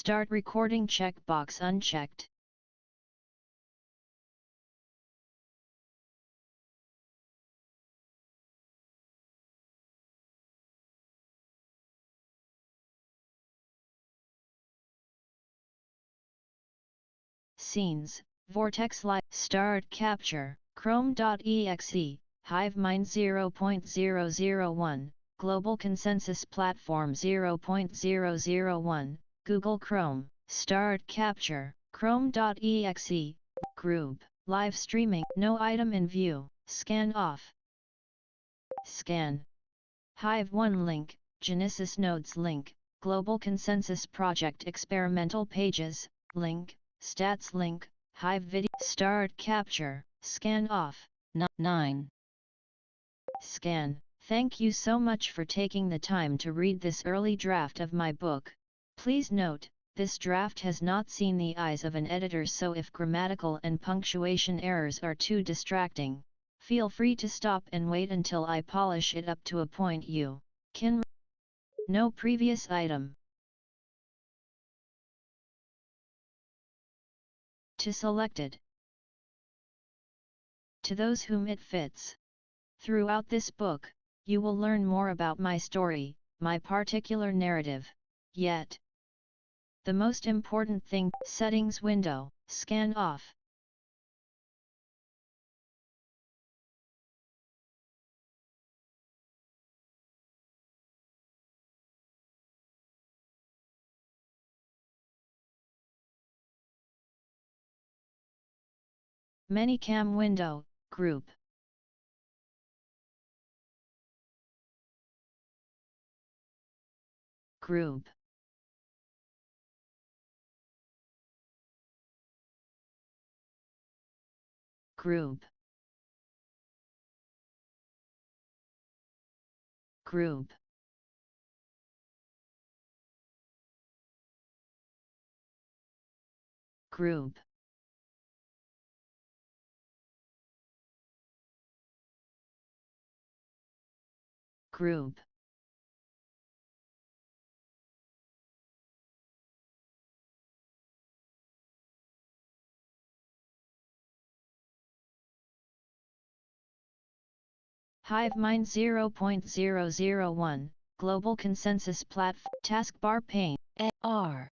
Start recording checkbox unchecked. Scenes, Vortex Live, Start Capture, Chrome.exe, Hive1 0.001, Global Consensus Platform 0.001, Google Chrome, Start Capture, Chrome.exe, Group, Live Streaming, no item in view, Scan off. Scan. Hive1 link, Genesis Nodes link, Global Consensus Project Experimental Pages, link, Stats link, Hive Video, Start Capture, Scan off. 9. Scan. Thank you so much for taking the time to read this early draft of my book. Please note, this draft has not seen the eyes of an editor, so if grammatical and punctuation errors are too distracting, feel free to stop and wait until I polish it up to a point you can read. No previous item. To selected. To those whom it fits. Throughout this book, you will learn more about my story, my particular narrative. Yet, the most important thing, settings window, scan off. Manycam window, group. Group. Group. Group. Group. Group. Hive1 0.001, Global Consensus Platform, Taskbar pane, R.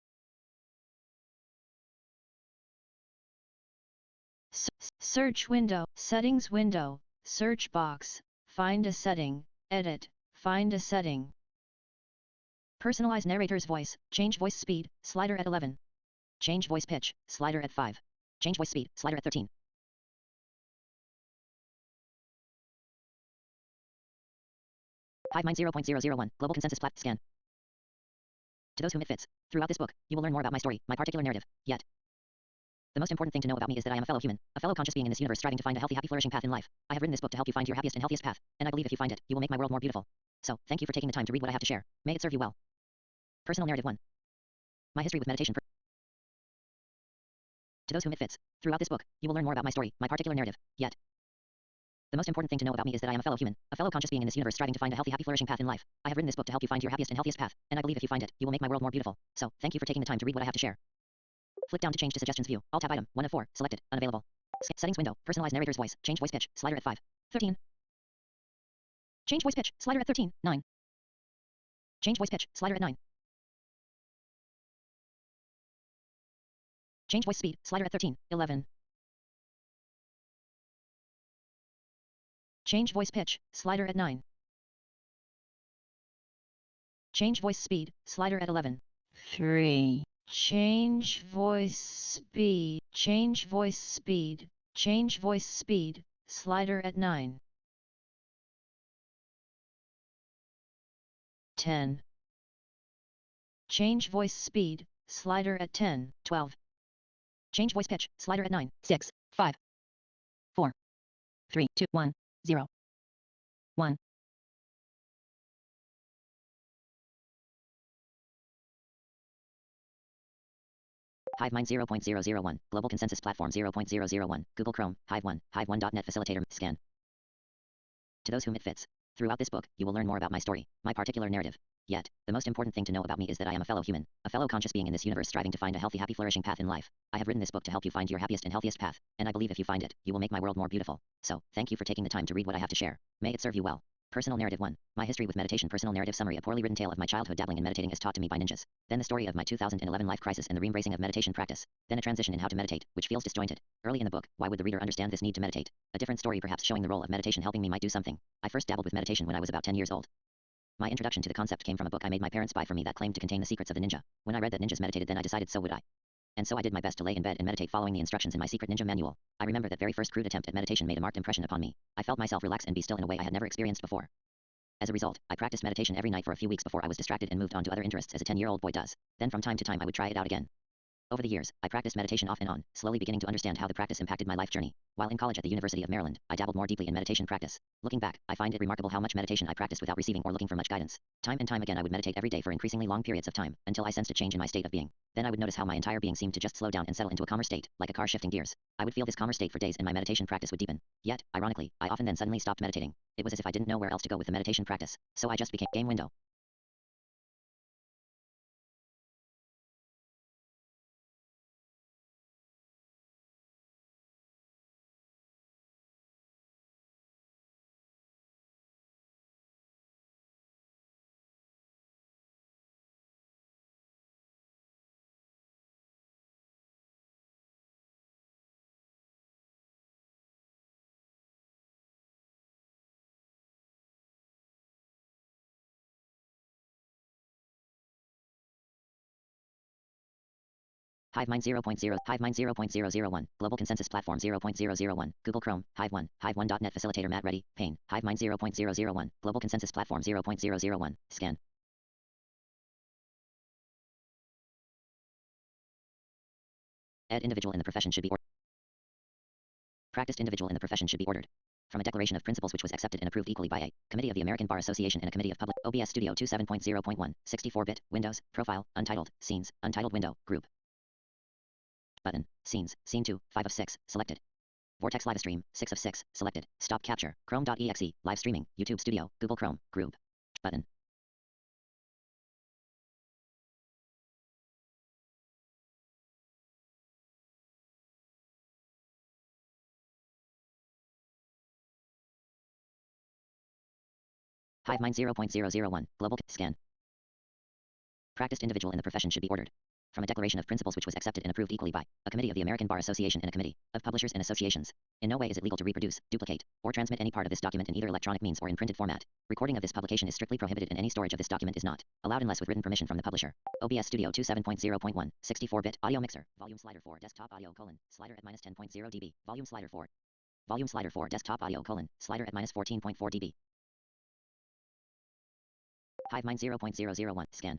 Search window, Settings window, Search box, Find a setting, Edit, Find a setting. Personalize narrator's voice, change voice speed, slider at 11. Change voice pitch, slider at 5. Change voice speed, slider at 13. Hive1 0.001, Global Consensus Plat, Scan. To those whom it fits. Throughout this book, you will learn more about my story, my particular narrative. Yet, the most important thing to know about me is that I am a fellow human, a fellow conscious being in this universe striving to find a healthy, happy, flourishing path in life. I have written this book to help you find your happiest and healthiest path, and I believe if you find it, you will make my world more beautiful. So, thank you for taking the time to read what I have to share. May it serve you well. Personal narrative 1. My history with meditation. To those whom it fits. Throughout this book, you will learn more about my story, my particular narrative. Yet, the most important thing to know about me is that I am a fellow human, a fellow conscious being in this universe striving to find a healthy, happy, flourishing path in life. I have written this book to help you find your happiest and healthiest path, and I believe if you find it, you will make my world more beautiful. So, thank you for taking the time to read what I have to share. Flick down to change to suggestions view. Alt tab item, 1 of 4, selected, unavailable. Settings window, personalize narrator's voice, change voice pitch, slider at 5. 13. Change voice pitch, slider at 13, 9. Change voice pitch, slider at 9. Change voice speed, slider at 13, 11. Change voice pitch, slider at 9. Change voice speed, slider at 11. 3. Change voice speed, change voice speed, change voice speed, slider at 9. 10. Change voice speed, slider at 10, 12. Change voice pitch, slider at 9, 6, 5, 4, 3, 2, 1, 0, 1. Hive1 0.001, Global Consensus Platform 0.001, Google Chrome, Hive1, Hive1.net Facilitator, Scan. To those whom it fits. Throughout this book, you will learn more about my story, my particular narrative. Yet, the most important thing to know about me is that I am a fellow human, a fellow conscious being in this universe striving to find a healthy, happy, flourishing path in life. I have written this book to help you find your happiest and healthiest path, and I believe if you find it, you will make my world more beautiful. So, thank you for taking the time to read what I have to share. May it serve you well. Personal Narrative 1. My history with meditation. Personal narrative summary. A poorly written tale of my childhood dabbling in meditating as taught to me by ninjas. Then the story of my 2011 life crisis and the re-embracing of meditation practice. Then a transition in how to meditate, which feels disjointed. Early in the book, why would the reader understand this need to meditate? A different story perhaps showing the role of meditation helping me might do something. I first dabbled with meditation when I was about 10 years old. My introduction to the concept came from a book I made my parents buy for me that claimed to contain the secrets of the ninja. When I read that ninjas meditated, then I decided so would I. And so I did my best to lay in bed and meditate following the instructions in my secret ninja manual. I remember that very first crude attempt at meditation made a marked impression upon me. I felt myself relax and be still in a way I had never experienced before. As a result, I practiced meditation every night for a few weeks before I was distracted and moved on to other interests as a 10-year-old boy does. Then from time to time I would try it out again. Over the years, I practiced meditation off and on, slowly beginning to understand how the practice impacted my life journey. While in college at the University of Maryland, I dabbled more deeply in meditation practice. Looking back, I find it remarkable how much meditation I practiced without receiving or looking for much guidance. Time and time again I would meditate every day for increasingly long periods of time, until I sensed a change in my state of being. Then I would notice how my entire being seemed to just slow down and settle into a calmer state, like a car shifting gears. I would feel this calmer state for days and my meditation practice would deepen. Yet, ironically, I often then suddenly stopped meditating. It was as if I didn't know where else to go with the meditation practice, so I just became game window. Hive1 0.0, Hive1 0.001, Global Consensus Platform 0.001, Google Chrome, Hive1, Hive1.net Facilitator Matt Ready, Pane, Hive1 0.001, Global Consensus Platform 0.001, Scan. Individual in the profession should be ordered. Practiced individual in the profession should be ordered. From a declaration of principles which was accepted and approved equally by a committee of the American Bar Association and a committee of public OBS Studio 27.0.1, 64-bit, Windows, Profile, Untitled, Scenes, Untitled Window, Group. Button, Scenes, Scene 2, 5 of 6, selected. Vortex Live Stream, 6 of 6, selected. Stop Capture, Chrome.exe, Live Streaming, YouTube Studio, Google Chrome, Group. Button. Hive1 0.001, Global, Scan. Practiced individual in the profession should be ordered. From a declaration of principles which was accepted and approved equally by a committee of the American Bar Association and a committee of publishers and associations. In no way is it legal to reproduce, duplicate, or transmit any part of this document in either electronic means or in printed format. Recording of this publication is strictly prohibited and any storage of this document is not allowed unless with written permission from the publisher. OBS Studio 27.0.1, 64-bit, audio mixer, volume slider 4, desktop audio, slider at -10.0 dB, volume slider 4. Volume slider 4, desktop audio, slider at -14.4 dB. Hive1 0.001, scan.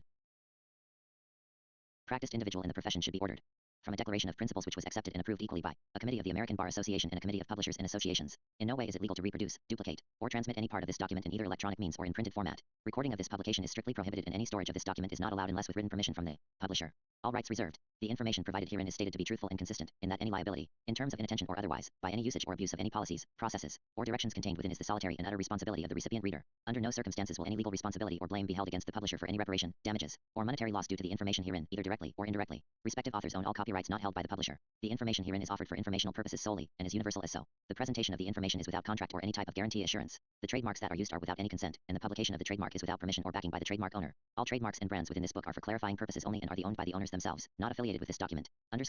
Practiced individual in the profession should be ordered. From a declaration of principles which was accepted and approved equally by a committee of the American Bar Association and a committee of publishers and associations. In no way is it legal to reproduce, duplicate, or transmit any part of this document in either electronic means or in printed format. Recording of this publication is strictly prohibited and any storage of this document is not allowed unless with written permission from the publisher. All rights reserved. The information provided herein is stated to be truthful and consistent, in that any liability, in terms of inattention or otherwise, by any usage or abuse of any policies, processes, or directions contained within is the solitary and utter responsibility of the recipient reader. Under no circumstances will any legal responsibility or blame be held against the publisher for any reparation, damages, or monetary loss due to the information herein, either directly or indirectly. Respective authors own all copyrights not held by the publisher. The information herein is offered for informational purposes solely, and is universal as so. The presentation of the information is without contract or any type of guarantee assurance. The trademarks that are used are without any consent, and the publication of the trademark is without permission or backing by the trademark owner. All trademarks and brands within this book are for clarifying purposes only and are owned by the owners themselves, not affiliated with this document. Table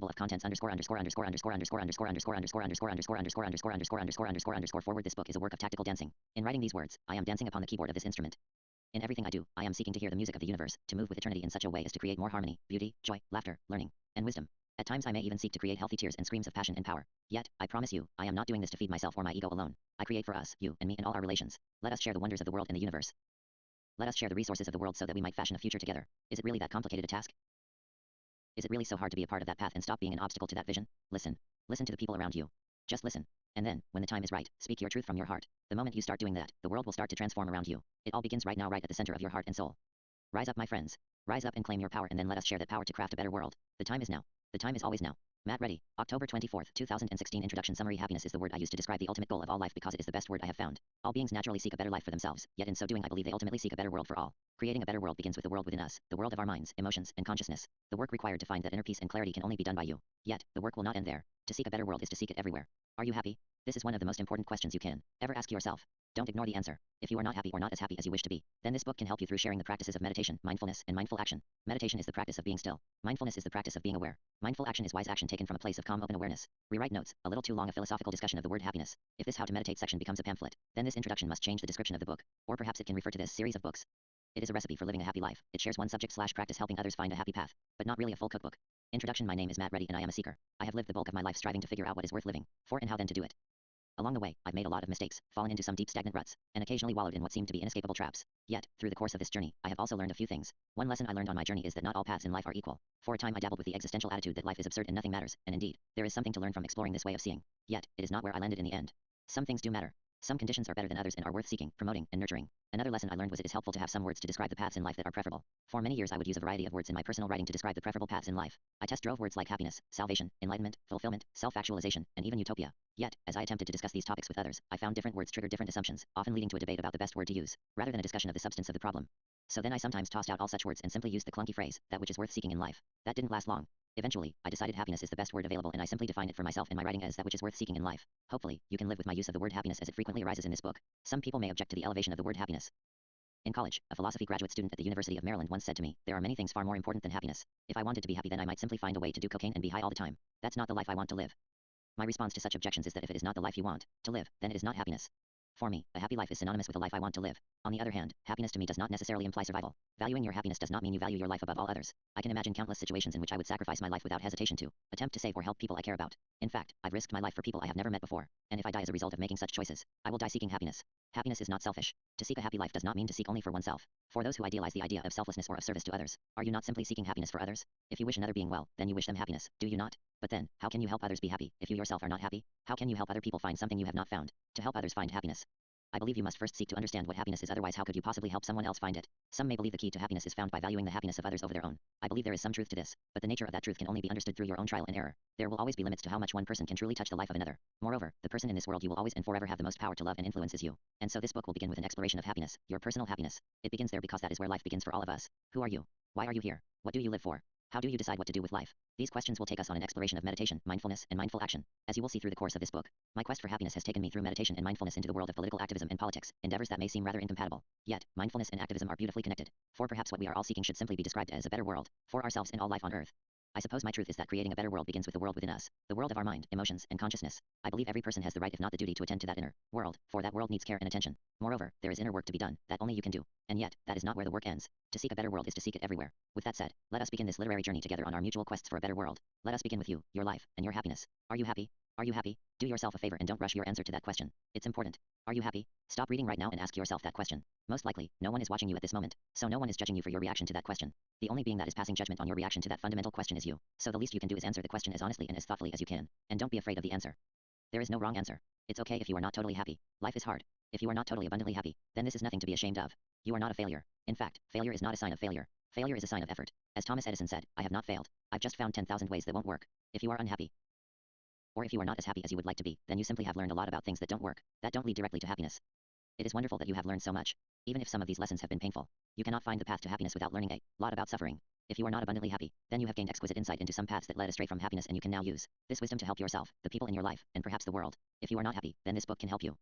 of contents forward. This book is a work of tactical dancing. In writing these words, I am dancing upon the keyboard of this instrument. In everything I do, I am seeking to hear the music of the universe, to move with eternity in such a way as to create more harmony, beauty, joy, laughter, learning, and wisdom. At times I may even seek to create healthy tears and screams of passion and power. Yet, I promise you, I am not doing this to feed myself or my ego alone. I create for us, you, and me, and all our relations. Let us share the wonders of the world and the universe. Let us share the resources of the world so that we might fashion a future together. Is it really that complicated a task? Is it really so hard to be a part of that path and stop being an obstacle to that vision? Listen. Listen to the people around you. Just listen. And then, when the time is right, speak your truth from your heart. The moment you start doing that, the world will start to transform around you. It all begins right now, right at the center of your heart and soul. Rise up, my friends. Rise up and claim your power, and then let us share that power to craft a better world. The time is now. The time is always now. Matt Reddy, October 24th, 2016. Introduction summary. Happiness is the word I use to describe the ultimate goal of all life because it is the best word I have found. All beings naturally seek a better life for themselves, yet in so doing I believe they ultimately seek a better world for all. Creating a better world begins with the world within us, the world of our minds, emotions, and consciousness. The work required to find that inner peace and clarity can only be done by you. Yet, the work will not end there. To seek a better world is to seek it everywhere. Are you happy? This is one of the most important questions you can ever ask yourself. Don't ignore the answer. If you are not happy or not as happy as you wish to be, then this book can help you through sharing the practices of meditation, mindfulness, and mindful action. Meditation is the practice of being still. Mindfulness is the practice of being aware. Mindful action is wise action taken from a place of calm, open awareness. Rewrite notes. A little too long a philosophical discussion of the word happiness. If this how to meditate section becomes a pamphlet, then this introduction must change the description of the book, or perhaps it can refer to this series of books. It is a recipe for living a happy life. It shares one subject/practice helping others find a happy path, but not really a full cookbook. Introduction. My name is Matt Reddy and I am a seeker. I have lived the bulk of my life striving to figure out what is worth living for and how then to do it. Along the way, I've made a lot of mistakes, fallen into some deep stagnant ruts, and occasionally wallowed in what seemed to be inescapable traps. Yet, through the course of this journey, I have also learned a few things. One lesson I learned on my journey is that not all paths in life are equal. For a time I dabbled with the existential attitude that life is absurd and nothing matters, and indeed, there is something to learn from exploring this way of seeing. Yet, it is not where I landed in the end. Some things do matter. Some conditions are better than others and are worth seeking, promoting, and nurturing. Another lesson I learned was it is helpful to have some words to describe the paths in life that are preferable. For many years I would use a variety of words in my personal writing to describe the preferable paths in life. I test drove words like happiness, salvation, enlightenment, fulfillment, self-actualization, and even utopia. Yet, as I attempted to discuss these topics with others, I found different words triggered different assumptions, often leading to a debate about the best word to use, rather than a discussion of the substance of the problem. So then I sometimes tossed out all such words and simply used the clunky phrase, that which is worth seeking in life. That didn't last long. Eventually, I decided happiness is the best word available and I simply define it for myself in my writing as that which is worth seeking in life. Hopefully, you can live with my use of the word happiness as it frequently arises in this book. Some people may object to the elevation of the word happiness. In college, a philosophy graduate student at the University of Maryland once said to me, there are many things far more important than happiness. If I wanted to be happy then I might simply find a way to do cocaine and be high all the time. That's not the life I want to live. My response to such objections is that if it is not the life you want to live, then it is not happiness. For me, a happy life is synonymous with a life I want to live. On the other hand, happiness to me does not necessarily imply survival. Valuing your happiness does not mean you value your life above all others. I can imagine countless situations in which I would sacrifice my life without hesitation to attempt to save or help people I care about. In fact, I've risked my life for people I have never met before, and if I die as a result of making such choices, I will die seeking happiness. Happiness is not selfish. To seek a happy life does not mean to seek only for oneself. For those who idealize the idea of selflessness or of service to others, are you not simply seeking happiness for others? If you wish another being well, then you wish them happiness, do you not? But then, how can you help others be happy if you yourself are not happy? How can you help other people find something you have not found to help others find happiness? I believe you must first seek to understand what happiness is, otherwise how could you possibly help someone else find it? Some may believe the key to happiness is found by valuing the happiness of others over their own. I believe there is some truth to this, but the nature of that truth can only be understood through your own trial and error. There will always be limits to how much one person can truly touch the life of another. Moreover, the person in this world you will always and forever have the most power to love and influence is you. And so this book will begin with an exploration of happiness, your personal happiness. It begins there because that is where life begins for all of us. Who are you? Why are you here? What do you live for? How do you decide what to do with life? These questions will take us on an exploration of meditation, mindfulness, and mindful action. As you will see through the course of this book, my quest for happiness has taken me through meditation and mindfulness into the world of political activism and politics, endeavors that may seem rather incompatible. Yet, mindfulness and activism are beautifully connected. For perhaps what we are all seeking should simply be described as a better world, for ourselves and all life on earth. I suppose my truth is that creating a better world begins with the world within us, the world of our mind, emotions, and consciousness. I believe every person has the right if not the duty to attend to that inner world, for that world needs care and attention. Moreover, there is inner work to be done, that only you can do. And yet, that is not where the work ends. To seek a better world is to seek it everywhere. With that said, let us begin this literary journey together on our mutual quests for a better world. Let us begin with you, your life, and your happiness. Are you happy? Are you happy? Do yourself a favor and don't rush your answer to that question. It's important. Are you happy? Stop reading right now and ask yourself that question. Most likely, no one is watching you at this moment, so no one is judging you for your reaction to that question. The only being that is passing judgment on your reaction to that fundamental question is you. So the least you can do is answer the question as honestly and as thoughtfully as you can. And don't be afraid of the answer. There is no wrong answer. It's okay if you are not totally happy. Life is hard. If you are not totally abundantly happy, then this is nothing to be ashamed of. You are not a failure. In fact, failure is not a sign of failure. Failure is a sign of effort. As Thomas Edison said, I have not failed. I've just found 10,000 ways that won't work. If you are unhappy, or if you are not as happy as you would like to be, then you simply have learned a lot about things that don't work, that don't lead directly to happiness. It is wonderful that you have learned so much. Even if some of these lessons have been painful, you cannot find the path to happiness without learning a lot about suffering. If you are not abundantly happy, then you have gained exquisite insight into some paths that led astray from happiness and you can now use this wisdom to help yourself, the people in your life, and perhaps the world. If you are not happy, then this book can help you.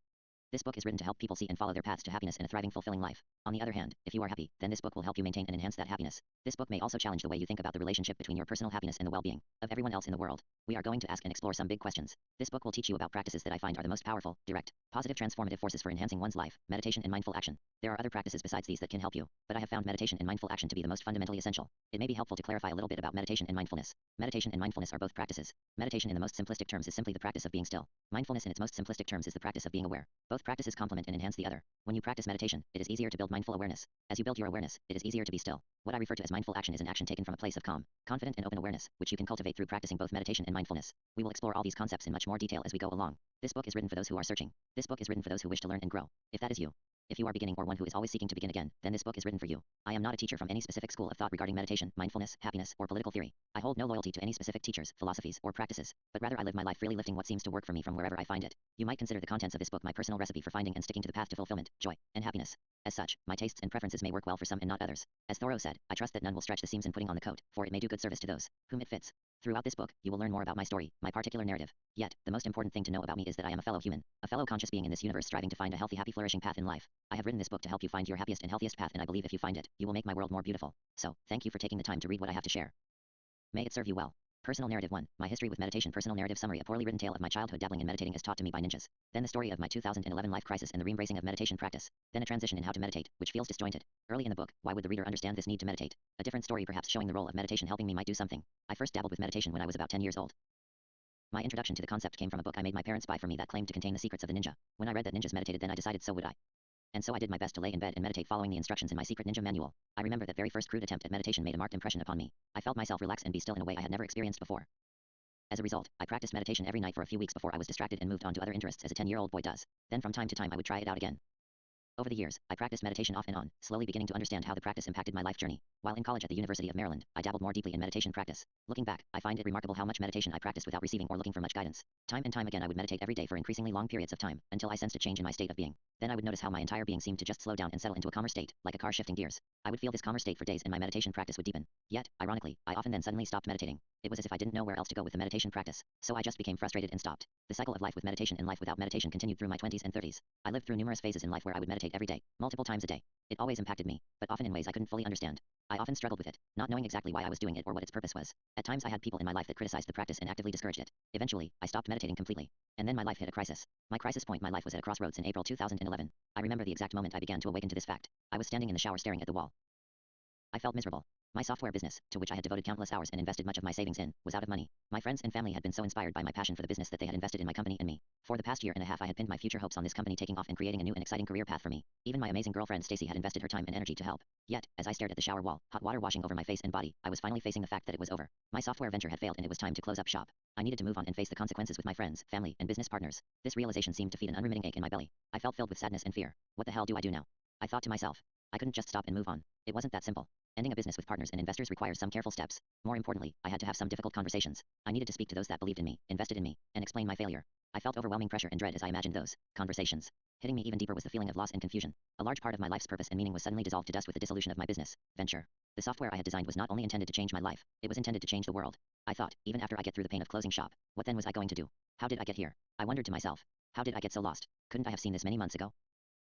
This book is written to help people see and follow their paths to happiness and a thriving, fulfilling life. On the other hand, if you are happy, then this book will help you maintain and enhance that happiness. This book may also challenge the way you think about the relationship between your personal happiness and the well-being of everyone else in the world. We are going to ask and explore some big questions. This book will teach you about practices that I find are the most powerful, direct, positive transformative forces for enhancing one's life, meditation and mindful action. There are other practices besides these that can help you, but I have found meditation and mindful action to be the most fundamentally essential. It may be helpful to clarify a little bit about meditation and mindfulness. Meditation and mindfulness are both practices. Meditation in the most simplistic terms is simply the practice of being still. Mindfulness in its most simplistic terms is the practice of being aware. Both practices complement and enhance the other. When you practice meditation, it is easier to build mindful awareness. As you build your awareness, it is easier to be still. What I refer to as mindful action is an action taken from a place of calm, confident and open awareness, which you can cultivate through practicing both meditation and mindfulness. We will explore all these concepts in much more detail as we go along. This book is written for those who are searching. This book is written for those who wish to learn and grow. If that is you, If you are beginning or one who is always seeking to begin again, then this book is written for you. I am not a teacher from any specific school of thought regarding meditation, mindfulness, happiness, or political theory. I hold no loyalty to any specific teachers, philosophies, or practices, but rather I live my life freely lifting what seems to work for me from wherever I find it. You might consider the contents of this book my personal recipe for finding and sticking to the path to fulfillment, joy, and happiness. As such, my tastes and preferences may work well for some and not others. As Thoreau said, I trust that none will stretch the seams in putting on the coat, for it may do good service to those whom it fits. Throughout this book, you will learn more about my story, my particular narrative. Yet, the most important thing to know about me is that I am a fellow human, a fellow conscious being in this universe striving to find a healthy, happy, flourishing path in life. I have written this book to help you find your happiest and healthiest path, and I believe if you find it, you will make my world more beautiful. So, thank you for taking the time to read what I have to share. May it serve you well. Personal Narrative 1. My history with meditation. Personal narrative summary. A poorly written tale of my childhood dabbling in meditating as taught to me by ninjas. Then the story of my 2011 life crisis and the re-embracing of meditation practice. Then a transition in how to meditate, which feels disjointed. Early in the book, why would the reader understand this need to meditate? A different story perhaps showing the role of meditation helping me might do something. I first dabbled with meditation when I was about 10 years old. My introduction to the concept came from a book I made my parents buy for me that claimed to contain the secrets of the ninja. When I read that ninjas meditated, then I decided so would I. And so I did my best to lay in bed and meditate following the instructions in my secret ninja manual. I remember that very first crude attempt at meditation made a marked impression upon me. I felt myself relax and be still in a way I had never experienced before. As a result, I practiced meditation every night for a few weeks before I was distracted and moved on to other interests as a 10-year-old boy does. Then from time to time I would try it out again. Over the years, I practiced meditation off and on, slowly beginning to understand how the practice impacted my life journey. While in college at the University of Maryland, I dabbled more deeply in meditation practice. Looking back, I find it remarkable how much meditation I practiced without receiving or looking for much guidance. Time and time again I would meditate every day for increasingly long periods of time, until I sensed a change in my state of being. Then I would notice how my entire being seemed to just slow down and settle into a calmer state, like a car shifting gears. I would feel this calmer state for days and my meditation practice would deepen. Yet, ironically, I often then suddenly stopped meditating. It was as if I didn't know where else to go with the meditation practice, so I just became frustrated and stopped. The cycle of life with meditation and life without meditation continued through my 20s and 30s. I lived through numerous phases in life where I would meditate every day, multiple times a day. It always impacted me, but often in ways I couldn't fully understand. I often struggled with it, not knowing exactly why I was doing it or what its purpose was. At times I had people in my life that criticized the practice and actively discouraged it. Eventually, I stopped meditating completely. And then my life hit a crisis. My crisis point. My life was at a crossroads in April 2011. I remember the exact moment I began to awaken to this fact. I was standing in the shower staring at the wall. I felt miserable. My software business, to which I had devoted countless hours and invested much of my savings in, was out of money. My friends and family had been so inspired by my passion for the business that they had invested in my company and me. For the past year and a half I had pinned my future hopes on this company taking off and creating a new and exciting career path for me. Even my amazing girlfriend Stacy had invested her time and energy to help. Yet, as I stared at the shower wall, hot water washing over my face and body, I was finally facing the fact that it was over. My software venture had failed and it was time to close up shop. I needed to move on and face the consequences with my friends, family, and business partners. This realization seemed to feed an unremitting ache in my belly. I felt filled with sadness and fear. What the hell do I do now? I thought to myself. I couldn't just stop and move on. It wasn't that simple. Ending a business with partners and investors requires some careful steps. More importantly, I had to have some difficult conversations. I needed to speak to those that believed in me, invested in me, and explain my failure. I felt overwhelming pressure and dread as I imagined those conversations. Hitting me even deeper was the feeling of loss and confusion. A large part of my life's purpose and meaning was suddenly dissolved to dust with the dissolution of my business venture. The software I had designed was not only intended to change my life, it was intended to change the world. I thought, even after I get through the pain of closing shop, what then was I going to do? How did I get here? I wondered to myself. How did I get so lost? Couldn't I have seen this many months ago?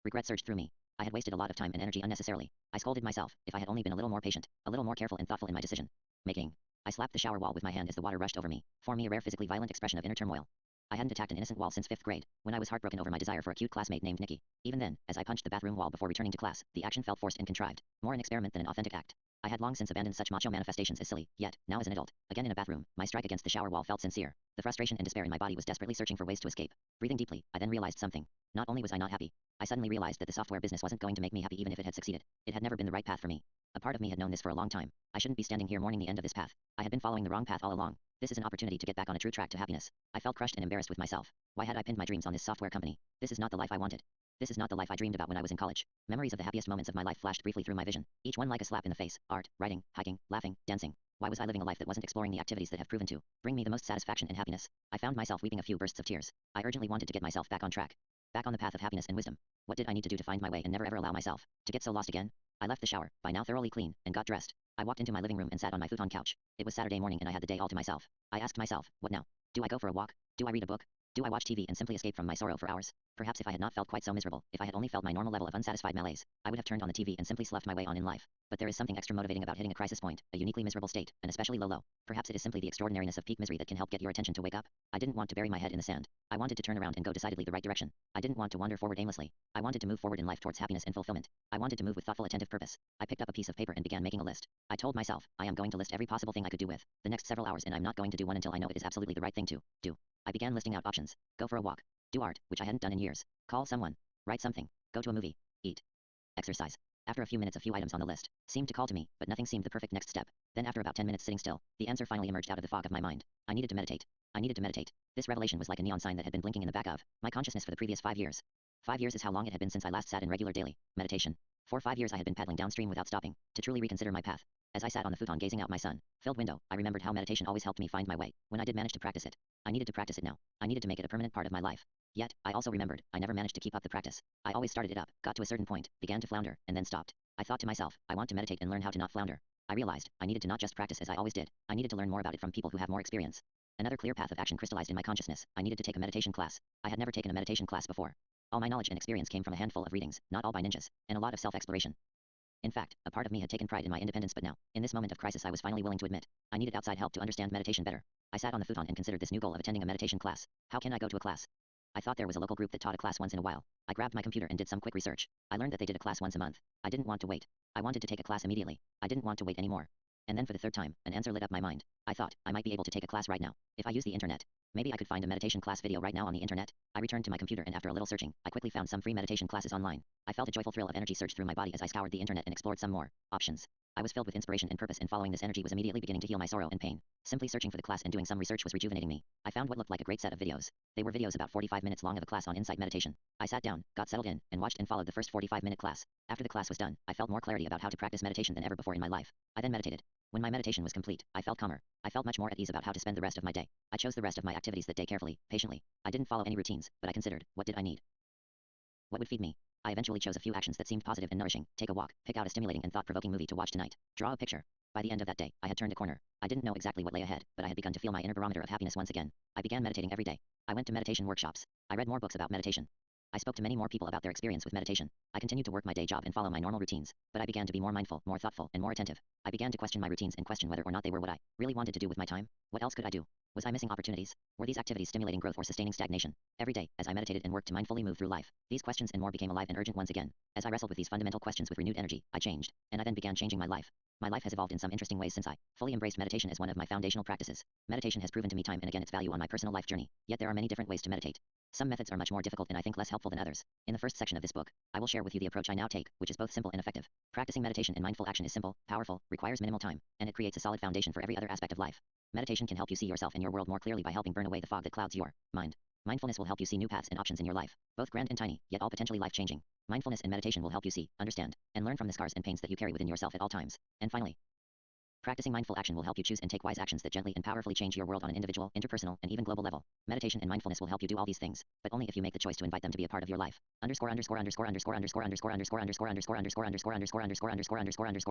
Regret surged through me. I had wasted a lot of time and energy unnecessarily. I scolded myself. If I had only been a little more patient, a little more careful and thoughtful in my decision making. I slapped the shower wall with my hand as the water rushed over me, for me a rare physically violent expression of inner turmoil. I hadn't attacked an innocent wall since 5th grade, when I was heartbroken over my desire for a cute classmate named Nikki. Even then, as I punched the bathroom wall before returning to class, the action felt forced and contrived, more an experiment than an authentic act. I had long since abandoned such macho manifestations as silly, yet, now as an adult, again in a bathroom, my strike against the shower wall felt sincere. The frustration and despair in my body was desperately searching for ways to escape. Breathing deeply, I then realized something. Not only was I not happy, I suddenly realized that the software business wasn't going to make me happy even if it had succeeded. It had never been the right path for me. A part of me had known this for a long time. I shouldn't be standing here mourning the end of this path. I had been following the wrong path all along. This is an opportunity to get back on a true track to happiness. I felt crushed and embarrassed with myself. Why had I pinned my dreams on this software company? This is not the life I wanted. This is not the life I dreamed about when I was in college. Memories of the happiest moments of my life flashed briefly through my vision, each one like a slap in the face. Art, writing, hiking, laughing, dancing. Why was I living a life that wasn't exploring the activities that have proven to bring me the most satisfaction and happiness? I found myself weeping a few bursts of tears. I urgently wanted to get myself back on track. Back on the path of happiness and wisdom. What did I need to do to find my way and never ever allow myself to get so lost again? I left the shower, by now thoroughly clean, and got dressed. I walked into my living room and sat on my futon couch. It was Saturday morning and I had the day all to myself. I asked myself, what now? Do I go for a walk? Do I read a book? Do I watch TV and simply escape from my sorrow for hours? Perhaps if I had not felt quite so miserable, if I had only felt my normal level of unsatisfied malaise, I would have turned on the TV and simply sloughed my way on in life. But there is something extra motivating about hitting a crisis point, a uniquely miserable state, an especially low low. Perhaps it is simply the extraordinariness of peak misery that can help get your attention to wake up. I didn't want to bury my head in the sand. I wanted to turn around and go decidedly the right direction. I didn't want to wander forward aimlessly. I wanted to move forward in life towards happiness and fulfillment. I wanted to move with thoughtful, attentive purpose. I picked up a piece of paper and began making a list. I told myself, I am going to list every possible thing I could do with the next several hours, and I'm not going to do one until I know it is absolutely the right thing to do. I began listing out options. Go for a walk. Do art, which I hadn't done in years. Call someone. Write something. Go to a movie. Eat. Exercise. After a few minutes, a few items on the list seemed to call to me, but nothing seemed the perfect next step. Then after about 10 minutes sitting still, the answer finally emerged out of the fog of my mind. I needed to meditate. I needed to meditate. This revelation was like a neon sign that had been blinking in the back of my consciousness for the previous 5 years. 5 years is how long it had been since I last sat in regular daily meditation. For 5 years I had been paddling downstream without stopping, to truly reconsider my path. As I sat on the futon gazing out my sun-filled window, I remembered how meditation always helped me find my way. When I did manage to practice it, I needed to practice it now. I needed to make it a permanent part of my life. Yet, I also remembered, I never managed to keep up the practice. I always started it up, got to a certain point, began to flounder, and then stopped. I thought to myself, I want to meditate and learn how to not flounder. I realized, I needed to not just practice as I always did, I needed to learn more about it from people who have more experience. Another clear path of action crystallized in my consciousness. I needed to take a meditation class. I had never taken a meditation class before. All my knowledge and experience came from a handful of readings, not all by ninjas, and a lot of self-exploration. In fact, a part of me had taken pride in my independence, but now, in this moment of crisis, I was finally willing to admit, I needed outside help to understand meditation better. I sat on the futon and considered this new goal of attending a meditation class. How can I go to a class? I thought there was a local group that taught a class once in a while. I grabbed my computer and did some quick research. I learned that they did a class once a month. I didn't want to wait. I wanted to take a class immediately. I didn't want to wait anymore. And then for the third time, an answer lit up my mind. I thought, I might be able to take a class right now, if I use the internet. Maybe I could find a meditation class video right now on the internet. I returned to my computer and after a little searching, I quickly found some free meditation classes online. I felt a joyful thrill of energy surge through my body as I scoured the internet and explored some more options. I was filled with inspiration and purpose, and following this energy was immediately beginning to heal my sorrow and pain. Simply searching for the class and doing some research was rejuvenating me. I found what looked like a great set of videos. They were videos about 45 minutes long of a class on insight meditation. I sat down, got settled in, and watched and followed the first 45-minute class. After the class was done, I felt more clarity about how to practice meditation than ever before in my life. I then meditated. When my meditation was complete, I felt calmer. I felt much more at ease about how to spend the rest of my day. I chose the rest of my activities that day carefully, patiently. I didn't follow any routines, but I considered, what did I need? What would feed me? I eventually chose a few actions that seemed positive and nourishing. Take a walk, pick out a stimulating and thought-provoking movie to watch tonight, draw a picture. By the end of that day, I had turned a corner. I didn't know exactly what lay ahead, but I had begun to feel my inner barometer of happiness once again. I began meditating every day. I went to meditation workshops. I read more books about meditation. I spoke to many more people about their experience with meditation. I continued to work my day job and follow my normal routines, but I began to be more mindful, more thoughtful, and more attentive. I began to question my routines and question whether or not they were what I really wanted to do with my time. What else could I do? Was I missing opportunities? Were these activities stimulating growth or sustaining stagnation? Every day, as I meditated and worked to mindfully move through life, these questions and more became alive and urgent once again. As I wrestled with these fundamental questions with renewed energy, I changed, and I then began changing my life. My life has evolved in some interesting ways since I fully embraced meditation as one of my foundational practices. Meditation has proven to me time and again its value on my personal life journey, yet there are many different ways to meditate. Some methods are much more difficult and I think less helpful than others. In the first section of this book, I will share with you the approach I now take, which is both simple and effective. Practicing meditation and mindful action is simple, powerful, requires minimal time, and it creates a solid foundation for every other aspect of life. Meditation can help you see yourself and your world more clearly by helping burn away the fog that clouds your mind. Mindfulness will help you see new paths and options in your life, both grand and tiny, yet all potentially life-changing. Mindfulness and meditation will help you see, understand, and learn from the scars and pains that you carry within yourself at all times. And finally, practicing mindful action will help you choose and take wise actions that gently and powerfully change your world on an individual, interpersonal, and even global level. Meditation and mindfulness will help you do all these things, but only if you make the choice to invite them to be a part of your life.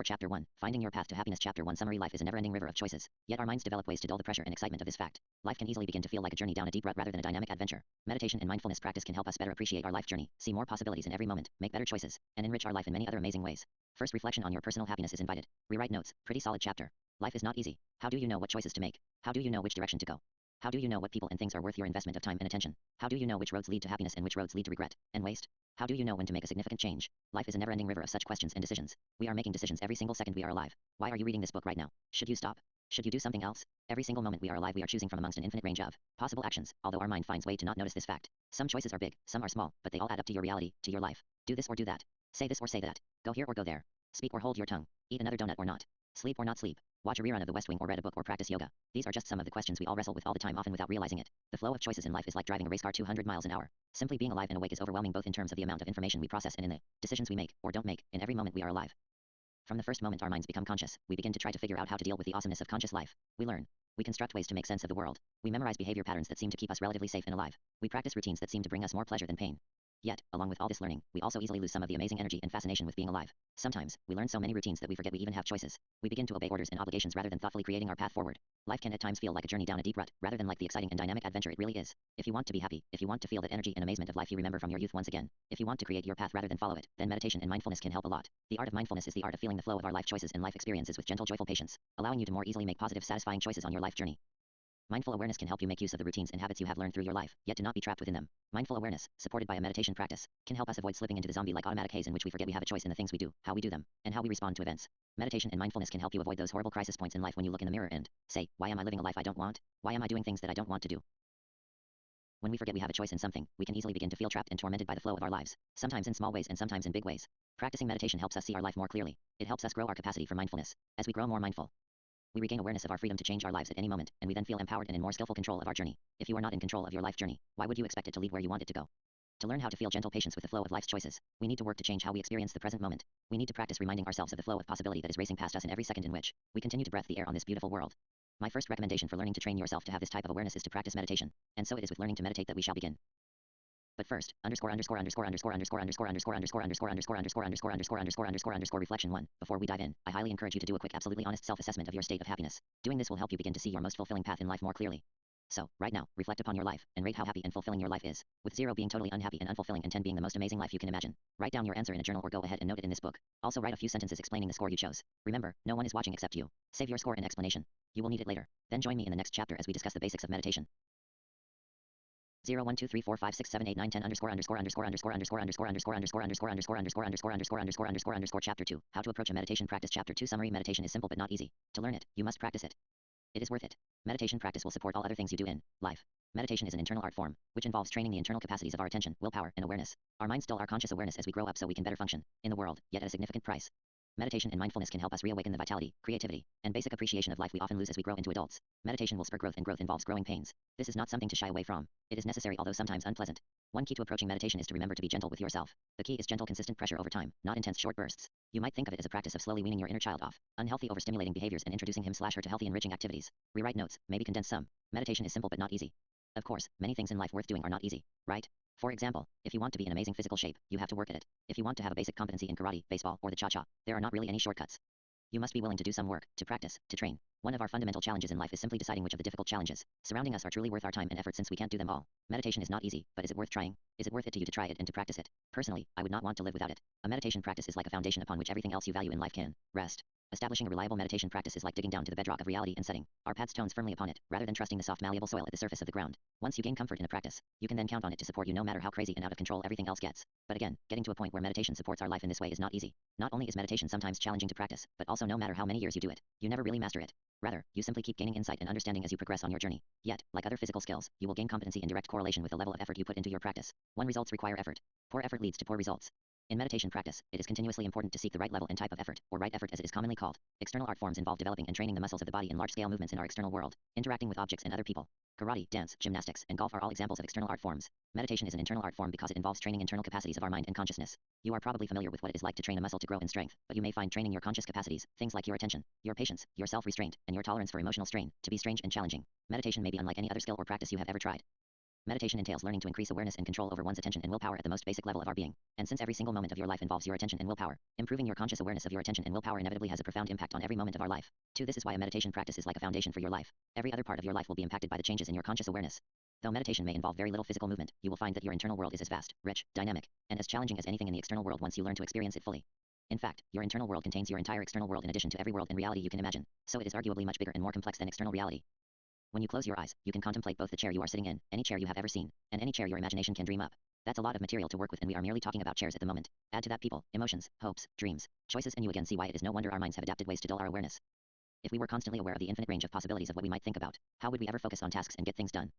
Chapter 1. Finding your path to happiness. Chapter 1. Summary. Life is a never-ending river of choices, yet our minds develop ways to dull the pressure and excitement of this fact. Life can easily begin to feel like a journey down a deep rut rather than a dynamic adventure. Meditation and mindfulness practice can help us better appreciate our life journey, see more possibilities in every moment, make better choices, and enrich our life in many other amazing ways. First, reflection on your personal happiness is invited. Rewrite notes. Pretty solid chapter. Life is not easy. How do you know what choices to make? How do you know which direction to go? How do you know what people and things are worth your investment of time and attention? How do you know which roads lead to happiness and which roads lead to regret and waste? How do you know when to make a significant change? Life is a never-ending river of such questions and decisions. We are making decisions every single second we are alive. Why are you reading this book right now? Should you stop? Should you do something else? Every single moment we are alive we are choosing from amongst an infinite range of possible actions, although our mind finds way to not notice this fact. Some choices are big, some are small, but they all add up to your reality, to your life. Do this or do that. Say this or say that. Go here or go there. Speak or hold your tongue. Eat another donut or not. Sleep or not sleep. Watch a rerun of The West Wing or read a book or practice yoga. These are just some of the questions we all wrestle with all the time, often without realizing it. The flow of choices in life is like driving a race car 200 miles an hour. Simply being alive and awake is overwhelming both in terms of the amount of information we process and in the decisions we make, or don't make, in every moment we are alive. From the first moment our minds become conscious, we begin to try to figure out how to deal with the awesomeness of conscious life. We learn. We construct ways to make sense of the world. We memorize behavior patterns that seem to keep us relatively safe and alive. We practice routines that seem to bring us more pleasure than pain. Yet, along with all this learning, we also easily lose some of the amazing energy and fascination with being alive. Sometimes, we learn so many routines that we forget we even have choices. We begin to obey orders and obligations rather than thoughtfully creating our path forward. Life can at times feel like a journey down a deep rut, rather than like the exciting and dynamic adventure it really is. If you want to be happy, if you want to feel that energy and amazement of life you remember from your youth once again, if you want to create your path rather than follow it, then meditation and mindfulness can help a lot. The art of mindfulness is the art of feeling the flow of our life choices and life experiences with gentle, joyful patience, allowing you to more easily make positive, satisfying choices on your life journey. Mindful awareness can help you make use of the routines and habits you have learned through your life, yet to not be trapped within them. Mindful awareness, supported by a meditation practice, can help us avoid slipping into the zombie-like automatic haze in which we forget we have a choice in the things we do, how we do them, and how we respond to events. Meditation and mindfulness can help you avoid those horrible crisis points in life when you look in the mirror and say, why am I living a life I don't want? Why am I doing things that I don't want to do? When we forget we have a choice in something, we can easily begin to feel trapped and tormented by the flow of our lives, sometimes in small ways and sometimes in big ways. Practicing meditation helps us see our life more clearly. It helps us grow our capacity for mindfulness. As we grow more mindful, we regain awareness of our freedom to change our lives at any moment, and we then feel empowered and in more skillful control of our journey. If you are not in control of your life journey, why would you expect it to lead where you want it to go? To learn how to feel gentle patience with the flow of life's choices, we need to work to change how we experience the present moment. We need to practice reminding ourselves of the flow of possibility that is racing past us in every second in which we continue to breathe the air on this beautiful world. My first recommendation for learning to train yourself to have this type of awareness is to practice meditation, and so it is with learning to meditate that we shall begin. But first, reflection 1. Before we dive in, I highly encourage you to do a quick, absolutely honest self-assessment of your state of happiness. Doing this will help you begin to see your most fulfilling path in life more clearly. So, right now, reflect upon your life, and rate how happy and fulfilling your life is, with 0 being totally unhappy and unfulfilling and 10 being the most amazing life you can imagine. Write down your answer in a journal or go ahead and note it in this book. Also write a few sentences explaining the score you chose. Remember, no one is watching except you. Save your score and explanation. You will need it later. Then join me in the next chapter as we discuss the basics of meditation. 0 1 2 3 4 5 6 7 8 9 10 Chapter 2. How to approach a meditation practice. Chapter 2 Summary. Meditation is simple but not easy. To learn it, you must practice it. It is worth it. Meditation practice will support all other things you do in life. Meditation is an internal art form, which involves training the internal capacities of our attention, willpower, and awareness. Our minds dull our conscious awareness as we grow up so we can better function in the world, yet at a significant price. Meditation and mindfulness can help us reawaken the vitality, creativity, and basic appreciation of life we often lose as we grow into adults. Meditation will spur growth, and growth involves growing pains. This is not something to shy away from. It is necessary, although sometimes unpleasant. One key to approaching meditation is to remember to be gentle with yourself. The key is gentle, consistent pressure over time, not intense short bursts. You might think of it as a practice of slowly weaning your inner child off unhealthy, overstimulating behaviors and introducing him/her to healthy, enriching activities. Rewrite notes, maybe condense some. Meditation is simple but not easy. Of course, many things in life worth doing are not easy, right? For example, if you want to be in amazing physical shape, you have to work at it. If you want to have a basic competency in karate, baseball, or the cha-cha, there are not really any shortcuts. You must be willing to do some work, to practice, to train. One of our fundamental challenges in life is simply deciding which of the difficult challenges surrounding us are truly worth our time and effort, since we can't do them all. Meditation is not easy, but is it worth trying? Is it worth it to you to try it and to practice it? Personally, I would not want to live without it. A meditation practice is like a foundation upon which everything else you value in life can rest. Establishing a reliable meditation practice is like digging down to the bedrock of reality and setting our pads stones firmly upon it, rather than trusting the soft, malleable soil at the surface of the ground. Once you gain comfort in a practice, you can then count on it to support you no matter how crazy and out of control everything else gets. But again, getting to a point where meditation supports our life in this way is not easy. Not only is meditation sometimes challenging to practice, but also no matter how many years you do it, you never really master it. Rather, you simply keep gaining insight and understanding as you progress on your journey. Yet, like other physical skills, you will gain competency in direct correlation with the level of effort you put into your practice. When results require effort, poor effort leads to poor results. In meditation practice, it is continuously important to seek the right level and type of effort, or right effort as it is commonly called. External art forms involve developing and training the muscles of the body in large-scale movements in our external world, interacting with objects and other people. Karate, dance, gymnastics, and golf are all examples of external art forms. Meditation is an internal art form because it involves training internal capacities of our mind and consciousness. You are probably familiar with what it is like to train a muscle to grow in strength, but you may find training your conscious capacities, things like your attention, your patience, your self-restraint, and your tolerance for emotional strain, to be strange and challenging. Meditation may be unlike any other skill or practice you have ever tried. Meditation entails learning to increase awareness and control over one's attention and willpower at the most basic level of our being. And since every single moment of your life involves your attention and willpower, improving your conscious awareness of your attention and willpower inevitably has a profound impact on every moment of our life. 2. This is why a meditation practice is like a foundation for your life. Every other part of your life will be impacted by the changes in your conscious awareness. Though meditation may involve very little physical movement, you will find that your internal world is as vast, rich, dynamic, and as challenging as anything in the external world once you learn to experience it fully. In fact, your internal world contains your entire external world in addition to every world and reality you can imagine, so it is arguably much bigger and more complex than external reality. When you close your eyes, you can contemplate both the chair you are sitting in, any chair you have ever seen, and any chair your imagination can dream up. That's a lot of material to work with, and we are merely talking about chairs at the moment. Add to that people, emotions, hopes, dreams, choices, and you again see why it is no wonder our minds have adapted ways to dull our awareness. If we were constantly aware of the infinite range of possibilities of what we might think about, how would we ever focus on tasks and get things done?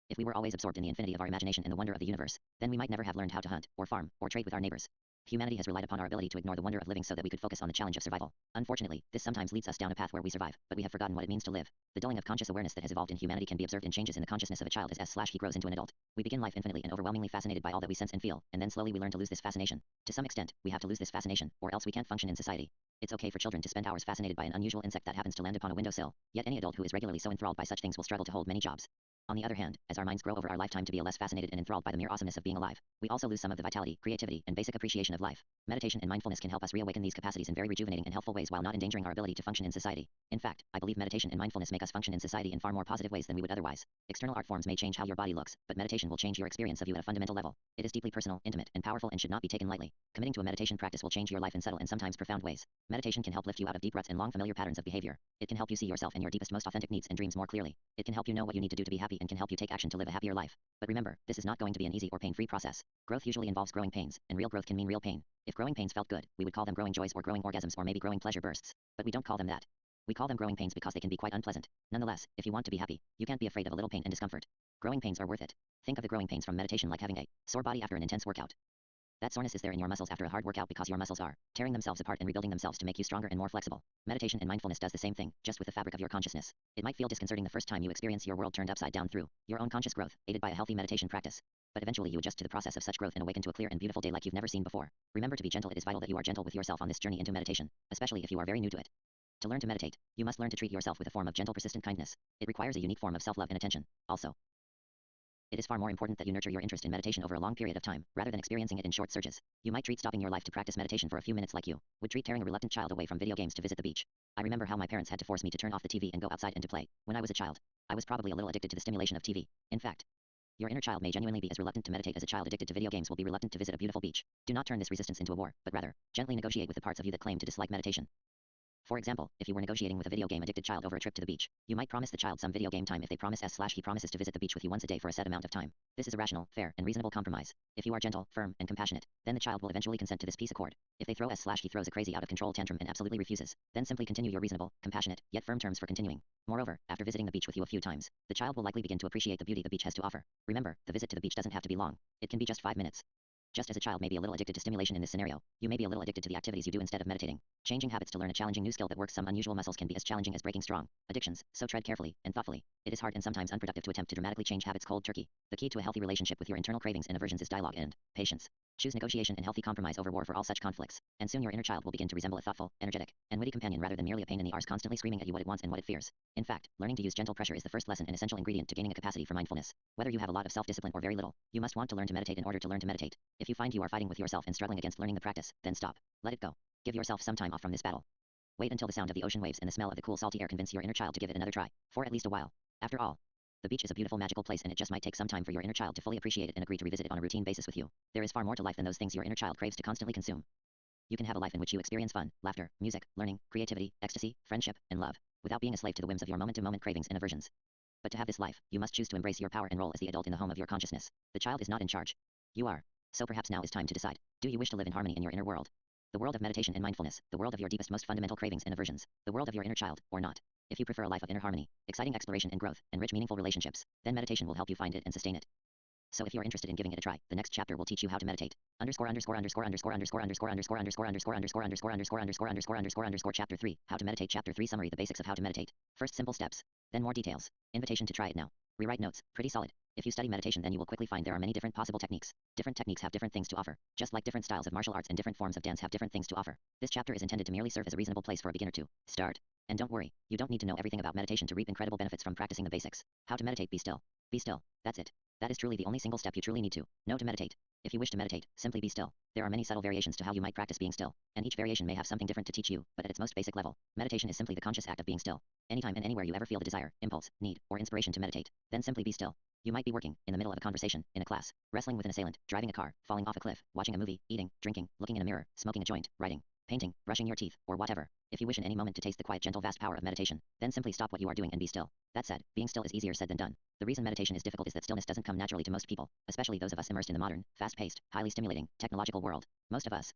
If we were always absorbed in the infinity of our imagination and the wonder of the universe, then we might never have learned how to hunt, or farm, or trade with our neighbors. Humanity has relied upon our ability to ignore the wonder of living so that we could focus on the challenge of survival. Unfortunately, this sometimes leads us down a path where we survive, but we have forgotten what it means to live. The dulling of conscious awareness that has evolved in humanity can be observed in changes in the consciousness of a child as he grows into an adult. We begin life infinitely and overwhelmingly fascinated by all that we sense and feel, and then slowly we learn to lose this fascination. To some extent, we have to lose this fascination, or else we can't function in society. It's okay for children to spend hours fascinated by an unusual insect that happens to land upon a windowsill, yet any adult who is regularly so enthralled by such things will struggle to hold many jobs. On the other hand, as our minds grow over our lifetime to be less fascinated and enthralled by the mere awesomeness of being alive, we also lose some of the vitality, creativity, and basic appreciation of life. Meditation and mindfulness can help us reawaken these capacities in very rejuvenating and helpful ways while not endangering our ability to function in society. In fact, I believe meditation and mindfulness make us function in society in far more positive ways than we would otherwise. External art forms may change how your body looks, but meditation will change your experience of you at a fundamental level. It is deeply personal, intimate, and powerful and should not be taken lightly. Committing to a meditation practice will change your life in subtle and sometimes profound ways. Meditation can help lift you out of deep ruts and long familiar patterns of behavior. It can help you see yourself and your deepest, most authentic needs and dreams more clearly. It can help you know what you need to do to be happy and can help you take action to live a happier life. But remember, this is not going to be an easy or pain-free process. Growth usually involves growing pains, and real growth can mean real pain. If growing pains felt good, we would call them growing joys or growing orgasms or maybe growing pleasure bursts. But we don't call them that. We call them growing pains because they can be quite unpleasant. Nonetheless, if you want to be happy, you can't be afraid of a little pain and discomfort. Growing pains are worth it. Think of the growing pains from meditation like having a sore body after an intense workout. That soreness is there in your muscles after a hard workout because your muscles are tearing themselves apart and rebuilding themselves to make you stronger and more flexible. Meditation and mindfulness does the same thing, just with the fabric of your consciousness. It might feel disconcerting the first time you experience your world turned upside down through your own conscious growth, aided by a healthy meditation practice. But eventually you adjust to the process of such growth and awaken to a clear and beautiful day like you've never seen before. Remember to be gentle. It is vital that you are gentle with yourself on this journey into meditation, especially if you are very new to it. To learn to meditate, you must learn to treat yourself with a form of gentle, persistent kindness. It requires a unique form of self-love and attention. Also, it is far more important that you nurture your interest in meditation over a long period of time, rather than experiencing it in short surges. You might treat stopping your life to practice meditation for a few minutes like you would treat tearing a reluctant child away from video games to visit the beach. I remember how my parents had to force me to turn off the TV and go outside and to play. When I was a child, I was probably a little addicted to the stimulation of TV. In fact, your inner child may genuinely be as reluctant to meditate as a child addicted to video games will be reluctant to visit a beautiful beach. Do not turn this resistance into a war, but rather, gently negotiate with the parts of you that claim to dislike meditation. For example, if you were negotiating with a video game addicted child over a trip to the beach, you might promise the child some video game time if they promise he promises to visit the beach with you once a day for a set amount of time. This is a rational, fair, and reasonable compromise. If you are gentle, firm, and compassionate, then the child will eventually consent to this peace accord. If they throw he throws a crazy out of control tantrum and absolutely refuses, then simply continue your reasonable, compassionate, yet firm terms for continuing. Moreover, after visiting the beach with you a few times, the child will likely begin to appreciate the beauty the beach has to offer. Remember, the visit to the beach doesn't have to be long. It can be just 5 minutes. Just as a child may be a little addicted to stimulation in this scenario, you may be a little addicted to the activities you do instead of meditating. Changing habits to learn a challenging new skill that works some unusual muscles can be as challenging as breaking strong addictions, so tread carefully and thoughtfully. It is hard and sometimes unproductive to attempt to dramatically change habits cold turkey. The key to a healthy relationship with your internal cravings and aversions is dialogue and patience. Choose negotiation and healthy compromise over war for all such conflicts, and soon your inner child will begin to resemble a thoughtful, energetic, and witty companion rather than merely a pain in the arse constantly screaming at you what it wants and what it fears. In fact, learning to use gentle pressure is the first lesson and essential ingredient to gaining a capacity for mindfulness. Whether you have a lot of self-discipline or very little, you must want to learn to meditate in order to learn to meditate. If you find you are fighting with yourself and struggling against learning the practice, then stop. Let it go. Give yourself some time off from this battle. Wait until the sound of the ocean waves and the smell of the cool salty air convince your inner child to give it another try, for at least a while. After all, the beach is a beautiful magical place and it just might take some time for your inner child to fully appreciate it and agree to revisit it on a routine basis with you. There is far more to life than those things your inner child craves to constantly consume. You can have a life in which you experience fun, laughter, music, learning, creativity, ecstasy, friendship, and love, without being a slave to the whims of your moment-to-moment cravings and aversions. But to have this life, you must choose to embrace your power and role as the adult in the home of your consciousness. The child is not in charge. You are. So perhaps now is time to decide. Do you wish to live in harmony in your inner world? The world of meditation and mindfulness, the world of your deepest, most fundamental cravings and aversions, the world of your inner child, or not? If you prefer a life of inner harmony, exciting exploration and growth, and rich meaningful relationships, then meditation will help you find it and sustain it. So if you're interested in giving it a try, the next chapter will teach you how to meditate. Chapter 3, How to Meditate. Chapter 3 Summary. The basics of how to meditate. First, simple steps. Then more details. Invitation to try it now. Rewrite notes. Pretty solid. If you study meditation, then you will quickly find there are many different possible techniques. Different techniques have different things to offer, just like different styles of martial arts and different forms of dance have different things to offer. This chapter is intended to merely serve as a reasonable place for a beginner to start. And don't worry, you don't need to know everything about meditation to reap incredible benefits from practicing the basics. How to meditate. Be still. Be still. That's it. That is truly the only single step you truly need to know to meditate. If you wish to meditate, simply be still. There are many subtle variations to how you might practice being still, and each variation may have something different to teach you, but at its most basic level, meditation is simply the conscious act of being still. Anytime and anywhere you ever feel the desire, impulse, need, or inspiration to meditate, then simply be still. You might be working, in the middle of a conversation, in a class, wrestling with an assailant, driving a car, falling off a cliff, watching a movie, eating, drinking, looking in a mirror, smoking a joint, writing, painting, brushing your teeth, or whatever. If you wish in any moment to taste the quiet, gentle, vast power of meditation, then simply stop what you are doing and be still. That said, being still is easier said than done. The reason meditation is difficult is that stillness doesn't come naturally to most people, especially those of us immersed in the modern, fast-paced, highly stimulating, technological world. Most of us,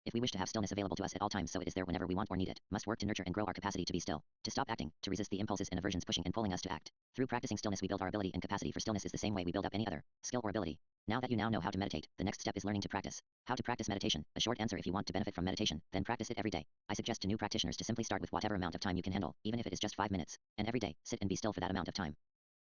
if we wish to have stillness available to us at all times so it is there whenever we want or need it, must work to nurture and grow our capacity to be still, to stop acting, to resist the impulses and aversions pushing and pulling us to act. Through practicing stillness we build our ability and capacity for stillness is the same way we build up any other skill or ability. Now that you know how to meditate, the next step is learning to practice. How to practice meditation? A short answer: if you want to benefit from meditation, then practice it every day. I suggest to new practitioners to simply start with whatever amount of time you can handle, even if it is just 5 minutes, and every day, sit and be still for that amount of time.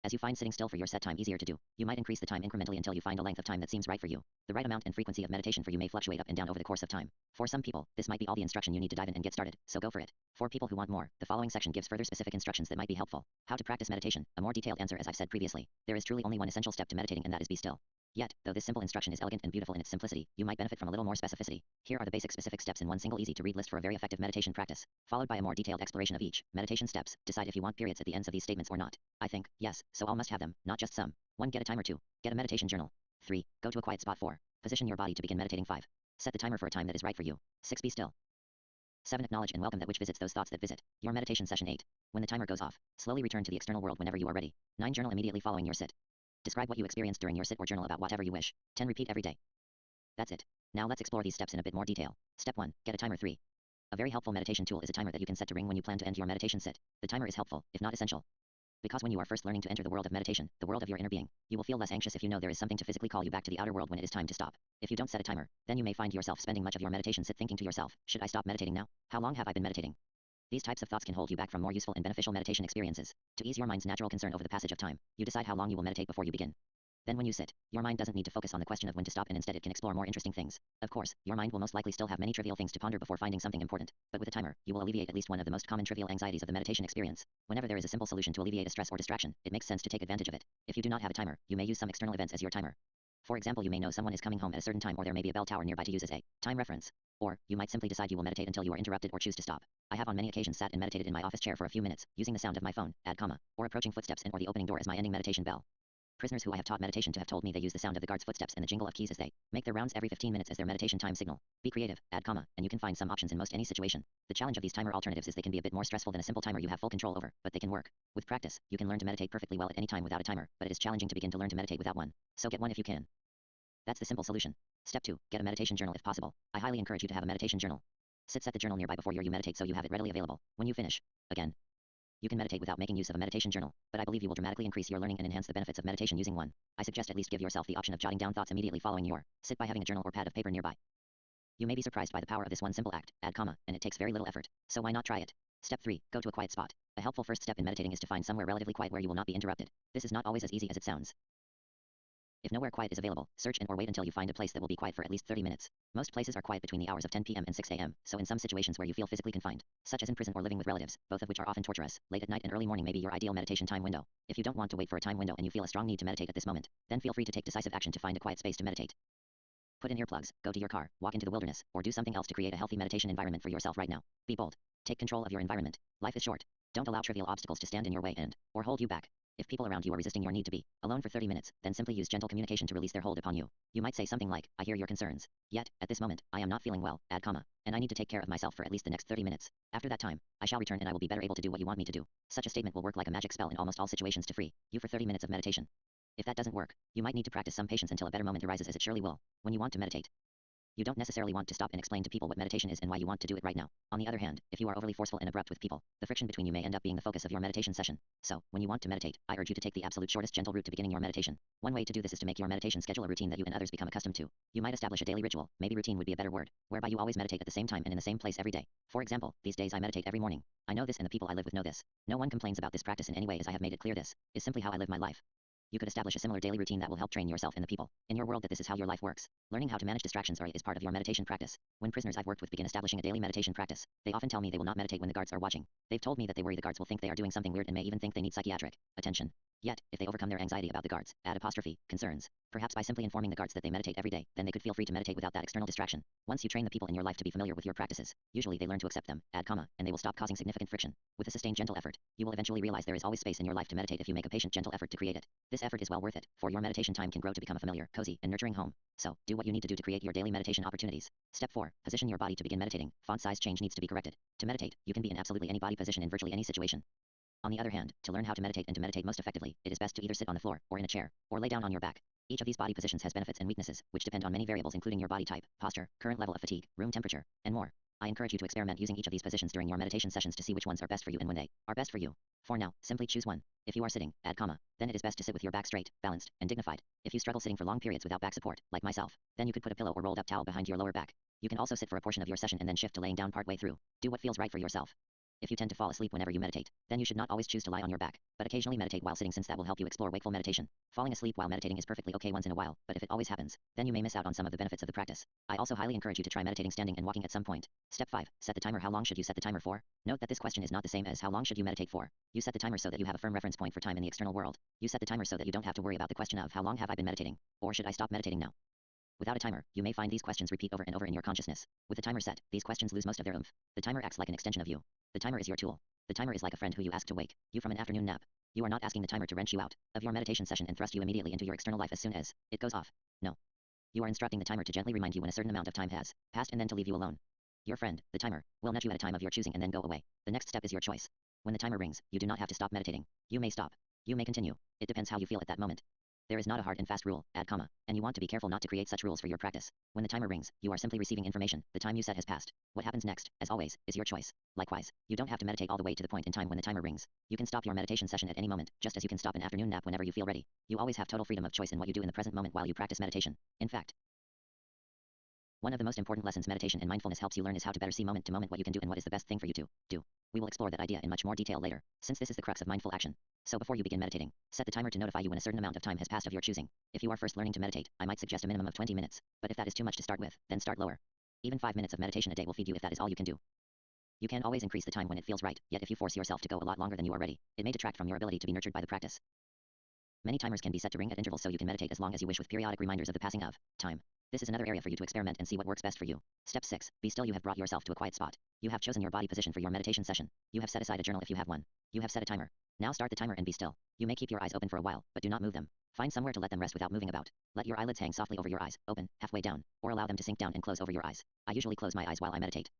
As you find sitting still for your set time easier to do, you might increase the time incrementally until you find a length of time that seems right for you. The right amount and frequency of meditation for you may fluctuate up and down over the course of time. For some people, this might be all the instruction you need to dive in and get started, so go for it. For people who want more, the following section gives further specific instructions that might be helpful. How to practice meditation, a more detailed answer. As I've said previously, there is truly only one essential step to meditating, and that is be still. Yet, though this simple instruction is elegant and beautiful in its simplicity, you might benefit from a little more specificity. Here are the basic specific steps in one single easy-to-read list for a very effective meditation practice, followed by a more detailed exploration of each. Meditation steps. Decide if you want periods at the ends of these statements or not. I think, yes, so all must have them, not just some. 1. Get a timer. 2. Get a meditation journal. 3. Go to a quiet spot. 4. Position your body to begin meditating. 5. Set the timer for a time that is right for you. 6. Be still. 7. Acknowledge and welcome that which visits those thoughts that visit your meditation session. 8. When the timer goes off, slowly return to the external world whenever you are ready. 9. Journal immediately following your sit. Describe what you experienced during your sit or journal about whatever you wish. 10. Repeat every day. That's it. Now let's explore these steps in a bit more detail. Step 1. Get a timer. 3. A very helpful meditation tool is a timer that you can set to ring when you plan to end your meditation sit. The timer is helpful, if not essential. Because when you are first learning to enter the world of meditation, the world of your inner being, you will feel less anxious if you know there is something to physically call you back to the outer world when it is time to stop. If you don't set a timer, then you may find yourself spending much of your meditation thinking to yourself, should I stop meditating now? How long have I been meditating? These types of thoughts can hold you back from more useful and beneficial meditation experiences. To ease your mind's natural concern over the passage of time, you decide how long you will meditate before you begin. Then when you sit, your mind doesn't need to focus on the question of when to stop, and instead it can explore more interesting things. Of course, your mind will most likely still have many trivial things to ponder before finding something important, but with a timer, you will alleviate at least one of the most common trivial anxieties of the meditation experience. Whenever there is a simple solution to alleviate a stress or distraction, it makes sense to take advantage of it. If you do not have a timer, you may use some external events as your timer. For example, you may know someone is coming home at a certain time, or there may be a bell tower nearby to use as a time reference. Or, you might simply decide you will meditate until you are interrupted or choose to stop. I have on many occasions sat and meditated in my office chair for a few minutes, using the sound of my phone, or approaching footsteps and or the opening door as my ending meditation bell. Prisoners who I have taught meditation to have told me they use the sound of the guard's footsteps and the jingle of keys as they make their rounds every 15 minutes as their meditation time signal. Be creative, and you can find some options in most any situation. The challenge of these timer alternatives is they can be a bit more stressful than a simple timer you have full control over, but they can work. With practice, you can learn to meditate perfectly well at any time without a timer, but it is challenging to begin to learn to meditate without one. So get one if you can. That's the simple solution. Step 2. Get a meditation journal if possible. I highly encourage you to have a meditation journal. Set the journal nearby before you meditate so you have it readily available. When you finish, again, you can meditate without making use of a meditation journal, but I believe you will dramatically increase your learning and enhance the benefits of meditation using one. I suggest at least give yourself the option of jotting down thoughts immediately following your sit by having a journal or pad of paper nearby. You may be surprised by the power of this one simple act, and it takes very little effort, so why not try it? Step 3. Go to a quiet spot. A helpful first step in meditating is to find somewhere relatively quiet where you will not be interrupted. This is not always as easy as it sounds. If nowhere quiet is available, search and or wait until you find a place that will be quiet for at least 30 minutes. Most places are quiet between the hours of 10 p.m. and 6 a.m., so in some situations where you feel physically confined, such as in prison or living with relatives, both of which are often torturous, late at night and early morning may be your ideal meditation time window. If you don't want to wait for a time window and you feel a strong need to meditate at this moment, then feel free to take decisive action to find a quiet space to meditate. Put in earplugs, go to your car, walk into the wilderness, or do something else to create a healthy meditation environment for yourself right now. Be bold. Take control of your environment. Life is short. Don't allow trivial obstacles to stand in your way or hold you back. If people around you are resisting your need to be alone for 30 minutes, then simply use gentle communication to release their hold upon you. You might say something like, I hear your concerns. Yet, at this moment, I am not feeling well, and I need to take care of myself for at least the next 30 minutes. After that time, I shall return and I will be better able to do what you want me to do. Such a statement will work like a magic spell in almost all situations to free you for 30 minutes of meditation. If that doesn't work, you might need to practice some patience until a better moment arises, as it surely will. When you want to meditate, you don't necessarily want to stop and explain to people what meditation is and why you want to do it right now. On the other hand, if you are overly forceful and abrupt with people, the friction between you may end up being the focus of your meditation session. So, when you want to meditate, I urge you to take the absolute shortest gentle route to beginning your meditation. One way to do this is to make your meditation schedule a routine that you and others become accustomed to. You might establish a daily ritual, maybe routine would be a better word, whereby you always meditate at the same time and in the same place every day. For example, these days I meditate every morning. I know this and the people I live with know this. No one complains about this practice in any way, as I have made it clear this is simply how I live my life. You could establish a similar daily routine that will help train yourself and the people in your world that this is how your life works. Learning how to manage distractions is part of your meditation practice. When prisoners I've worked with begin establishing a daily meditation practice, they often tell me they will not meditate when the guards are watching. They've told me that they worry the guards will think they are doing something weird and may even think they need psychiatric attention. Yet, if they overcome their anxiety about the guards' concerns, perhaps by simply informing the guards that they meditate every day, then they could feel free to meditate without that external distraction. Once you train the people in your life to be familiar with your practices, usually they learn to accept them, and they will stop causing significant friction. With a sustained gentle effort, you will eventually realize there is always space in your life to meditate if you make a patient gentle effort to create it. This effort is well worth it, for your meditation time can grow to become a familiar, cozy, and nurturing home. So, do what you need to do to create your daily meditation opportunities. Step 4. Position your body to begin meditating. Font size change needs to be corrected. To meditate, you can be in absolutely any body position in virtually any situation. On the other hand, to learn how to meditate and to meditate most effectively, it is best to either sit on the floor, or in a chair, or lay down on your back. Each of these body positions has benefits and weaknesses, which depend on many variables including your body type, posture, current level of fatigue, room temperature, and more. I encourage you to experiment using each of these positions during your meditation sessions to see which ones are best for you and when they are best for you. For now, simply choose one. If you are sitting, then it is best to sit with your back straight, balanced, and dignified. If you struggle sitting for long periods without back support, like myself, then you could put a pillow or rolled up towel behind your lower back. You can also sit for a portion of your session and then shift to laying down partway through. Do what feels right for yourself. If you tend to fall asleep whenever you meditate, then you should not always choose to lie on your back, but occasionally meditate while sitting, since that will help you explore wakeful meditation. Falling asleep while meditating is perfectly okay once in a while, but if it always happens, then you may miss out on some of the benefits of the practice. I also highly encourage you to try meditating standing and walking at some point. Step 5. Set the timer. How long should you set the timer for? Note that this question is not the same as how long should you meditate for. You set the timer so that you have a firm reference point for time in the external world. You set the timer so that you don't have to worry about the question of how long have I been meditating, or should I stop meditating now. Without a timer, you may find these questions repeat over and over in your consciousness. With the timer set, these questions lose most of their oomph. The timer acts like an extension of you. The timer is your tool. The timer is like a friend who you ask to wake you from an afternoon nap. You are not asking the timer to wrench you out of your meditation session and thrust you immediately into your external life as soon as it goes off. No. You are instructing the timer to gently remind you when a certain amount of time has passed and then to leave you alone. Your friend, the timer, will nudge you at a time of your choosing and then go away. The next step is your choice. When the timer rings, you do not have to stop meditating. You may stop. You may continue. It depends how you feel at that moment. There is not a hard and fast rule, add comma, and you want to be careful not to create such rules for your practice. When the timer rings, you are simply receiving information, the time you set has passed. What happens next, as always, is your choice. Likewise, you don't have to meditate all the way to the point in time when the timer rings. You can stop your meditation session at any moment, just as you can stop an afternoon nap whenever you feel ready. You always have total freedom of choice in what you do in the present moment while you practice meditation. In fact, one of the most important lessons meditation and mindfulness helps you learn is how to better see moment to moment what you can do and what is the best thing for you to do. We will explore that idea in much more detail later, since this is the crux of mindful action. So before you begin meditating, set the timer to notify you when a certain amount of time has passed of your choosing. If you are first learning to meditate, I might suggest a minimum of 20 minutes, but if that is too much to start with, then start lower. Even 5 minutes of meditation a day will feed you if that is all you can do. You can always increase the time when it feels right, yet if you force yourself to go a lot longer than you are ready, it may detract from your ability to be nurtured by the practice. Many timers can be set to ring at intervals so you can meditate as long as you wish with periodic reminders of the passing of time. This is another area for you to experiment and see what works best for you. Step 6. Be still. You have brought yourself to a quiet spot. You have chosen your body position for your meditation session. You have set aside a journal if you have one. You have set a timer. Now start the timer and be still. You may keep your eyes open for a while, but do not move them. Find somewhere to let them rest without moving about. Let your eyelids hang softly over your eyes, open, halfway down, or allow them to sink down and close over your eyes. I usually close my eyes while I meditate,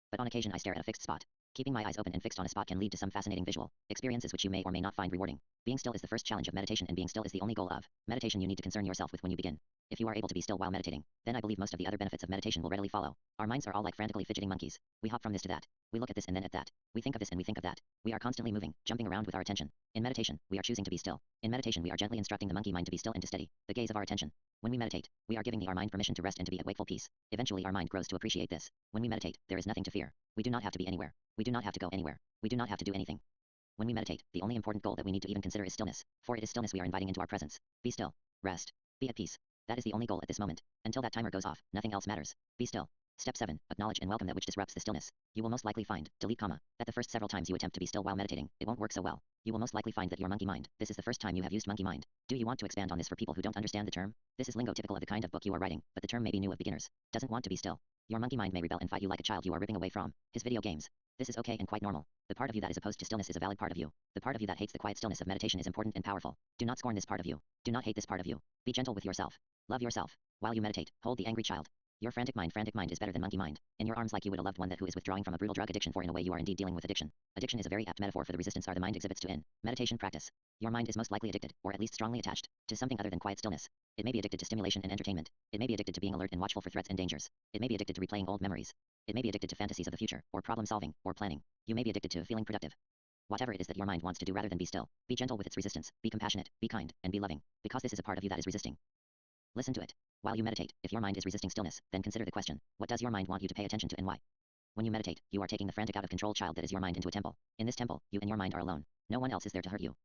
but on occasion I stare at a fixed spot. Keeping my eyes open and fixed on a spot can lead to some fascinating visual experiences which you may or may not find rewarding. Being still is the first challenge of meditation, and being still is the only goal of meditation you need to concern yourself with when you begin. If you are able to be still while meditating, then I believe most of the other benefits of meditation will readily follow. Our minds are all like frantically fidgeting monkeys. We hop from this to that. We look at this and then at that. We think of this and we think of that. We are constantly moving, jumping around with our attention. In meditation, we are choosing to be still. In meditation, we are gently instructing the monkey mind to be still and to steady the gaze of our attention. When we meditate, we are giving our mind permission to rest and to be at wakeful peace. Eventually, our mind grows to appreciate this. When we meditate, there is nothing to fear. We do not have to be anywhere. We do not have to go anywhere. We do not have to do anything. When we meditate, the only important goal that we need to even consider is stillness, for it is stillness we are inviting into our presence. Be still. Rest. Be at peace. That is the only goal at this moment. Until that timer goes off, nothing else matters. Be still. Step 7. Acknowledge and welcome that which disrupts the stillness. You will most likely find, delete comma, that the first several times you attempt to be still while meditating, it won't work so well. You will most likely find that your monkey mind, this is the first time you have used monkey mind. Do you want to expand on this for people who don't understand the term? This is lingo typical of the kind of book you are writing, but the term may be new of beginners. Doesn't want to be still. Your monkey mind may rebel and fight you like a child you are ripping away from his video games. This is okay and quite normal. The part of you that is opposed to stillness is a valid part of you. The part of you that hates the quiet stillness of meditation is important and powerful. Do not scorn this part of you. Do not hate this part of you. Be gentle with yourself. Love yourself. While you meditate, hold the angry child. Your frantic mind is better than monkey mind. In your arms like you would a loved one that who is withdrawing from a brutal drug addiction, for in a way you are indeed dealing with addiction. Addiction is a very apt metaphor for the resistance the mind exhibits to in meditation practice. Your mind is most likely addicted, or at least strongly attached, to something other than quiet stillness. It may be addicted to stimulation and entertainment. It may be addicted to being alert and watchful for threats and dangers. It may be addicted to replaying old memories. It may be addicted to fantasies of the future, or problem solving, or planning. You may be addicted to feeling productive. Whatever it is that your mind wants to do, rather than be still, be gentle with its resistance, be compassionate, be kind, and be loving, because this is a part of you that is resisting. Listen to it. While you meditate, if your mind is resisting stillness, then consider the question, what does your mind want you to pay attention to and why? When you meditate, you are taking the frantic out of control child that is your mind into a temple. In this temple, you and your mind are alone. No one else is there to hurt you.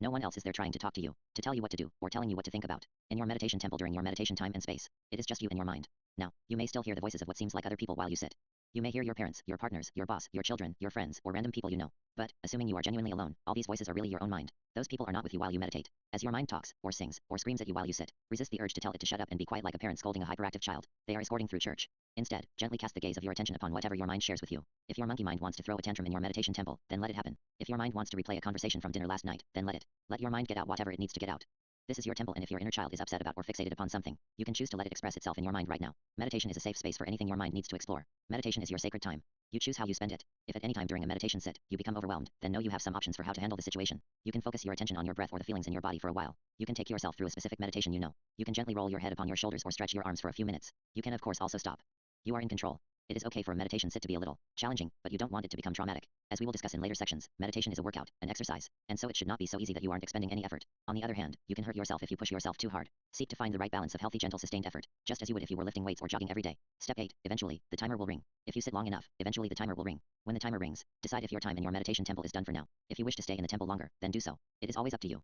No one else is there trying to talk to you, to tell you what to do, or telling you what to think about. In your meditation temple during your meditation time and space, it is just you and your mind. Now, you may still hear the voices of what seems like other people while you sit. You may hear your parents, your partners, your boss, your children, your friends, or random people you know. But, assuming you are genuinely alone, all these voices are really your own mind. Those people are not with you while you meditate. As your mind talks, or sings, or screams at you while you sit, resist the urge to tell it to shut up and be quiet like a parent scolding a hyperactive child. They are escorting through church. Instead, gently cast the gaze of your attention upon whatever your mind shares with you. If your monkey mind wants to throw a tantrum in your meditation temple, then let it happen. If your mind wants to replay a conversation from dinner last night, then let it. Let your mind get out whatever it needs to get out. This is your temple, and if your inner child is upset about or fixated upon something, you can choose to let it express itself in your mind right now. Meditation is a safe space for anything your mind needs to explore. Meditation is your sacred time. You choose how you spend it. If at any time during a meditation sit, you become overwhelmed, then know you have some options for how to handle the situation. You can focus your attention on your breath or the feelings in your body for a while. You can take yourself through a specific meditation you know. You can gently roll your head upon your shoulders or stretch your arms for a few minutes. You can of course also stop. You are in control. It is okay for a meditation sit to be a little challenging, but you don't want it to become traumatic. As we will discuss in later sections, meditation is a workout, an exercise, and so it should not be so easy that you aren't expending any effort. On the other hand, you can hurt yourself if you push yourself too hard. Seek to find the right balance of healthy, gentle, sustained effort, just as you would if you were lifting weights or jogging every day. Step 8. Eventually, the timer will ring. If you sit long enough, eventually the timer will ring. When the timer rings, decide if your time in your meditation temple is done for now. If you wish to stay in the temple longer, then do so. It is always up to you.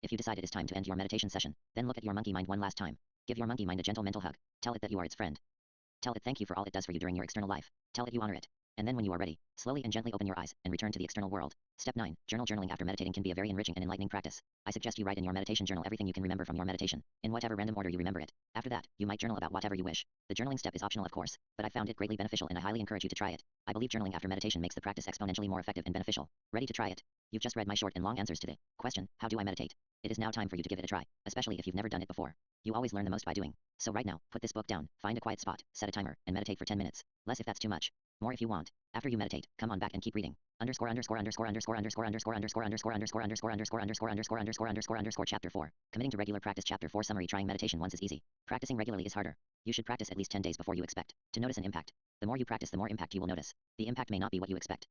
If you decide it is time to end your meditation session, then look at your monkey mind one last time. Give your monkey mind a gentle mental hug. Tell it that you are its friend. Tell it thank you for all it does for you during your external life. Tell it you honor it. And then when you are ready, slowly and gently open your eyes and return to the external world. Step 9. Journaling after meditating can be a very enriching and enlightening practice. I suggest you write in your meditation journal everything you can remember from your meditation, in whatever random order you remember it. After that, you might journal about whatever you wish. The journaling step is optional of course, but I found it greatly beneficial and I highly encourage you to try it. I believe journaling after meditation makes the practice exponentially more effective and beneficial. Ready to try it? You've just read my short and long answers to the question, how do I meditate? It is now time for you to give it a try, especially if you've never done it before. You always learn the most by doing. So right now, put this book down, find a quiet spot, set a timer, and meditate for 10 minutes. Less if that's too much. More if you want. After you meditate, come on back and keep reading. Chapter 4. Committing to regular practice. Chapter 4 Summary. Trying meditation once is easy. Practicing regularly is harder. You should practice at least 10 days before you expect to notice an impact. The more you practice, the more impact you will notice. The impact may not be what you expect.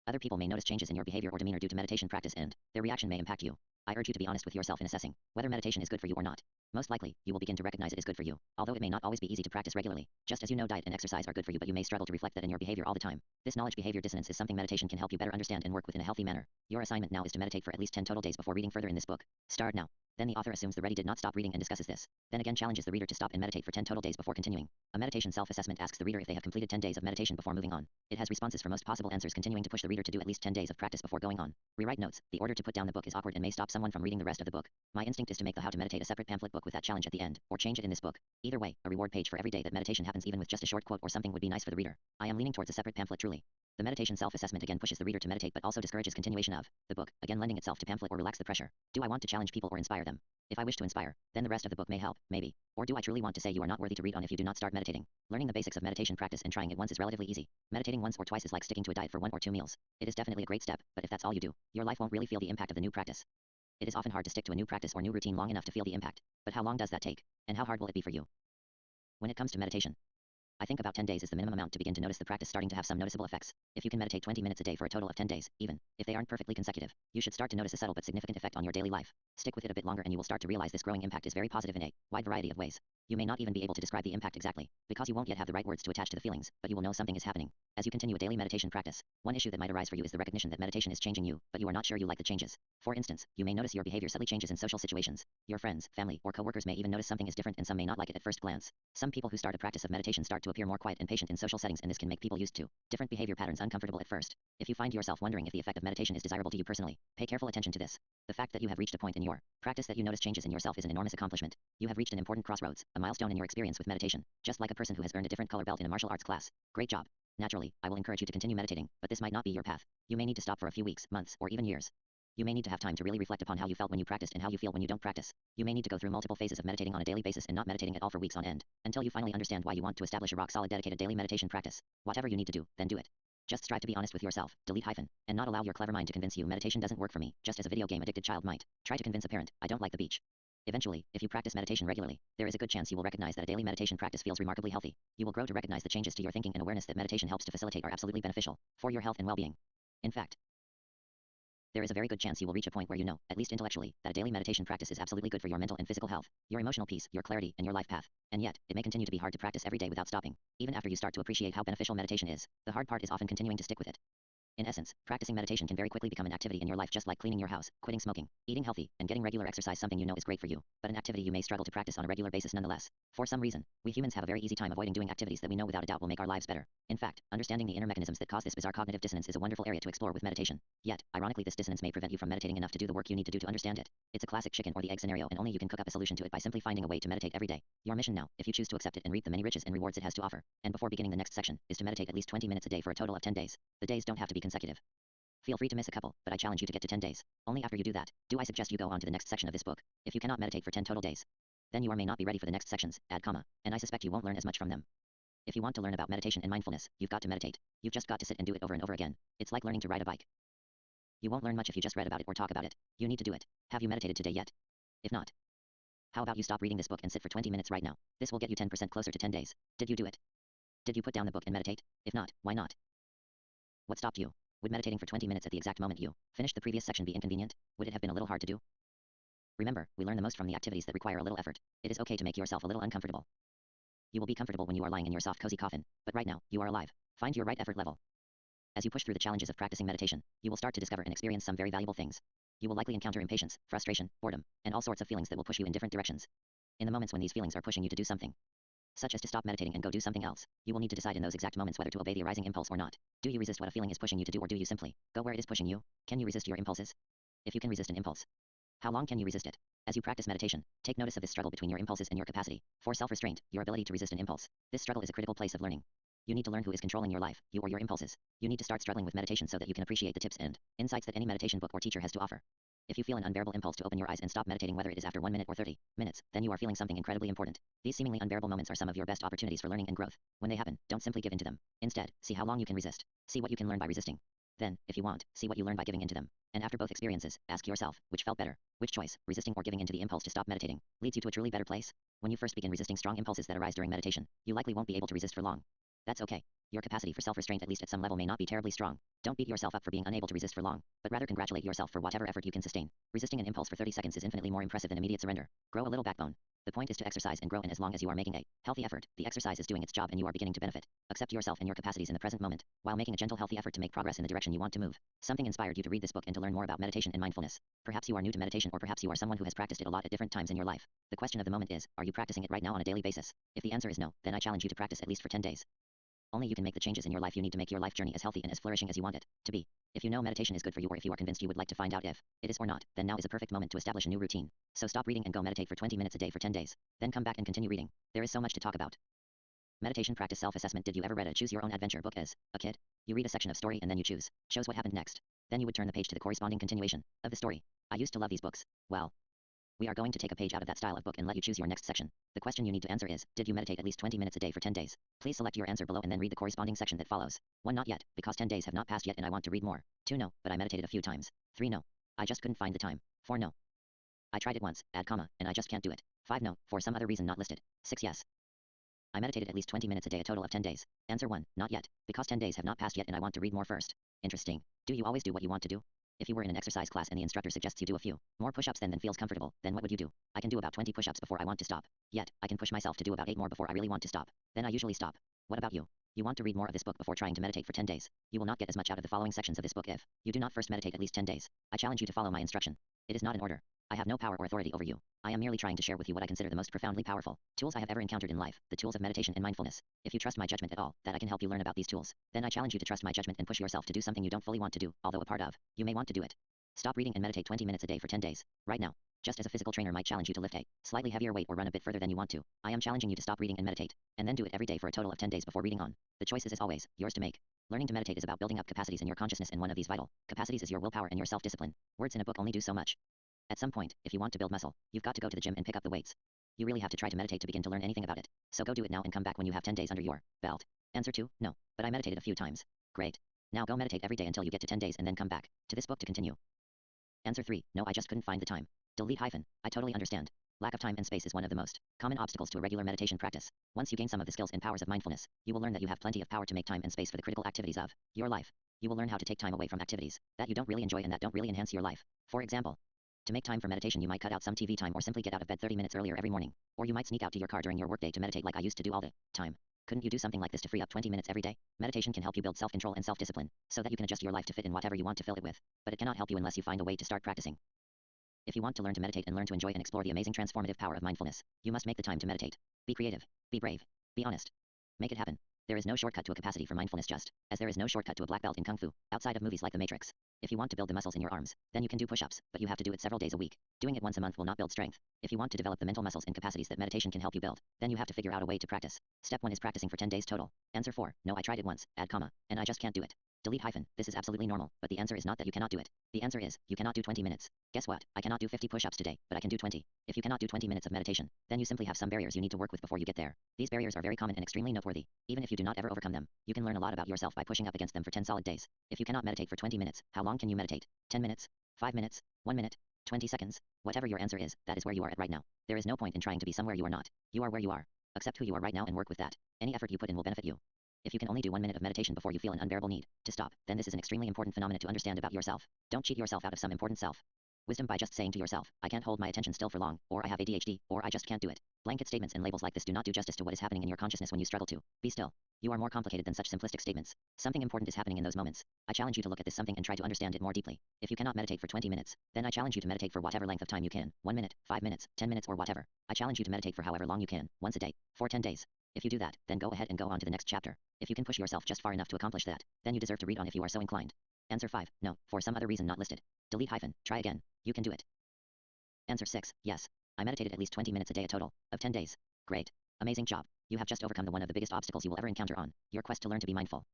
Other people may notice changes in your behavior or demeanor due to meditation practice, and their reaction may impact you. I urge you to be honest with yourself in assessing whether meditation is good for you or not. Most likely, you will begin to recognize it is good for you, although it may not always be easy to practice regularly. Just as you know diet and exercise are good for you, but you may struggle to reflect that in your behavior all the time. This knowledge-behavior dissonance is something meditation can help you better understand and work with in a healthy manner. Your assignment now is to meditate for at least 10 total days before reading further in this book. Start now. Then the author assumes the ready did not stop reading and discusses this. Then again challenges the reader to stop and meditate for 10 total days before continuing. A meditation self-assessment asks the reader if they have completed 10 days of meditation before moving on. It has responses for most possible answers, continuing to push the reader to do at least 10 days of practice before going on. Rewrite notes. The order to put down the book is awkward and may stop someone from reading the rest of the book. My instinct is to make the How to Meditate a separate pamphlet book with that challenge at the end, or change it in this book. Either way, a reward page for every day that meditation happens, even with just a short quote or something, would be nice for the reader. I am leaning towards a separate pamphlet truly. The meditation self-assessment again pushes the reader to meditate but also discourages continuation of the book, again lending itself to pamphlet or relax the pressure. Do I want to challenge people or inspire them? If I wish to inspire, then the rest of the book may help, maybe. Or do I truly want to say you are not worthy to read on if you do not start meditating? Learning the basics of meditation practice and trying it once is relatively easy. Meditating once or twice is like sticking to a diet for 1 or 2 meals. It is definitely a great step, but if that's all you do, your life won't really feel the impact of the new practice. It is often hard to stick to a new practice or new routine long enough to feel the impact. But how long does that take? And how hard will it be for you? When it comes to meditation, I think about 10 days is the minimum amount to begin to notice the practice starting to have some noticeable effects. If you can meditate 20 minutes a day for a total of 10 days, even if they aren't perfectly consecutive, you should start to notice a subtle but significant effect on your daily life. Stick with it a bit longer and you will start to realize this growing impact is very positive in a wide variety of ways. You may not even be able to describe the impact exactly, because you won't yet have the right words to attach to the feelings, but you will know something is happening. As you continue a daily meditation practice, one issue that might arise for you is the recognition that meditation is changing you, but you are not sure you like the changes. For instance, you may notice your behavior subtly changes in social situations. Your friends, family, or coworkers may even notice something is different, and some may not like it at first glance. Some people who start a practice of meditation start to appear more quiet and patient in social settings, and this can make people used to different behavior patterns uncomfortable at first. If you find yourself wondering if the effect of meditation is desirable to you personally, pay careful attention to this. The fact that you have reached a point in your practice that you notice changes in yourself is an enormous accomplishment. You have reached an important crossroads, a milestone in your experience with meditation, just like a person who has earned a different color belt in a martial arts class. Great job. Naturally, I will encourage you to continue meditating, but this might not be your path. You may need to stop for a few weeks, months, or even years. You may need to have time to really reflect upon how you felt when you practiced and how you feel when you don't practice. You may need to go through multiple phases of meditating on a daily basis and not meditating at all for weeks on end, until you finally understand why you want to establish a rock-solid dedicated daily meditation practice. Whatever you need to do, then do it. Just strive to be honest with yourself, delete hyphen, and not allow your clever mind to convince you meditation doesn't work for me, just as a video game addicted child might try to convince a parent, I don't like the beach. Eventually, if you practice meditation regularly, there is a good chance you will recognize that a daily meditation practice feels remarkably healthy. You will grow to recognize the changes to your thinking and awareness that meditation helps to facilitate are absolutely beneficial for your health and well-being. In fact, there is a very good chance you will reach a point where you know, at least intellectually, that a daily meditation practice is absolutely good for your mental and physical health, your emotional peace, your clarity, and your life path. And yet, it may continue to be hard to practice every day without stopping, even after you start to appreciate how beneficial meditation is. The hard part is often continuing to stick with it. In essence, practicing meditation can very quickly become an activity in your life, just like cleaning your house, quitting smoking, eating healthy, and getting regular exercise, something you know is great for you, but an activity you may struggle to practice on a regular basis nonetheless. For some reason, we humans have a very easy time avoiding doing activities that we know without a doubt will make our lives better. In fact, understanding the inner mechanisms that cause this bizarre cognitive dissonance is a wonderful area to explore with meditation. Yet, ironically, this dissonance may prevent you from meditating enough to do the work you need to do to understand it. It's a classic chicken or the egg scenario, and only you can cook up a solution to it by simply finding a way to meditate every day. Your mission now, if you choose to accept it and reap the many riches and rewards it has to offer, and before beginning the next section, is to meditate at least 20 minutes a day for a total of 10 days. The days don't have to be consecutive. Feel free to miss a couple, but I challenge you to get to 10 days. Only after you do that, do I suggest you go on to the next section of this book. If you cannot meditate for 10 total days, then you may not be ready for the next sections, add comma, and I suspect you won't learn as much from them. If you want to learn about meditation and mindfulness, you've got to meditate. You've just got to sit and do it over and over again. It's like learning to ride a bike. You won't learn much if you just read about it or talk about it. You need to do it. Have you meditated today yet? If not, how about you stop reading this book and sit for 20 minutes right now? This will get you 10% closer to 10 days. Did you do it? Did you put down the book and meditate? If not, why not? What stopped you? Would meditating for 20 minutes at the exact moment you finished the previous section be inconvenient? Would it have been a little hard to do? Remember, we learn the most from the activities that require a little effort. It is okay to make yourself a little uncomfortable. You will be comfortable when you are lying in your soft, cozy coffin, but right now, you are alive. Find your right effort level. As you push through the challenges of practicing meditation, you will start to discover and experience some very valuable things. You will likely encounter impatience, frustration, boredom, and all sorts of feelings that will push you in different directions. In the moments when these feelings are pushing you to do something, such as to stop meditating and go do something else, you will need to decide in those exact moments whether to obey the arising impulse or not. Do you resist what a feeling is pushing you to do, or do you simply go where it is pushing you? Can you resist your impulses? If you can resist an impulse, how long can you resist it? As you practice meditation, take notice of this struggle between your impulses and your capacity for self-restraint, your ability to resist an impulse. This struggle is a critical place of learning. You need to learn who is controlling your life, you or your impulses. You need to start struggling with meditation so that you can appreciate the tips and insights that any meditation book or teacher has to offer. If you feel an unbearable impulse to open your eyes and stop meditating, whether it is after 1 minute or 30 minutes, then you are feeling something incredibly important. These seemingly unbearable moments are some of your best opportunities for learning and growth. When they happen, don't simply give in to them. Instead, see how long you can resist. See what you can learn by resisting. Then, if you want, see what you learn by giving in to them. And after both experiences, ask yourself, which felt better? Which choice, resisting or giving in to the impulse to stop meditating, leads you to a truly better place? When you first begin resisting strong impulses that arise during meditation, you likely won't be able to resist for long. That's okay. Your capacity for self-restraint, at least at some level, may not be terribly strong. Don't beat yourself up for being unable to resist for long, but rather congratulate yourself for whatever effort you can sustain. Resisting an impulse for 30 seconds is infinitely more impressive than immediate surrender. Grow a little backbone. The point is to exercise and grow, and as long as you are making a healthy effort, the exercise is doing its job and you are beginning to benefit. Accept yourself and your capacities in the present moment, while making a gentle, healthy effort to make progress in the direction you want to move. Something inspired you to read this book and to learn more about meditation and mindfulness. Perhaps you are new to meditation, or perhaps you are someone who has practiced it a lot at different times in your life. The question of the moment is, are you practicing it right now on a daily basis? If the answer is no, then I challenge you to practice at least for 10 days. Only you can make the changes in your life you need to make your life journey as healthy and as flourishing as you want it to be. If you know meditation is good for you, or if you are convinced you would like to find out if it is or not, then now is a perfect moment to establish a new routine. So stop reading and go meditate for 20 minutes a day for 10 days. Then come back and continue reading. There is so much to talk about. Meditation practice self-assessment. Did you ever read a choose your own adventure book as a kid? You read a section of story and then you chose what happened next. Then you would turn the page to the corresponding continuation of the story. I used to love these books. Well, we are going to take a page out of that style of book and let you choose your next section. The question you need to answer is, did you meditate at least 20 minutes a day for 10 days? Please select your answer below and then read the corresponding section that follows. 1. Not yet, because 10 days have not passed yet and I want to read more. 2. No, but I meditated a few times. 3. No, I just couldn't find the time. 4. No, I tried it once, add comma, and I just can't do it. 5. No, for some other reason not listed. 6. Yes, I meditated at least 20 minutes a day, a total of 10 days. Answer 1. Not yet, because 10 days have not passed yet and I want to read more first. Interesting. Do you always do what you want to do? If you were in an exercise class and the instructor suggests you do a few more push-ups than feels comfortable, then what would you do? I can do about 20 push-ups before I want to stop. Yet, I can push myself to do about 8 more before I really want to stop. Then I usually stop. What about you? You want to read more of this book before trying to meditate for 10 days. You will not get as much out of the following sections of this book if you do not first meditate at least 10 days. I challenge you to follow my instruction. It is not an order. I have no power or authority over you. I am merely trying to share with you what I consider the most profoundly powerful tools I have ever encountered in life, the tools of meditation and mindfulness. If you trust my judgment at all, that I can help you learn about these tools, then I challenge you to trust my judgment and push yourself to do something you don't fully want to do, although a part of you may want to do it. Stop reading and meditate 20 minutes a day for 10 days, right now. Just as a physical trainer might challenge you to lift a slightly heavier weight or run a bit further than you want to, I am challenging you to stop reading and meditate, and then do it every day for a total of 10 days before reading on. The choice is, as always, yours to make. Learning to meditate is about building up capacities in your consciousness, and one of these vital capacities is your willpower and your self-discipline. Words in a book only do so much. At some point, if you want to build muscle, you've got to go to the gym and pick up the weights. You really have to try to meditate to begin to learn anything about it. So go do it now and come back when you have 10 days under your belt. Answer 2. No, but I meditated a few times. Great. Now go meditate every day until you get to 10 days and then come back to this book to continue. Answer 3. No, I just couldn't find the time. Delete hyphen. I totally understand. Lack of time and space is one of the most common obstacles to a regular meditation practice. Once you gain some of the skills and powers of mindfulness, you will learn that you have plenty of power to make time and space for the critical activities of your life. You will learn how to take time away from activities that you don't really enjoy and that don't really enhance your life. For example, to make time for meditation, you might cut out some TV time or simply get out of bed 30 minutes earlier every morning. Or you might sneak out to your car during your workday to meditate like I used to do all the time. Couldn't you do something like this to free up 20 minutes every day? Meditation can help you build self-control and self-discipline, so that you can adjust your life to fit in whatever you want to fill it with. But it cannot help you unless you find a way to start practicing. If you want to learn to meditate and learn to enjoy and explore the amazing transformative power of mindfulness, you must make the time to meditate. Be creative. Be brave. Be honest. Make it happen. There is no shortcut to a capacity for mindfulness, just as there is no shortcut to a black belt in Kung Fu, outside of movies like The Matrix. If you want to build the muscles in your arms, then you can do push-ups, but you have to do it several days a week. Doing it once a month will not build strength. If you want to develop the mental muscles and capacities that meditation can help you build, then you have to figure out a way to practice. Step 1 is practicing for 10 days total. Answer 4. No, I tried it once, add comma, and I just can't do it. Delete hyphen. This is absolutely normal, but the answer is not that you cannot do it. The answer is, you cannot do 20 minutes. Guess what? I cannot do 50 push-ups today, but I can do 20. If you cannot do 20 minutes of meditation, then you simply have some barriers you need to work with before you get there. These barriers are very common and extremely noteworthy. Even if you do not ever overcome them, you can learn a lot about yourself by pushing up against them for 10 solid days. If you cannot meditate for 20 minutes, how long can you meditate? 10 minutes? 5 minutes? 1 minute? 20 seconds? Whatever your answer is, that is where you are at right now. There is no point in trying to be somewhere you are not. You are where you are. Accept who you are right now and work with that. Any effort you put in will benefit you. If you can only do 1 minute of meditation before you feel an unbearable need to stop, then this is an extremely important phenomenon to understand about yourself. Don't cheat yourself out of some important wisdom by just saying to yourself, I can't hold my attention still for long, or I have ADHD, or I just can't do it. Blanket statements and labels like this do not do justice to what is happening in your consciousness when you struggle to be still. You are more complicated than such simplistic statements. Something important is happening in those moments. I challenge you to look at this something and try to understand it more deeply. If you cannot meditate for 20 minutes, then I challenge you to meditate for whatever length of time you can. 1 minute, 5 minutes, 10 minutes, or whatever. I challenge you to meditate for however long you can, once a day, for 10 days. If you do that, then go ahead and go on to the next chapter. If you can push yourself just far enough to accomplish that, then you deserve to read on if you are so inclined. Answer 5. No, for some other reason not listed. Delete hyphen. Try again. You can do it. Answer 6. Yes. I meditated at least 20 minutes a day, a total of 10 days. Great. Amazing job. You have just overcome one of the biggest obstacles you will ever encounter on your quest to learn to be mindful.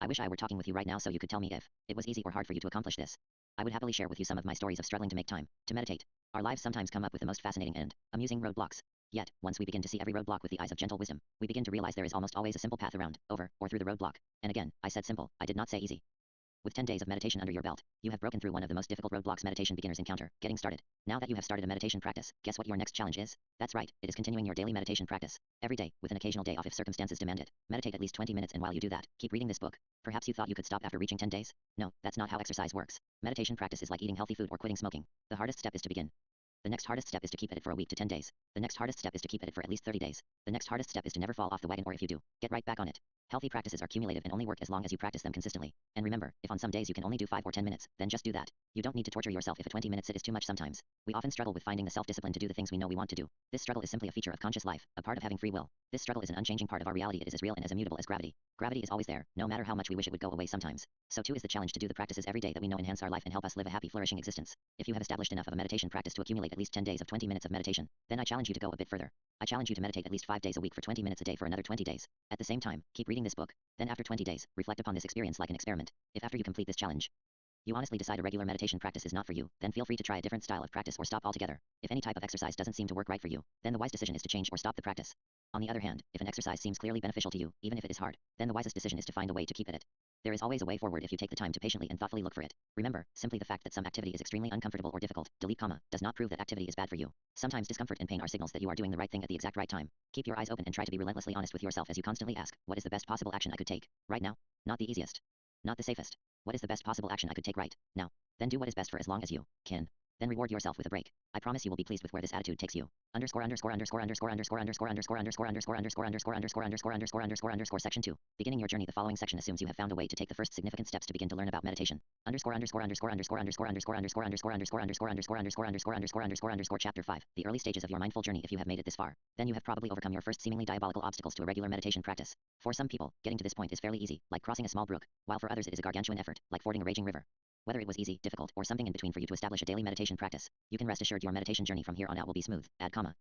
I wish I were talking with you right now so you could tell me if it was easy or hard for you to accomplish this. I would happily share with you some of my stories of struggling to make time to meditate. Our lives sometimes come up with the most fascinating and amusing roadblocks. Yet, once we begin to see every roadblock with the eyes of gentle wisdom, we begin to realize there is almost always a simple path around, over, or through the roadblock. And again, I said simple, I did not say easy. With 10 days of meditation under your belt, you have broken through one of the most difficult roadblocks meditation beginners encounter, getting started. Now that you have started a meditation practice, guess what your next challenge is? That's right, it is continuing your daily meditation practice. Every day, with an occasional day off if circumstances demand it. Meditate at least 20 minutes, and while you do that, keep reading this book. Perhaps you thought you could stop after reaching 10 days? No, that's not how exercise works. Meditation practice is like eating healthy food or quitting smoking. The hardest step is to begin. The next hardest step is to keep at it for a week to 10 days. The next hardest step is to keep at it for at least 30 days. The next hardest step is to never fall off the wagon, or if you do, get right back on it. Healthy practices are cumulative and only work as long as you practice them consistently. And remember, if on some days you can only do 5 or 10 minutes, then just do that. You don't need to torture yourself if a 20-minute sit is too much sometimes. We often struggle with finding the self-discipline to do the things we know we want to do. This struggle is simply a feature of conscious life, a part of having free will. This struggle is an unchanging part of our reality. It is as real and as immutable as gravity. Gravity is always there, no matter how much we wish it would go away sometimes. So too is the challenge to do the practices every day that we know enhance our life and help us live a happy, flourishing existence. If you have established enough of a meditation practice to accumulate at least 10 days of 20 minutes of meditation, then I challenge you to go a bit further. I challenge you to meditate at least 5 days a week for 20 minutes a day for another 20 days. At the same time, keep reading this book. Then after 20 days, reflect upon this experience like an experiment. If after you complete this challenge, you honestly decide a regular meditation practice is not for you, then feel free to try a different style of practice or stop altogether. If any type of exercise doesn't seem to work right for you, then the wise decision is to change or stop the practice. On the other hand, if an exercise seems clearly beneficial to you, even if it is hard, then the wisest decision is to find a way to keep at it. There is always a way forward if you take the time to patiently and thoughtfully look for it. Remember, simply the fact that some activity is extremely uncomfortable or difficult, does not prove that activity is bad for you. Sometimes discomfort and pain are signals that you are doing the right thing at the exact right time. Keep your eyes open and try to be relentlessly honest with yourself as you constantly ask, what is the best possible action I could take right now? Not the easiest. Not the safest. What is the best possible action I could take right now? Then do what is best for as long as you can. Then reward yourself with a break. I promise you will be pleased with where this attitude takes you. Section 2. Beginning your journey. The following section assumes you have found a way to take the first significant steps to begin to learn about meditation. Chapter 5. The early stages of your mindful journey. If you have made it this far, then you have probably overcome your first seemingly diabolical obstacles to a regular meditation practice. For some people, getting to this point is fairly easy, like crossing a small brook, while for others it is a gargantuan effort, like fording a raging river. Whether it was easy, difficult, or something in between for you to establish a daily meditation practice, you can rest assured your meditation journey from here on out will be smooth,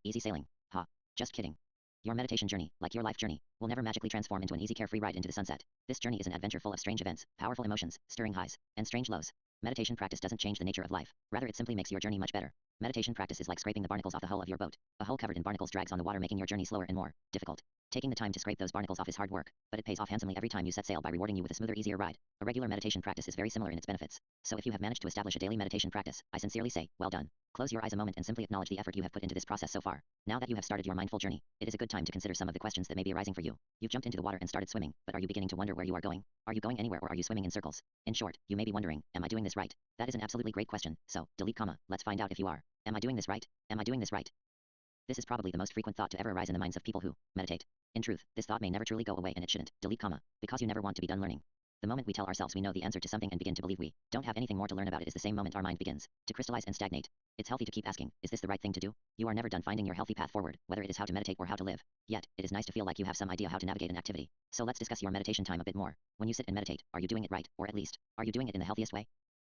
easy sailing. Ha. Just kidding. Your meditation journey, like your life journey, will never magically transform into an easy carefree ride into the sunset. This journey is an adventure full of strange events, powerful emotions, stirring highs, and strange lows. Meditation practice doesn't change the nature of life, rather it simply makes your journey much better. Meditation practice is like scraping the barnacles off the hull of your boat. A hull covered in barnacles drags on the water, making your journey slower and more difficult. Taking the time to scrape those barnacles off is hard work, but it pays off handsomely every time you set sail by rewarding you with a smoother, easier ride. A regular meditation practice is very similar in its benefits. So if you have managed to establish a daily meditation practice, I sincerely say, well done. Close your eyes a moment and simply acknowledge the effort you have put into this process so far. Now that you have started your mindful journey, it is a good time to consider some of the questions that may be arising for you. You've jumped into the water and started swimming, but are you beginning to wonder where you are going? Are you going anywhere, or are you swimming in circles? In short, you may be wondering, am I doing this right? That is an absolutely great question, so, let's find out if you are. Am I doing this right? Am I doing this right? This is probably the most frequent thought to ever arise in the minds of people who meditate. In truth, this thought may never truly go away, and it shouldn't, because you never want to be done learning. The moment we tell ourselves we know the answer to something and begin to believe we don't have anything more to learn about it is the same moment our mind begins to crystallize and stagnate. It's healthy to keep asking, is this the right thing to do? You are never done finding your healthy path forward, whether it is how to meditate or how to live. Yet, it is nice to feel like you have some idea how to navigate an activity. So let's discuss your meditation time a bit more. When you sit and meditate, are you doing it right, or at least, are you doing it in the healthiest way?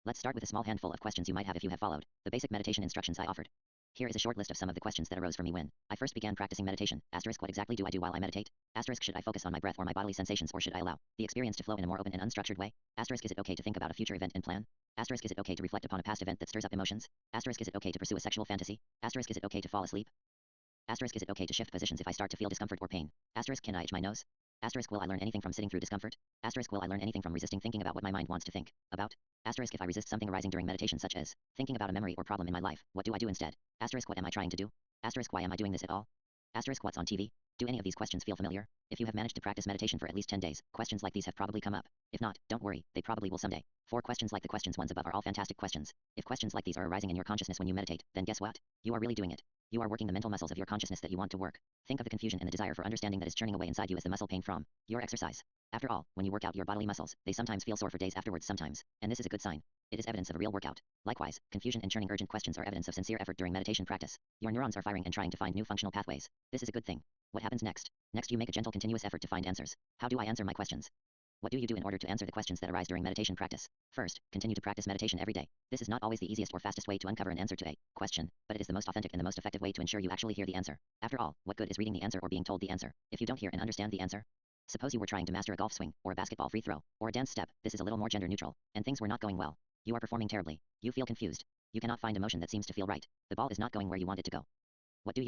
Let's start with a small handful of questions you might have if you have followed the basic meditation instructions I offered. Here is a short list of some of the questions that arose for me when I first began practicing meditation. What exactly do I do while I meditate? Should I focus on my breath or my bodily sensations, or should I allow the experience to flow in a more open and unstructured way? Is it okay to think about a future event and plan? Is it okay to reflect upon a past event that stirs up emotions? Is it okay to pursue a sexual fantasy? Is it okay to fall asleep? Is it okay to shift positions if I start to feel discomfort or pain? Can I itch my nose? Will I learn anything from sitting through discomfort? Will I learn anything from resisting thinking about what my mind wants to think about? If I resist something arising during meditation, such as thinking about a memory or problem in my life, what do I do instead? What am I trying to do? Why am I doing this at all? What's on TV? Do any of these questions feel familiar? If you have managed to practice meditation for at least 10 days, questions like these have probably come up. If not, don't worry, they probably will someday. 4 questions like the questions ones above are all fantastic questions. If questions like these are arising in your consciousness when you meditate, then guess what? You are really doing it. You are working the mental muscles of your consciousness that you want to work. Think of the confusion and the desire for understanding that is churning away inside you as the muscle pain from your exercise. After all, when you work out your bodily muscles, they sometimes feel sore for days afterwards sometimes, and this is a good sign. It is evidence of a real workout. Likewise, confusion and churning urgent questions are evidence of sincere effort during meditation practice. Your neurons are firing and trying to find new functional pathways. This is a good thing. What happens next? Next, you make a gentle continuous effort to find answers. How do I answer my questions? What do you do in order to answer the questions that arise during meditation practice? First, continue to practice meditation every day. This is not always the easiest or fastest way to uncover an answer to a question, but it is the most authentic and the most effective way to ensure you actually hear the answer. After all, what good is reading the answer or being told the answer if you don't hear and understand the answer? Suppose you were trying to master a golf swing, or a basketball free throw, or a dance step. This is a little more gender neutral, and things were not going well. You are performing terribly. You feel confused. You cannot find emotion that seems to feel right. The ball is not going where you want it to go. What do?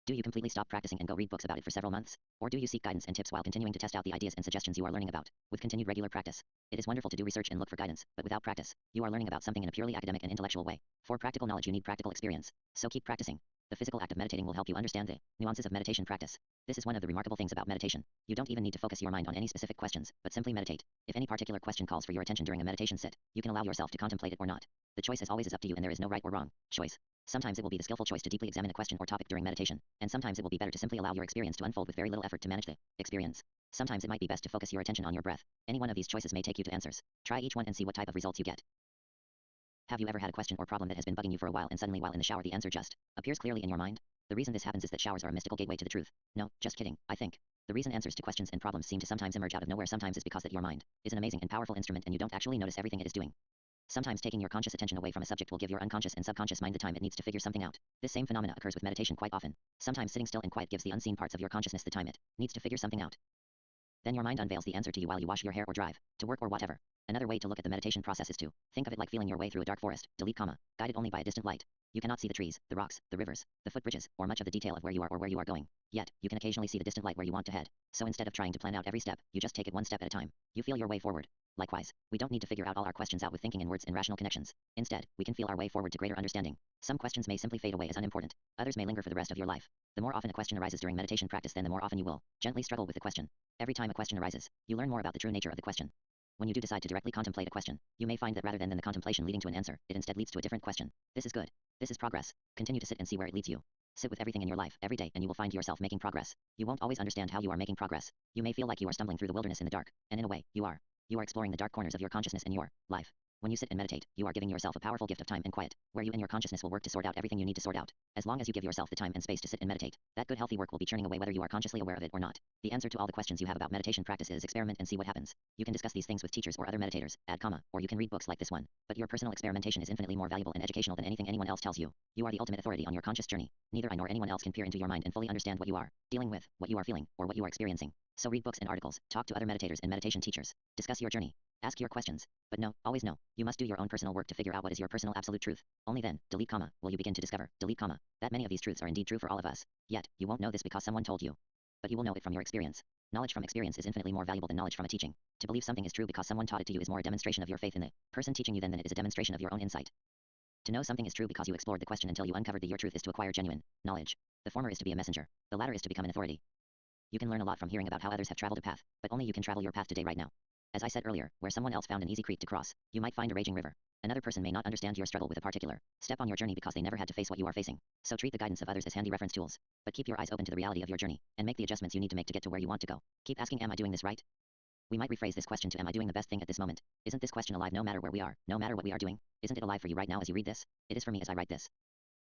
Do you completely stop practicing and go read books about it for several months? Or do you seek guidance and tips while continuing to test out the ideas and suggestions you are learning about, with continued regular practice? It is wonderful to do research and look for guidance, but without practice, you are learning about something in a purely academic and intellectual way. For practical knowledge, you need practical experience. So keep practicing. The physical act of meditating will help you understand the nuances of meditation practice. This is one of the remarkable things about meditation. You don't even need to focus your mind on any specific questions, but simply meditate. If any particular question calls for your attention during a meditation sit, you can allow yourself to contemplate it or not. The choice as always is up to you, and there is no right or wrong choice. Sometimes it will be the skillful choice to deeply examine a question or topic during meditation, and sometimes it will be better to simply allow your experience to unfold with very little effort to manage the experience. Sometimes it might be best to focus your attention on your breath. Any one of these choices may take you to answers. Try each one and see what type of results you get. Have you ever had a question or problem that has been bugging you for a while, and suddenly while in the shower the answer just appears clearly in your mind? The reason this happens is that showers are a mystical gateway to the truth. No, just kidding, I think. The reason answers to questions and problems seem to sometimes emerge out of nowhere sometimes is because that your mind is an amazing and powerful instrument, and you don't actually notice everything it is doing. Sometimes taking your conscious attention away from a subject will give your unconscious and subconscious mind the time it needs to figure something out. This same phenomena occurs with meditation quite often. Sometimes sitting still and quiet gives the unseen parts of your consciousness the time it needs to figure something out. Then your mind unveils the answer to you while you wash your hair or drive to work or whatever. Another way to look at the meditation process is to think of it like feeling your way through a dark forest, guided only by a distant light. You cannot see the trees, the rocks, the rivers, the footbridges, or much of the detail of where you are or where you are going. Yet, you can occasionally see the distant light where you want to head. So instead of trying to plan out every step, you just take it one step at a time. You feel your way forward. Likewise, we don't need to figure out all our questions out with thinking in words and rational connections. Instead, we can feel our way forward to greater understanding. Some questions may simply fade away as unimportant. Others may linger for the rest of your life. The more often a question arises during meditation practice, then the more often you will gently struggle with the question. Every time a question arises, you learn more about the true nature of the question. When you do decide to directly contemplate a question, you may find that rather than the contemplation leading to an answer, it instead leads to a different question. This is good. This is progress. Continue to sit and see where it leads you. Sit with everything in your life every day, and you will find yourself making progress. You won't always understand how you are making progress. You may feel like you are stumbling through the wilderness in the dark, and in a way, you are. You are exploring the dark corners of your consciousness and your life. When you sit and meditate, you are giving yourself a powerful gift of time and quiet, where you and your consciousness will work to sort out everything you need to sort out. As long as you give yourself the time and space to sit and meditate, that good healthy work will be churning away whether you are consciously aware of it or not. The answer to all the questions you have about meditation practice is experiment and see what happens. You can discuss these things with teachers or other meditators, or you can read books like this one. But your personal experimentation is infinitely more valuable and educational than anything anyone else tells you. You are the ultimate authority on your conscious journey. Neither I nor anyone else can peer into your mind and fully understand what you are dealing with, what you are feeling, or what you are experiencing. So read books and articles, talk to other meditators and meditation teachers, discuss your journey, ask your questions. But no, always no, you must do your own personal work to figure out what is your personal absolute truth. Only then, will you begin to discover, that many of these truths are indeed true for all of us. Yet, you won't know this because someone told you. But you will know it from your experience. Knowledge from experience is infinitely more valuable than knowledge from a teaching. To believe something is true because someone taught it to you is more a demonstration of your faith in the person teaching you than it is a demonstration of your own insight. To know something is true because you explored the question until you uncovered the your truth is to acquire genuine knowledge. The former is to be a messenger. The latter is to become an authority. You can learn a lot from hearing about how others have traveled a path, but only you can travel your path today right now. As I said earlier, where someone else found an easy creek to cross, you might find a raging river. Another person may not understand your struggle with a particular step on your journey because they never had to face what you are facing. So treat the guidance of others as handy reference tools. But keep your eyes open to the reality of your journey, and make the adjustments you need to make to get to where you want to go. Keep asking, am I doing this right? We might rephrase this question to, am I doing the best thing at this moment? Isn't this question alive no matter where we are, no matter what we are doing? Isn't it alive for you right now as you read this? It is for me as I write this.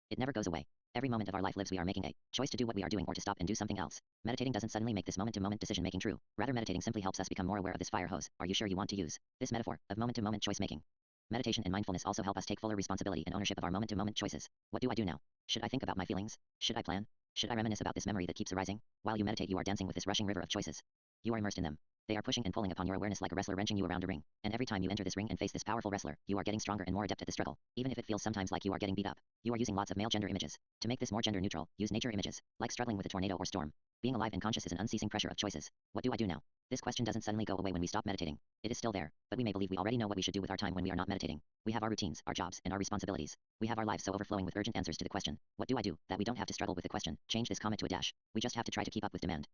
It never goes away. Every moment of our life lives, we are making a choice to do what we are doing or to stop and do something else. Meditating doesn't suddenly make this moment-to-moment decision-making true. Rather, meditating simply helps us become more aware of this fire hose. Are you sure you want to use this metaphor of moment-to-moment choice-making? Meditation and mindfulness also help us take fuller responsibility and ownership of our moment-to-moment choices. What do I do now? Should I think about my feelings? Should I plan? Should I reminisce about this memory that keeps arising? While you meditate, you are dancing with this rushing river of choices. You are immersed in them. They are pushing and pulling upon your awareness like a wrestler wrenching you around a ring. And every time you enter this ring and face this powerful wrestler, you are getting stronger and more adept at the struggle, even if it feels sometimes like you are getting beat up. You are using lots of male gender images. To make this more gender neutral, use nature images, like struggling with a tornado or storm. Being alive and conscious is an unceasing pressure of choices. What do I do now? This question doesn't suddenly go away when we stop meditating. It is still there, but we may believe we already know what we should do with our time when we are not meditating. We have our routines, our jobs, and our responsibilities. We have our lives so overflowing with urgent answers to the question, what do I do, that we don't have to struggle with the question, change this comment to a dash. We just have to try to keep up with demand.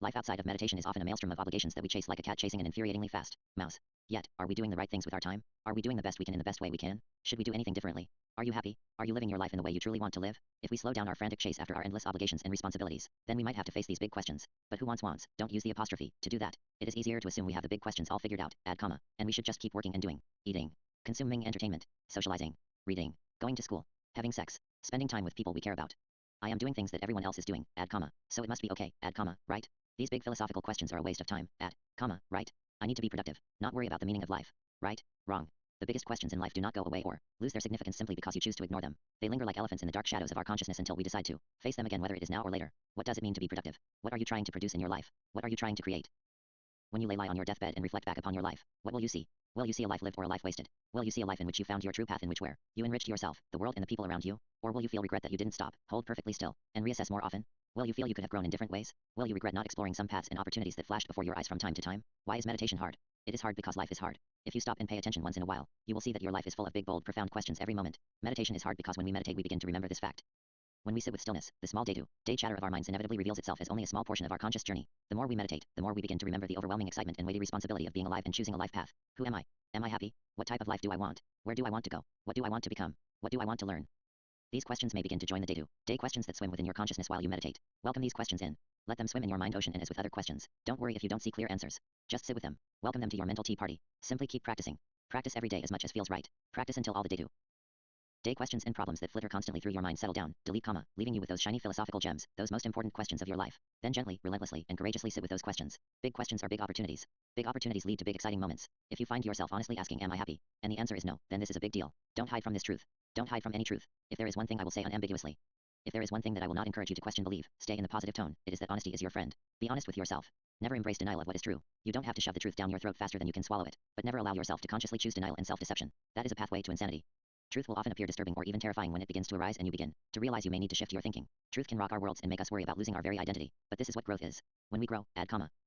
Life outside of meditation is often a maelstrom of obligations that we chase like a cat chasing an infuriatingly fast mouse. Yet, are we doing the right things with our time? Are we doing the best we can in the best way we can? Should we do anything differently? Are you happy? Are you living your life in the way you truly want to live? If we slow down our frantic chase after our endless obligations and responsibilities, then we might have to face these big questions. But who wants, don't use the apostrophe to do that. It is easier to assume we have the big questions all figured out, and we should just keep working and doing, eating, consuming entertainment, socializing, reading, going to school, having sex, spending time with people we care about. I am doing things that everyone else is doing, so it must be okay, right? These big philosophical questions are a waste of time, right? I need to be productive, not worry about the meaning of life, right? Wrong. The biggest questions in life do not go away or lose their significance simply because you choose to ignore them. They linger like elephants in the dark shadows of our consciousness until we decide to face them again, whether it is now or later. What does it mean to be productive? What are you trying to produce in your life? What are you trying to create? When you lie on your deathbed and reflect back upon your life, what will you see? Will you see a life lived or a life wasted? Will you see a life in which you found your true path, in which where you enriched yourself, the world and the people around you? Or will you feel regret that you didn't stop, hold perfectly still, and reassess more often? Will you feel you could have grown in different ways? Will you regret not exploring some paths and opportunities that flashed before your eyes from time to time? Why is meditation hard? It is hard because life is hard. If you stop and pay attention once in a while, you will see that your life is full of big, bold, profound questions every moment. Meditation is hard because when we meditate we begin to remember this fact. When we sit with stillness, the small day chatter of our minds inevitably reveals itself as only a small portion of our conscious journey. The more we meditate, the more we begin to remember the overwhelming excitement and weighty responsibility of being alive and choosing a life path. Who am I? Am I happy? What type of life do I want? Where do I want to go? What do I want to become? What do I want to learn? These questions may begin to join the day questions that swim within your consciousness while you meditate. Welcome these questions in. Let them swim in your mind ocean, and as with other questions, don't worry if you don't see clear answers. Just sit with them. Welcome them to your mental tea party. Simply keep practicing. Practice every day as much as feels right. Practice until all the day questions and problems that flitter constantly through your mind settle down, leaving you with those shiny philosophical gems, those most important questions of your life. Then gently, relentlessly, and courageously sit with those questions. Big questions are big opportunities. Big opportunities lead to big exciting moments. If you find yourself honestly asking, am I happy? And the answer is no, then this is a big deal. Don't hide from this truth. Don't hide from any truth. If there is one thing I will say unambiguously, if there is one thing that I will not encourage you to question, believe, stay in the positive tone, it is that honesty is your friend. Be honest with yourself. Never embrace denial of what is true. You don't have to shove the truth down your throat faster than you can swallow it, but never allow yourself to consciously choose denial and self-deception. That is a pathway to insanity. Truth will often appear disturbing or even terrifying when it begins to arise and you begin to realize you may need to shift your thinking. Truth can rock our worlds and make us worry about losing our very identity, but this is what growth is. When we grow,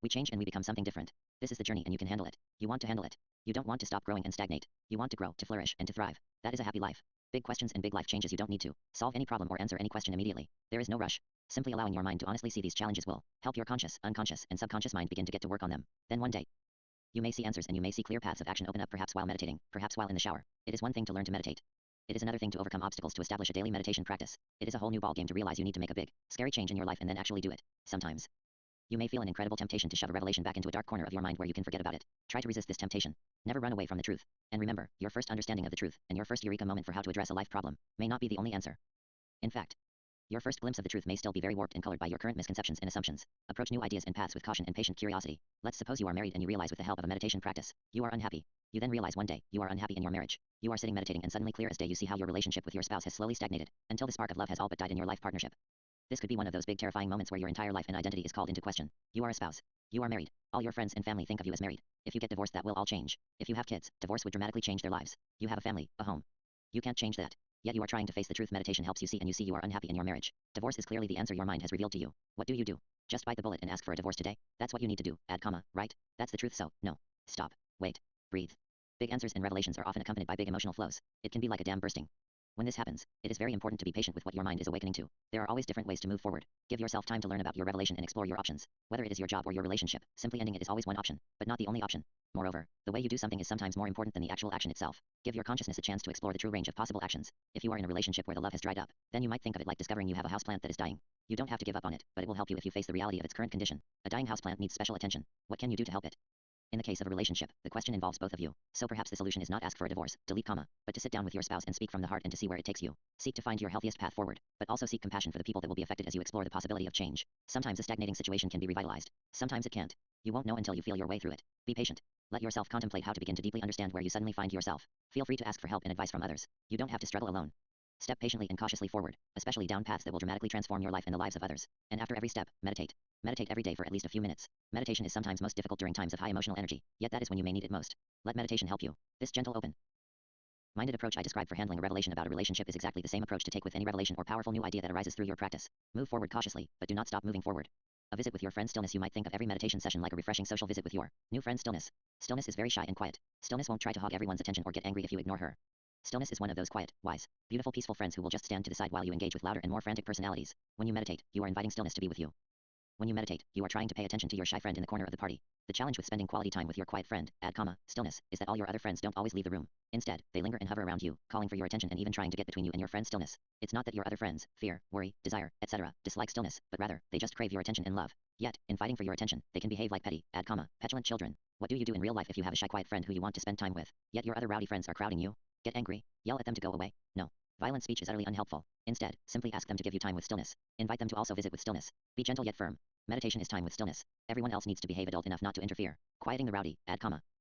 we change and we become something different. This is the journey and you can handle it. You want to handle it. You don't want to stop growing and stagnate. You want to grow, to flourish, and to thrive. That is a happy life. Big questions and big life changes. You don't need to solve any problem or answer any question immediately. There is no rush. Simply allowing your mind to honestly see these challenges will help your conscious, unconscious, and subconscious mind begin to get to work on them. Then one day, you may see answers and you may see clear paths of action open up, perhaps while meditating, perhaps while in the shower. It is one thing to learn to meditate. It is another thing to overcome obstacles to establish a daily meditation practice. It is a whole new ballgame to realize you need to make a big, scary change in your life and then actually do it. Sometimes you may feel an incredible temptation to shove a revelation back into a dark corner of your mind where you can forget about it. Try to resist this temptation. Never run away from the truth. And remember, your first understanding of the truth, and your first eureka moment for how to address a life problem, may not be the only answer. In fact, your first glimpse of the truth may still be very warped and colored by your current misconceptions and assumptions. Approach new ideas and paths with caution and patient curiosity. Let's suppose you are married and you realize with the help of a meditation practice, you are unhappy. You then realize one day, you are unhappy in your marriage. You are sitting meditating and suddenly clear as day you see how your relationship with your spouse has slowly stagnated, until the spark of love has all but died in your life partnership. This could be one of those big terrifying moments where your entire life and identity is called into question. You are a spouse. You are married. All your friends and family think of you as married. If you get divorced, that will all change. If you have kids, divorce would dramatically change their lives. You have a family, a home. You can't change that. Yet you are trying to face the truth. Meditation helps you see, and you see you are unhappy in your marriage. Divorce is clearly the answer your mind has revealed to you. What do? Just bite the bullet and ask for a divorce today? That's what you need to do. Right? That's the truth. So, no. Stop. Wait. Breathe. Big answers and revelations are often accompanied by big emotional flows. It can be like a dam bursting. When this happens, it is very important to be patient with what your mind is awakening to. There are always different ways to move forward. Give yourself time to learn about your revelation and explore your options. Whether it is your job or your relationship, simply ending it is always one option, but not the only option. Moreover, the way you do something is sometimes more important than the actual action itself. Give your consciousness a chance to explore the true range of possible actions. If you are in a relationship where the love has dried up, then you might think of it like discovering you have a houseplant that is dying. You don't have to give up on it, but it will help you if you face the reality of its current condition. A dying houseplant needs special attention. What can you do to help it? In the case of a relationship, the question involves both of you. So perhaps the solution is not ask for a divorce, but to sit down with your spouse and speak from the heart and to see where it takes you. Seek to find your healthiest path forward, but also seek compassion for the people that will be affected as you explore the possibility of change. Sometimes a stagnating situation can be revitalized. Sometimes it can't. You won't know until you feel your way through it. Be patient. Let yourself contemplate how to begin to deeply understand where you suddenly find yourself. Feel free to ask for help and advice from others. You don't have to struggle alone. Step patiently and cautiously forward, especially down paths that will dramatically transform your life and the lives of others. And after every step, meditate. Meditate every day for at least a few minutes. Meditation is sometimes most difficult during times of high emotional energy, yet that is when you may need it most. Let meditation help you. This gentle, open-minded approach I described for handling a revelation about a relationship is exactly the same approach to take with any revelation or powerful new idea that arises through your practice. Move forward cautiously, but do not stop moving forward. A visit with your friend Stillness. You might think of every meditation session like a refreshing social visit with your new friend Stillness. Stillness is very shy and quiet. Stillness won't try to hog everyone's attention or get angry if you ignore her. Stillness is one of those quiet, wise, beautiful, peaceful friends who will just stand to the side while you engage with louder and more frantic personalities. When you meditate, you are inviting stillness to be with you. When you meditate, you are trying to pay attention to your shy friend in the corner of the party. The challenge with spending quality time with your quiet friend, stillness, is that all your other friends don't always leave the room. Instead, they linger and hover around you, calling for your attention and even trying to get between you and your friend Stillness. It's not that your other friends, fear, worry, desire, etc., dislike stillness, but rather, they just crave your attention and love. Yet, in fighting for your attention, they can behave like petty, petulant children. What do in real life if you have a shy quiet friend who you want to spend time with, yet your other rowdy friends are crowding you? Get angry, yell at them to go away? No. Violent speech is utterly unhelpful. Instead, simply ask them to give you time with stillness. Invite them to also visit with stillness. Be gentle yet firm. Meditation is time with stillness. Everyone else needs to behave adult enough not to interfere. Quieting the rowdy,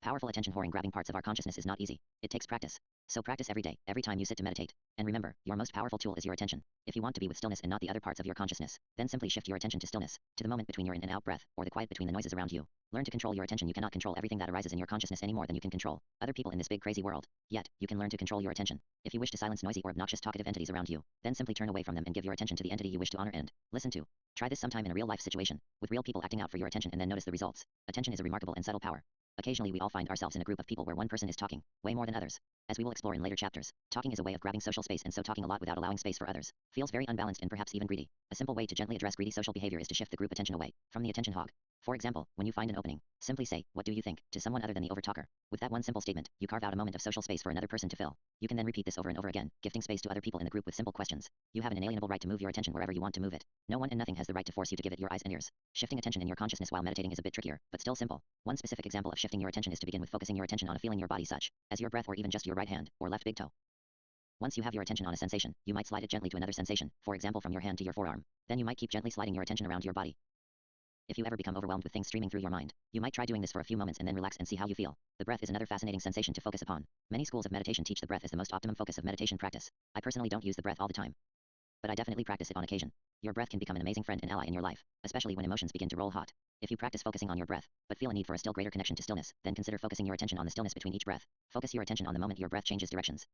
Powerful attention whoring grabbing parts of our consciousness is not easy. It takes practice. So practice every day, every time you sit to meditate. And remember, your most powerful tool is your attention. If you want to be with stillness and not the other parts of your consciousness, then simply shift your attention to stillness, to the moment between your in and out breath, or the quiet between the noises around you. Learn to control your attention. You cannot control everything that arises in your consciousness any more than you can control other people in this big crazy world. Yet, you can learn to control your attention. If you wish to silence noisy or obnoxious talkative entities around you, then simply turn away from them and give your attention to the entity you wish to honor and listen to. Try this sometime in a real life situation, with real people acting out for your attention, and then notice the results. Attention is a remarkable and subtle power. Occasionally we all find ourselves in a group of people where one person is talking, way more than others. As we will explore in later chapters, talking is a way of grabbing social space, and so talking a lot without allowing space for others feels very unbalanced and perhaps even greedy. A simple way to gently address greedy social behavior is to shift the group attention away from the attention hog. For example, when you find an opening, simply say, "What do you think?" to someone other than the overtalker. With that one simple statement, you carve out a moment of social space for another person to fill. You can then repeat this over and over again, gifting space to other people in the group with simple questions. You have an inalienable right to move your attention wherever you want to move it. No one and nothing has the right to force you to give it your eyes and ears. Shifting attention in your consciousness while meditating is a bit trickier, but still simple. One specific example of shifting your attention is to begin with focusing your attention on a feeling your body, such as your breath or even just your right hand or left big toe. Once you have your attention on a sensation, you might slide it gently to another sensation, for example from your hand to your forearm. Then you might keep gently sliding your attention around your body. If you ever become overwhelmed with things streaming through your mind, you might try doing this for a few moments and then relax and see how you feel. The breath is another fascinating sensation to focus upon. Many schools of meditation teach the breath as the most optimum focus of meditation practice. I personally don't use the breath all the time, but I definitely practice it on occasion. Your breath can become an amazing friend and ally in your life, especially when emotions begin to roll hot. If you practice focusing on your breath, but feel a need for a still greater connection to stillness, then consider focusing your attention on the stillness between each breath. Focus your attention on the moment your breath changes directions.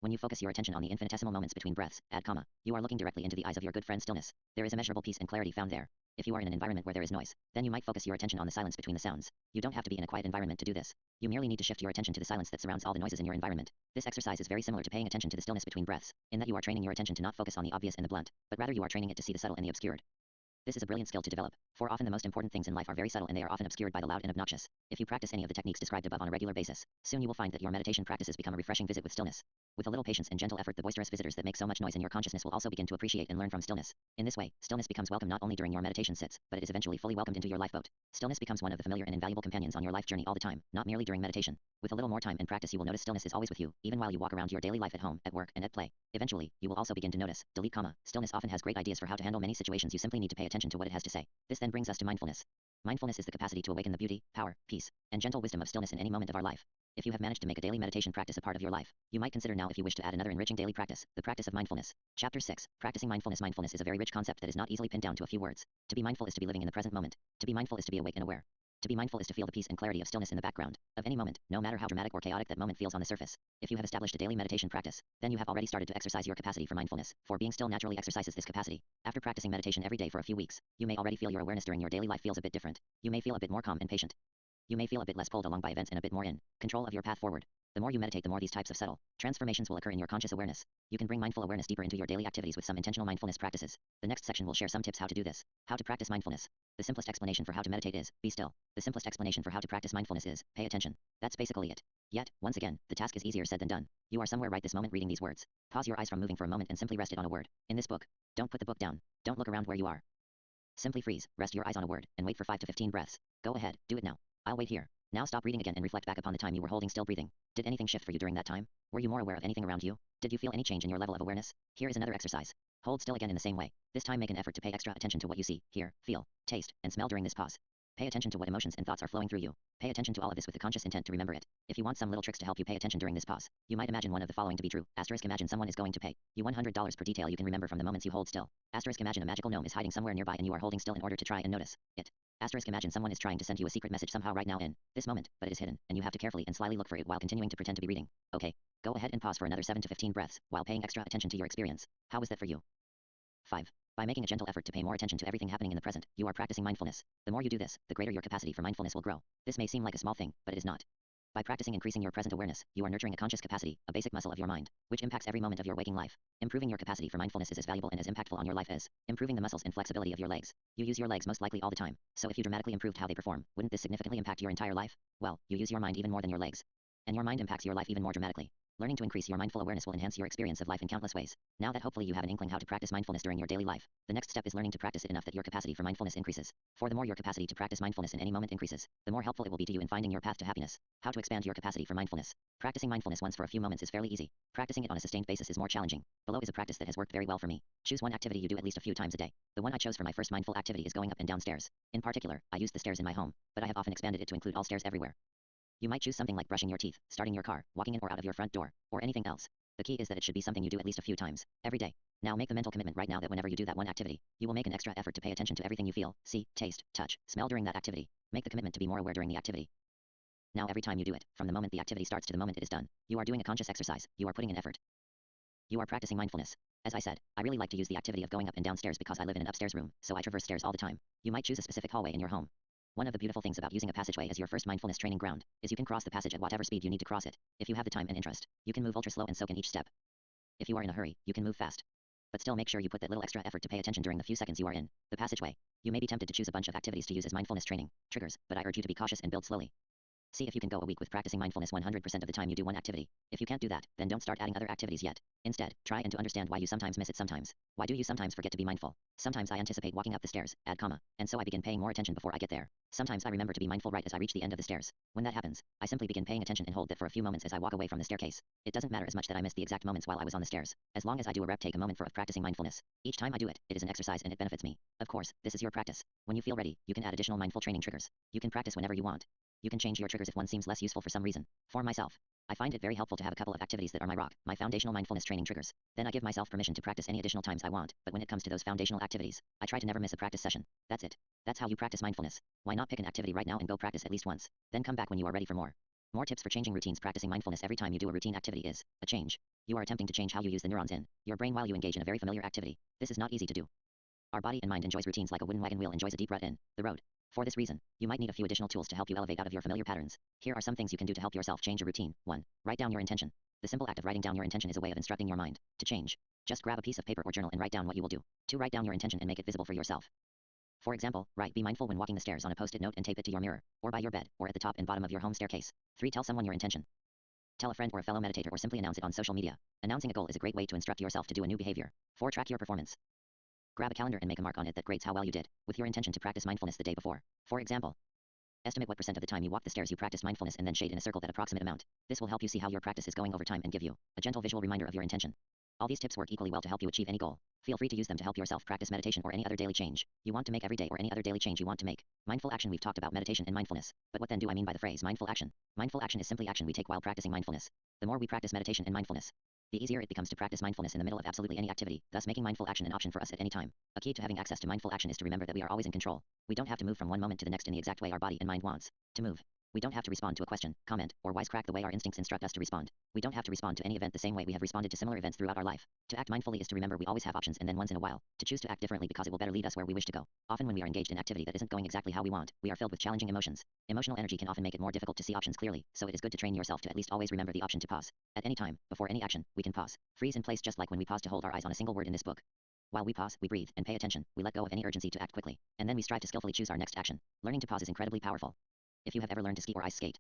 When you focus your attention on the infinitesimal moments between breaths, add comma, you are looking directly into the eyes of your good friend stillness. There is immeasurable peace and clarity found there. If you are in an environment where there is noise, then you might focus your attention on the silence between the sounds. You don't have to be in a quiet environment to do this. You merely need to shift your attention to the silence that surrounds all the noises in your environment. This exercise is very similar to paying attention to the stillness between breaths, in that you are training your attention to not focus on the obvious and the blunt, but rather you are training it to see the subtle and the obscured. This is a brilliant skill to develop, for often the most important things in life are very subtle and they are often obscured by the loud and obnoxious. If you practice any of the techniques described above on a regular basis, soon you will find that your meditation practices become a refreshing visit with stillness. With a little patience and gentle effort, the boisterous visitors that make so much noise in your consciousness will also begin to appreciate and learn from stillness. In this way, stillness becomes welcome not only during your meditation sits, but it is eventually fully welcomed into your lifeboat. Stillness becomes one of the familiar and invaluable companions on your life journey all the time, not merely during meditation. With a little more time and practice, you will notice stillness is always with you, even while you walk around your daily life at home, at work, and at play. Eventually, you will also begin to notice, stillness often has great ideas for how to handle many situations. You simply need to pay attention to what it has to say. This then brings us to mindfulness. Mindfulness is the capacity to awaken the beauty, power, peace, and gentle wisdom of stillness in any moment of our life. If you have managed to make a daily meditation practice a part of your life, you might consider now if you wish to add another enriching daily practice, the practice of mindfulness. Chapter 6. Practicing mindfulness. Mindfulness is a very rich concept that is not easily pinned down to a few words. To be mindful is to be living in the present moment. To be mindful is to be awake and aware. To be mindful is to feel the peace and clarity of stillness in the background of any moment, no matter how dramatic or chaotic that moment feels on the surface. If you have established a daily meditation practice, then you have already started to exercise your capacity for mindfulness, for being still naturally exercises this capacity. After practicing meditation every day for a few weeks, you may already feel your awareness during your daily life feels a bit different. You may feel a bit more calm and patient. You may feel a bit less pulled along by events and a bit more in control of your path forward. The more you meditate, the more these types of subtle transformations will occur in your conscious awareness. You can bring mindful awareness deeper into your daily activities with some intentional mindfulness practices. The next section will share some tips how to do this. How to practice mindfulness. The simplest explanation for how to meditate is, be still. The simplest explanation for how to practice mindfulness is, pay attention. That's basically it. Yet, once again, the task is easier said than done. You are somewhere right this moment reading these words. Pause your eyes from moving for a moment and simply rest it on a word. In this book, don't put the book down. Don't look around where you are. Simply freeze, rest your eyes on a word, and wait for 5 to 15 breaths. Go ahead, do it now. I'll wait here. Now stop reading again and reflect back upon the time you were holding still breathing. Did anything shift for you during that time? Were you more aware of anything around you? Did you feel any change in your level of awareness? Here is another exercise. Hold still again in the same way. This time make an effort to pay extra attention to what you see, hear, feel, taste, and smell during this pause. Pay attention to what emotions and thoughts are flowing through you. Pay attention to all of this with the conscious intent to remember it. If you want some little tricks to help you pay attention during this pause, you might imagine one of the following to be true. Asterisk, imagine someone is going to pay you $100 per detail you can remember from the moments you hold still. Asterisk, imagine a magical gnome is hiding somewhere nearby and you are holding still in order to try and notice it. Asterisk, imagine someone is trying to send you a secret message somehow right now in this moment, but it is hidden, and you have to carefully and slyly look for it while continuing to pretend to be reading. Okay, go ahead and pause for another 7 to 15 breaths, while paying extra attention to your experience. How was that for you? 5. By making a gentle effort to pay more attention to everything happening in the present, you are practicing mindfulness. The more you do this, the greater your capacity for mindfulness will grow. This may seem like a small thing, but it is not. By practicing increasing your present awareness, you are nurturing a conscious capacity, a basic muscle of your mind, which impacts every moment of your waking life. Improving your capacity for mindfulness is as valuable and as impactful on your life as improving the muscles and flexibility of your legs. You use your legs most likely all the time, so if you dramatically improved how they perform, wouldn't this significantly impact your entire life? Well, you use your mind even more than your legs. And your mind impacts your life even more dramatically. Learning to increase your mindful awareness will enhance your experience of life in countless ways. Now that hopefully you have an inkling how to practice mindfulness during your daily life, the next step is learning to practice it enough that your capacity for mindfulness increases. For the more your capacity to practice mindfulness in any moment increases, the more helpful it will be to you in finding your path to happiness. How to expand your capacity for mindfulness. Practicing mindfulness once for a few moments is fairly easy. Practicing it on a sustained basis is more challenging. Below is a practice that has worked very well for me. Choose one activity you do at least a few times a day. The one I chose for my first mindful activity is going up and down stairs. In particular, I use the stairs in my home, but I have often expanded it to include all stairs everywhere. You might choose something like brushing your teeth, starting your car, walking in or out of your front door, or anything else. The key is that it should be something you do at least a few times, every day. Now make the mental commitment right now that whenever you do that one activity, you will make an extra effort to pay attention to everything you feel, see, taste, touch, smell during that activity. Make the commitment to be more aware during the activity. Now every time you do it, from the moment the activity starts to the moment it is done, you are doing a conscious exercise, you are putting in effort. You are practicing mindfulness. As I said, I really like to use the activity of going up and down stairs because I live in an upstairs room, so I traverse stairs all the time. You might choose a specific hallway in your home. One of the beautiful things about using a passageway as your first mindfulness training ground is you can cross the passage at whatever speed you need to cross it. If you have the time and interest, you can move ultra slow and soak in each step. If you are in a hurry, you can move fast. But still make sure you put that little extra effort to pay attention during the few seconds you are in the passageway. You may be tempted to choose a bunch of activities to use as mindfulness training triggers, but I urge you to be cautious and build slowly. See if you can go a week with practicing mindfulness 100% of the time you do one activity. If you can't do that, then don't start adding other activities yet. Instead, try and to understand why you sometimes miss it sometimes. Why do you sometimes forget to be mindful? Sometimes I anticipate walking up the stairs, add comma, and so I begin paying more attention before I get there. Sometimes I remember to be mindful right as I reach the end of the stairs. When that happens, I simply begin paying attention and hold that for a few moments as I walk away from the staircase. It doesn't matter as much that I miss the exact moments while I was on the stairs, as long as I do a rep take a moment for of practicing mindfulness. Each time I do it, it is an exercise and it benefits me. Of course, this is your practice. When you feel ready, you can add additional mindful training triggers. You can practice whenever you want. You can change your triggers if one seems less useful for some reason. For myself, I find it very helpful to have a couple of activities that are my rock, my foundational mindfulness training triggers. Then I give myself permission to practice any additional times I want, but when it comes to those foundational activities, I try to never miss a practice session. That's it. That's how you practice mindfulness. Why not pick an activity right now and go practice at least once? Then come back when you are ready for more. More tips for changing routines. Practicing mindfulness every time you do a routine activity is a change. You are attempting to change how you use the neurons in your brain while you engage in a very familiar activity. This is not easy to do. Our body and mind enjoys routines like a wooden wagon wheel enjoys a deep rut in the road. For this reason, you might need a few additional tools to help you elevate out of your familiar patterns. Here are some things you can do to help yourself change a routine. 1. Write down your intention. The simple act of writing down your intention is a way of instructing your mind to change. Just grab a piece of paper or journal and write down what you will do. 2. Write down your intention and make it visible for yourself. For example, write "Be mindful when walking the stairs" on a post-it note and tape it to your mirror, or by your bed, or at the top and bottom of your home staircase. 3. Tell someone your intention. Tell a friend or a fellow meditator or simply announce it on social media. Announcing a goal is a great way to instruct yourself to do a new behavior. 4. Track your performance. Grab a calendar and make a mark on it that grades how well you did, with your intention to practice mindfulness the day before. For example, estimate what percent of the time you walk the stairs you practice mindfulness and then shade in a circle that approximate amount. This will help you see how your practice is going over time and give you a gentle visual reminder of your intention. All these tips work equally well to help you achieve any goal. Feel free to use them to help yourself practice meditation or any other daily change you want to make every day or any other daily change you want to make. Mindful action. We've talked about meditation and mindfulness, but what then do I mean by the phrase mindful action? Mindful action is simply action we take while practicing mindfulness. The more we practice meditation and mindfulness, the easier it becomes to practice mindfulness in the middle of absolutely any activity, thus making mindful action an option for us at any time. A key to having access to mindful action is to remember that we are always in control. We don't have to move from one moment to the next in the exact way our body and mind wants to move. We don't have to respond to a question, comment, or wisecrack the way our instincts instruct us to respond. We don't have to respond to any event the same way we have responded to similar events throughout our life. To act mindfully is to remember we always have options and then once in a while, to choose to act differently because it will better lead us where we wish to go. Often when we are engaged in activity that isn't going exactly how we want, we are filled with challenging emotions. Emotional energy can often make it more difficult to see options clearly, so it is good to train yourself to at least always remember the option to pause. At any time, before any action, we can pause. Freeze in place just like when we pause to hold our eyes on a single word in this book. While we pause, we breathe and pay attention. We let go of any urgency to act quickly, and then we strive to skillfully choose our next action. Learning to pause is incredibly powerful. If you have ever learned to ski or ice skate,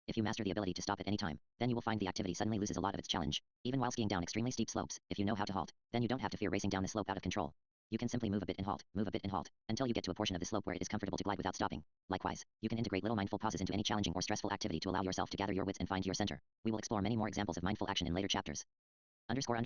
if you master the ability to stop at any time, then you will find the activity suddenly loses a lot of its challenge. Even while skiing down extremely steep slopes, if you know how to halt, then you don't have to fear racing down the slope out of control. You can simply move a bit and halt, move a bit and halt, until you get to a portion of the slope where it is comfortable to glide without stopping. Likewise, you can integrate little mindful pauses into any challenging or stressful activity to allow yourself to gather your wits and find your center. We will explore many more examples of mindful action in later chapters. Chapter 7.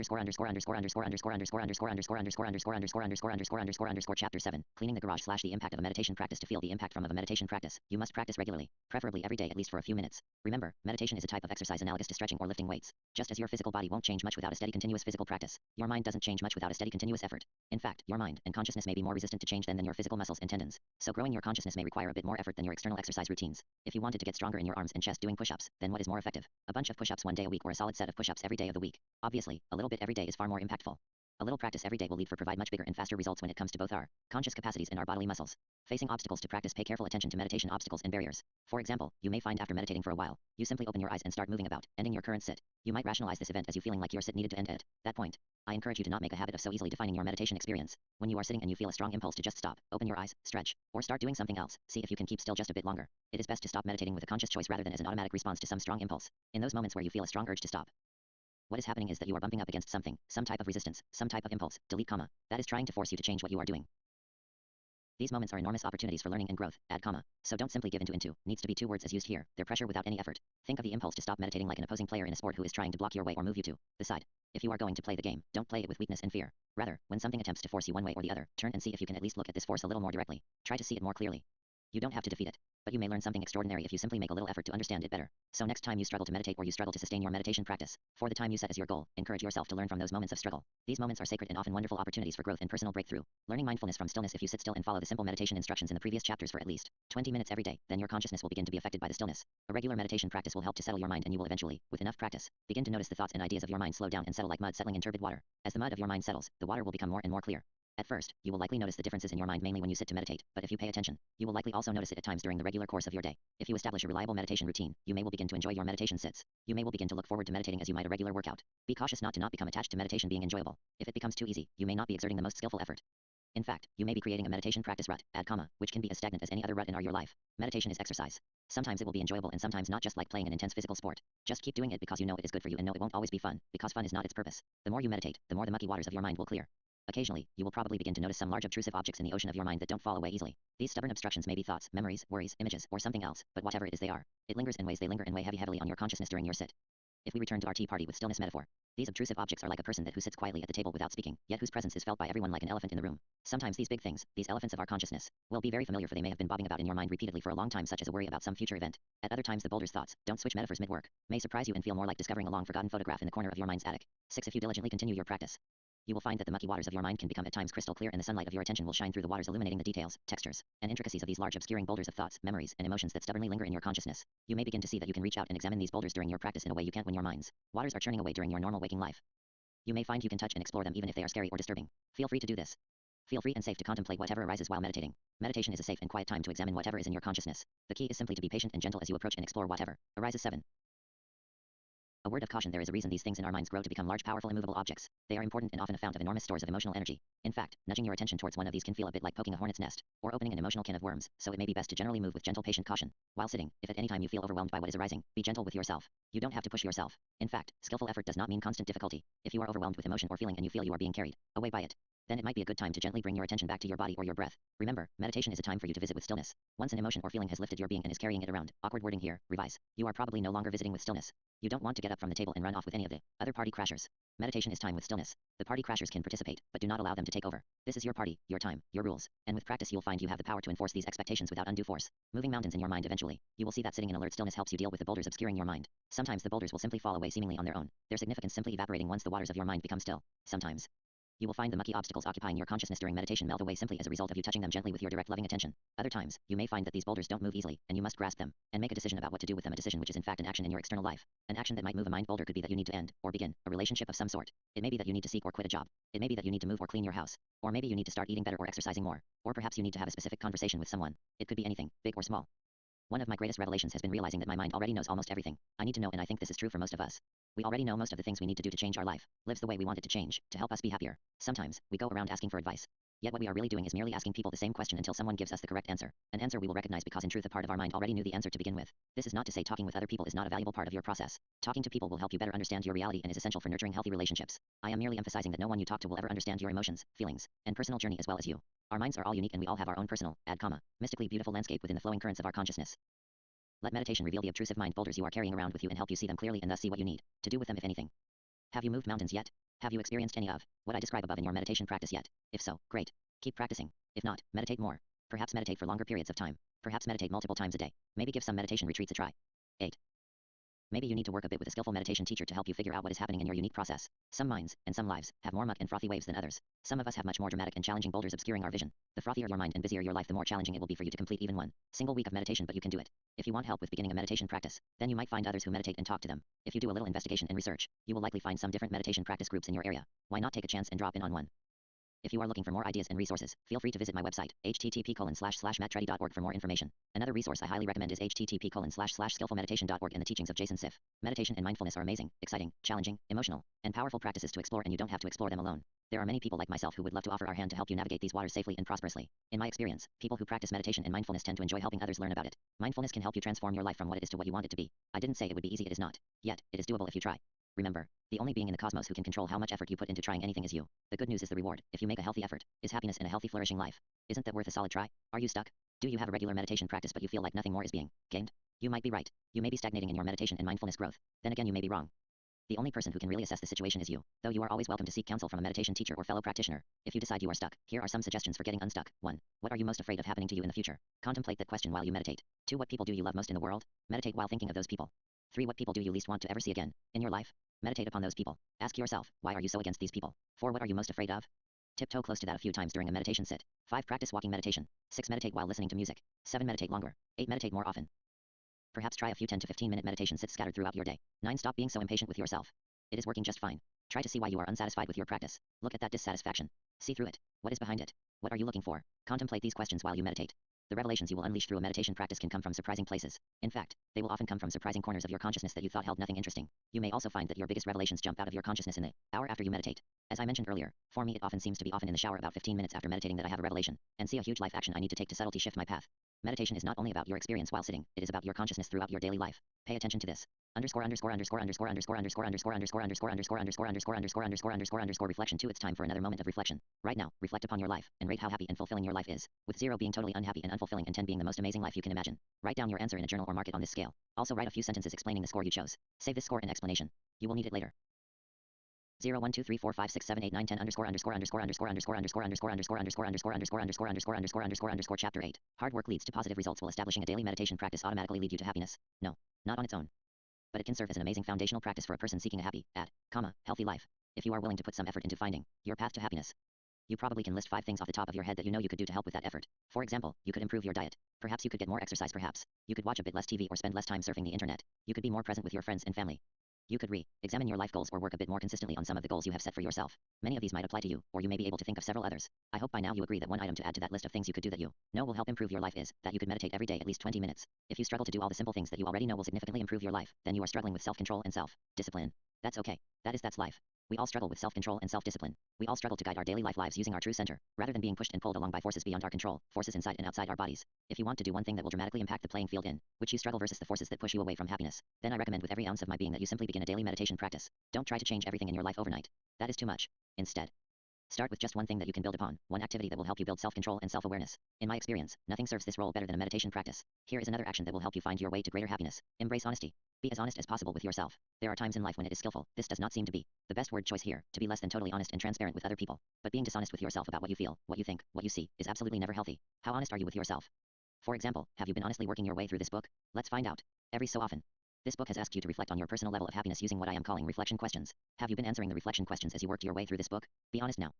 Cleaning the garage / the impact of a meditation practice. To feel the impact from of a meditation practice, you must practice regularly, preferably every day at least for a few minutes. Remember, meditation is a type of exercise analogous to stretching or lifting weights. Just as your physical body won't change much without a steady continuous physical practice, your mind doesn't change much without a steady continuous effort. In fact, your mind and consciousness may be more resistant to change than your physical muscles and tendons. So growing your consciousness may require a bit more effort than your external exercise routines. If you wanted to get stronger in your arms and chest doing push-ups, then what is more effective? A bunch of push-ups one day a week or a solid set of push-ups every day of the week? Obviously, a little bit every day is far more impactful. A little practice every day will provide much bigger and faster results when it comes to both our conscious capacities and our bodily muscles. Facing obstacles. To practice, pay careful attention to meditation obstacles and barriers. For example, you may find after meditating for a while, you simply open your eyes and start moving about, ending your current sit. You might rationalize this event as you feeling like your sit needed to end at that point. I encourage you to not make a habit of so easily defining your meditation experience. When you are sitting and you feel a strong impulse to just stop, open your eyes, stretch, or start doing something else, see if you can keep still just a bit longer. It is best to stop meditating with a conscious choice rather than as an automatic response to some strong impulse. In those moments where you feel a strong urge to stop, what is happening is that you are bumping up against something, some type of resistance, some type of impulse, delete comma, that is trying to force you to change what you are doing. These moments are enormous opportunities for learning and growth, add comma, so don't simply give into, needs to be 2 words as used here, they're pressure without any effort. Think of the impulse to stop meditating like an opposing player in a sport who is trying to block your way or move you to the side. If you are going to play the game, don't play it with weakness and fear. Rather, when something attempts to force you one way or the other, turn and see if you can at least look at this force a little more directly. Try to see it more clearly. You don't have to defeat it. But you may learn something extraordinary if you simply make a little effort to understand it better. So next time you struggle to meditate or you struggle to sustain your meditation practice, for the time you set as your goal, encourage yourself to learn from those moments of struggle. These moments are sacred and often wonderful opportunities for growth and personal breakthrough. Learning mindfulness from stillness. If you sit still and follow the simple meditation instructions in the previous chapters for at least 20 minutes every day, then your consciousness will begin to be affected by the stillness. A regular meditation practice will help to settle your mind, and you will eventually, with enough practice, begin to notice the thoughts and ideas of your mind slow down and settle like mud settling in turbid water. As the mud of your mind settles, the water will become more and more clear. At first, you will likely notice the differences in your mind mainly when you sit to meditate, but if you pay attention, you will likely also notice it at times during the regular course of your day. If you establish a reliable meditation routine, you will begin to enjoy your meditation sits. You will begin to look forward to meditating as you might a regular workout. Be cautious not to become attached to meditation being enjoyable. If it becomes too easy, you may not be exerting the most skillful effort. In fact, you may be creating a meditation practice rut, which can be as stagnant as any other rut in your life. Meditation is exercise. Sometimes it will be enjoyable and sometimes not, just like playing an intense physical sport. Just keep doing it because you know it is good for you, and know it won't always be fun, because fun is not its purpose. The more you meditate, the more the mucky waters of your mind will clear. Occasionally, you will probably begin to notice some large obtrusive objects in the ocean of your mind that don't fall away easily. These stubborn obstructions may be thoughts, memories, worries, images, or something else, but whatever it is they are, it lingers in ways they linger and weigh heavily on your consciousness during your sit. If we return to our tea party with stillness metaphor, these obtrusive objects are like a person who sits quietly at the table without speaking, yet whose presence is felt by everyone like an elephant in the room. Sometimes these big things, these elephants of our consciousness, will be very familiar, for they may have been bobbing about in your mind repeatedly for a long time, such as a worry about some future event. At other times, the boulder's thoughts, don't switch metaphors mid-work, may surprise you and feel more like discovering a long-forgotten photograph in the corner of your mind's attic. 6. If you diligently continue your practice, you will find that the mucky waters of your mind can become at times crystal clear, and the sunlight of your attention will shine through the waters, illuminating the details, textures, and intricacies of these large obscuring boulders of thoughts, memories, and emotions that stubbornly linger in your consciousness. You may begin to see that you can reach out and examine these boulders during your practice in a way you can't when your mind's waters are churning away during your normal waking life. You may find you can touch and explore them even if they are scary or disturbing. Feel free to do this. Feel free and safe to contemplate whatever arises while meditating. Meditation is a safe and quiet time to examine whatever is in your consciousness. The key is simply to be patient and gentle as you approach and explore whatever arises. 7. A word of caution: there is a reason these things in our minds grow to become large, powerful, immovable objects. They are important and often a fount of enormous stores of emotional energy. In fact, nudging your attention towards one of these can feel a bit like poking a hornet's nest, or opening an emotional can of worms, so it may be best to generally move with gentle, patient caution. While sitting, if at any time you feel overwhelmed by what is arising, be gentle with yourself. You don't have to push yourself. In fact, skillful effort does not mean constant difficulty. If you are overwhelmed with emotion or feeling and you feel you are being carried away by it, then it might be a good time to gently bring your attention back to your body or your breath. Remember, meditation is a time for you to visit with stillness. Once an emotion or feeling has lifted your being and is carrying it around, awkward wording here, revise, you are probably no longer visiting with stillness. You don't want to get up from the table and run off with any of the other party crashers. Meditation is time with stillness. The party crashers can participate, but do not allow them to take over. This is your party, your time, your rules, and with practice you'll find you have the power to enforce these expectations without undue force. Moving mountains in your mind. Eventually, you will see that sitting in alert stillness helps you deal with the boulders obscuring your mind. Sometimes the boulders will simply fall away seemingly on their own, their significance simply evaporating once the waters of your mind become still. Sometimes you will find the mucky obstacles occupying your consciousness during meditation melt away simply as a result of you touching them gently with your direct, loving attention. Other times, you may find that these boulders don't move easily, and you must grasp them and make a decision about what to do with them, a decision which is in fact an action in your external life. An action that might move a mind boulder could be that you need to end, or begin, a relationship of some sort. It may be that you need to seek or quit a job. It may be that you need to move or clean your house. Or maybe you need to start eating better or exercising more. Or perhaps you need to have a specific conversation with someone. It could be anything, big or small. One of my greatest revelations has been realizing that my mind already knows almost everything I need to know, and I think this is true for most of us. We already know most of the things we need to do to change our life, lives the way we want it to change, to help us be happier. Sometimes, we go around asking for advice. Yet what we are really doing is merely asking people the same question until someone gives us the correct answer, an answer we will recognize because in truth a part of our mind already knew the answer to begin with. This is not to say talking with other people is not a valuable part of your process. Talking to people will help you better understand your reality and is essential for nurturing healthy relationships. I am merely emphasizing that no one you talk to will ever understand your emotions, feelings, and personal journey as well as you. Our minds are all unique and we all have our own personal, mystically beautiful landscape within the flowing currents of our consciousness. Let meditation reveal the obtrusive mind boulders you are carrying around with you and help you see them clearly and thus see what you need to do with them, if anything. Have you moved mountains yet? Have you experienced any of what I describe above in your meditation practice yet? If so, great. Keep practicing. If not, meditate more. Perhaps meditate for longer periods of time. Perhaps meditate multiple times a day. Maybe give some meditation retreats a try. 8. Maybe you need to work a bit with a skillful meditation teacher to help you figure out what is happening in your unique process. Some minds, and some lives, have more muck and frothy waves than others. Some of us have much more dramatic and challenging boulders obscuring our vision. The frothier your mind and busier your life, the more challenging it will be for you to complete even one single week of meditation, but you can do it. If you want help with beginning a meditation practice, then you might find others who meditate and talk to them. If you do a little investigation and research, you will likely find some different meditation practice groups in your area. Why not take a chance and drop in on one? If you are looking for more ideas and resources, feel free to visit my website, http://mattreddy.org for more information. Another resource I highly recommend is http://skillfulmeditation.org and the teachings of Jason Siff. Meditation and mindfulness are amazing, exciting, challenging, emotional, and powerful practices to explore, and you don't have to explore them alone. There are many people like myself who would love to offer our hand to help you navigate these waters safely and prosperously. In my experience, people who practice meditation and mindfulness tend to enjoy helping others learn about it. Mindfulness can help you transform your life from what it is to what you want it to be. I didn't say it would be easy, it is not. Yet, it is doable if you try. Remember, the only being in the cosmos who can control how much effort you put into trying anything is you. The good news is the reward, if you make a healthy effort, is happiness and a healthy, flourishing life. Isn't that worth a solid try? Are you stuck? Do you have a regular meditation practice but you feel like nothing more is being gained? You might be right. You may be stagnating in your meditation and mindfulness growth. Then again, you may be wrong. The only person who can really assess the situation is you, though you are always welcome to seek counsel from a meditation teacher or fellow practitioner. If you decide you are stuck, here are some suggestions for getting unstuck. 1. What are you most afraid of happening to you in the future? Contemplate that question while you meditate. 2. What people do you love most in the world? Meditate while thinking of those people. 3. What people do you least want to ever see again in your life? Meditate upon those people. Ask yourself, why are you so against these people? 4. What are you most afraid of? Tiptoe close to that a few times during a meditation sit. 5. Practice walking meditation. 6. Meditate while listening to music. 7. Meditate longer. 8. Meditate more often. Perhaps try a few 10 to 15 minute meditation sits scattered throughout your day. 9. Stop being so impatient with yourself. It is working just fine. Try to see why you are unsatisfied with your practice. Look at that dissatisfaction. See through it. What is behind it? What are you looking for? Contemplate these questions while you meditate. The revelations you will unleash through a meditation practice can come from surprising places. In fact, they will often come from surprising corners of your consciousness that you thought held nothing interesting. You may also find that your biggest revelations jump out of your consciousness in the hour after you meditate. As I mentioned earlier, for me it often seems to be often in the shower about 15 minutes after meditating that I have a revelation, and see a huge life action I need to take to subtly shift my path. Meditation is not only about your experience while sitting, it is about your consciousness throughout your daily life. Pay attention to this. Reflection 2. It's time for another moment of reflection. Right now, reflect upon your life, and rate how happy and fulfilling your life is, with 0 being totally unhappy and unfulfilling and 10 being the most amazing life you can imagine. Write down your answer in a journal or mark it on this scale. Also write a few sentences explaining the score you chose. Save this score and explanation. You will need it later. 0 1 2 3 4 5 6 7 8 9 10 Chapter 8. Hard work leads to positive results. Will establishing a daily meditation practice automatically lead you to happiness? No, not on its own. But it can serve as an amazing foundational practice for a person seeking a happy, healthy life. If you are willing to put some effort into finding your path to happiness, you probably can list 5 things off the top of your head that you know you could do to help with that effort. For example, you could improve your diet. Perhaps you could get more exercise. Perhaps you could watch a bit less TV or spend less time surfing the internet. You could be more present with your friends and family. You could examine your life goals or work a bit more consistently on some of the goals you have set for yourself. Many of these might apply to you, or you may be able to think of several others. I hope by now you agree that one item to add to that list of things you could do that you know will help improve your life is that you could meditate every day at least 20 minutes. If you struggle to do all the simple things that you already know will significantly improve your life, then you are struggling with self-control and self-discipline. That's okay. That's life. We all struggle with self-control and self-discipline. We all struggle to guide our daily lives using our true center, rather than being pushed and pulled along by forces beyond our control, forces inside and outside our bodies. If you want to do one thing that will dramatically impact the playing field in which you struggle versus the forces that push you away from happiness, then I recommend with every ounce of my being that you simply begin a daily meditation practice. Don't try to change everything in your life overnight. That is too much. Instead, start with just one thing that you can build upon, one activity that will help you build self-control and self-awareness. In my experience, nothing serves this role better than a meditation practice. Here is another action that will help you find your way to greater happiness. Embrace honesty. Be as honest as possible with yourself. There are times in life when it is skillful. This does not seem to be the best word choice here, to be less than totally honest and transparent with other people. But being dishonest with yourself about what you feel, what you think, what you see, is absolutely never healthy. How honest are you with yourself? For example, have you been honestly working your way through this book? Let's find out. Every so often, this book has asked you to reflect on your personal level of happiness using what I am calling reflection questions. Have you been answering the reflection questions as you worked your way through this book? Be honest now.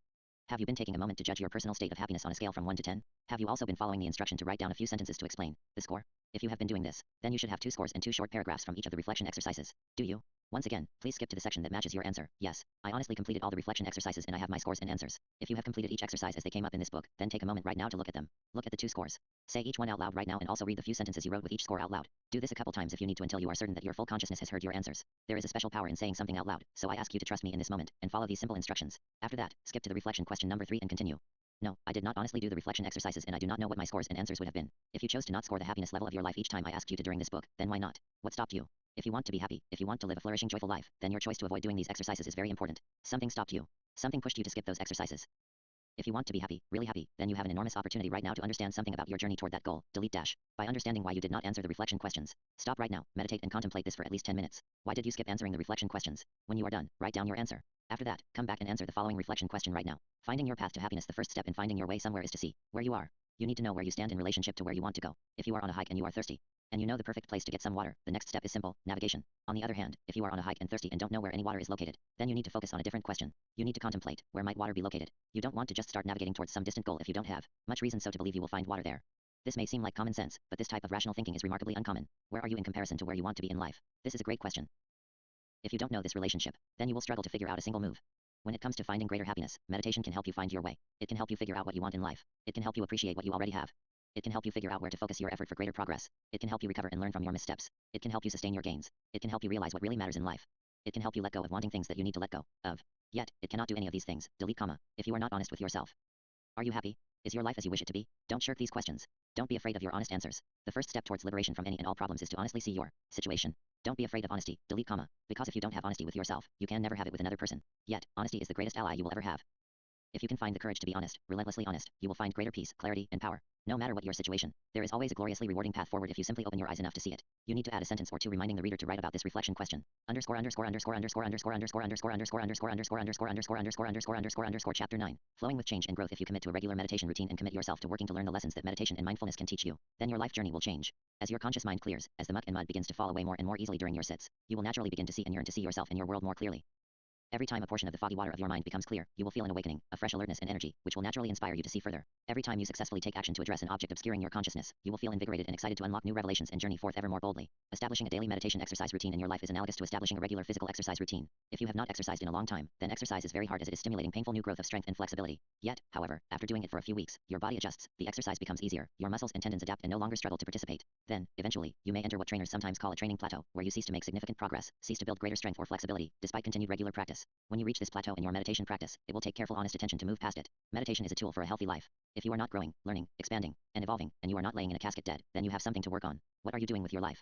Have you been taking a moment to judge your personal state of happiness on a scale from 1 to 10? Have you also been following the instruction to write down a few sentences to explain the score? If you have been doing this, then you should have 2 scores and 2 short paragraphs from each of the reflection exercises. Do you? Once again, please skip to the section that matches your answer. Yes, I honestly completed all the reflection exercises and I have my scores and answers. If you have completed each exercise as they came up in this book, then take a moment right now to look at them. Look at the 2 scores. Say each one out loud right now and also read the few sentences you wrote with each score out loud. Do this a couple times if you need to until you are certain that your full consciousness has heard your answers. There is a special power in saying something out loud, so I ask you to trust me in this moment and follow these simple instructions. After that, skip to the reflection question number 3 and continue. No, I did not honestly do the reflection exercises and I do not know what my scores and answers would have been. If you chose to not score the happiness level of your life each time I asked you to during this book, then why not? What stopped you? If you want to be happy, if you want to live a flourishing, joyful life, then your choice to avoid doing these exercises is very important. Something stopped you. Something pushed you to skip those exercises. If you want to be happy, really happy, then you have an enormous opportunity right now to understand something about your journey toward that goal. Delete dash. By understanding why you did not answer the reflection questions. Stop right now, meditate and contemplate this for at least 10 minutes. Why did you skip answering the reflection questions? When you are done, write down your answer. After that, come back and answer the following reflection question right now. Finding your path to happiness. The first step in finding your way somewhere is to see where you are. You need to know where you stand in relationship to where you want to go. If you are on a hike and you are thirsty, and you know the perfect place to get some water, the next step is simple, navigation. On the other hand, if you are on a hike and thirsty and don't know where any water is located, then you need to focus on a different question. You need to contemplate, where might water be located? You don't want to just start navigating towards some distant goal if you don't have much reason so to believe you will find water there. This may seem like common sense, but this type of rational thinking is remarkably uncommon. Where are you in comparison to where you want to be in life? This is a great question. If you don't know this relationship, then you will struggle to figure out a single move. When it comes to finding greater happiness, meditation can help you find your way. It can help you figure out what you want in life. It can help you appreciate what you already have. It can help you figure out where to focus your effort for greater progress. It can help you recover and learn from your missteps. It can help you sustain your gains. It can help you realize what really matters in life. It can help you let go of wanting things that you need to let go of. Yet, it cannot do any of these things. Delete comma. If you are not honest with yourself. Are you happy? Is your life as you wish it to be? Don't shirk these questions. Don't be afraid of your honest answers. The first step towards liberation from any and all problems is to honestly see your situation. Don't be afraid of honesty. Delete comma. Because if you don't have honesty with yourself, you can never have it with another person. Yet, honesty is the greatest ally you will ever have. If you can find the courage to be honest, relentlessly honest, you will find greater peace, clarity, and power. No matter what your situation, there is always a gloriously rewarding path forward if you simply open your eyes enough to see it. You need to add a sentence or two reminding the reader to write about this reflection question. Chapter 9. Flowing with change and growth. If you commit to a regular meditation routine and commit yourself to working to learn the lessons that meditation and mindfulness can teach you, then your life journey will change. As your conscious mind clears, as the muck and mud begins to fall away more and more easily during your sits, you will naturally begin to see and yearn to see yourself and your world more clearly. Every time a portion of the foggy water of your mind becomes clear, you will feel an awakening, a fresh alertness and energy, which will naturally inspire you to see further. Every time you successfully take action to address an object obscuring your consciousness, you will feel invigorated and excited to unlock new revelations and journey forth ever more boldly. Establishing a daily meditation exercise routine in your life is analogous to establishing a regular physical exercise routine. If you have not exercised in a long time, then exercise is very hard as it is stimulating painful new growth of strength and flexibility. Yet, however, after doing it for a few weeks, your body adjusts, the exercise becomes easier, your muscles and tendons adapt and no longer struggle to participate. Then, eventually, you may enter what trainers sometimes call a training plateau, where you cease to make significant progress, cease to build greater strength or flexibility, despite continued regular practice. When you reach this plateau in your meditation practice, it will take careful honest attention to move past it. Meditation is a tool for a healthy life. If you are not growing, learning, expanding, and evolving, and you are not laying in a casket dead, then you have something to work on. What are you doing with your life?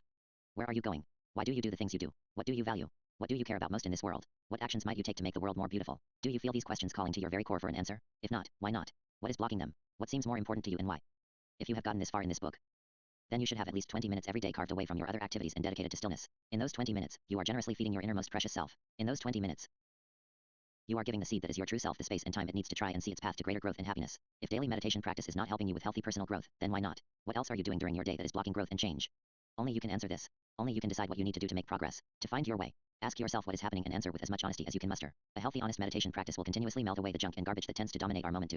Where are you going? Why do you do the things you do? What do you value? What do you care about most in this world? What actions might you take to make the world more beautiful? Do you feel these questions calling to your very core for an answer? If not, why not? What is blocking them? What seems more important to you and why? If you have gotten this far in this book, then you should have at least 20 minutes every day carved away from your other activities and dedicated to stillness. In those 20 minutes, you are generously feeding your innermost precious self. In those 20 minutes, you are giving the seed that is your true self the space and time it needs to try and see its path to greater growth and happiness. If daily meditation practice is not helping you with healthy personal growth, then why not? What else are you doing during your day that is blocking growth and change? Only you can answer this. Only you can decide what you need to do to make progress, to find your way. Ask yourself what is happening and answer with as much honesty as you can muster. A healthy, honest meditation practice will continuously melt away the junk and garbage that tends to dominate our moment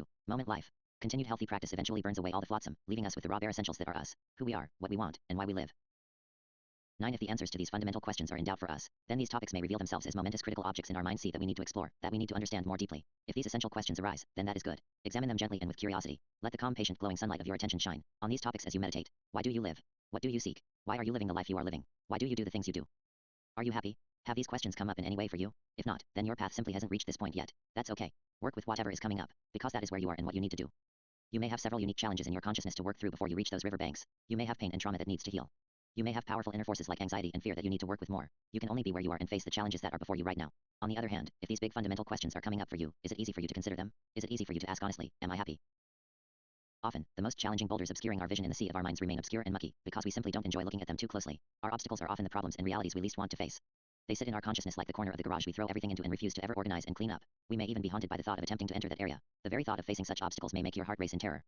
life. Continued healthy practice eventually burns away all the flotsam, leaving us with the raw bare essentials that are us, who we are, what we want, and why we live. 9. If the answers to these fundamental questions are in doubt for us, then these topics may reveal themselves as momentous critical objects in our mindset that we need to explore, that we need to understand more deeply. If these essential questions arise, then that is good. Examine them gently and with curiosity. Let the calm, patient, glowing sunlight of your attention shine on these topics as you meditate. Why do you live? What do you seek? Why are you living the life you are living? Why do you do the things you do? Are you happy? Have these questions come up in any way for you? If not, then your path simply hasn't reached this point yet. That's okay. Work with whatever is coming up, because that is where you are and what you need to do. You may have several unique challenges in your consciousness to work through before you reach those riverbanks. You may have pain and trauma that needs to heal. You may have powerful inner forces like anxiety and fear that you need to work with more. You can only be where you are and face the challenges that are before you right now. On the other hand, if these big fundamental questions are coming up for you, is it easy for you to consider them? Is it easy for you to ask honestly, am I happy? Often, the most challenging boulders obscuring our vision in the sea of our minds remain obscure and mucky, because we simply don't enjoy looking at them too closely. Our obstacles are often the problems and realities we least want to face. They sit in our consciousness like the corner of the garage we throw everything into and refuse to ever organize and clean up. We may even be haunted by the thought of attempting to enter that area. The very thought of facing such obstacles may make your heart race in terror.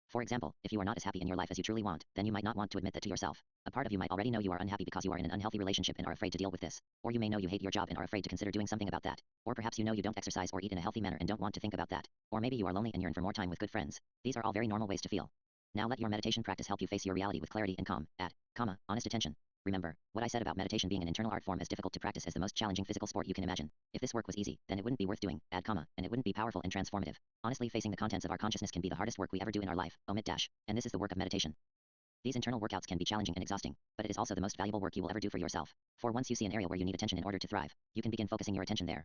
For example, if you are not as happy in your life as you truly want, then you might not want to admit that to yourself. A part of you might already know you are unhappy because you are in an unhealthy relationship and are afraid to deal with this. Or you may know you hate your job and are afraid to consider doing something about that. Or perhaps you know you don't exercise or eat in a healthy manner and don't want to think about that. Or maybe you are lonely and yearn for more time with good friends. These are all very normal ways to feel. Now let your meditation practice help you face your reality with clarity and calm, honest attention. Remember, what I said about meditation being an internal art form as difficult to practice as the most challenging physical sport you can imagine. If this work was easy, then it wouldn't be worth doing, and it wouldn't be powerful and transformative. Honestly, facing the contents of our consciousness can be the hardest work we ever do in our life, and this is the work of meditation. These internal workouts can be challenging and exhausting, but it is also the most valuable work you will ever do for yourself. For once you see an area where you need attention in order to thrive, you can begin focusing your attention there.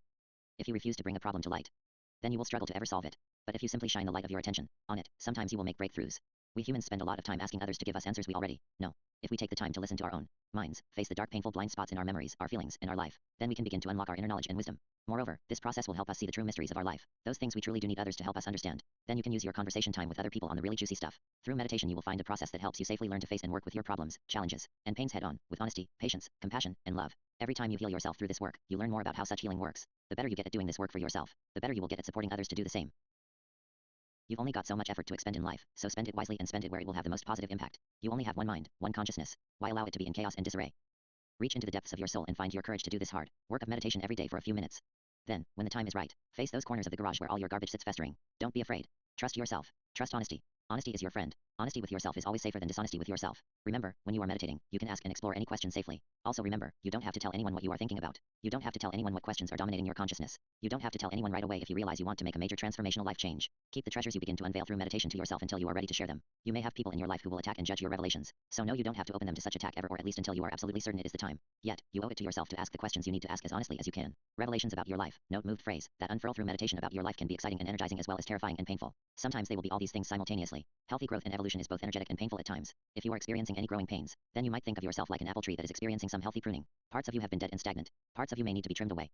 If you refuse to bring a problem to light, then you will struggle to ever solve it. But if you simply shine the light of your attention on it, sometimes you will make breakthroughs. We humans spend a lot of time asking others to give us answers we already know. If we take the time to listen to our own minds, face the dark, painful blind spots in our memories, our feelings, and our life, then we can begin to unlock our inner knowledge and wisdom. Moreover, this process will help us see the true mysteries of our life, those things we truly do need others to help us understand. Then you can use your conversation time with other people on the really juicy stuff. Through meditation, you will find a process that helps you safely learn to face and work with your problems, challenges, and pains head on, with honesty, patience, compassion, and love. Every time you heal yourself through this work, you learn more about how such healing works. The better you get at doing this work for yourself, the better you will get at supporting others to do the same. You've only got so much effort to expend in life, so spend it wisely and spend it where it will have the most positive impact. You only have one mind, one consciousness. Why allow it to be in chaos and disarray? Reach into the depths of your soul and find your courage to do this hard work of meditation every day for a few minutes. Then, when the time is right, face those corners of the garage where all your garbage sits festering. Don't be afraid. Trust yourself. Trust honesty. Honesty is your friend. Honesty with yourself is always safer than dishonesty with yourself. Remember, when you are meditating, you can ask and explore any question safely. Also remember, you don't have to tell anyone what you are thinking about. You don't have to tell anyone what questions are dominating your consciousness. You don't have to tell anyone right away if you realize you want to make a major transformational life change. Keep the treasures you begin to unveil through meditation to yourself until you are ready to share them. You may have people in your life who will attack and judge your revelations, so no, you don't have to open them to such attack ever, or at least until you are absolutely certain it is the time. Yet, you owe it to yourself to ask the questions you need to ask as honestly as you can. Revelations about your life, note moved phrase, that unfurl through meditation about your life can be exciting and energizing as well as terrifying and painful. Sometimes they will be all these things simultaneously. Healthy growth and evolution is both energetic and painful at times. If you are experiencing any growing pains, then you might think of yourself like an apple tree that is experiencing some healthy pruning. Parts of you have been dead and stagnant. Parts of you may need to be trimmed away.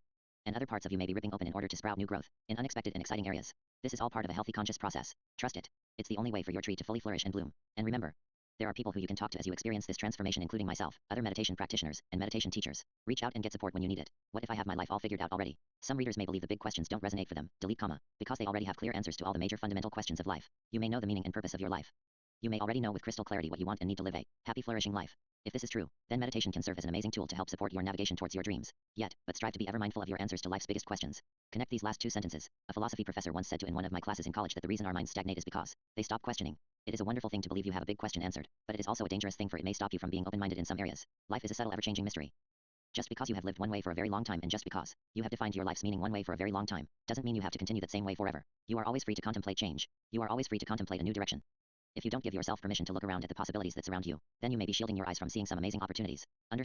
And other parts of you may be ripping open in order to sprout new growth in unexpected and exciting areas. This is all part of a healthy conscious process. Trust it. It's the only way for your tree to fully flourish and bloom. And remember, there are people who you can talk to as you experience this transformation, including myself, other meditation practitioners, and meditation teachers. Reach out and get support when you need it. What if I have my life all figured out already? Some readers may believe the big questions don't resonate for them, delete comma, because they already have clear answers to all the major fundamental questions of life. You may know the meaning and purpose of your life. You may already know with crystal clarity what you want and need to live a happy, flourishing life. If this is true, then meditation can serve as an amazing tool to help support your navigation towards your dreams. Yet, but strive to be ever mindful of your answers to life's biggest questions. Connect these last two sentences. A philosophy professor once said in one of my classes in college that the reason our minds stagnate is because they stop questioning. It is a wonderful thing to believe you have a big question answered, but it is also a dangerous thing, for it may stop you from being open-minded in some areas. Life is a subtle, ever-changing mystery. Just because you have lived one way for a very long time, and just because you have defined your life's meaning one way for a very long time, doesn't mean you have to continue that same way forever. You are always free to contemplate change. You are always free to contemplate a new direction. If you don't give yourself permission to look around at the possibilities that surround you, then you may be shielding your eyes from seeing some amazing opportunities. Chapter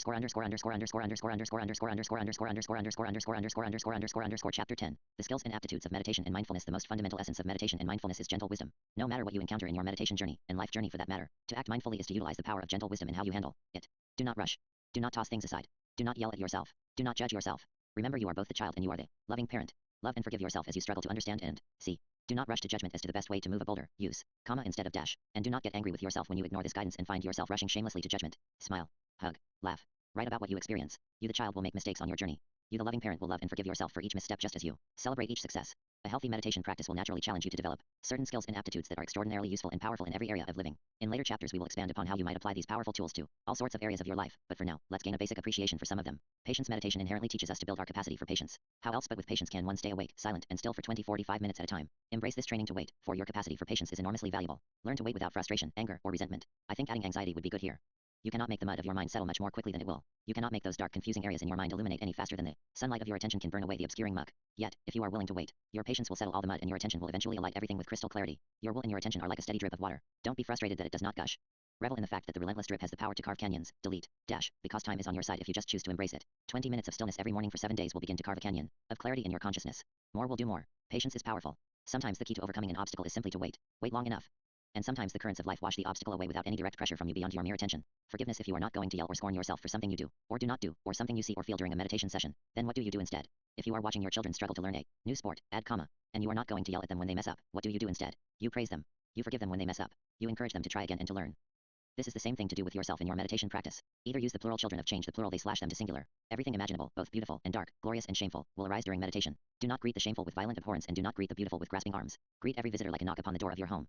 10. The skills and aptitudes of meditation and mindfulness. The most fundamental essence of meditation and mindfulness is gentle wisdom. No matter what you encounter in your meditation journey, and life journey for that matter, to act mindfully is to utilize the power of gentle wisdom in how you handle it. Do not rush. Do not toss things aside. Do not yell at yourself. Do not judge yourself. Remember, you are both the child and you are the loving parent. Love and forgive yourself as you struggle to understand and see. Do not rush to judgment as to the best way to move a boulder. Use comma instead of dash. And do not get angry with yourself when you ignore this guidance and find yourself rushing shamelessly to judgment. Smile, hug, laugh. Write about what you experience. You, the child, will make mistakes on your journey. You, the loving parent, will love and forgive yourself for each misstep just as you celebrate each success. A healthy meditation practice will naturally challenge you to develop certain skills and aptitudes that are extraordinarily useful and powerful in every area of living. In later chapters we will expand upon how you might apply these powerful tools to all sorts of areas of your life, but for now, let's gain a basic appreciation for some of them. Patience. Meditation inherently teaches us to build our capacity for patience. How else but with patience can one stay awake, silent, and still for 20-45 minutes at a time? Embrace this training to wait, for your capacity for patience is enormously valuable. Learn to wait without frustration, anger, or resentment. I think adding anxiety would be good here. You cannot make the mud of your mind settle much more quickly than it will. You cannot make those dark, confusing areas in your mind illuminate any faster than the sunlight of your attention can burn away the obscuring muck. Yet, if you are willing to wait, your patience will settle all the mud and your attention will eventually alight everything with crystal clarity. Your will and your attention are like a steady drip of water. Don't be frustrated that it does not gush. Revel in the fact that the relentless drip has the power to carve canyons. Delete, dash, because time is on your side if you just choose to embrace it. 20 minutes of stillness every morning for 7 days will begin to carve a canyon of clarity in your consciousness. More will do more. Patience is powerful. Sometimes the key to overcoming an obstacle is simply to wait. Wait long enough. And sometimes the currents of life wash the obstacle away without any direct pressure from you beyond your mere attention. Forgiveness. If you are not going to yell or scorn yourself for something you do, or do not do, or something you see or feel during a meditation session, then what do you do instead? If you are watching your children struggle to learn a new sport, add comma, and you are not going to yell at them when they mess up, what do you do instead? You praise them. You forgive them when they mess up. You encourage them to try again and to learn. This is the same thing to do with yourself in your meditation practice. Either use the plural children of change, the plural they slash them to singular. Everything imaginable, both beautiful and dark, glorious and shameful, will arise during meditation. Do not greet the shameful with violent abhorrence, and do not greet the beautiful with grasping arms. Greet every visitor like a knock upon the door of your home.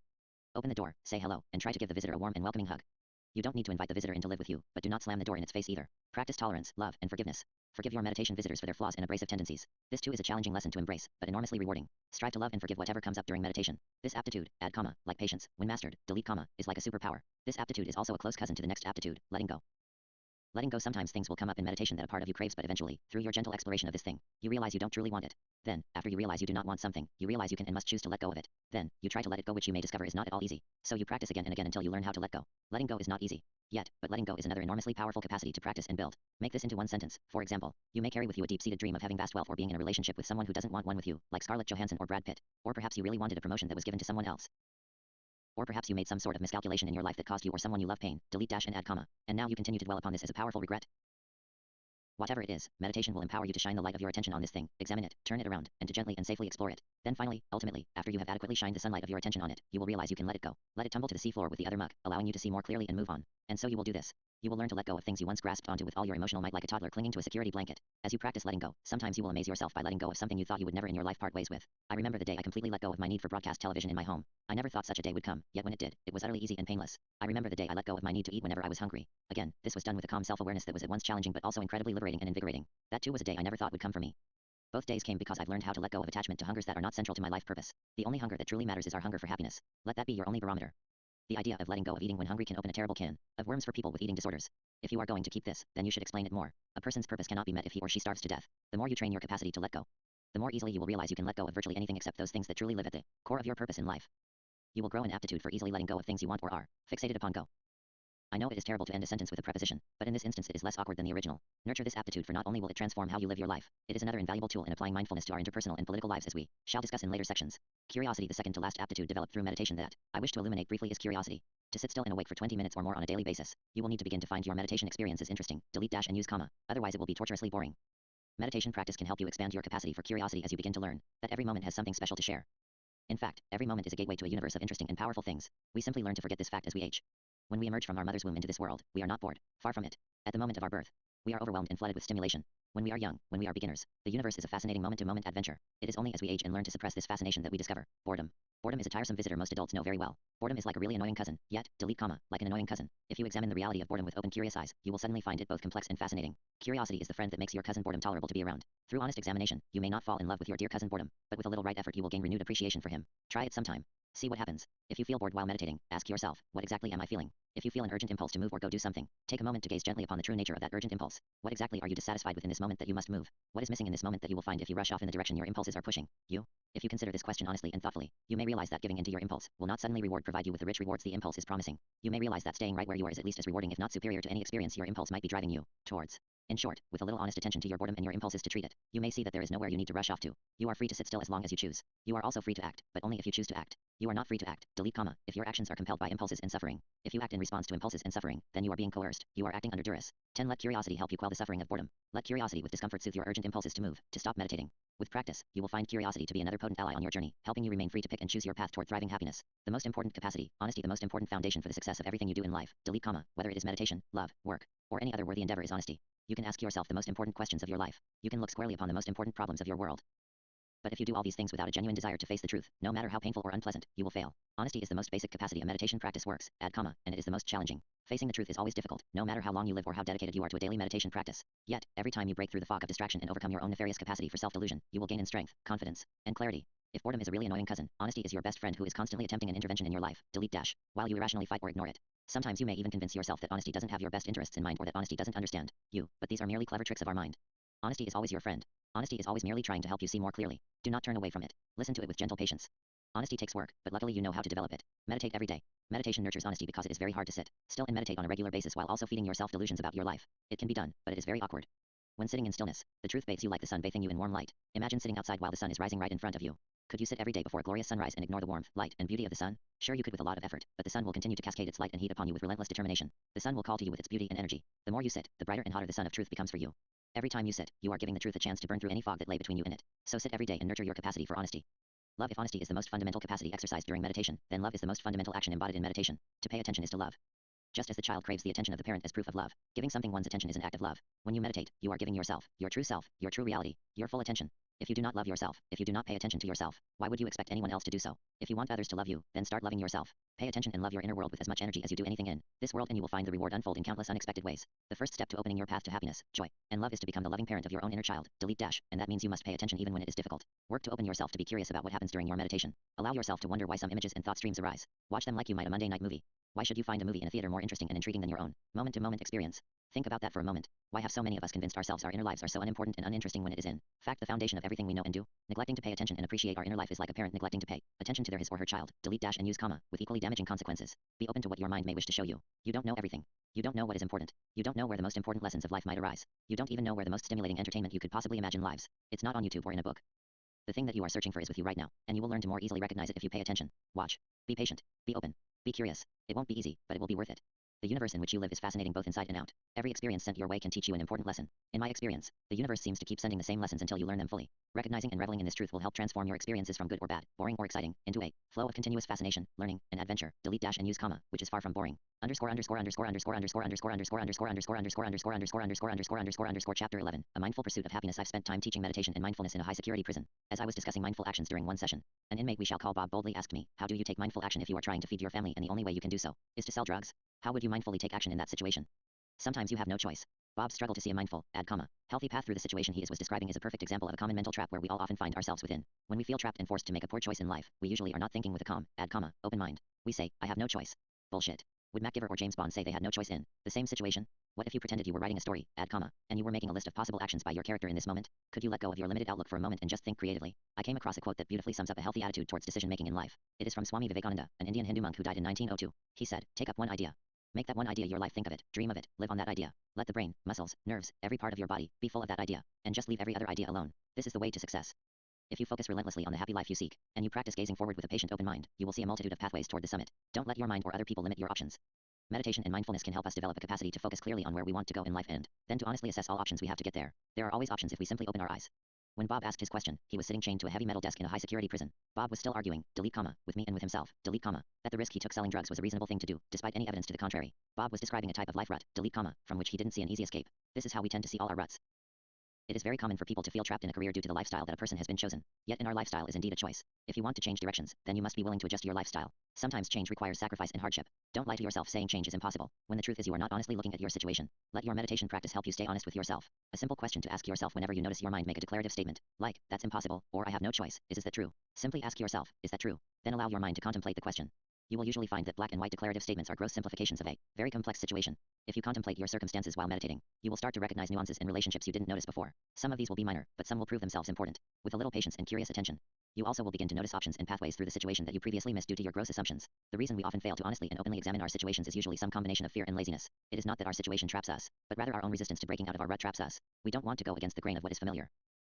Open the door, say hello, and try to give the visitor a warm and welcoming hug. You don't need to invite the visitor in to live with you, but do not slam the door in its face either. Practice tolerance, love, and forgiveness. Forgive your meditation visitors for their flaws and abrasive tendencies. This too is a challenging lesson to embrace, but enormously rewarding. Strive to love and forgive whatever comes up during meditation. This aptitude, add comma, like patience, when mastered, delete comma, is like a superpower. This aptitude is also a close cousin to the next aptitude, letting go. Letting go. Sometimes things will come up in meditation that a part of you craves, but eventually, through your gentle exploration of this thing, you realize you don't truly want it. Then, after you realize you do not want something, you realize you can and must choose to let go of it. Then, you try to let it go, which you may discover is not at all easy. So you practice again and again until you learn how to let go. Letting go is not easy. Yet, but letting go is another enormously powerful capacity to practice and build. Make this into one sentence. For example, you may carry with you a deep-seated dream of having vast wealth or being in a relationship with someone who doesn't want one with you, like Scarlett Johansson or Brad Pitt. Or perhaps you really wanted a promotion that was given to someone else. Or perhaps you made some sort of miscalculation in your life that caused you or someone you love pain. Delete dash and add comma. And now you continue to dwell upon this as a powerful regret. Whatever it is, meditation will empower you to shine the light of your attention on this thing, examine it, turn it around, and to gently and safely explore it. Then finally, ultimately, after you have adequately shined the sunlight of your attention on it, you will realize you can let it go. Let it tumble to the seafloor with the other muck, allowing you to see more clearly and move on. And so you will do this. You will learn to let go of things you once grasped onto with all your emotional might, like a toddler clinging to a security blanket. As you practice letting go, sometimes you will amaze yourself by letting go of something you thought you would never in your life part ways with. I remember the day I completely let go of my need for broadcast television in my home. I never thought such a day would come, yet when it did, it was utterly easy and painless. I remember the day I let go of my need to eat whenever I was hungry. Again, this was done with a calm self-awareness that was at once challenging but also incredibly liberating and invigorating. That too was a day I never thought would come for me. Both days came because I've learned how to let go of attachment to hungers that are not central to my life purpose. The only hunger that truly matters is our hunger for happiness. Let that be your only barometer. The idea of letting go of eating when hungry can open a terrible can of worms for people with eating disorders. If you are going to keep this, then you should explain it more. A person's purpose cannot be met if he or she starves to death. The more you train your capacity to let go, the more easily you will realize you can let go of virtually anything except those things that truly live at the core of your purpose in life. You will grow an aptitude for easily letting go of things you want or are fixated upon. Go. I know it is terrible to end a sentence with a preposition, but in this instance it is less awkward than the original. Nurture this aptitude, for not only will it transform how you live your life, it is another invaluable tool in applying mindfulness to our interpersonal and political lives, as we shall discuss in later sections. Curiosity. The second to last aptitude developed through meditation that I wish to illuminate briefly is curiosity. To sit still and awake for 20 minutes or more on a daily basis, you will need to begin to find your meditation experiences interesting. Delete dash and use comma, otherwise it will be torturously boring. Meditation practice can help you expand your capacity for curiosity as you begin to learn that every moment has something special to share. In fact, every moment is a gateway to a universe of interesting and powerful things. We simply learn to forget this fact as we age. When we emerge from our mother's womb into this world, we are not bored. Far from it. At the moment of our birth, we are overwhelmed and flooded with stimulation. When we are young, when we are beginners, the universe is a fascinating moment-to-moment adventure. It is only as we age and learn to suppress this fascination that we discover boredom. Boredom is a tiresome visitor most adults know very well. Boredom is like a really annoying cousin, yet, delete comma, like an annoying cousin. If you examine the reality of boredom with open curious eyes, you will suddenly find it both complex and fascinating. Curiosity is the friend that makes your cousin boredom tolerable to be around. Through honest examination, you may not fall in love with your dear cousin boredom, but with a little right effort you will gain renewed appreciation for him. Try it sometime. See what happens. If you feel bored while meditating, ask yourself, what exactly am I feeling? If you feel an urgent impulse to move or go do something, take a moment to gaze gently upon the true nature of that urgent impulse. What exactly are you dissatisfied with in this moment that you must move? What is missing in this moment that you will find if you rush off in the direction your impulses are pushing you? If you consider this question honestly and thoughtfully, you may realize that giving into your impulse will not suddenly provide you with the rich rewards the impulse is promising. You may realize that staying right where you are is at least as rewarding if not superior to any experience your impulse might be driving you towards. In short, with a little honest attention to your boredom and your impulses to treat it, you may see that there is nowhere you need to rush off to. You are free to sit still as long as you choose. You are also free to act, but only if you choose to act. You are not free to act, delete comma, if your actions are compelled by impulses and suffering. If you act in response to impulses and suffering, then you are being coerced. You are acting under duress. 10. Let curiosity help you quell the suffering of boredom. Let curiosity with discomfort soothe your urgent impulses to move, to stop meditating. With practice, you will find curiosity to be another potent ally on your journey, helping you remain free to pick and choose your path toward thriving happiness. The most important capacity, honesty, the most important foundation for the success of everything you do in life, delete comma, whether it is meditation, love, work, or any other worthy endeavor is honesty. You can ask yourself the most important questions of your life. You can look squarely upon the most important problems of your world. But if you do all these things without a genuine desire to face the truth, no matter how painful or unpleasant, you will fail. Honesty is the most basic capacity a meditation practice works, add comma, and it is the most challenging. Facing the truth is always difficult, no matter how long you live or how dedicated you are to a daily meditation practice. Yet, every time you break through the fog of distraction and overcome your own nefarious capacity for self-delusion, you will gain in strength, confidence, and clarity. If boredom is a really annoying cousin, honesty is your best friend who is constantly attempting an intervention in your life, delete dash, while you irrationally fight or ignore it. Sometimes you may even convince yourself that honesty doesn't have your best interests in mind or that honesty doesn't understand you, but these are merely clever tricks of our mind. Honesty is always your friend. Honesty is always merely trying to help you see more clearly. Do not turn away from it. Listen to it with gentle patience. Honesty takes work, but luckily you know how to develop it. Meditate every day. Meditation nurtures honesty because it is very hard to sit still and meditate on a regular basis while also feeding yourself delusions about your life. It can be done, but it is very awkward. When sitting in stillness, the truth bathes you like the sun bathing you in warm light. Imagine sitting outside while the sun is rising right in front of you. Could you sit every day before a glorious sunrise and ignore the warmth, light, and beauty of the sun? Sure you could with a lot of effort, but the sun will continue to cascade its light and heat upon you with relentless determination. The sun will call to you with its beauty and energy. The more you sit, the brighter and hotter the sun of truth becomes for you. Every time you sit, you are giving the truth a chance to burn through any fog that lay between you and it. So sit every day and nurture your capacity for honesty. Love. If honesty is the most fundamental capacity exercised during meditation, then love is the most fundamental action embodied in meditation. To pay attention is to love. Just as the child craves the attention of the parent as proof of love, giving something one's attention is an act of love. When you meditate, you are giving yourself, your true reality, your full attention. If you do not love yourself, if you do not pay attention to yourself, why would you expect anyone else to do so? If you want others to love you, then start loving yourself. Pay attention and love your inner world with as much energy as you do anything in this world, and you will find the reward unfold in countless unexpected ways. The first step to opening your path to happiness, joy, and love is to become the loving parent of your own inner child, delete dash, and that means you must pay attention even when it is difficult. Work to open yourself to be curious about what happens during your meditation. Allow yourself to wonder why some images and thought streams arise. Watch them like you might a Monday night movie. Why should you find a movie in a theater more interesting and intriguing than your own moment-to-moment experience? Think about that for a moment. Why have so many of us convinced ourselves our inner lives are so unimportant and uninteresting when it is in fact the foundation of everything we know and do? Neglecting to pay attention and appreciate our inner life is like a parent neglecting to pay attention to their his or her child, delete dash and use comma, with equally damaging consequences. Be open to what your mind may wish to show you. You don't know everything. You don't know what is important. You don't know where the most important lessons of life might arise. You don't even know where the most stimulating entertainment you could possibly imagine lives. It's not on YouTube or in a book. The thing that you are searching for is with you right now, and you will learn to more easily recognize it if you pay attention. Watch. Be patient. Be open. Be curious. It won't be easy, but it will be worth it. The universe in which you live is fascinating both inside and out. Every experience sent your way can teach you an important lesson. In my experience, the universe seems to keep sending the same lessons until you learn them fully. Recognizing and reveling in this truth will help transform your experiences from good or bad, boring or exciting, into a flow of continuous fascination, learning, and adventure. Delete dash and use comma, which is far from boring. Chapter 11. A mindful pursuit of happiness. I've spent time teaching meditation and mindfulness in a high security prison. As I was discussing mindful actions during one session, an inmate we shall call Bob boldly asked me, "How do you take mindful action if you are trying to feed your family and the only way you can do so is to sell drugs? How would you mindfully take action in that situation?" Sometimes you have no choice. Bob struggled to see a mindful, add comma, healthy path through the situation he was describing is a perfect example of a common mental trap where we all often find ourselves within. When we feel trapped and forced to make a poor choice in life, we usually are not thinking with a calm, add comma, open mind. We say, "I have no choice." Bullshit. Would MacGyver or James Bond say they had no choice in the same situation? What if you pretended you were writing a story, add comma, and you were making a list of possible actions by your character in this moment? Could you let go of your limited outlook for a moment and just think creatively? I came across a quote that beautifully sums up a healthy attitude towards decision-making in life. It is from Swami Vivekananda, an Indian Hindu monk who died in 1902. He said, "Take up one idea. Make that one idea your life. Think of it, dream of it, live on that idea. Let the brain, muscles, nerves, every part of your body, be full of that idea, and just leave every other idea alone. This is the way to success." If you focus relentlessly on the happy life you seek, and you practice gazing forward with a patient open mind, you will see a multitude of pathways toward the summit. Don't let your mind or other people limit your options. Meditation and mindfulness can help us develop a capacity to focus clearly on where we want to go in life and then to honestly assess all options we have to get there. There are always options if we simply open our eyes. When Bob asked his question, he was sitting chained to a heavy metal desk in a high-security prison. Bob was still arguing, with me and with himself, that the risk he took selling drugs was a reasonable thing to do, despite any evidence to the contrary. Bob was describing a type of life rut, from which he didn't see an easy escape. This is how we tend to see all our ruts. It is very common for people to feel trapped in a career due to the lifestyle that a person has been chosen. Yet in our lifestyle is indeed a choice. If you want to change directions, then you must be willing to adjust your lifestyle. Sometimes change requires sacrifice and hardship. Don't lie to yourself saying change is impossible, when the truth is you are not honestly looking at your situation. Let your meditation practice help you stay honest with yourself. A simple question to ask yourself whenever you notice your mind make a declarative statement, like, that's impossible, or I have no choice, is that true? Simply ask yourself, is that true? Then allow your mind to contemplate the question. You will usually find that black and white declarative statements are gross simplifications of a very complex situation. If you contemplate your circumstances while meditating, you will start to recognize nuances in relationships you didn't notice before. Some of these will be minor, but some will prove themselves important. With a little patience and curious attention, you also will begin to notice options and pathways through the situation that you previously missed due to your gross assumptions. The reason we often fail to honestly and openly examine our situations is usually some combination of fear and laziness. It is not that our situation traps us, but rather our own resistance to breaking out of our rut traps us. We don't want to go against the grain of what is familiar.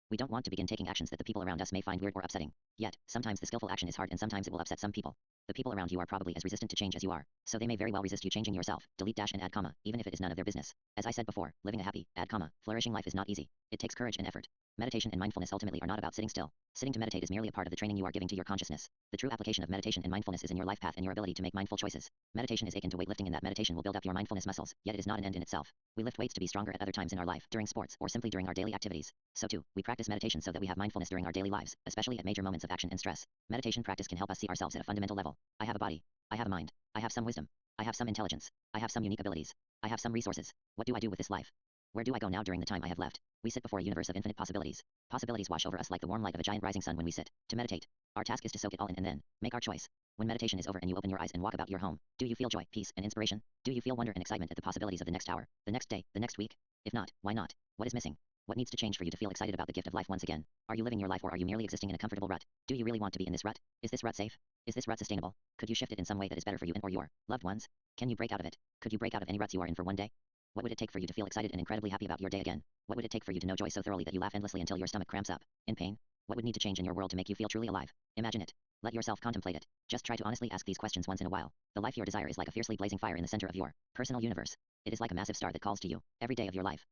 We don't want to begin taking actions that the people around us may find weird or upsetting. Yet, sometimes the skillful action is hard and sometimes it will upset some people. The people around you are probably as resistant to change as you are, so they may very well resist you changing yourself, delete dash and add comma, even if it is none of their business. As I said before, living a happy, add comma, flourishing life is not easy. It takes courage and effort. Meditation and mindfulness ultimately are not about sitting still. Sitting to meditate is merely a part of the training you are giving to your consciousness. The true application of meditation and mindfulness is in your life path and your ability to make mindful choices. Meditation is akin to weightlifting in that meditation will build up your mindfulness muscles, yet it is not an end in itself. We lift weights to be stronger at other times in our life, during sports, or simply during our daily activities. So too, we practice meditation so that we have mindfulness during our daily lives, especially at major moments of action and stress. Meditation practice can help us see ourselves at a fundamental level. I have a body. I have a mind. I have some wisdom. I have some intelligence. I have some unique abilities. I have some resources. What do I do with this life? Where do I go now during the time I have left? We sit before a universe of infinite possibilities. Possibilities wash over us like the warm light of a giant rising sun when we sit to meditate. Our task is to soak it all in and then make our choice. When meditation is over and you open your eyes and walk about your home, do you feel joy, peace, and inspiration? Do you feel wonder and excitement at the possibilities of the next hour, the next day, the next week? If not, why not? What is missing? What needs to change for you to feel excited about the gift of life once again? Are you living your life or are you merely existing in a comfortable rut? Do you really want to be in this rut? Is this rut safe? Is this rut sustainable? Could you shift it in some way that is better for you and or your loved ones? Can you break out of it? Could you break out of any ruts you are in for one day? What would it take for you to feel excited and incredibly happy about your day again? What would it take for you to know joy so thoroughly that you laugh endlessly until your stomach cramps up? In pain? What would need to change in your world to make you feel truly alive? Imagine it. Let yourself contemplate it. Just try to honestly ask these questions once in a while. The life your desire is like a fiercely blazing fire in the center of your personal universe. It is like a massive star that calls to you every day of your life.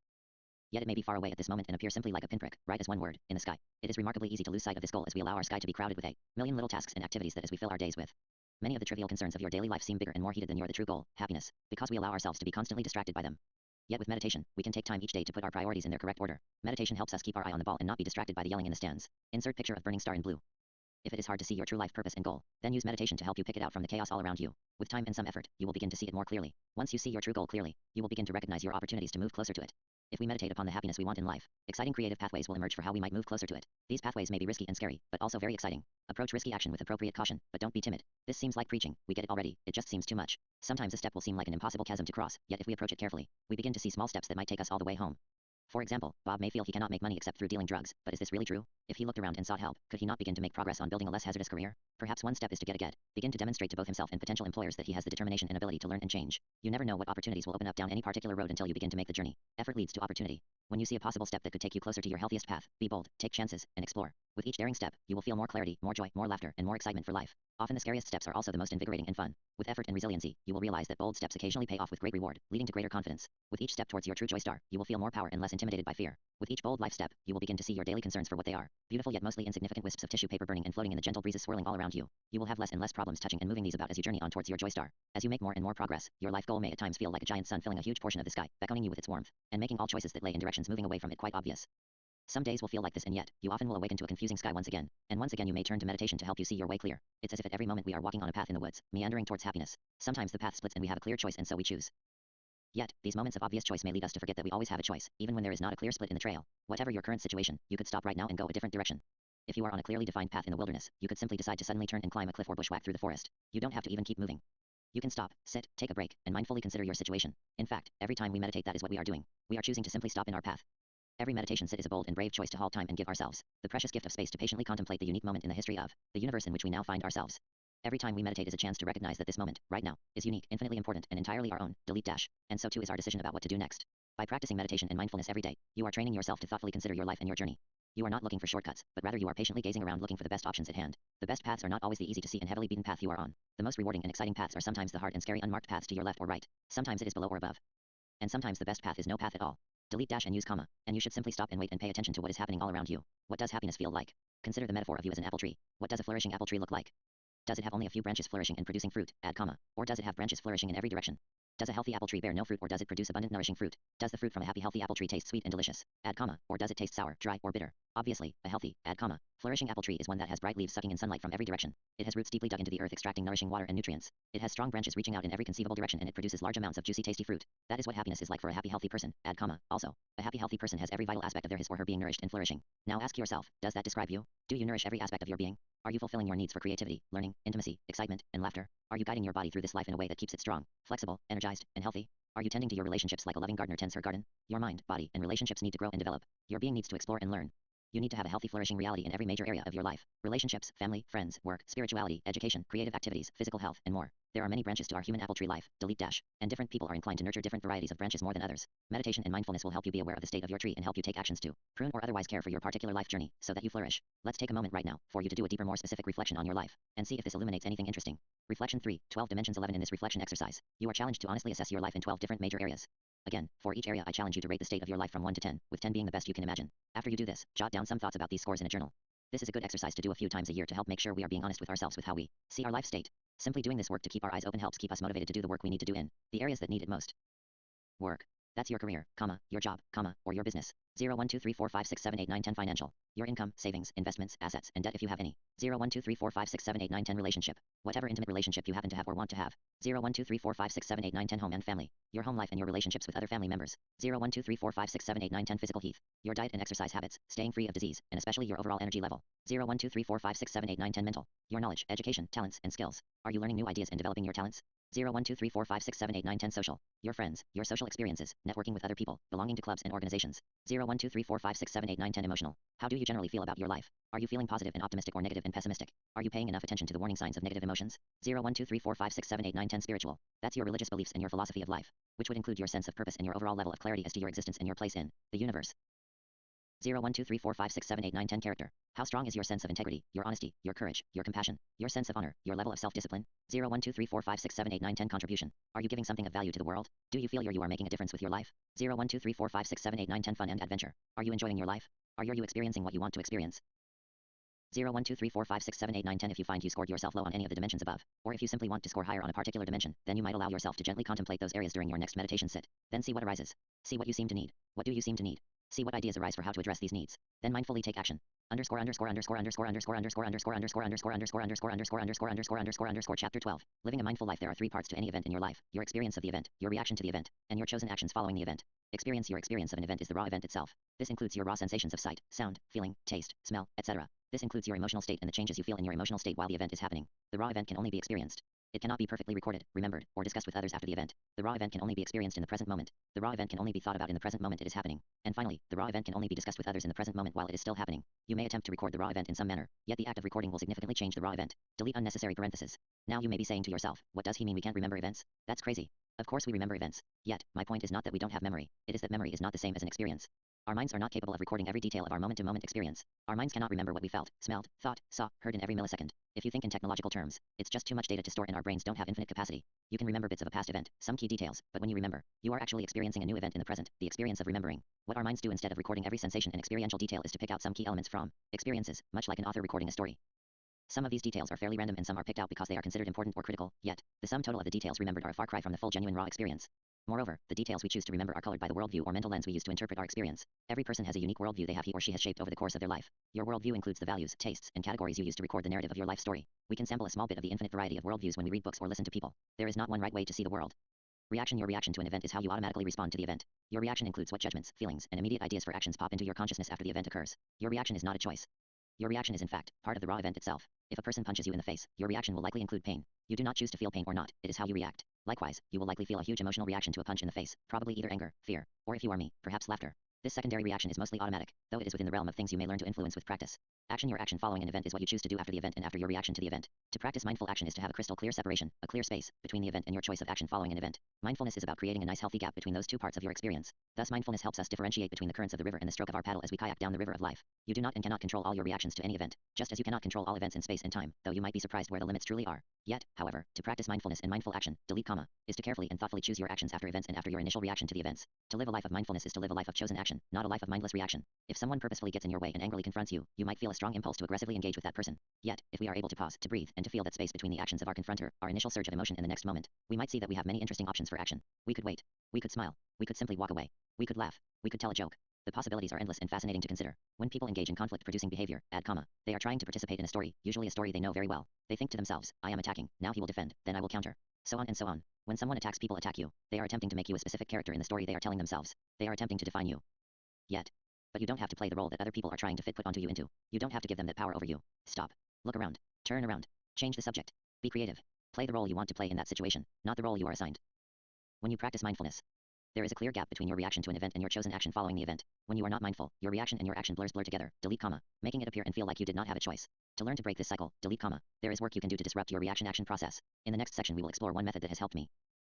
Yet it may be far away at this moment and appear simply like a pinprick, right as one word, in the sky. It is remarkably easy to lose sight of this goal as we allow our sky to be crowded with a million little tasks and activities that as we fill our days with. Many of the trivial concerns of your daily life seem bigger and more heated than the true goal, happiness, because we allow ourselves to be constantly distracted by them. Yet with meditation, we can take time each day to put our priorities in their correct order. Meditation helps us keep our eye on the ball and not be distracted by the yelling in the stands. Insert picture of burning star in blue. If it is hard to see your true life purpose and goal, then use meditation to help you pick it out from the chaos all around you. With time and some effort, you will begin to see it more clearly. Once you see your true goal clearly, you will begin to recognize your opportunities to move closer to it. If we meditate upon the happiness we want in life, exciting creative pathways will emerge for how we might move closer to it. These pathways may be risky and scary, but also very exciting. Approach risky action with appropriate caution, but don't be timid. This seems like preaching, we get it already, it just seems too much. Sometimes a step will seem like an impossible chasm to cross, yet if we approach it carefully, we begin to see small steps that might take us all the way home. For example, Bob may feel he cannot make money except through dealing drugs, but is this really true? If he looked around and sought help, could he not begin to make progress on building a less hazardous career? Perhaps one step is to begin to demonstrate to both himself and potential employers that he has the determination and ability to learn and change. You never know what opportunities will open up down any particular road until you begin to make the journey. Effort leads to opportunity. When you see a possible step that could take you closer to your healthiest path, be bold, take chances, and explore. With each daring step, you will feel more clarity, more joy, more laughter, and more excitement for life. Often the scariest steps are also the most invigorating and fun. With effort and resiliency, you will realize that bold steps occasionally pay off with great reward, leading to greater confidence. With each step towards your true joy star, you will feel more power and less intimidated by fear. With each bold life step, you will begin to see your daily concerns for what they are. Beautiful yet mostly insignificant wisps of tissue paper burning and floating in the gentle breezes swirling all around you. You will have less and less problems touching and moving these about as you journey on towards your joy star. As you make more and more progress, your life goal may at times feel like a giant sun filling a huge portion of the sky, beckoning you with its warmth, and making all choices that lay in directions moving away from it quite obvious. Some days will feel like this and yet, you often will awaken to a confusing sky once again, and once again you may turn to meditation to help you see your way clear. It's as if at every moment we are walking on a path in the woods, meandering towards happiness. Sometimes the path splits and we have a clear choice and so we choose. Yet, these moments of obvious choice may lead us to forget that we always have a choice, even when there is not a clear split in the trail. Whatever your current situation, you could stop right now and go a different direction. If you are on a clearly defined path in the wilderness, you could simply decide to suddenly turn and climb a cliff or bushwhack through the forest. You don't have to even keep moving. You can stop, sit, take a break, and mindfully consider your situation. In fact, every time we meditate that is what we are doing. We are choosing to simply stop in our path. Every meditation sit is a bold and brave choice to halt time and give ourselves the precious gift of space to patiently contemplate the unique moment in the history of the universe in which we now find ourselves. Every time we meditate is a chance to recognize that this moment, right now, is unique, infinitely important, and entirely our own, delete dash, and so too is our decision about what to do next. By practicing meditation and mindfulness every day, you are training yourself to thoughtfully consider your life and your journey. You are not looking for shortcuts, but rather you are patiently gazing around looking for the best options at hand. The best paths are not always the easy to see and heavily beaten path you are on. The most rewarding and exciting paths are sometimes the hard and scary unmarked paths to your left or right. Sometimes it is below or above. And sometimes the best path is no path at all. Delete dash and use comma, and you should simply stop and wait and pay attention to what is happening all around you. What does happiness feel like? Consider the metaphor of you as an apple tree. What does a flourishing apple tree look like? Does it have only a few branches flourishing and producing fruit? Add comma. Or does it have branches flourishing in every direction? Does a healthy apple tree bear no fruit, or does it produce abundant nourishing fruit? Does the fruit from a happy healthy apple tree taste sweet and delicious? Add comma. Or does it taste sour, dry, or bitter? Obviously, a healthy, add comma, flourishing apple tree is one that has bright leaves sucking in sunlight from every direction. It has roots deeply dug into the earth extracting nourishing water and nutrients. It has strong branches reaching out in every conceivable direction, and it produces large amounts of juicy tasty fruit. That is what happiness is like for a happy healthy person. Add comma. Also, a happy healthy person has every vital aspect of their his or her being nourished and flourishing. Now ask yourself, does that describe you? Do you nourish every aspect of your being? Are you fulfilling your needs for creativity, learning, intimacy, excitement, and laughter? Are you guiding your body through this life in a way that keeps it strong, flexible, energized, and healthy? Are you tending to your relationships like a loving gardener tends her garden? Your mind, body, and relationships need to grow and develop. Your being needs to explore and learn. You need to have a healthy, flourishing reality in every major area of your life. Relationships, family, friends, work, spirituality, education, creative activities, physical health, and more. There are many branches to our human apple tree life, delete dash, and different people are inclined to nurture different varieties of branches more than others. Meditation and mindfulness will help you be aware of the state of your tree and help you take actions to prune or otherwise care for your particular life journey, so that you flourish. Let's take a moment right now for you to do a deeper, more specific reflection on your life, and see if this illuminates anything interesting. Reflection 3, 12 dimensions 11. In this reflection exercise, you are challenged to honestly assess your life in 12 different major areas. Again, for each area I challenge you to rate the state of your life from 1 to 10, with 10 being the best you can imagine. After you do this, jot down some thoughts about these scores in a journal. This is a good exercise to do a few times a year to help make sure we are being honest with ourselves with how we see our life state. Simply doing this work to keep our eyes open helps keep us motivated to do the work we need to do in the areas that need it most. Work. That's your career, comma, your job, comma, or your business. 0 1 2 3 4 5 6 7 8 9 10 Financial. Your income, savings, investments, assets, and debt if you have any. 0 1 2 3 4 5 6 7 8 9 10 Relationship. Whatever intimate relationship you happen to have or want to have. 0 1 2 3 4 5 6 7 8 9 10 Home and family. Your home life and your relationships with other family members. 0 1 2 3 4 5 6 7 8 9 10 Physical health. Your diet and exercise habits, staying free of disease, and especially your overall energy level. 0 1 2 3 4 5 6 7 8 9 10 Mental. Your knowledge, education, talents, and skills. Are you learning new ideas and developing your talents? 0 1 2 3 4 5 6 7 8 9 10 Social. Your friends, your social experiences, networking with other people, belonging to clubs and organizations. 0 1 2 3 4 5 6 7 8 9 10 Emotional. How do you generally feel about your life? Are you feeling positive and optimistic or negative and pessimistic? Are you paying enough attention to the warning signs of negative emotions? 0 1 2 3 4 5 6 7 8 9 10 Spiritual. That's your religious beliefs and your philosophy of life, which would include your sense of purpose and your overall level of clarity as to your existence and your place in the universe. 0 1 2 3 4 5 6 7 8 9 10 Character. How strong is your sense of integrity, your honesty, your courage, your compassion, your sense of honor, your level of self-discipline? 0 1 2 3 4 5 6 7 8 9 10 Contribution. Are you giving something of value to the world? Do you feel you are making a difference with your life? 0 1 2 3 4 5 6 7 8 9 10 Fun and adventure. Are you enjoying your life? Are you experiencing what you want to experience? 0 1 2 3 4 5 6 7 8 9 10 If you find you scored yourself low on any of the dimensions above, or if you simply want to score higher on a particular dimension, then you might allow yourself to gently contemplate those areas during your next meditation sit. Then see what arises. See what you seem to need. What do you seem to need? See what ideas arise for how to address these needs. Then mindfully take action. Underscore underscore underscore underscore underscore underscore underscore underscore underscore underscore underscore underscore underscore underscore underscore underscore Chapter 12. Living a mindful life. There are 3 parts to any event in your life: your experience of the event, your reaction to the event, and your chosen actions following the event. Your experience of an event is the raw event itself. This includes your raw sensations of sight, sound, feeling, taste, smell, etc. This includes your emotional state and the changes you feel in your emotional state while the event is happening. The raw event can only be experienced. It cannot be perfectly recorded, remembered, or discussed with others after the event. The raw event can only be experienced in the present moment. The raw event can only be thought about in the present moment it is happening. And finally, the raw event can only be discussed with others in the present moment while it is still happening. You may attempt to record the raw event in some manner, yet the act of recording will significantly change the raw event. Delete unnecessary parentheses. Now you may be saying to yourself, what does he mean we can't remember events? That's crazy. Of course we remember events. Yet, my point is not that we don't have memory. It is that memory is not the same as an experience. Our minds are not capable of recording every detail of our moment-to-moment experience. Our minds cannot remember what we felt, smelled, thought, saw, heard in every millisecond. If you think in technological terms, it's just too much data to store, and our brains don't have infinite capacity. You can remember bits of a past event, some key details, but when you remember, you are actually experiencing a new event in the present, the experience of remembering. What our minds do instead of recording every sensation and experiential detail is to pick out some key elements from experiences, much like an author recording a story. Some of these details are fairly random and some are picked out because they are considered important or critical, yet, the sum total of the details remembered are a far cry from the full genuine raw experience. Moreover, the details we choose to remember are colored by the worldview or mental lens we use to interpret our experience. Every person has a unique worldview he or she has shaped over the course of their life. Your worldview includes the values, tastes, and categories you use to record the narrative of your life story. We can sample a small bit of the infinite variety of worldviews when we read books or listen to people. There is not one right way to see the world. Your reaction to an event is how you automatically respond to the event. Your reaction includes what judgments, feelings, and immediate ideas for actions pop into your consciousness after the event occurs. Your reaction is not a choice. Your reaction is in fact part of the raw event itself. If a person punches you in the face, your reaction will likely include pain. You do not choose to feel pain or not, it is how you react. Likewise, you will likely feel a huge emotional reaction to a punch in the face, probably either anger, fear, or if you are me, perhaps laughter. This secondary reaction is mostly automatic, though it is within the realm of things you may learn to influence with practice. Action. Your action following an event is what you choose to do after the event and after your reaction to the event. To practice mindful action is to have a crystal clear separation, a clear space, between the event and your choice of action following an event. Mindfulness is about creating a nice healthy gap between those two parts of your experience. Thus mindfulness helps us differentiate between the currents of the river and the stroke of our paddle as we kayak down the river of life. You do not and cannot control all your reactions to any event, just as you cannot control all events in space and time, though you might be surprised where the limits truly are. Yet, however, to practice mindfulness and mindful action, delete comma, is to carefully and thoughtfully choose your actions after events and after your initial reaction to the events. To live a life of mindfulness is to live a life of chosen action, not a life of mindless reaction. If someone purposefully gets in your way and angrily confronts you, you might feel a strong impulse to aggressively engage with that person. Yet, if we are able to pause, to breathe, and to feel that space between the actions of our confronter, our initial surge of emotion and the next moment, we might see that we have many interesting options for action. We could wait. We could smile. We could simply walk away. We could laugh. We could tell a joke. The possibilities are endless and fascinating to consider. When people engage in conflict-producing behavior, add comma, they are trying to participate in a story, usually a story they know very well. They think to themselves, I am attacking, now he will defend, then I will counter. So on and so on. When someone attacks, people attack you. They are attempting to make you a specific character in the story they are telling themselves. They are attempting to define you. Yet. But you don't have to play the role that other people are trying to put onto you into. You don't have to give them that power over you. Stop. Look around. Turn around. Change the subject. Be creative. Play the role you want to play in that situation, not the role you are assigned. When you practice mindfulness, there is a clear gap between your reaction to an event and your chosen action following the event. When you are not mindful, your reaction and your action blur together, delete comma, making it appear and feel like you did not have a choice. To learn to break this cycle, delete comma, there is work you can do to disrupt your reaction-action process. In the next section we will explore one method that has helped me.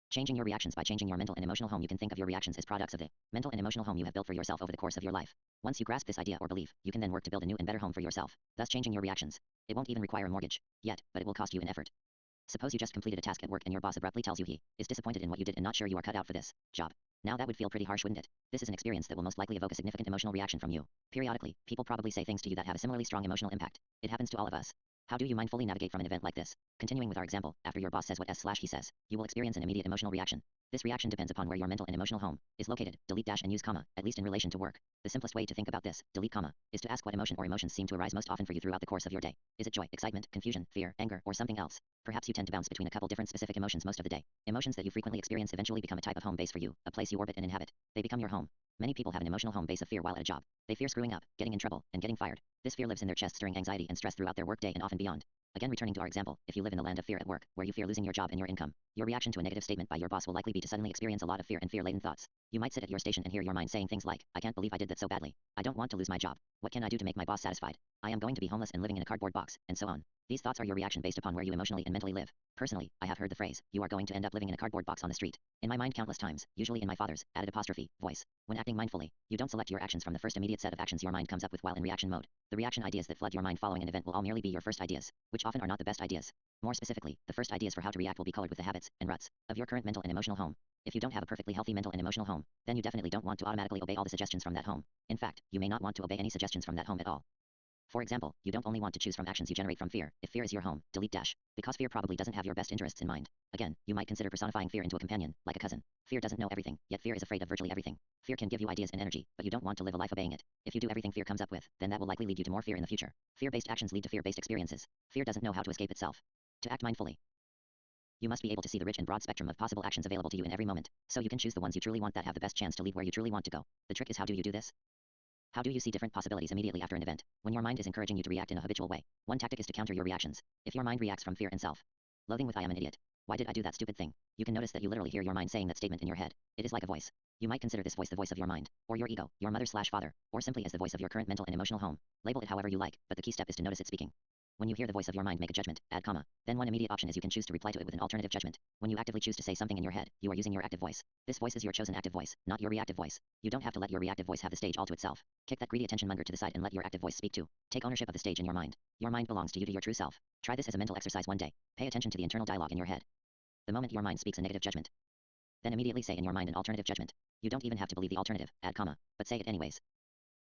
Changing your reactions. By changing your mental and emotional home, you can think of your reactions as products of the mental and emotional home you have built for yourself over the course of your life. Once you grasp this idea or belief, you can then work to build a new and better home for yourself, thus changing your reactions. It won't even require a mortgage, yet, but it will cost you an effort. Suppose you just completed a task at work and your boss abruptly tells you he is disappointed in what you did and not sure you are cut out for this job. Now that would feel pretty harsh, wouldn't it? This is an experience that will most likely evoke a significant emotional reaction from you. Periodically, people probably say things to you that have a similarly strong emotional impact. It happens to all of us. How do you mindfully navigate from an event like this? Continuing with our example, after your boss says what he says, you will experience an immediate emotional reaction. This reaction depends upon where your mental and emotional home is located. Delete dash and use comma, at least in relation to work. The simplest way to think about this, delete comma, is to ask what emotion or emotions seem to arise most often for you throughout the course of your day. Is it joy, excitement, confusion, fear, anger, or something else? Perhaps you tend to bounce between a couple different specific emotions most of the day. Emotions that you frequently experience eventually become a type of home base for you, a place you orbit and inhabit. They become your home. Many people have an emotional home base of fear while at a job. They fear screwing up, getting in trouble, and getting fired. This fear lives in their chest, stirring anxiety and stress throughout their workday and often beyond. Again, returning to our example, if you live in the land of fear at work, where you fear losing your job and your income, your reaction to a negative statement by your boss will likely be to suddenly experience a lot of fear and fear-laden thoughts. You might sit at your station and hear your mind saying things like, I can't believe I did that so badly. I don't want to lose my job. What can I do to make my boss satisfied? I am going to be homeless and living in a cardboard box, and so on. These thoughts are your reaction based upon where you emotionally and mentally live. Personally, I have heard the phrase, you are going to end up living in a cardboard box on the street, in my mind countless times, usually in my father's added apostrophe voice. When acting mindfully, you don't select your actions from the first immediate set of actions your mind comes up with while in reaction mode. The reaction ideas that flood your mind following an event will all merely be your first ideas, which often are not the best ideas. More specifically, the first ideas for how to react will be colored with the habits and ruts of your current mental and emotional home. If you don't have a perfectly healthy mental and emotional home, then you definitely don't want to automatically obey all the suggestions from that home. In fact, you may not want to obey any suggestions from that home at all. For example, you don't only want to choose from actions you generate from fear, if fear is your home, delete dash, because fear probably doesn't have your best interests in mind. Again, you might consider personifying fear into a companion, like a cousin. Fear doesn't know everything, yet fear is afraid of virtually everything. Fear can give you ideas and energy, but you don't want to live a life obeying it. If you do everything fear comes up with, then that will likely lead you to more fear in the future. Fear-based actions lead to fear-based experiences. Fear doesn't know how to escape itself. To act mindfully, you must be able to see the rich and broad spectrum of possible actions available to you in every moment, so you can choose the ones you truly want that have the best chance to lead where you truly want to go. The trick is, how do you do this? How do you see different possibilities immediately after an event, when your mind is encouraging you to react in a habitual way? One tactic is to counter your reactions. If your mind reacts from fear and self-loathing with I am an idiot, why did I do that stupid thing? You can notice that you literally hear your mind saying that statement in your head. It is like a voice. You might consider this voice the voice of your mind, or your ego, your mother/father, or simply as the voice of your current mental and emotional home. Label it however you like, but the key step is to notice it speaking. When you hear the voice of your mind make a judgment, add comma, then one immediate option is you can choose to reply to it with an alternative judgment. When you actively choose to say something in your head, you are using your active voice. This voice is your chosen active voice, not your reactive voice. You don't have to let your reactive voice have the stage all to itself. Kick that greedy attention monger to the side and let your active voice speak too. Take ownership of the stage in your mind. Your mind belongs to you, to your true self. Try this as a mental exercise one day. Pay attention to the internal dialogue in your head. The moment your mind speaks a negative judgment, then immediately say in your mind an alternative judgment. You don't even have to believe the alternative, add comma, but say it anyways.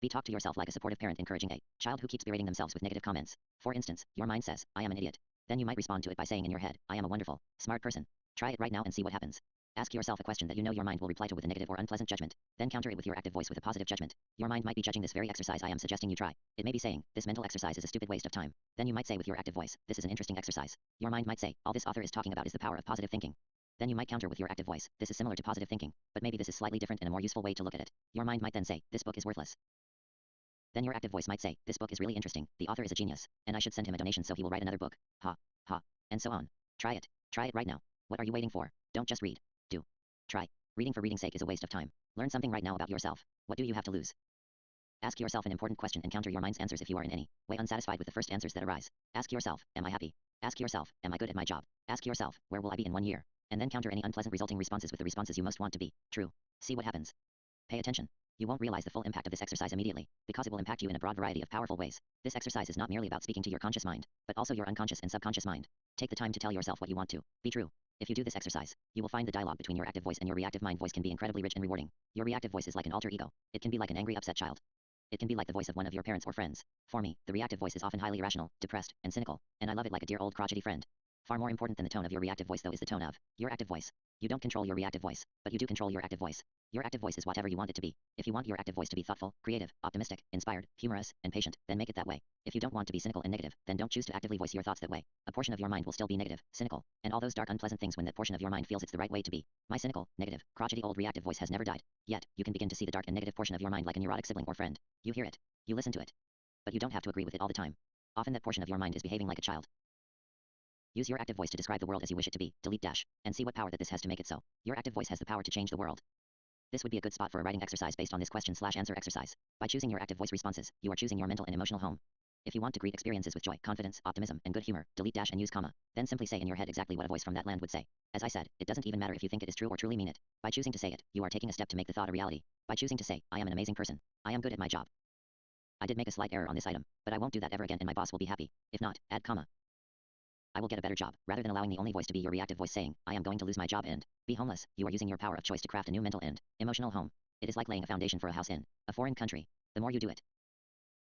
Talk to yourself like a supportive parent encouraging a child who keeps berating themselves with negative comments. For instance, your mind says, I am an idiot. Then you might respond to it by saying in your head, I am a wonderful, smart person. Try it right now and see what happens. Ask yourself a question that you know your mind will reply to with a negative or unpleasant judgment. Then counter it with your active voice with a positive judgment. Your mind might be judging this very exercise I am suggesting you try. It may be saying, this mental exercise is a stupid waste of time. Then you might say with your active voice, this is an interesting exercise. Your mind might say, all this author is talking about is the power of positive thinking. Then you might counter with your active voice, this is similar to positive thinking, but maybe this is slightly different and a more useful way to look at it. Your mind might then say, this book is worthless. Then your active voice might say, this book is really interesting, the author is a genius, and I should send him a donation so he will write another book. Ha, ha, and so on. Try it right now. What are you waiting for? Don't just read. Do. Try. Reading for reading's sake is a waste of time. Learn something right now about yourself. What do you have to lose? Ask yourself an important question and counter your mind's answers if you are in any way unsatisfied with the first answers that arise. Ask yourself, am I happy? Ask yourself, am I good at my job? Ask yourself, where will I be in 1 year? And then counter any unpleasant resulting responses with the responses you most want to be true. See what happens. Pay attention. You won't realize the full impact of this exercise immediately, because it will impact you in a broad variety of powerful ways. This exercise is not merely about speaking to your conscious mind, but also your unconscious and subconscious mind. Take the time to tell yourself what you want to be true. If you do this exercise, you will find the dialogue between your active voice and your reactive mind voice can be incredibly rich and rewarding. Your reactive voice is like an alter ego. It can be like an angry, upset child. It can be like the voice of one of your parents or friends. For me, the reactive voice is often highly irrational, depressed, and cynical, and I love it like a dear old crotchety friend. Far more important than the tone of your reactive voice though is the tone of your active voice. You don't control your reactive voice, but you do control your active voice. Your active voice is whatever you want it to be. If you want your active voice to be thoughtful, creative, optimistic, inspired, humorous, and patient, then make it that way. If you don't want to be cynical and negative, then don't choose to actively voice your thoughts that way. A portion of your mind will still be negative, cynical, and all those dark unpleasant things when that portion of your mind feels it's the right way to be. My cynical, negative, crotchety old reactive voice has never died. Yet, you can begin to see the dark and negative portion of your mind like a neurotic sibling or friend. You hear it. You listen to it. But you don't have to agree with it all the time. Often that portion of your mind is behaving like a child. Use your active voice to describe the world as you wish it to be, delete dash, and see what power that this has to make it so. Your active voice has the power to change the world. This would be a good spot for a writing exercise based on this question/answer exercise. By choosing your active voice responses, you are choosing your mental and emotional home. If you want to greet experiences with joy, confidence, optimism, and good humor, delete dash and use comma. Then simply say in your head exactly what a voice from that land would say. As I said, it doesn't even matter if you think it is true or truly mean it. By choosing to say it, you are taking a step to make the thought a reality. By choosing to say, I am an amazing person. I am good at my job. I did make a slight error on this item, but I won't do that ever again and my boss will be happy. If not, add comma. I will get a better job, rather than allowing the only voice to be your reactive voice saying, I am going to lose my job and be homeless. You are using your power of choice to craft a new mental and emotional home. It is like laying a foundation for a house in a foreign country. The more you do it,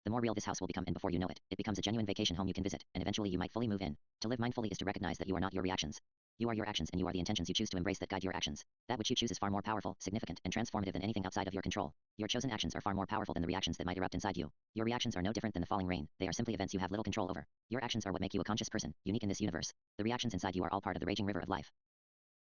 the more real this house will become, and before you know it, it becomes a genuine vacation home you can visit, and eventually you might fully move in. To live mindfully is to recognize that you are not your reactions. You are your actions and you are the intentions you choose to embrace that guide your actions. That which you choose is far more powerful, significant, and transformative than anything outside of your control. Your chosen actions are far more powerful than the reactions that might erupt inside you. Your reactions are no different than the falling rain. They are simply events you have little control over. Your actions are what make you a conscious person, unique in this universe. The reactions inside you are all part of the raging river of life.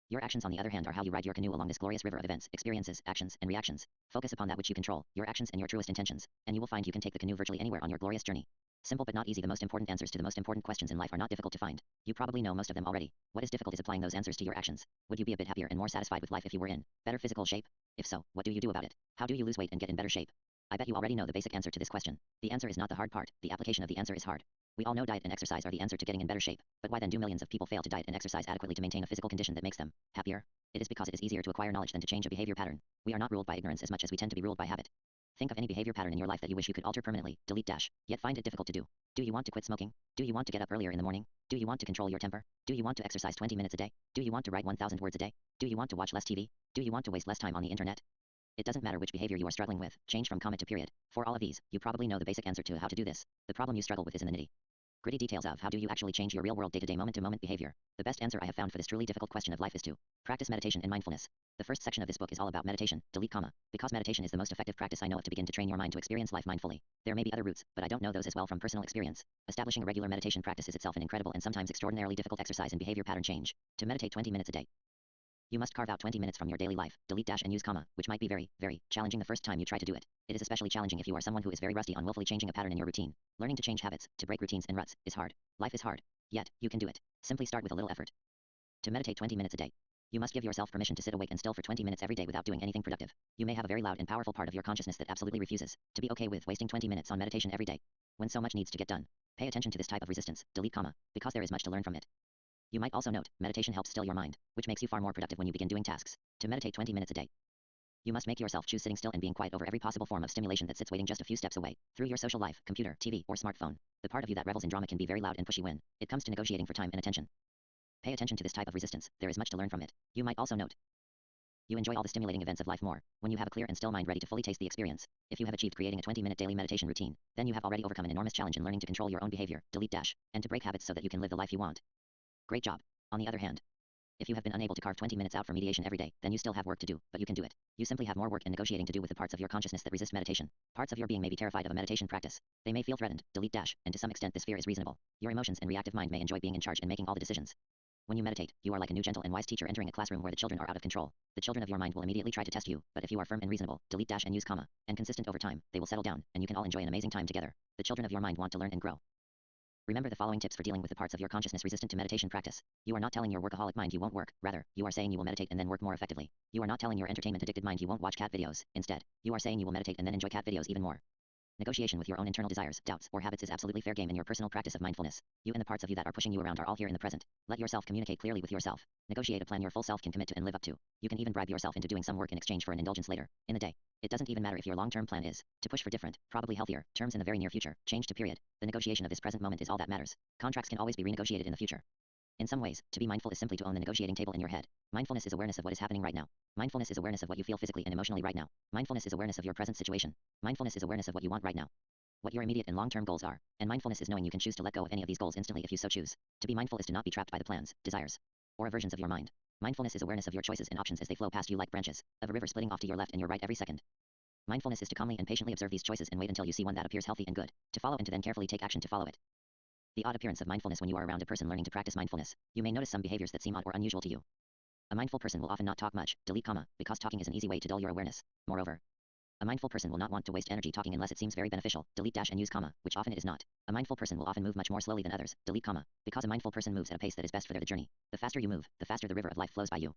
Your actions, on the other hand, are how you ride your canoe along this glorious river of events, experiences, actions, and reactions. Focus upon that which you control, your actions and your truest intentions, and you will find you can take the canoe virtually anywhere on your glorious journey. Simple but not easy. The most important answers to the most important questions in life are not difficult to find. You probably know most of them already. What is difficult is applying those answers to your actions. Would you be a bit happier and more satisfied with life if you were in better physical shape? If so, what do you do about it? How do you lose weight and get in better shape? I bet you already know the basic answer to this question. The answer is not the hard part. The application of the answer is hard. We all know diet and exercise are the answer to getting in better shape, but why then do millions of people fail to diet and exercise adequately to maintain a physical condition that makes them happier? It is because it is easier to acquire knowledge than to change a behavior pattern. We are not ruled by ignorance as much as we tend to be ruled by habit. Think of any behavior pattern in your life that you wish you could alter permanently, delete dash, yet find it difficult to do. Do you want to quit smoking? Do you want to get up earlier in the morning? Do you want to control your temper? Do you want to exercise 20 minutes a day? Do you want to write 1,000 words a day? Do you want to watch less TV? Do you want to waste less time on the internet? It doesn't matter which behavior you are struggling with, change from comma to period. For all of these, you probably know the basic answer to how to do this. The problem you struggle with is in the nitty-gritty details of how do you actually change your real-world day-to-day moment-to-moment behavior. The best answer I have found for this truly difficult question of life is to practice meditation and mindfulness. The first section of this book is all about meditation, delete comma, because meditation is the most effective practice I know of to begin to train your mind to experience life mindfully. There may be other routes, but I don't know those as well from personal experience. Establishing a regular meditation practice is itself an incredible and sometimes extraordinarily difficult exercise in behavior pattern change. To meditate 20 minutes a day, you must carve out 20 minutes from your daily life, delete dash and use comma, which might be very, very challenging the first time you try to do it. It is especially challenging if you are someone who is very rusty on willfully changing a pattern in your routine. Learning to change habits, to break routines and ruts, is hard. Life is hard. Yet, you can do it. Simply start with a little effort. To meditate 20 minutes a day, you must give yourself permission to sit awake and still for 20 minutes every day without doing anything productive. You may have a very loud and powerful part of your consciousness that absolutely refuses to be okay with wasting 20 minutes on meditation every day, when so much needs to get done. Pay attention to this type of resistance, delete comma, because there is much to learn from it. You might also note, meditation helps still your mind, which makes you far more productive when you begin doing tasks. To meditate 20 minutes a day, you must make yourself choose sitting still and being quiet over every possible form of stimulation that sits waiting just a few steps away, through your social life, computer, TV, or smartphone. The part of you that revels in drama can be very loud and pushy when it comes to negotiating for time and attention. Pay attention to this type of resistance, there is much to learn from it. You might also note, you enjoy all the stimulating events of life more when you have a clear and still mind ready to fully taste the experience. If you have achieved creating a 20-minute daily meditation routine, then you have already overcome an enormous challenge in learning to control your own behavior, delete dash, and to break habits so that you can live the life you want. Great job. On the other hand, if you have been unable to carve 20 minutes out for meditation every day, then you still have work to do, but you can do it. You simply have more work and negotiating to do with the parts of your consciousness that resist meditation. Parts of your being may be terrified of a meditation practice. They may feel threatened, delete dash, and to some extent this fear is reasonable. Your emotions and reactive mind may enjoy being in charge and making all the decisions. When you meditate, you are like a new gentle and wise teacher entering a classroom where the children are out of control. The children of your mind will immediately try to test you, but if you are firm and reasonable, delete dash and use comma, and consistent over time, they will settle down, and you can all enjoy an amazing time together. The children of your mind want to learn and grow. Remember the following tips for dealing with the parts of your consciousness resistant to meditation practice. You are not telling your workaholic mind you won't work, rather, you are saying you will meditate and then work more effectively. You are not telling your entertainment addicted mind you won't watch cat videos, instead, you are saying you will meditate and then enjoy cat videos even more. Negotiation with your own internal desires, doubts, or habits is absolutely fair game in your personal practice of mindfulness. You and the parts of you that are pushing you around are all here in the present. Let yourself communicate clearly with yourself. Negotiate a plan your full self can commit to and live up to. You can even bribe yourself into doing some work in exchange for an indulgence later in the day. It doesn't even matter if your long-term plan is to push for different, probably healthier, terms in the very near future. Change to period. The negotiation of this present moment is all that matters. Contracts can always be renegotiated in the future. In some ways, to be mindful is simply to own the negotiating table in your head. Mindfulness is awareness of what is happening right now. Mindfulness is awareness of what you feel physically and emotionally right now. Mindfulness is awareness of your present situation. Mindfulness is awareness of what you want right now, what your immediate and long-term goals are, and mindfulness is knowing you can choose to let go of any of these goals instantly if you so choose. To be mindful is to not be trapped by the plans, desires, or aversions of your mind. Mindfulness is awareness of your choices and options as they flow past you like branches of a river splitting off to your left and your right every second. Mindfulness is to calmly and patiently observe these choices and wait until you see one that appears healthy and good, to follow and to then carefully take action to follow it. The odd appearance of mindfulness when you are around a person learning to practice mindfulness. You may notice some behaviors that seem odd or unusual to you. A mindful person will often not talk much, delete comma, because talking is an easy way to dull your awareness. Moreover, a mindful person will not want to waste energy talking unless it seems very beneficial, delete dash and use comma, which often it is not. A mindful person will often move much more slowly than others, delete comma, because a mindful person moves at a pace that is best for their journey. The faster you move, the faster the river of life flows by you.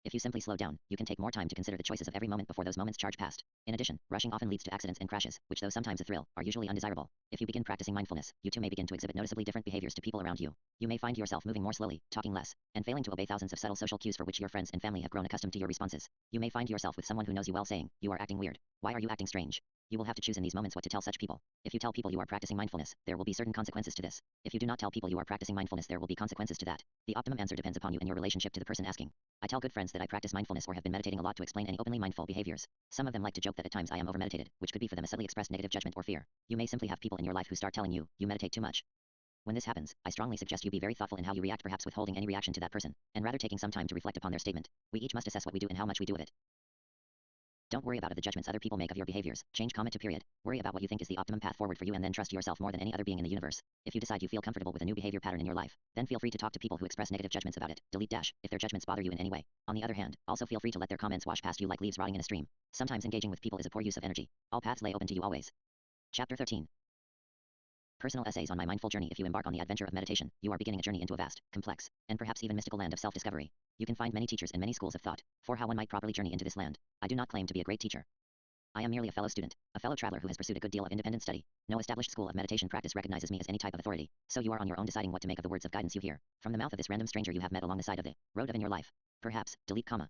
If you simply slow down, you can take more time to consider the choices of every moment before those moments charge past. In addition, rushing often leads to accidents and crashes, which though sometimes a thrill, are usually undesirable. If you begin practicing mindfulness, you too may begin to exhibit noticeably different behaviors to people around you. You may find yourself moving more slowly, talking less, and failing to obey thousands of subtle social cues for which your friends and family have grown accustomed to your responses. You may find yourself with someone who knows you well saying, "You are acting weird. Why are you acting strange?" You will have to choose in these moments what to tell such people. If you tell people you are practicing mindfulness, there will be certain consequences to this. If you do not tell people you are practicing mindfulness, there will be consequences to that. The optimum answer depends upon you and your relationship to the person asking. I tell good friends that I practice mindfulness or have been meditating a lot to explain any openly mindful behaviors. Some of them like to joke that at times I am over-meditated, which could be for them a subtly expressed negative judgment or fear. You may simply have people in your life who start telling you, you meditate too much. When this happens, I strongly suggest you be very thoughtful in how you react, perhaps withholding any reaction to that person, and rather taking some time to reflect upon their statement. We each must assess what we do and how much we do of it. Don't worry about the judgments other people make of your behaviors. Change comment to period. Worry about what you think is the optimum path forward for you and then trust yourself more than any other being in the universe. If you decide you feel comfortable with a new behavior pattern in your life, then feel free to talk to people who express negative judgments about it. Delete dash if their judgments bother you in any way. On the other hand, also feel free to let their comments wash past you like leaves rotting in a stream. Sometimes engaging with people is a poor use of energy. All paths lay open to you always. Chapter 13. Personal essays on my mindful journey. If you embark on the adventure of meditation, you are beginning a journey into a vast, complex, and perhaps even mystical land of self-discovery. You can find many teachers and many schools of thought for how one might properly journey into this land. I do not claim to be a great teacher. I am merely a fellow student, a fellow traveler who has pursued a good deal of independent study. No established school of meditation practice recognizes me as any type of authority, so you are on your own deciding what to make of the words of guidance you hear from the mouth of this random stranger you have met along the side of the road of in your life. Perhaps, delete comma.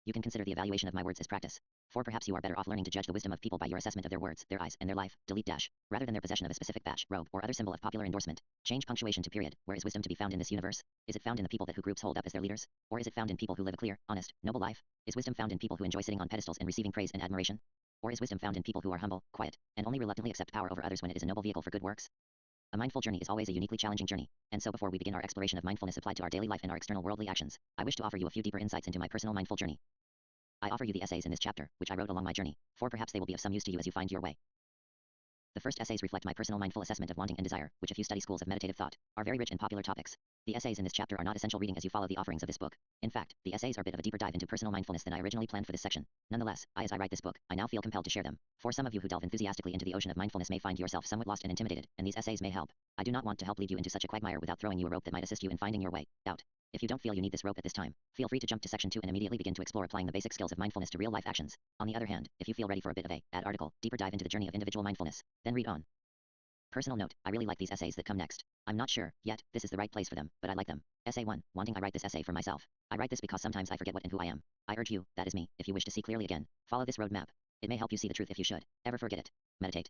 You can consider the evaluation of my words as practice. For perhaps you are better off learning to judge the wisdom of people by your assessment of their words, their eyes, and their life, delete dash, rather than their possession of a specific badge, robe, or other symbol of popular endorsement. Change punctuation to period. Where is wisdom to be found in this universe? Is it found in the people that who groups hold up as their leaders? Or is it found in people who live a clear, honest, noble life? Is wisdom found in people who enjoy sitting on pedestals and receiving praise and admiration? Or is wisdom found in people who are humble, quiet, and only reluctantly accept power over others when it is a noble vehicle for good works? A mindful journey is always a uniquely challenging journey, and so before we begin our exploration of mindfulness applied to our daily life and our external worldly actions, I wish to offer you a few deeper insights into my personal mindful journey. I offer you the essays in this chapter, which I wrote along my journey, for perhaps they will be of some use to you as you find your way. The first essays reflect my personal mindful assessment of wanting and desire, which if you study schools of meditative thought, are very rich in popular topics. The essays in this chapter are not essential reading as you follow the offerings of this book. In fact, the essays are a bit of a deeper dive into personal mindfulness than I originally planned for this section. Nonetheless, as I write this book, I now feel compelled to share them. For some of you who delve enthusiastically into the ocean of mindfulness may find yourself somewhat lost and intimidated, and these essays may help. I do not want to help lead you into such a quagmire without throwing you a rope that might assist you in finding your way out. If you don't feel you need this rope at this time, feel free to jump to section 2 and immediately begin to explore applying the basic skills of mindfulness to real-life actions. On the other hand, if you feel ready for a bit of a add article, deeper dive into the journey of individual mindfulness, then read on. Personal note, I really like these essays that come next. I'm not sure, yet, this is the right place for them, but I like them. Essay 1, wanting. I write this essay for myself. I write this because sometimes I forget what and who I am. I urge you, that is me, if you wish to see clearly again, follow this road map. It may help you see the truth if you should ever forget it. Meditate.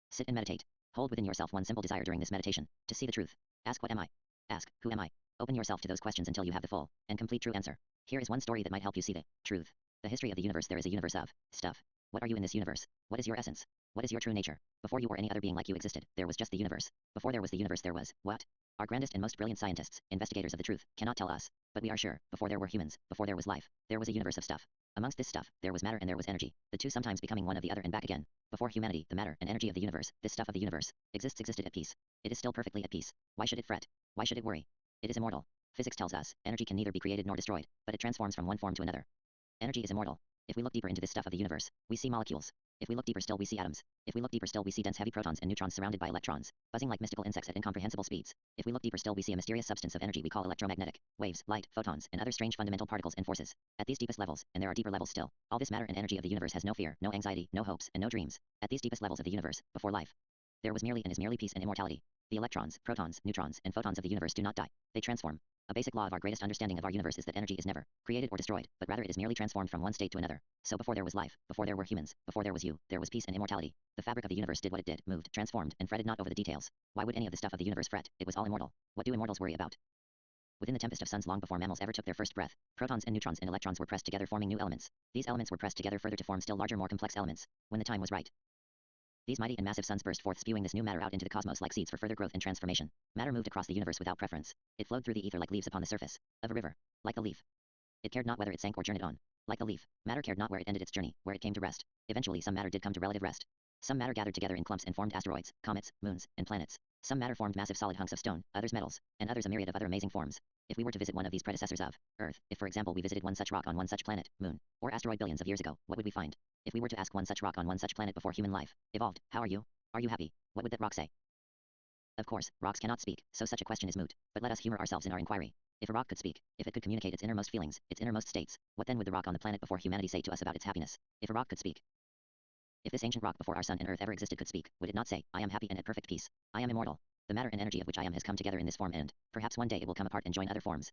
Sit and meditate. Hold within yourself one simple desire during this meditation, to see the truth. Ask, what am I? Ask, who am I? Open yourself to those questions until you have the full and complete true answer. Here is one story that might help you see the truth. The history of the universe. There is a universe of stuff. What are you in this universe? What is your essence? What is your true nature? Before you or any other being like you existed, there was just the universe. Before there was the universe, there was what? Our grandest and most brilliant scientists, investigators of the truth, cannot tell us, but we are sure, before there were humans, before there was life, there was a universe of stuff. Amongst this stuff, there was matter and there was energy, the two sometimes becoming one of the other and back again. Before humanity, the matter and energy of the universe, this stuff of the universe, existed at peace. It is still perfectly at peace. Why should it fret? Why should it worry? It is immortal. Physics tells us, energy can neither be created nor destroyed, but it transforms from one form to another. Energy is immortal. If we look deeper into this stuff of the universe, we see molecules. If we look deeper still, we see atoms. If we look deeper still, we see dense heavy protons and neutrons surrounded by electrons, buzzing like mystical insects at incomprehensible speeds. If we look deeper still, we see a mysterious substance of energy we call electromagnetic waves, light, photons, and other strange fundamental particles and forces. At these deepest levels, and there are deeper levels still, all this matter and energy of the universe has no fear, no anxiety, no hopes, and no dreams. At these deepest levels of the universe, before life, there was merely and is merely peace and immortality. The electrons, protons, neutrons, and photons of the universe do not die. They transform. A basic law of our greatest understanding of our universe is that energy is never created or destroyed, but rather it is merely transformed from one state to another. So before there was life, before there were humans, before there was you, there was peace and immortality. The fabric of the universe did what it did, moved, transformed, and fretted not over the details. Why would any of the stuff of the universe fret? It was all immortal. What do immortals worry about? Within the tempest of suns long before mammals ever took their first breath, protons and neutrons and electrons were pressed together forming new elements. These elements were pressed together further to form still larger, more complex elements. When the time was right, these mighty and massive suns burst forth, spewing this new matter out into the cosmos like seeds for further growth and transformation. Matter moved across the universe without preference. It flowed through the ether like leaves upon the surface of a river. Like a leaf. It cared not whether it sank or journeyed on. Like a leaf, matter cared not where it ended its journey, where it came to rest. Eventually some matter did come to relative rest. Some matter gathered together in clumps and formed asteroids, comets, moons, and planets. Some matter formed massive solid hunks of stone, others metals, and others a myriad of other amazing forms. If we were to visit one of these predecessors of Earth, if for example we visited one such rock on one such planet, moon, or asteroid billions of years ago, what would we find? If we were to ask one such rock on one such planet before human life evolved, how are you? Are you happy? What would that rock say? Of course, rocks cannot speak, so such a question is moot, but let us humor ourselves in our inquiry. If a rock could speak, if it could communicate its innermost feelings, its innermost states, what then would the rock on the planet before humanity say to us about its happiness? If a rock could speak, if this ancient rock before our sun and earth ever existed could speak, would it not say, I am happy and at perfect peace? I am immortal. The matter and energy of which I am has come together in this form and, perhaps one day it will come apart and join other forms.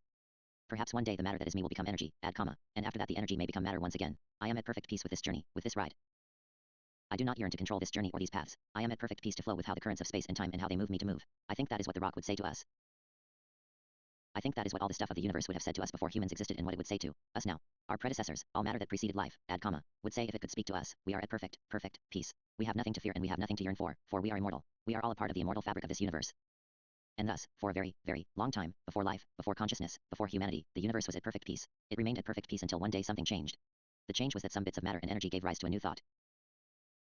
Perhaps one day the matter that is me will become energy, add comma, and after that the energy may become matter once again. I am at perfect peace with this journey, with this ride. I do not yearn to control this journey or these paths. I am at perfect peace to flow with how the currents of space and time and how they move me to move. I think that is what the rock would say to us. I think that is what all the stuff of the universe would have said to us before humans existed and what it would say to us now. Our predecessors, all matter that preceded life, add comma, would say if it could speak to us, we are at perfect peace. We have nothing to fear and we have nothing to yearn for we are immortal. We are all a part of the immortal fabric of this universe. And thus, for a very, very long time, before life, before consciousness, before humanity, the universe was at perfect peace. It remained at perfect peace until one day something changed. The change was that some bits of matter and energy gave rise to a new thought.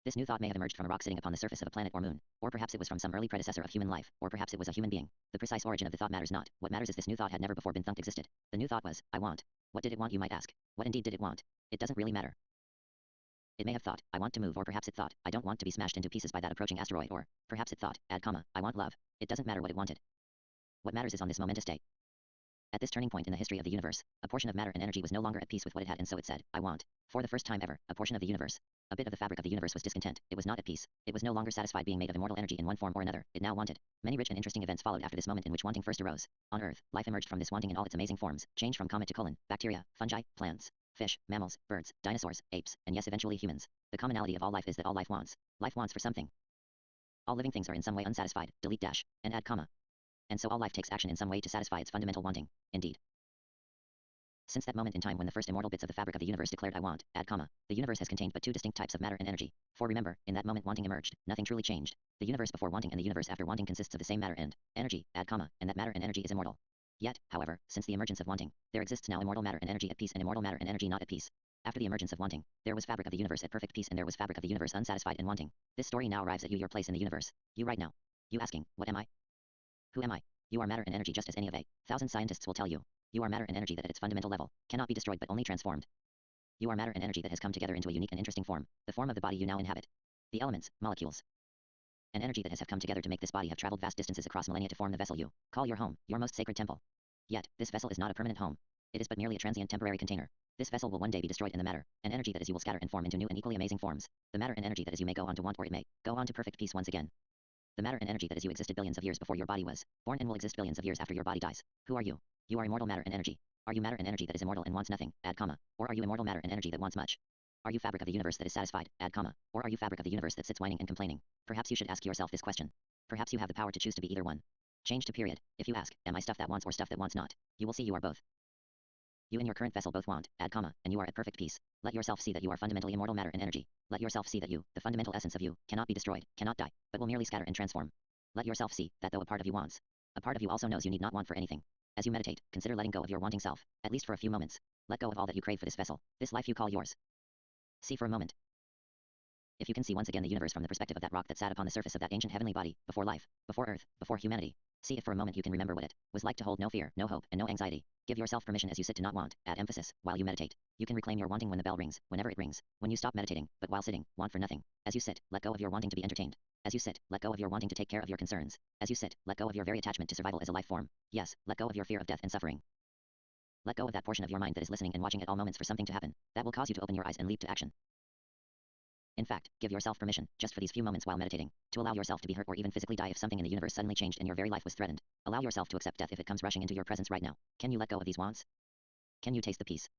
This new thought may have emerged from a rock sitting upon the surface of a planet or moon, or perhaps it was from some early predecessor of human life, or perhaps it was a human being. The precise origin of the thought matters not. What matters is this new thought had never before been thought existed. The new thought was, I want. What did it want, you might ask? What indeed did it want? It doesn't really matter. It may have thought, I want to move, or perhaps it thought, I don't want to be smashed into pieces by that approaching asteroid, or perhaps it thought, add comma, I want love. It doesn't matter what it wanted. What matters is on this momentous day. At this turning point in the history of the universe, a portion of matter and energy was no longer at peace with what it had, and so it said, I want. For the first time ever, a portion of the universe, a bit of the fabric of the universe was discontent. It was not at peace. It was no longer satisfied being made of immortal energy in one form or another. It now wanted. Many rich and interesting events followed after this moment in which wanting first arose. On Earth, life emerged from this wanting in all its amazing forms, changed from comet to colon, bacteria, fungi, plants, fish, mammals, birds, dinosaurs, apes, and yes, eventually humans. The commonality of all life is that all life wants. Life wants for something. All living things are in some way unsatisfied, delete dash, and add comma. And so all life takes action in some way to satisfy its fundamental wanting. Indeed. Since that moment in time when the first immortal bits of the fabric of the universe declared I want, add comma, the universe has contained but two distinct types of matter and energy. For remember, in that moment wanting emerged, nothing truly changed. The universe before wanting and the universe after wanting consists of the same matter and energy, add comma, and that matter and energy is immortal. Yet, however, since the emergence of wanting, there exists now immortal matter and energy at peace and immortal matter and energy not at peace. After the emergence of wanting, there was fabric of the universe at perfect peace and there was fabric of the universe unsatisfied and wanting. This story now arrives at you, your place in the universe. You right now. You asking, what am I? Who am I? You are matter and energy just as any of a thousand scientists will tell you. You are matter and energy that at its fundamental level cannot be destroyed but only transformed. You are matter and energy that has come together into a unique and interesting form, the form of the body you now inhabit. The elements, molecules, and energy that have come together to make this body have traveled vast distances across millennia to form the vessel you call your home, your most sacred temple. Yet, this vessel is not a permanent home. It is but merely a transient temporary container. This vessel will one day be destroyed and the matter and energy that is you will scatter and form into new and equally amazing forms. The matter and energy that is you may go on to want or it may go on to perfect peace once again. The matter and energy that is you existed billions of years before your body was born and will exist billions of years after your body dies. Who are you? You are immortal matter and energy. Are you matter and energy that is immortal and wants nothing, add comma, or are you immortal matter and energy that wants much? Are you fabric of the universe that is satisfied, add comma, or are you fabric of the universe that sits whining and complaining? Perhaps you should ask yourself this question. Perhaps you have the power to choose to be either one. Change to period. If you ask, am I stuff that wants or stuff that wants not? You will see you are both. You and your current vessel both want, add comma, and you are at perfect peace. Let yourself see that you are fundamentally immortal matter and energy. Let yourself see that you, the fundamental essence of you, cannot be destroyed, cannot die, but will merely scatter and transform. Let yourself see that though a part of you wants, a part of you also knows you need not want for anything. As you meditate, consider letting go of your wanting self, at least for a few moments. Let go of all that you crave for this vessel, this life you call yours. See for a moment. If you can see once again the universe from the perspective of that rock that sat upon the surface of that ancient heavenly body, before life, before earth, before humanity, see if for a moment you can remember what it was like to hold no fear, no hope, and no anxiety. Give yourself permission as you sit to not want, add emphasis, while you meditate. You can reclaim your wanting when the bell rings, whenever it rings, when you stop meditating, but while sitting, want for nothing. As you sit, let go of your wanting to be entertained. As you sit, let go of your wanting to take care of your concerns. As you sit, let go of your very attachment to survival as a life form. Yes, let go of your fear of death and suffering. Let go of that portion of your mind that is listening and watching at all moments for something to happen. That will cause you to open your eyes and leap to action. In fact, give yourself permission, just for these few moments while meditating, to allow yourself to be hurt or even physically die if something in the universe suddenly changed and your very life was threatened. Allow yourself to accept death if it comes rushing into your presence right now. Can you let go of these wants? Can you taste the peace?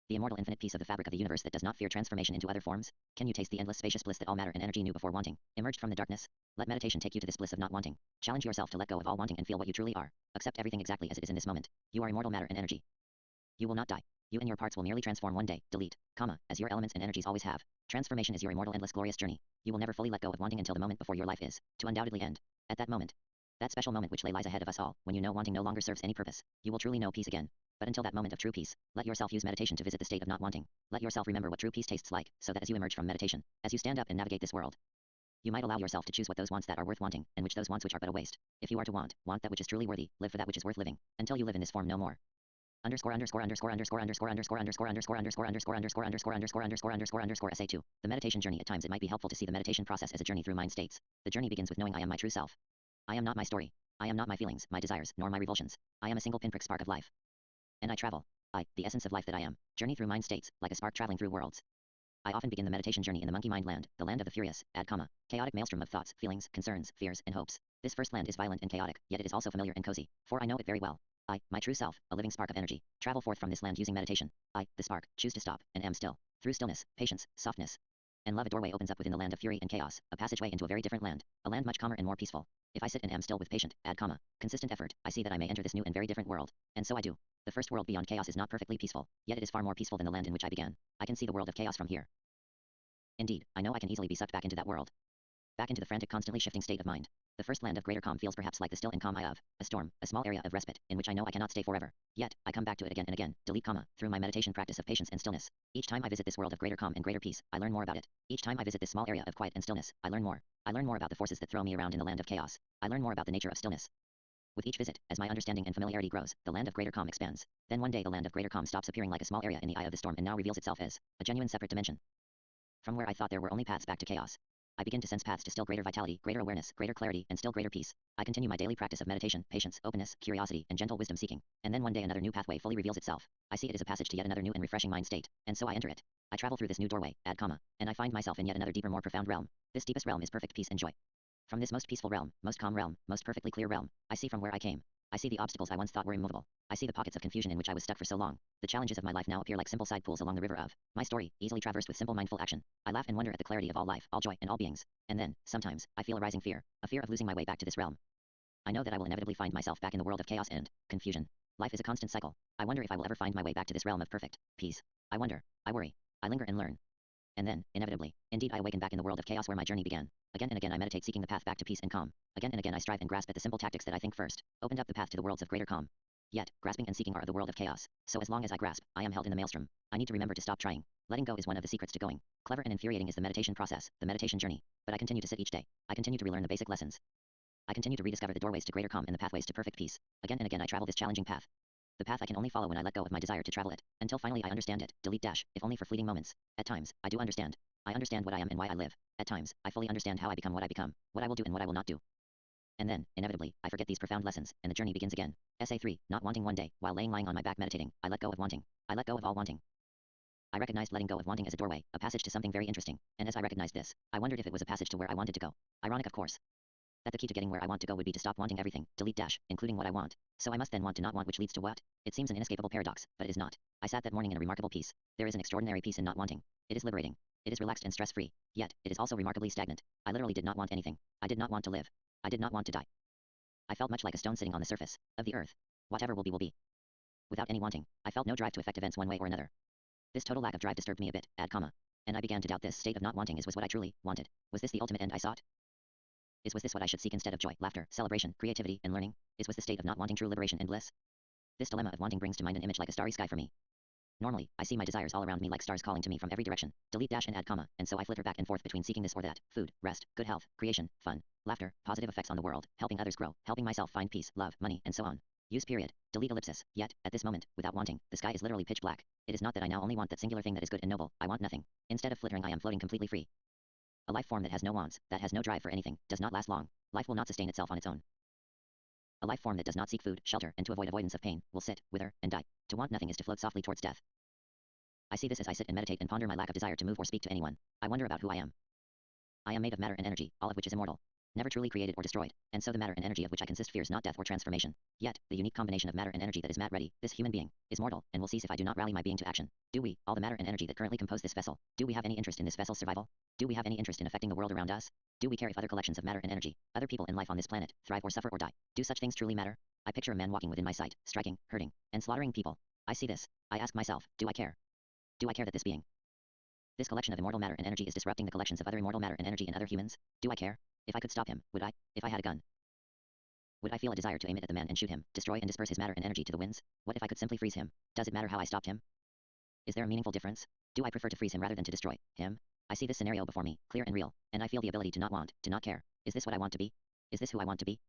The immortal infinite peace of the fabric of the universe that does not fear transformation into other forms? Can you taste the endless spacious bliss that all matter and energy knew before wanting, emerged from the darkness? Let meditation take you to this bliss of not wanting. Challenge yourself to let go of all wanting and feel what you truly are. Accept everything exactly as it is in this moment. You are immortal matter and energy. You will not die. You and your parts will merely transform one day, delete, as your elements and energies always have. Transformation is your immortal endless glorious journey. You will never fully let go of wanting until the moment before your life is, to undoubtedly end. At that moment, that special moment which lies ahead of us all, when you know wanting no longer serves any purpose, you will truly know peace again. But until that moment of true peace, let yourself use meditation to visit the state of not wanting. Let yourself remember what true peace tastes like, so that as you emerge from meditation, as you stand up and navigate this world, you might allow yourself to choose what those wants that are worth wanting, and which those wants which are but a waste. If you are to want that which is truly worthy, live for that which is worth living, until you live in this form no more. SA2. The meditation journey. At times it might be helpful to see the meditation process as a journey through mind states. The journey begins with knowing I am my true self. I am not my story. I am not my feelings, my desires, nor my revulsions. I am a single pinprick spark of life. And I travel. I, the essence of life that I am, journey through mind states, like a spark traveling through worlds. I often begin the meditation journey in the monkey mind land, the land of the furious, chaotic maelstrom of thoughts, feelings, concerns, fears, and hopes. This first land is violent and chaotic, yet it is also familiar and cozy, for I know it very well. I, my true self, a living spark of energy, travel forth from this land using meditation. I, the spark, choose to stop, and am still. Through stillness, patience, softness, and love, a doorway opens up within the land of fury and chaos, a passageway into a very different land, a land much calmer and more peaceful. If I sit and am still with patient, consistent effort, I see that I may enter this new and very different world. And so I do. The first world beyond chaos is not perfectly peaceful, yet it is far more peaceful than the land in which I began. I can see the world of chaos from here. Indeed, I know I can easily be sucked back into that world. Back into the frantic, constantly shifting state of mind. The first land of greater calm feels perhaps like the still and calm eye of a storm, a small area of respite, in which I know I cannot stay forever. Yet, I come back to it again and again, through my meditation practice of patience and stillness. Each time I visit this world of greater calm and greater peace, I learn more about it. Each time I visit this small area of quiet and stillness, I learn more. I learn more about the forces that throw me around in the land of chaos. I learn more about the nature of stillness. With each visit, as my understanding and familiarity grows, the land of greater calm expands. Then one day the land of greater calm stops appearing like a small area in the eye of the storm and now reveals itself as a genuine separate dimension. From where I thought there were only paths back to chaos, I begin to sense paths to still greater vitality, greater awareness, greater clarity, and still greater peace. I continue my daily practice of meditation, patience, openness, curiosity, and gentle wisdom seeking. And then one day another new pathway fully reveals itself. I see it as a passage to yet another new and refreshing mind state, and so I enter it. I travel through this new doorway, and I find myself in yet another deeper, more profound realm. This deepest realm is perfect peace and joy. From this most peaceful realm, most calm realm, most perfectly clear realm, I see from where I came. I see the obstacles I once thought were immovable. I see the pockets of confusion in which I was stuck for so long. The challenges of my life now appear like simple side pools along the river of my story, easily traversed with simple mindful action. I laugh and wonder at the clarity of all life, all joy, and all beings. And then, sometimes, I feel a rising fear, a fear of losing my way back to this realm. I know that I will inevitably find myself back in the world of chaos and confusion. Life is a constant cycle. I wonder if I will ever find my way back to this realm of perfect peace. I wonder. I worry. I linger and learn. And then, inevitably, indeed I awaken back in the world of chaos where my journey began. Again and again I meditate seeking the path back to peace and calm. Again and again I strive and grasp at the simple tactics that I think first opened up the path to the worlds of greater calm. Yet, grasping and seeking are of the world of chaos. So as long as I grasp, I am held in the maelstrom. I need to remember to stop trying. Letting go is one of the secrets to going. Clever and infuriating is the meditation process, the meditation journey. But I continue to sit each day. I continue to relearn the basic lessons. I continue to rediscover the doorways to greater calm and the pathways to perfect peace. Again and again I travel this challenging path. The path I can only follow when I let go of my desire to travel it, until finally I understand it, if only for fleeting moments. At times, I do understand. I understand what I am and why I live. At times, I fully understand how I become what I become, what I will do and what I will not do. And then, inevitably, I forget these profound lessons, and the journey begins again. SA3, not wanting. One day, while lying on my back meditating, I let go of wanting. I let go of all wanting. I recognized letting go of wanting as a doorway, a passage to something very interesting, and as I recognized this, I wondered if it was a passage to where I wanted to go. Ironic, of course, that the key to getting where I want to go would be to stop wanting everything, including what I want. So I must then want to not want, which leads to what? It seems an inescapable paradox, but it is not. I sat that morning in a remarkable peace. There is an extraordinary peace in not wanting. It is liberating. It is relaxed and stress-free, yet, it is also remarkably stagnant. I literally did not want anything. I did not want to live. I did not want to die. I felt much like a stone sitting on the surface of the earth. Whatever will be will be. Without any wanting, I felt no drive to affect events one way or another. This total lack of drive disturbed me a bit, and I began to doubt this state of not wanting was what I truly wanted. Was this the ultimate end I sought? Was this what I should seek instead of joy, laughter, celebration, creativity, and learning? Was the state of not wanting true liberation and bliss? This dilemma of wanting brings to mind an image like a starry sky for me. Normally, I see my desires all around me like stars calling to me from every direction. Delete dash and add comma, and so I flitter back and forth between seeking this or that: food, rest, good health, creation, fun, laughter, positive effects on the world, helping others grow, helping myself find peace, love, money, and so on. Use period. Delete ellipsis. Yet, at this moment, without wanting, the sky is literally pitch black. It is not that I now only want that singular thing that is good and noble. I want nothing. Instead of flittering, I am floating completely free. A life form that has no wants, that has no drive for anything, does not last long. Life will not sustain itself on its own. A life form that does not seek food, shelter, and to avoid avoidance of pain, will sit, wither, and die. To want nothing is to float softly towards death. I see this as I sit and meditate and ponder my lack of desire to move or speak to anyone. I wonder about who I am. I am made of matter and energy, all of which is immortal, never truly created or destroyed, and so the matter and energy of which I consist fears not death or transformation. Yet, the unique combination of matter and energy that is ready, this human being, is mortal, and will cease if I do not rally my being to action. Do we, all the matter and energy that currently compose this vessel, do we have any interest in this vessel's survival? Do we have any interest in affecting the world around us? Do we care if other collections of matter and energy, other people and life on this planet, thrive or suffer or die? Do such things truly matter? I picture a man walking within my sight, striking, hurting, and slaughtering people. I see this. I ask myself, do I care? Do I care that this being, this collection of immortal matter and energy is disrupting the collections of other immortal matter and energy in other humans? Do I care? If I could stop him, would I? If I had a gun, would I feel a desire to aim it at the man and shoot him, destroy and disperse his matter and energy to the winds? What if I could simply freeze him? Does it matter how I stopped him? Is there a meaningful difference? Do I prefer to freeze him rather than to destroy him? I see this scenario before me, clear and real, and I feel the ability to not want, to not care. Is this what I want to be? Is this who I want to be?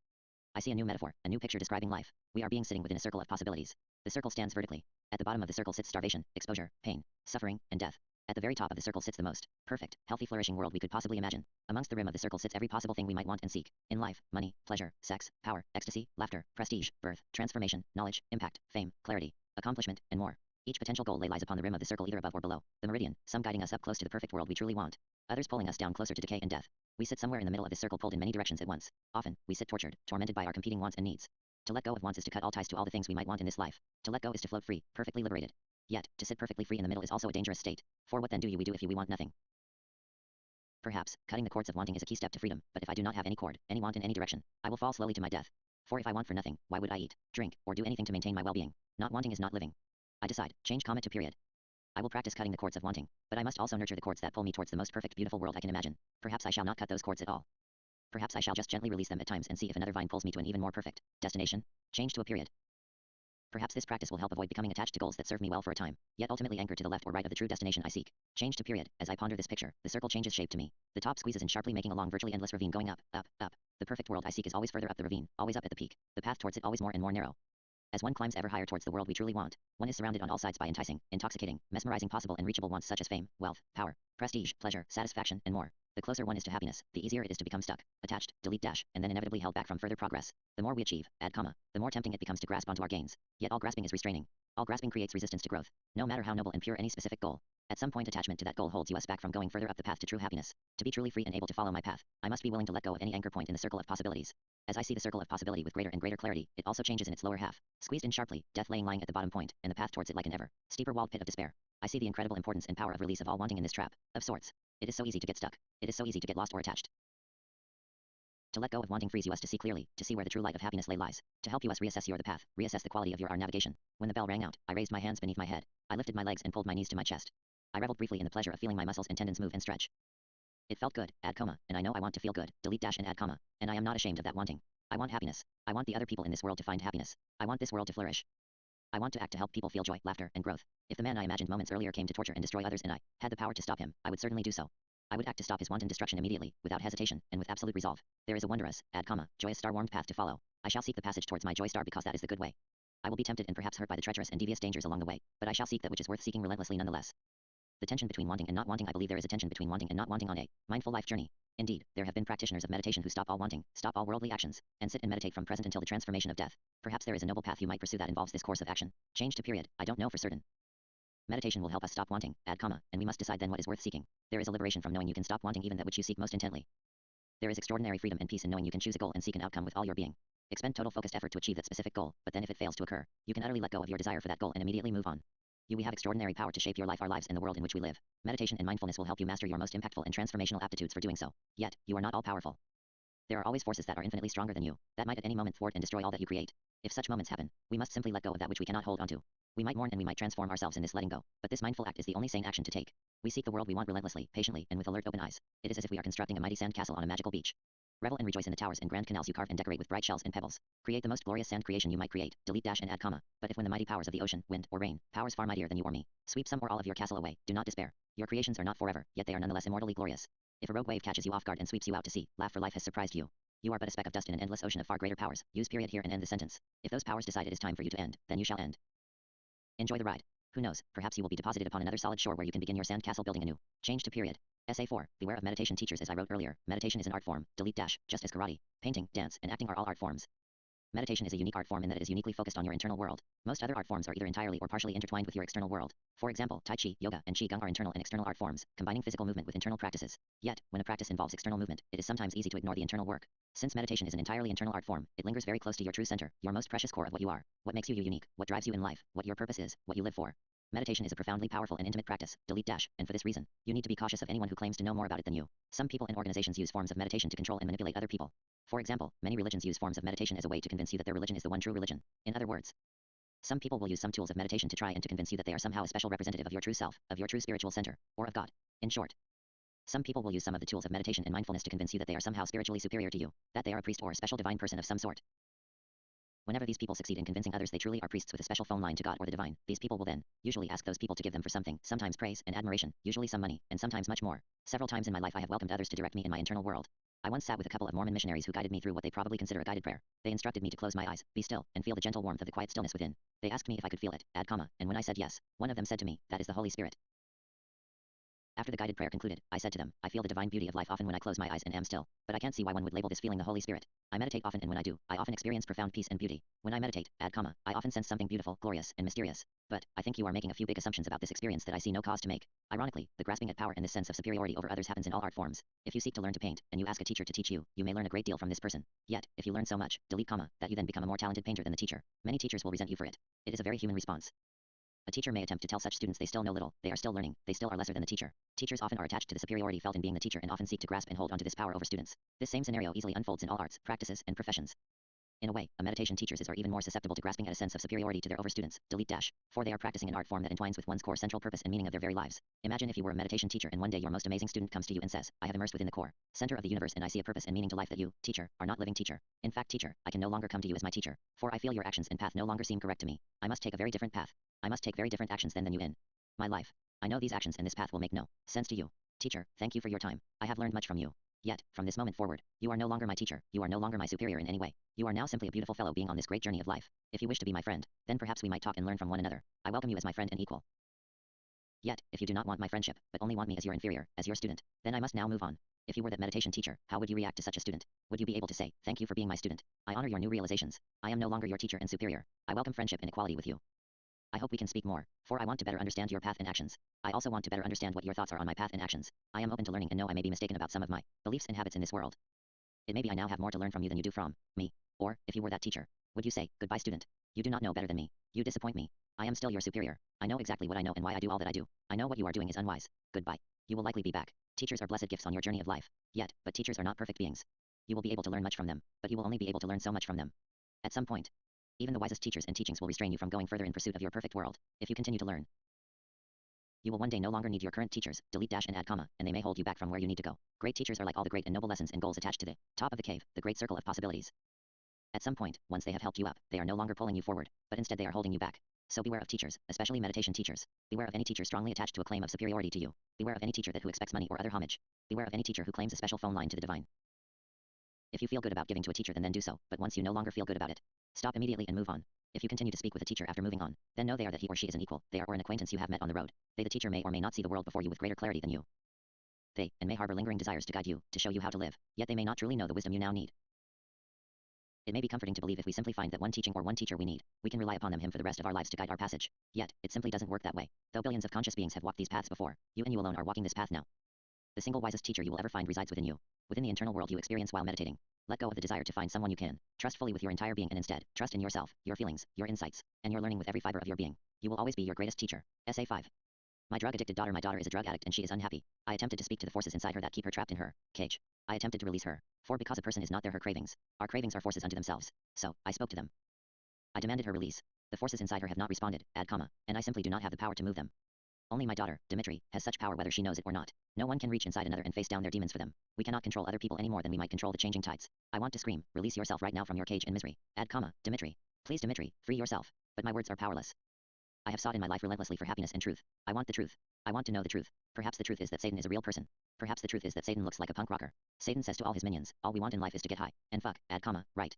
I see a new metaphor, a new picture describing life. We are being sitting within a circle of possibilities. The circle stands vertically. At the bottom of the circle sits starvation, exposure, pain, suffering, and death. At the very top of the circle sits the most perfect, healthy, flourishing world we could possibly imagine. Amongst the rim of the circle sits every possible thing we might want and seek in life: money, pleasure, sex, power, ecstasy, laughter, prestige, birth, transformation, knowledge, impact, fame, clarity, accomplishment, and more. Each potential goal lies upon the rim of the circle, either above or below the meridian, some guiding us up close to the perfect world we truly want, others pulling us down closer to decay and death. We sit somewhere in the middle of this circle, pulled in many directions at once. Often, we sit tortured, tormented by our competing wants and needs. To let go of wants is to cut all ties to all the things we might want in this life. To let go is to float free, perfectly liberated. Yet, to sit perfectly free in the middle is also a dangerous state. For what then do we do if we want nothing? Perhaps, cutting the cords of wanting is a key step to freedom, but if I do not have any cord, any want in any direction, I will fall slowly to my death. For if I want for nothing, why would I eat, drink, or do anything to maintain my well-being? Not wanting is not living. I decide, change comma to period. I will practice cutting the cords of wanting, but I must also nurture the cords that pull me towards the most perfect, beautiful world I can imagine. Perhaps I shall not cut those cords at all. Perhaps I shall just gently release them at times and see if another vine pulls me to an even more perfect destination. Change to a period. Perhaps this practice will help avoid becoming attached to goals that serve me well for a time, yet ultimately anchor to the left or right of the true destination I seek. Change to period. As I ponder this picture, the circle changes shape to me. The top squeezes in sharply, making a long, virtually endless ravine going up, up, up. The perfect world I seek is always further up the ravine, always up at the peak. The path towards it always more and more narrow. As one climbs ever higher towards the world we truly want, one is surrounded on all sides by enticing, intoxicating, mesmerizing, possible and reachable wants such as fame, wealth, power, prestige, pleasure, satisfaction, and more. The closer one is to happiness, the easier it is to become stuck, attached, delete dash, and then inevitably held back from further progress. The more we achieve, add comma, the more tempting it becomes to grasp onto our gains. Yet all grasping is restraining. All grasping creates resistance to growth, no matter how noble and pure any specific goal. At some point, attachment to that goal holds us back from going further up the path to true happiness. To be truly free and able to follow my path, I must be willing to let go of any anchor point in the circle of possibilities. As I see the circle of possibility with greater and greater clarity, it also changes in its lower half, squeezed in sharply, death lying at the bottom point, and the path towards it like an ever steeper walled pit of despair. I see the incredible importance and power of release of all wanting in this trap, of sorts. It is so easy to get stuck. It is so easy to get lost or attached. To let go of wanting frees you us to see clearly, to see where the true light of happiness lies, to help you us reassess the path, reassess the quality of our navigation. When the bell rang out, I raised my hands beneath my head. I lifted my legs and pulled my knees to my chest. I reveled briefly in the pleasure of feeling my muscles and tendons move and stretch. It felt good, add comma, and I know I want to feel good, delete dash and add comma, and I am not ashamed of that wanting. I want happiness. I want the other people in this world to find happiness. I want this world to flourish. I want to act to help people feel joy, laughter, and growth. If the man I imagined moments earlier came to torture and destroy others and I had the power to stop him, I would certainly do so. I would act to stop his wanton destruction immediately, without hesitation, and with absolute resolve. There is a wondrous, add comma, joyous star-warmed path to follow. I shall seek the passage towards my joy star because that is the good way. I will be tempted and perhaps hurt by the treacherous and devious dangers along the way, but I shall seek that which is worth seeking relentlessly nonetheless. The tension between wanting and not wanting. I believe there is a tension between wanting and not wanting on a mindful life journey. Indeed, there have been practitioners of meditation who stop all wanting, stop all worldly actions, and sit and meditate from present until the transformation of death. Perhaps there is a noble path you might pursue that involves this course of action. Change to period. I don't know for certain. Meditation will help us stop wanting, add comma, and we must decide then what is worth seeking. There is a liberation from knowing you can stop wanting even that which you seek most intently. There is extraordinary freedom and peace in knowing you can choose a goal and seek an outcome with all your being. Expend total focused effort to achieve that specific goal, but then if it fails to occur, you can utterly let go of your desire for that goal and immediately move on. We have extraordinary power to shape your life, our lives, and the world in which we live. Meditation and mindfulness will help you master your most impactful and transformational aptitudes for doing so. Yet, you are not all powerful. There are always forces that are infinitely stronger than you, that might at any moment thwart and destroy all that you create. If such moments happen, we must simply let go of that which we cannot hold onto. We might mourn and we might transform ourselves in this letting go, but this mindful act is the only sane action to take. We seek the world we want relentlessly, patiently, and with alert open eyes. It is as if we are constructing a mighty sand castle on a magical beach. Revel and rejoice in the towers and grand canals you carve and decorate with bright shells and pebbles. Create the most glorious sand creation you might create. Delete dash and add comma. But if when the mighty powers of the ocean, wind, or rain, powers far mightier than you or me, sweep some or all of your castle away, do not despair. Your creations are not forever, yet they are nonetheless immortally glorious. If a rogue wave catches you off guard and sweeps you out to sea, laugh, for life has surprised you. You are but a speck of dust in an endless ocean of far greater powers. Use period here and end the sentence. If those powers decide it is time for you to end, then you shall end. Enjoy the ride. Who knows, perhaps you will be deposited upon another solid shore where you can begin your sand castle building anew. Change to period. Essay 4. Beware of meditation teachers. As I wrote earlier, meditation is an art form. Delete dash, just as karate, painting, dance, and acting are all art forms. Meditation is a unique art form in that it is uniquely focused on your internal world. Most other art forms are either entirely or partially intertwined with your external world. For example, Tai Chi, yoga, and Qigong are internal and external art forms, combining physical movement with internal practices. Yet, when a practice involves external movement, it is sometimes easy to ignore the internal work. Since meditation is an entirely internal art form, it lingers very close to your true center, your most precious core of what you are, what makes you unique, what drives you in life, what your purpose is, what you live for. Meditation is a profoundly powerful and intimate practice. Delete dash, and for this reason, you need to be cautious of anyone who claims to know more about it than you. Some people and organizations use forms of meditation to control and manipulate other people. For example, many religions use forms of meditation as a way to convince you that their religion is the one true religion. In other words, some people will use some tools of meditation to try and to convince you that they are somehow a special representative of your true self, of your true spiritual center, or of God. In short, some people will use some of the tools of meditation and mindfulness to convince you that they are somehow spiritually superior to you, that they are a priest or a special divine person of some sort. Whenever these people succeed in convincing others they truly are priests with a special phone line to God or the divine, these people will then usually ask those people to give them for something, sometimes praise and admiration, usually some money, and sometimes much more. Several times in my life I have welcomed others to direct me in my internal world. I once sat with a couple of Mormon missionaries who guided me through what they probably consider a guided prayer. They instructed me to close my eyes, be still, and feel the gentle warmth of the quiet stillness within. They asked me if I could feel it, add comma, and when I said yes, one of them said to me, "That is the Holy Spirit." After the guided prayer concluded, I said to them, "I feel the divine beauty of life often when I close my eyes and am still, but I can't see why one would label this feeling the Holy Spirit. I meditate often, and when I do, I often experience profound peace and beauty. When I meditate, add comma, I often sense something beautiful, glorious, and mysterious. But I think you are making a few big assumptions about this experience that I see no cause to make." Ironically, the grasping at power and this sense of superiority over others happens in all art forms. If you seek to learn to paint, and you ask a teacher to teach you, you may learn a great deal from this person. Yet, if you learn so much, delete comma, that you then become a more talented painter than the teacher, many teachers will resent you for it. It is a very human response. A teacher may attempt to tell such students they still know little, they are still learning, they still are lesser than the teacher. Teachers often are attached to the superiority felt in being the teacher and often seek to grasp and hold onto this power over students. This same scenario easily unfolds in all arts, practices, and professions. In a way, a meditation teachers are even more susceptible to grasping at a sense of superiority to their over students. Delete dash, for they are practicing an art form that entwines with one's core central purpose and meaning of their very lives. Imagine if you were a meditation teacher and one day your most amazing student comes to you and says, "I have immersed within the core center of the universe and I see a purpose and meaning to life that you, teacher, are not living. Teacher. In fact, teacher, I can no longer come to you as my teacher, for I feel your actions and path no longer seem correct to me. I must take a very different path. I must take very different actions than you in my life. I know these actions and this path will make no sense to you. Teacher, thank you for your time. I have learned much from you. Yet, from this moment forward, you are no longer my teacher, you are no longer my superior in any way. You are now simply a beautiful fellow being on this great journey of life. If you wish to be my friend, then perhaps we might talk and learn from one another. I welcome you as my friend and equal. Yet, if you do not want my friendship, but only want me as your inferior, as your student, then I must now move on. If you were that meditation teacher, how would you react to such a student? Would you be able to say, "Thank you for being my student. I honor your new realizations. I am no longer your teacher and superior. I welcome friendship and equality with you. I hope we can speak more, for I want to better understand your path and actions. I also want to better understand what your thoughts are on my path and actions. I am open to learning and know I may be mistaken about some of my beliefs and habits in this world. It may be I now have more to learn from you than you do from me. Or, if you were that teacher, would you say, "Goodbye, student. You do not know better than me. You disappoint me. I am still your superior. I know exactly what I know and why I do all that I do. I know what you are doing is unwise. Goodbye. You will likely be back. Teachers are blessed gifts on your journey of life. Yet, but teachers are not perfect beings. You will be able to learn much from them, but you will only be able to learn so much from them. At some point, even the wisest teachers and teachings will restrain you from going further in pursuit of your perfect world. If you continue to learn, you will one day no longer need your current teachers, delete dash and add comma, and they may hold you back from where you need to go. Great teachers are like all the great and noble lessons and goals attached to the top of the cave, the great circle of possibilities. At some point, once they have helped you up, they are no longer pulling you forward, but instead they are holding you back. So beware of teachers, especially meditation teachers. Beware of any teacher strongly attached to a claim of superiority to you. Beware of any teacher who expects money or other homage. Beware of any teacher who claims a special phone line to the divine. If you feel good about giving to a teacher, then do so, but once you no longer feel good about it, stop immediately and move on. If you continue to speak with a teacher after moving on, then know they are that he or she is an equal, they are or an acquaintance you have met on the road. They, the teacher, may or may not see the world before you with greater clarity than you. They, and may harbor lingering desires to guide you, to show you how to live, yet they may not truly know the wisdom you now need. It may be comforting to believe if we simply find that one teaching or one teacher we need, we can rely upon him for the rest of our lives to guide our passage. Yet, it simply doesn't work that way. Though billions of conscious beings have walked these paths before, you and you alone are walking this path now. The single wisest teacher you will ever find resides within you. Within the internal world you experience while meditating. Let go of the desire to find someone you can trust fully with your entire being and instead, trust in yourself, your feelings, your insights, and your learning with every fiber of your being. You will always be your greatest teacher. Essay 5. My drug-addicted daughter. My daughter is a drug addict and she is unhappy. I attempted to speak to the forces inside her that keep her trapped in her cage. I attempted to release her. For because a person is not her cravings. Our cravings are forces unto themselves. So, I spoke to them. I demanded her release. The forces inside her have not responded, add comma, and I simply do not have the power to move them. Only my daughter, Dimitri, has such power whether she knows it or not. No one can reach inside another and face down their demons for them. We cannot control other people any more than we might control the changing tides. I want to scream, release yourself right now from your cage in misery. Add comma, Dimitri. Please Dimitri, free yourself. But my words are powerless. I have sought in my life relentlessly for happiness and truth. I want the truth. I want to know the truth. Perhaps the truth is that Satan is a real person. Perhaps the truth is that Satan looks like a punk rocker. Satan says to all his minions, all we want in life is to get high, and fuck, add comma, right.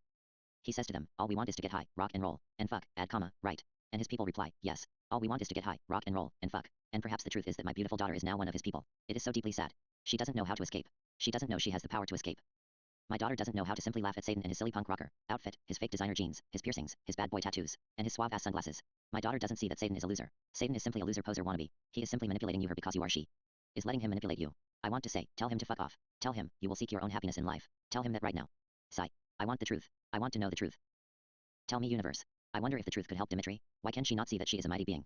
He says to them, all we want is to get high, rock and roll, and fuck, add comma, right. And his people reply, yes. All we want is to get high, rock and roll, and fuck. And perhaps the truth is that my beautiful daughter is now one of his people. It is so deeply sad. She doesn't know how to escape. She doesn't know she has the power to escape. My daughter doesn't know how to simply laugh at Satan and his silly punk rocker outfit, his fake designer jeans, his piercings, his bad boy tattoos, and his suave ass sunglasses. My daughter doesn't see that Satan is a loser. Satan is simply a loser poser wannabe. He is simply manipulating you her because you are she. Is letting him manipulate you. I want to say, tell him to fuck off. Tell him, you will seek your own happiness in life. Tell him that right now. Sigh. I want the truth. I want to know the truth. Tell me, universe. I wonder if the truth could help Dimitri. Why can she not see that she is a mighty being?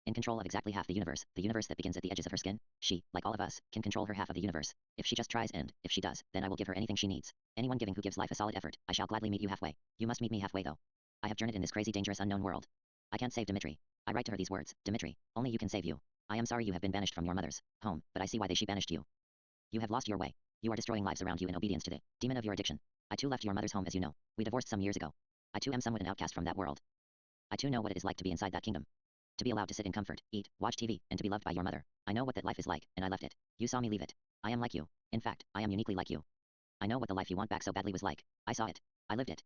In control of exactly half the universe that begins at the edges of her skin, she, like all of us, can control her half of the universe. If she just tries and, if she does, then I will give her anything she needs. Anyone giving who gives life a solid effort, I shall gladly meet you halfway. You must meet me halfway though. I have journeyed in this crazy dangerous unknown world. I can't save Dimitri. I write to her these words, Dimitri, only you can save you. I am sorry you have been banished from your mother's home, but I see why she banished you. You have lost your way. You are destroying lives around you in obedience to the demon of your addiction. I too left your mother's home as you know. We divorced some years ago. I too am somewhat an outcast from that world. I too know what it is like to be inside that kingdom. To be allowed to sit in comfort, eat, watch TV, and to be loved by your mother. I know what that life is like, and I left it. You saw me leave it. I am like you. In fact, I am uniquely like you. I know what the life you want back so badly was like. I saw it. I lived it.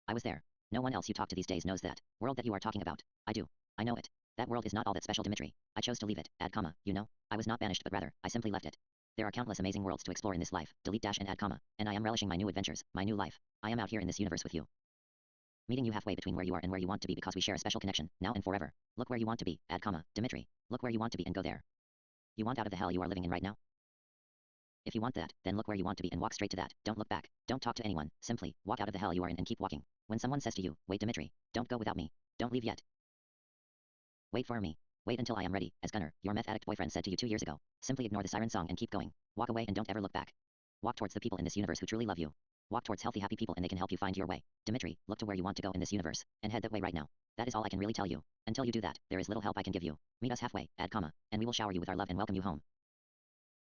I was there. No one else you talk to these days knows that world that you are talking about. I do. I know it. That world is not all that special, Dimitri. I chose to leave it. Add comma, you know? I was not banished, but rather, I simply left it. There are countless amazing worlds to explore in this life. Delete dash and add comma. And I am relishing my new adventures, my new life. I am out here in this universe with you. Meeting you halfway between where you are and where you want to be because we share a special connection, now and forever. Look where you want to be, add comma, Dimitri. Look where you want to be and go there. You want out of the hell you are living in right now? If you want that, then look where you want to be and walk straight to that. Don't look back. Don't talk to anyone. Simply, walk out of the hell you are in and keep walking. When someone says to you, wait Dimitri, don't go without me. Don't leave yet. Wait for me. Wait until I am ready, as Gunnar, your meth addict boyfriend said to you 2 years ago. Simply ignore the siren song and keep going. Walk away and don't ever look back. Walk towards the people in this universe who truly love you. Walk towards healthy, happy people and they can help you find your way. Dimitri, look to where you want to go in this universe, and head that way right now. That is all I can really tell you. Until you do that, there is little help I can give you. Meet us halfway, add comma, and we will shower you with our love and welcome you home.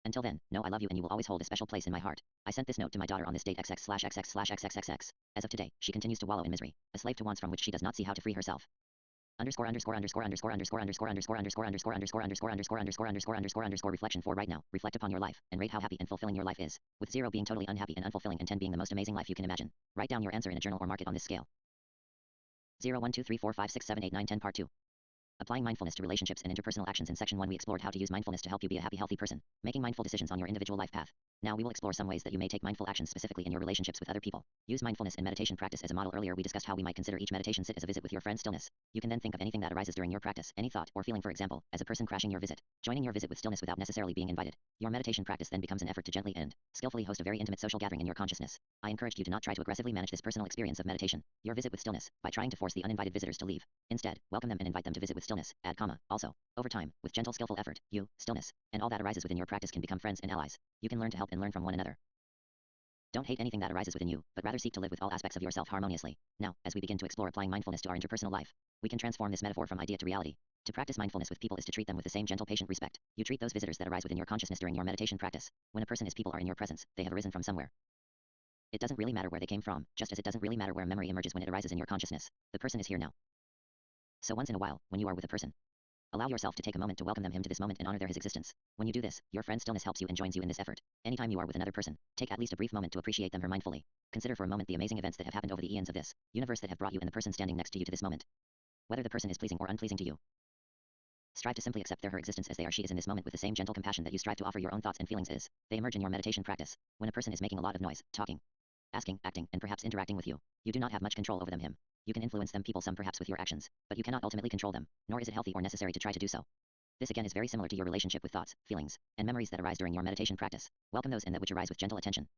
Until then, know I love you and you will always hold a special place in my heart. I sent this note to my daughter on this date XX/XX/XXXX. As of today, she continues to wallow in misery, a slave to wants from which she does not see how to free herself. Reflection for right now. Reflect upon your life and rate how happy and fulfilling your life is, with 0 being totally unhappy and unfulfilling and 10 being the most amazing life you can imagine. Write down your answer in a journal or mark it on this scale. 0 1 2 3 4 5 6 7 8 9 10 Part 2. Applying mindfulness to relationships and interpersonal actions. In Section 1 we explored how to use mindfulness to help you be a happy, healthy person, making mindful decisions on your individual life path. Now we will explore some ways that you may take mindful actions specifically in your relationships with other people. Use mindfulness and meditation practice as a model. Earlier we discussed how we might consider each meditation sit as a visit with your friend stillness. You can then think of anything that arises during your practice, any thought or feeling, for example, as a person crashing your visit, joining your visit with stillness without necessarily being invited. Your meditation practice then becomes an effort to gently and skillfully host a very intimate social gathering in your consciousness. I encourage you to not try to aggressively manage this personal experience of meditation, your visit with stillness, by trying to force the uninvited visitors to leave. Instead, welcome them and invite them to visit with stillness, add comma. Also, over time, with gentle skillful effort, you, stillness, and all that arises within your practice can become friends and allies. You can learn to help and learn from one another. Don't hate anything that arises within you, but rather seek to live with all aspects of yourself harmoniously. Now, as we begin to explore applying mindfulness to our interpersonal life, we can transform this metaphor from idea to reality. To practice mindfulness with people is to treat them with the same gentle, patient respect you treat those visitors that arise within your consciousness during your meditation practice. When a person is people are in your presence, they have arisen from somewhere. It doesn't really matter where they came from, just as it doesn't really matter where memory emerges when it arises in your consciousness. The person is here now. So once in a while, when you are with a person, allow yourself to take a moment to welcome them to this moment and honor his existence. When you do this, your friend stillness helps you and joins you in this effort. Anytime you are with another person, take at least a brief moment to appreciate them mindfully. Consider for a moment the amazing events that have happened over the eons of this universe that have brought you and the person standing next to you to this moment. Whether the person is pleasing or unpleasing to you, strive to simply accept their her existence as they are. She is in this moment with the same gentle compassion that you strive to offer your own thoughts and feelings is. They emerge in your meditation practice. When a person is making a lot of noise, talking, asking, acting, and perhaps interacting with you, you do not have much control over them. You can influence them, people, some perhaps with your actions, but you cannot ultimately control them, nor is it healthy or necessary to try to do so. This again is very similar to your relationship with thoughts, feelings, and memories that arise during your meditation practice. Welcome those and that which arise with gentle attention.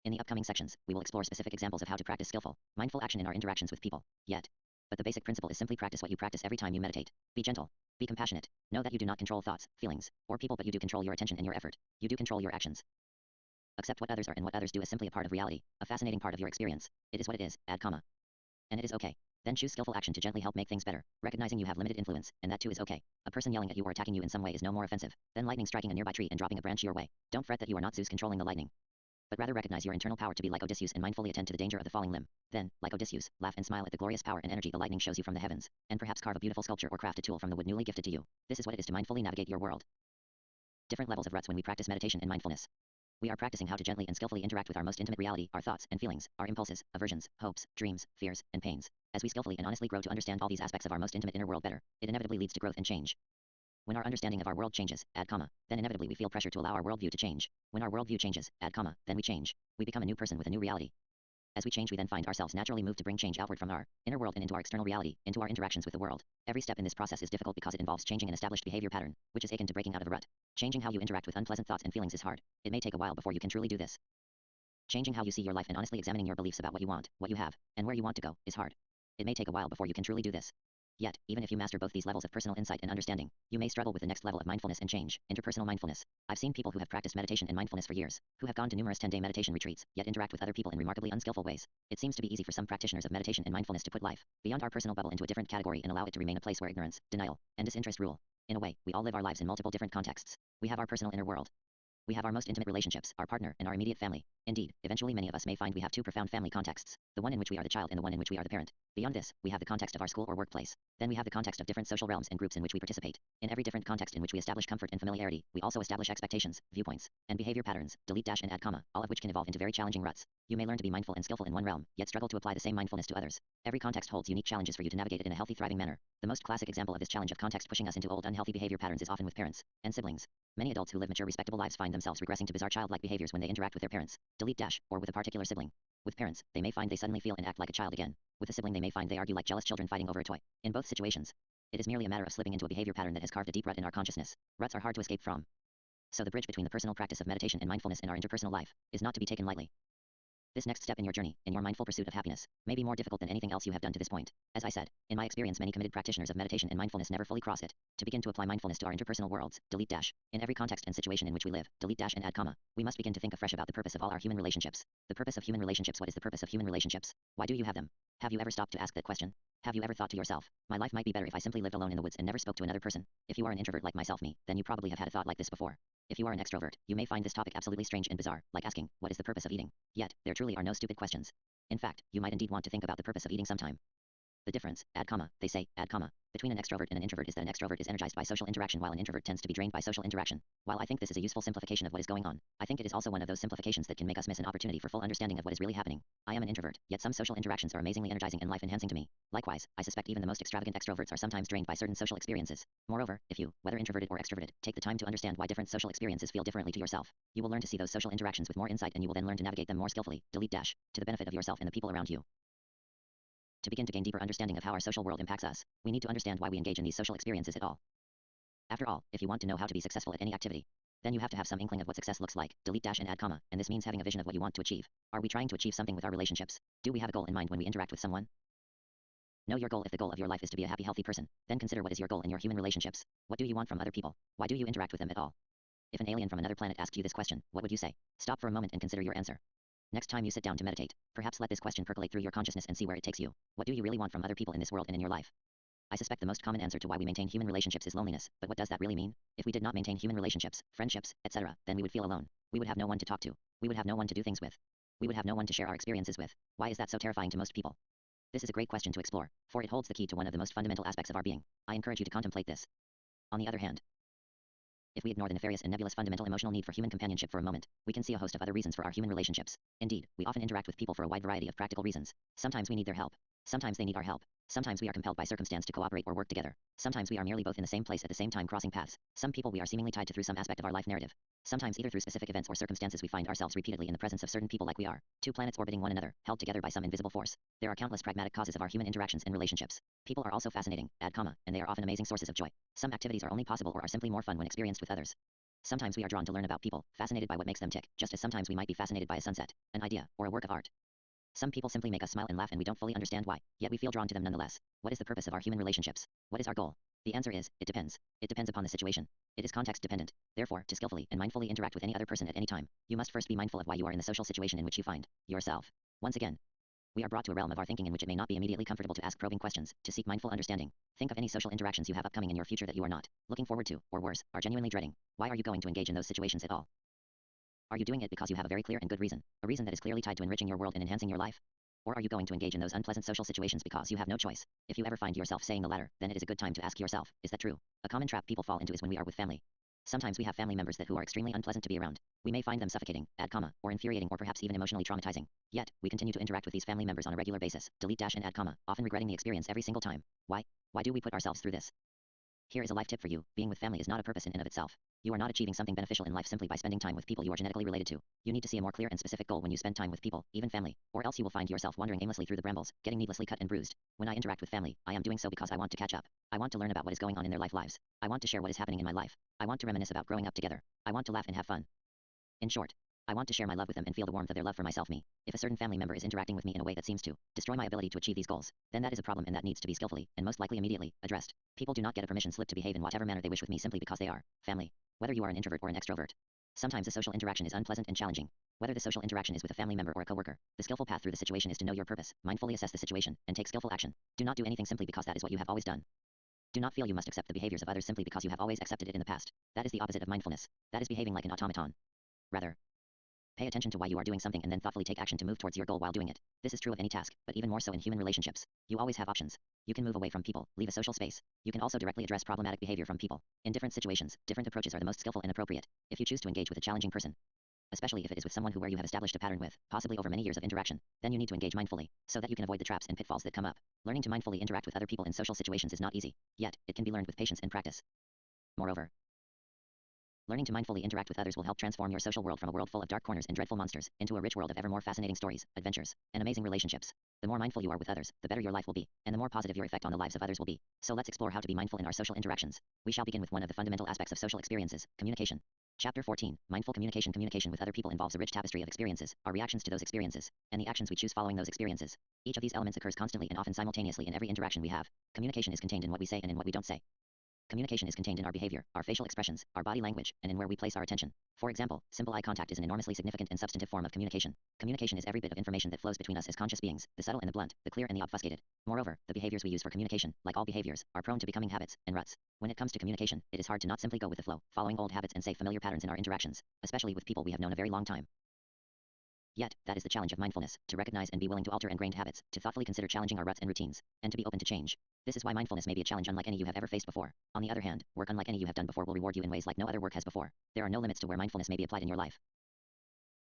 In the upcoming sections, we will explore specific examples of how to practice skillful, mindful action in our interactions with people. But the basic principle is simply practice what you practice every time you meditate. Be gentle. Be compassionate. Know that you do not control thoughts, feelings, or people, but you do control your attention and your effort. You do control your actions. Accept what others are and what others do as simply a part of reality, a fascinating part of your experience. It is what it is, add comma. And it is okay. Then choose skillful action to gently help make things better, recognizing you have limited influence, and that too is okay. A person yelling at you or attacking you in some way is no more offensive than lightning striking a nearby tree and dropping a branch your way. Don't fret that you are not Zeus controlling the lightning, but rather recognize your internal power to be like Odysseus and mindfully attend to the danger of the falling limb. Then, like Odysseus, laugh and smile at the glorious power and energy the lightning shows you from the heavens, and perhaps carve a beautiful sculpture or craft a tool from the wood newly gifted to you. This is what it is to mindfully navigate your world. Different levels of ruts when we practice meditation and mindfulness. We are practicing how to gently and skillfully interact with our most intimate reality, our thoughts and feelings, our impulses, aversions, hopes, dreams, fears, and pains. As we skillfully and honestly grow to understand all these aspects of our most intimate inner world better, it inevitably leads to growth and change. When our understanding of our world changes, then inevitably we feel pressure to allow our worldview to change. When our worldview changes, then we change. We become a new person with a new reality. As we change, we then find ourselves naturally moved to bring change outward from our inner world and into our external reality, into our interactions with the world. Every step in this process is difficult because it involves changing an established behavior pattern, which is akin to breaking out of a rut. Changing how you interact with unpleasant thoughts and feelings is hard. It may take a while before you can truly do this. Changing how you see your life and honestly examining your beliefs about what you want, what you have, and where you want to go is hard. It may take a while before you can truly do this. Yet, even if you master both these levels of personal insight and understanding, you may struggle with the next level of mindfulness and change, interpersonal mindfulness. I've seen people who have practiced meditation and mindfulness for years, who have gone to numerous 10-day meditation retreats, yet interact with other people in remarkably unskillful ways. It seems to be easy for some practitioners of meditation and mindfulness to put life beyond our personal bubble into a different category and allow it to remain a place where ignorance, denial, and disinterest rule. In a way, we all live our lives in multiple different contexts. We have our personal inner world. We have our most intimate relationships, our partner, and our immediate family. Indeed, eventually many of us may find we have two profound family contexts, the one in which we are the child and the one in which we are the parent. Beyond this, we have the context of our school or workplace. Then we have the context of different social realms and groups in which we participate. In every different context in which we establish comfort and familiarity, we also establish expectations, viewpoints, and behavior patterns, delete dash and add comma, all of which can evolve into very challenging ruts. You may learn to be mindful and skillful in one realm, yet struggle to apply the same mindfulness to others. Every context holds unique challenges for you to navigate it in a healthy, thriving manner. The most classic example of this challenge of context pushing us into old, unhealthy behavior patterns is often with parents and siblings. Many adults who live mature, respectable lives find themselves regressing to bizarre childlike behaviors when they interact with their parents, delete dash, or with a particular sibling. With parents, they may find they suddenly feel and act like a child again. With a sibling, they may find they argue like jealous children fighting over a toy. In both situations, it is merely a matter of slipping into a behavior pattern that has carved a deep rut in our consciousness. Ruts are hard to escape from. So the bridge between the personal practice of meditation and mindfulness in our interpersonal life is not to be taken lightly. This next step in your journey, in your mindful pursuit of happiness, may be more difficult than anything else you have done to this point. As I said, in my experience, many committed practitioners of meditation and mindfulness never fully cross it. To begin to apply mindfulness to our interpersonal worlds, delete dash, in every context and situation in which we live, delete dash and add comma, we must begin to think afresh about the purpose of all our human relationships. The purpose of human relationships. What is the purpose of human relationships? Why do you have them? Have you ever stopped to ask that question? Have you ever thought to yourself, my life might be better if I simply lived alone in the woods and never spoke to another person? If you are an introvert like myself, then you probably have had a thought like this before. If you are an extrovert, you may find this topic absolutely strange and bizarre, like asking, what is the purpose of eating? Yet, there truly are no stupid questions. In fact, you might indeed want to think about the purpose of eating sometime. The difference, add comma, they say, add comma, between an extrovert and an introvert is that an extrovert is energized by social interaction while an introvert tends to be drained by social interaction. While I think this is a useful simplification of what is going on, I think it is also one of those simplifications that can make us miss an opportunity for full understanding of what is really happening. I am an introvert, yet some social interactions are amazingly energizing and life-enhancing to me. Likewise, I suspect even the most extravagant extroverts are sometimes drained by certain social experiences. Moreover, if you, whether introverted or extroverted, take the time to understand why different social experiences feel differently to yourself, you will learn to see those social interactions with more insight and you will then learn to navigate them more skillfully, delete dash, to the benefit of yourself and the people around you. To begin to gain deeper understanding of how our social world impacts us, we need to understand why we engage in these social experiences at all. After all, if you want to know how to be successful at any activity, then you have to have some inkling of what success looks like, delete dash and add comma, and this means having a vision of what you want to achieve. Are we trying to achieve something with our relationships? Do we have a goal in mind when we interact with someone? Know your goal. If the goal of your life is to be a happy, healthy person, then consider what is your goal in your human relationships. What do you want from other people? Why do you interact with them at all? If an alien from another planet asked you this question, what would you say? Stop for a moment and consider your answer. Next time you sit down to meditate, perhaps let this question percolate through your consciousness and see where it takes you. What do you really want from other people in this world and in your life? I suspect the most common answer to why we maintain human relationships is loneliness, but what does that really mean? If we did not maintain human relationships, friendships, etc., then we would feel alone. We would have no one to talk to. We would have no one to do things with. We would have no one to share our experiences with. Why is that so terrifying to most people? This is a great question to explore, for it holds the key to one of the most fundamental aspects of our being. I encourage you to contemplate this. On the other hand, if we ignore the nefarious and nebulous fundamental emotional need for human companionship for a moment, we can see a host of other reasons for our human relationships. Indeed, we often interact with people for a wide variety of practical reasons. Sometimes we need their help. Sometimes they need our help. Sometimes we are compelled by circumstance to cooperate or work together. Sometimes we are merely both in the same place at the same time, crossing paths. Some people we are seemingly tied to through some aspect of our life narrative. Sometimes either through specific events or circumstances we find ourselves repeatedly in the presence of certain people, like we are two planets orbiting one another, held together by some invisible force. There are countless pragmatic causes of our human interactions and relationships. People are also fascinating, add comma, and they are often amazing sources of joy. Some activities are only possible or are simply more fun when experienced with others. Sometimes we are drawn to learn about people, fascinated by what makes them tick, just as sometimes we might be fascinated by a sunset, an idea, or a work of art. Some people simply make us smile and laugh and we don't fully understand why, yet we feel drawn to them nonetheless. What is the purpose of our human relationships? What is our goal? The answer is, it depends. It depends upon the situation. It is context dependent. Therefore, to skillfully and mindfully interact with any other person at any time, you must first be mindful of why you are in the social situation in which you find yourself. Once again, We are brought to a realm of our thinking in which it may not be immediately comfortable to ask probing questions, to seek mindful understanding. Think of any social interactions you have upcoming in your future that you are not looking forward to, or worse, are genuinely dreading. Why are you going to engage in those situations at all? Are you doing it because you have a very clear and good reason, a reason that is clearly tied to enriching your world and enhancing your life? Or are you going to engage in those unpleasant social situations because you have no choice? If you ever find yourself saying the latter, then it is a good time to ask yourself, is that true? A common trap people fall into is when we are with family. Sometimes we have family members who are extremely unpleasant to be around. We may find them suffocating, or infuriating, or perhaps even emotionally traumatizing. Yet, we continue to interact with these family members on a regular basis, often regretting the experience every single time. Why? Why do we put ourselves through this? Here is a life tip for you: being with family is not a purpose in and of itself. You are not achieving something beneficial in life simply by spending time with people you are genetically related to. You need to see a more clear and specific goal when you spend time with people, even family, or else you will find yourself wandering aimlessly through the brambles, getting needlessly cut and bruised. When I interact with family, I am doing so because I want to catch up. I want to learn about what is going on in their lives. I want to share what is happening in my life. I want to reminisce about growing up together. I want to laugh and have fun. In short, I want to share my love with them and feel the warmth of their love for myself. If a certain family member is interacting with me in a way that seems to destroy my ability to achieve these goals, then that is a problem and that needs to be skillfully, and most likely immediately, addressed. People do not get a permission slip to behave in whatever manner they wish with me simply because they are family. Whether you are an introvert or an extrovert. Sometimes a social interaction is unpleasant and challenging. Whether the social interaction is with a family member or a coworker, the skillful path through the situation is to know your purpose, mindfully assess the situation, and take skillful action. Do not do anything simply because that is what you have always done. Do not feel you must accept the behaviors of others simply because you have always accepted it in the past. That is the opposite of mindfulness. That is behaving like an automaton. Rather, pay attention to why you are doing something and then thoughtfully take action to move towards your goal while doing it. This is true of any task, but even more so in human relationships. You always have options. You can move away from people, leave a social space. You can also directly address problematic behavior from people. In different situations, different approaches are the most skillful and appropriate. If you choose to engage with a challenging person, especially if it is with someone where you have established a pattern with, possibly over many years of interaction, then you need to engage mindfully, so that you can avoid the traps and pitfalls that come up. Learning to mindfully interact with other people in social situations is not easy, yet it can be learned with patience and practice. Moreover, learning to mindfully interact with others will help transform your social world from a world full of dark corners and dreadful monsters, into a rich world of ever more fascinating stories, adventures, and amazing relationships. The more mindful you are with others, the better your life will be, and the more positive your effect on the lives of others will be. So let's explore how to be mindful in our social interactions. We shall begin with one of the fundamental aspects of social experiences: communication. Chapter 14, Mindful Communication. Communication with other people involves a rich tapestry of experiences, our reactions to those experiences, and the actions we choose following those experiences. Each of these elements occurs constantly and often simultaneously in every interaction we have. Communication is contained in what we say and in what we don't say. Communication is contained in our behavior, our facial expressions, our body language, and in where we place our attention. For example, simple eye contact is an enormously significant and substantive form of communication. Communication is every bit of information that flows between us as conscious beings, the subtle and the blunt, the clear and the obfuscated. Moreover, the behaviors we use for communication, like all behaviors, are prone to becoming habits and ruts. When it comes to communication, it is hard to not simply go with the flow, following old habits and safe familiar patterns in our interactions, especially with people we have known a very long time. Yet, that is the challenge of mindfulness: to recognize and be willing to alter ingrained habits, to thoughtfully consider challenging our ruts and routines, and to be open to change. This is why mindfulness may be a challenge unlike any you have ever faced before. On the other hand, work unlike any you have done before will reward you in ways like no other work has before. There are no limits to where mindfulness may be applied in your life.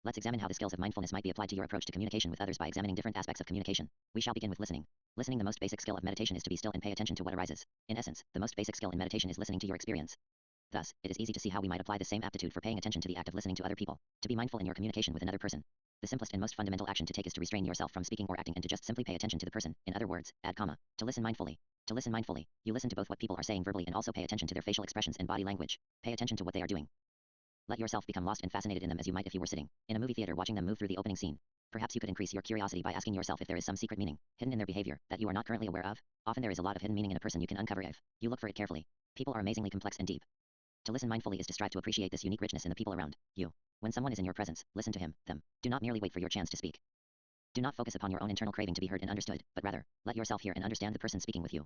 Let's examine how the skills of mindfulness might be applied to your approach to communication with others by examining different aspects of communication. We shall begin with listening. Listening. The most basic skill of meditation is to be still and pay attention to what arises. In essence, the most basic skill in meditation is listening to your experience. Thus, it is easy to see how we might apply the same aptitude for paying attention to the act of listening to other people, to be mindful in your communication with another person. The simplest and most fundamental action to take is to restrain yourself from speaking or acting and to just simply pay attention to the person. In other words, to listen mindfully. To listen mindfully, you listen to both what people are saying verbally and also pay attention to their facial expressions and body language. Pay attention to what they are doing. Let yourself become lost and fascinated in them as you might if you were sitting in a movie theater watching them move through the opening scene. Perhaps you could increase your curiosity by asking yourself if there is some secret meaning hidden in their behavior that you are not currently aware of. Often there is a lot of hidden meaning in a person you can uncover if you look for it carefully. People are amazingly complex and deep. To listen mindfully is to strive to appreciate this unique richness in the people around you. When someone is in your presence, listen to him, them. Do not merely wait for your chance to speak. Do not focus upon your own internal craving to be heard and understood, but rather, let yourself hear and understand the person speaking with you.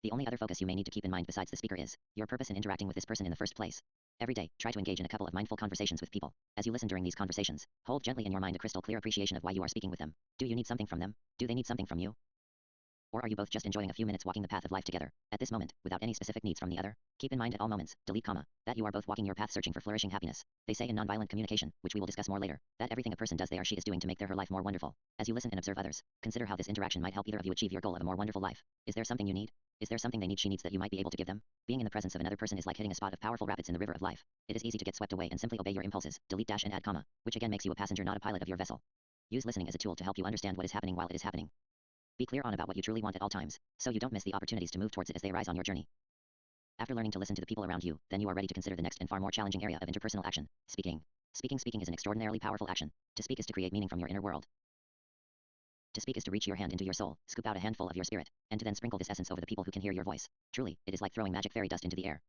The only other focus you may need to keep in mind besides the speaker is your purpose in interacting with this person in the first place. Every day, try to engage in a couple of mindful conversations with people. As you listen during these conversations, hold gently in your mind a crystal clear appreciation of why you are speaking with them. Do you need something from them? Do they need something from you? Or are you both just enjoying a few minutes walking the path of life together, at this moment, without any specific needs from the other? Keep in mind at all moments, that you are both walking your path searching for flourishing happiness. They say in nonviolent communication, which we will discuss more later, that everything a person does they or she is doing to make their her life more wonderful. As you listen and observe others, consider how this interaction might help either of you achieve your goal of a more wonderful life. Is there something you need? Is there something they need she needs that you might be able to give them? Being in the presence of another person is like hitting a spot of powerful rapids in the river of life. It is easy to get swept away and simply obey your impulses, and add comma, which again makes you a passenger not a pilot of your vessel. Use listening as a tool to help you understand what is happening while it is happening. Be clear on about what you truly want at all times, so you don't miss the opportunities to move towards it as they arise on your journey. After learning to listen to the people around you, then you are ready to consider the next and far more challenging area of interpersonal action: speaking. Speaking is an extraordinarily powerful action. To speak is to create meaning from your inner world. To speak is to reach your hand into your soul, scoop out a handful of your spirit, and to then sprinkle this essence over the people who can hear your voice. Truly, it is like throwing magic fairy dust into the air.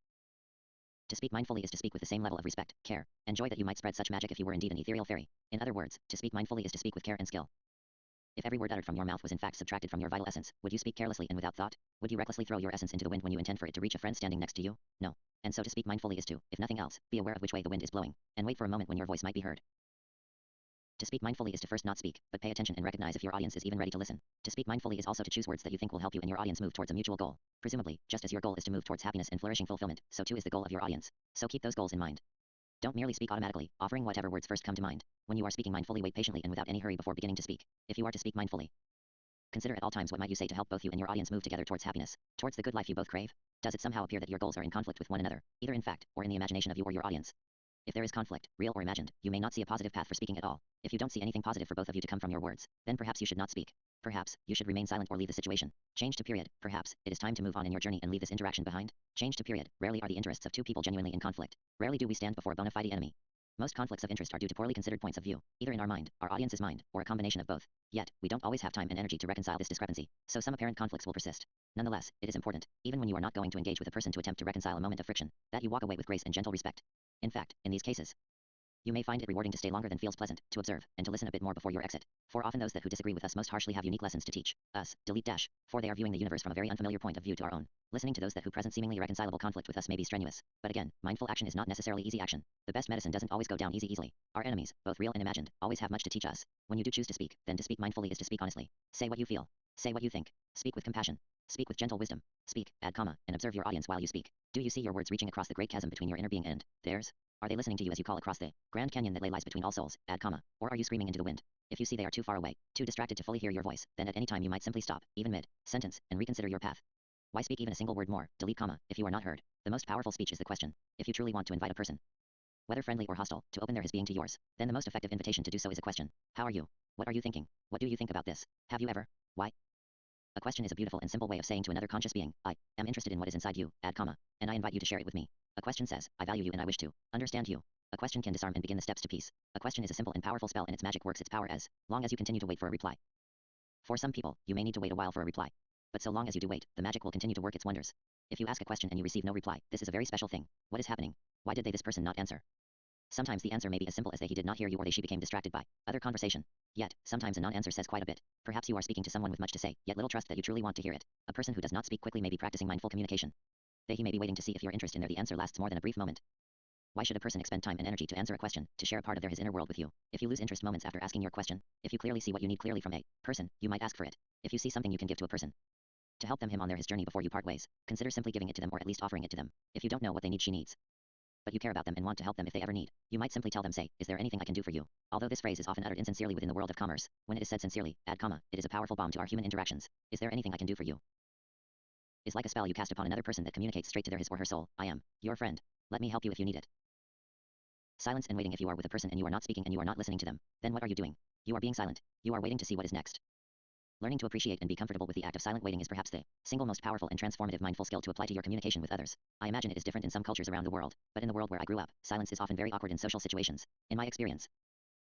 To speak mindfully is to speak with the same level of respect, care, and joy that you might spread such magic if you were indeed an ethereal fairy. In other words, to speak mindfully is to speak with care and skill. If every word uttered from your mouth was in fact subtracted from your vital essence, would you speak carelessly and without thought? Would you recklessly throw your essence into the wind when you intend for it to reach a friend standing next to you? No. And so to speak mindfully is to, if nothing else, be aware of which way the wind is blowing, and wait for a moment when your voice might be heard. To speak mindfully is to first not speak, but pay attention and recognize if your audience is even ready to listen. To speak mindfully is also to choose words that you think will help you and your audience move towards a mutual goal. Presumably, just as your goal is to move towards happiness and flourishing fulfillment, so too is the goal of your audience. So keep those goals in mind. Don't merely speak automatically, offering whatever words first come to mind. When you are speaking mindfully, wait patiently and without any hurry before beginning to speak. If you are to speak mindfully, consider at all times what might you say to help both you and your audience move together towards happiness, towards the good life you both crave. Does it somehow appear that your goals are in conflict with one another, either in fact, or in the imagination of you or your audience? If there is conflict, real or imagined, you may not see a positive path for speaking at all. If you don't see anything positive for both of you to come from your words, then perhaps you should not speak. Perhaps you should remain silent or leave the situation. Change to period. Perhaps it is time to move on in your journey and leave this interaction behind. Change to period. Rarely are the interests of two people genuinely in conflict. Rarely do we stand before a bona fide enemy. Most conflicts of interest are due to poorly considered points of view, either in our mind, our audience's mind, or a combination of both. Yet, we don't always have time and energy to reconcile this discrepancy, so some apparent conflicts will persist. Nonetheless, it is important, even when you are not going to engage with a person to attempt to reconcile a moment of friction, that you walk away with grace and gentle respect. In fact, in these cases, you may find it rewarding to stay longer than feels pleasant, to observe, and to listen a bit more before your exit. For often those that who disagree with us most harshly have unique lessons to teach us, for they are viewing the universe from a very unfamiliar point of view to our own. Listening to those that who present seemingly irreconcilable conflict with us may be strenuous, but again, mindful action is not necessarily easy action. The best medicine doesn't always go down easily. Our enemies, both real and imagined, always have much to teach us. When you do choose to speak, then to speak mindfully is to speak honestly. Say what you feel. Say what you think. Speak with compassion. Speak with gentle wisdom. Speak, add comma, and observe your audience while you speak. Do you see your words reaching across the great chasm between your inner being and theirs? Are they listening to you as you call across the Grand Canyon that lies between all souls, add comma, or are you screaming into the wind? If you see they are too far away, too distracted to fully hear your voice, then at any time you might simply stop, even mid-sentence, and reconsider your path. Why speak even a single word more, delete comma, if you are not heard? The most powerful speech is the question. If you truly want to invite a person, whether friendly or hostile, to open their his being to yours, then the most effective invitation to do so is a question. How are you? What are you thinking? What do you think about this? Have you ever? Why? A question is a beautiful and simple way of saying to another conscious being, I am interested in what is inside you, add comma, and I invite you to share it with me. A question says, I value you and I wish to understand you. A question can disarm and begin the steps to peace. A question is a simple and powerful spell, and its magic works its power as long as you continue to wait for a reply. For some people, you may need to wait a while for a reply. But so long as you do wait, the magic will continue to work its wonders. If you ask a question and you receive no reply, this is a very special thing. What is happening? Why did this person not answer? Sometimes the answer may be as simple as he did not hear you or she became distracted by other conversation. Yet, sometimes a non-answer says quite a bit. Perhaps you are speaking to someone with much to say, yet little trust that you truly want to hear it. A person who does not speak quickly may be practicing mindful communication. He may be waiting to see if your interest in the answer lasts more than a brief moment. Why should a person expend time and energy to answer a question, to share a part of his inner world with you? If you lose interest moments after asking your question, if you clearly see what you need clearly from a person, you might ask for it. If you see something you can give to a person to help him on his journey before you part ways, consider simply giving it to them or at least offering it to them. If you don't know what they need, she needs, but you care about them and want to help them if they ever need, you might simply tell them, say, is there anything I can do for you? Although this phrase is often uttered insincerely within the world of commerce, when it is said sincerely, add comma, it is a powerful balm to our human interactions. Is there anything I can do for you? Is like a spell you cast upon another person that communicates straight to their his or her soul. I am your friend. Let me help you if you need it. Silence and waiting. If you are with a person and you are not speaking and you are not listening to them, then what are you doing? You are being silent. You are waiting to see what is next. Learning to appreciate and be comfortable with the act of silent waiting is perhaps the single most powerful and transformative mindful skill to apply to your communication with others. I imagine it is different in some cultures around the world, but in the world where I grew up, silence is often very awkward in social situations. In my experience,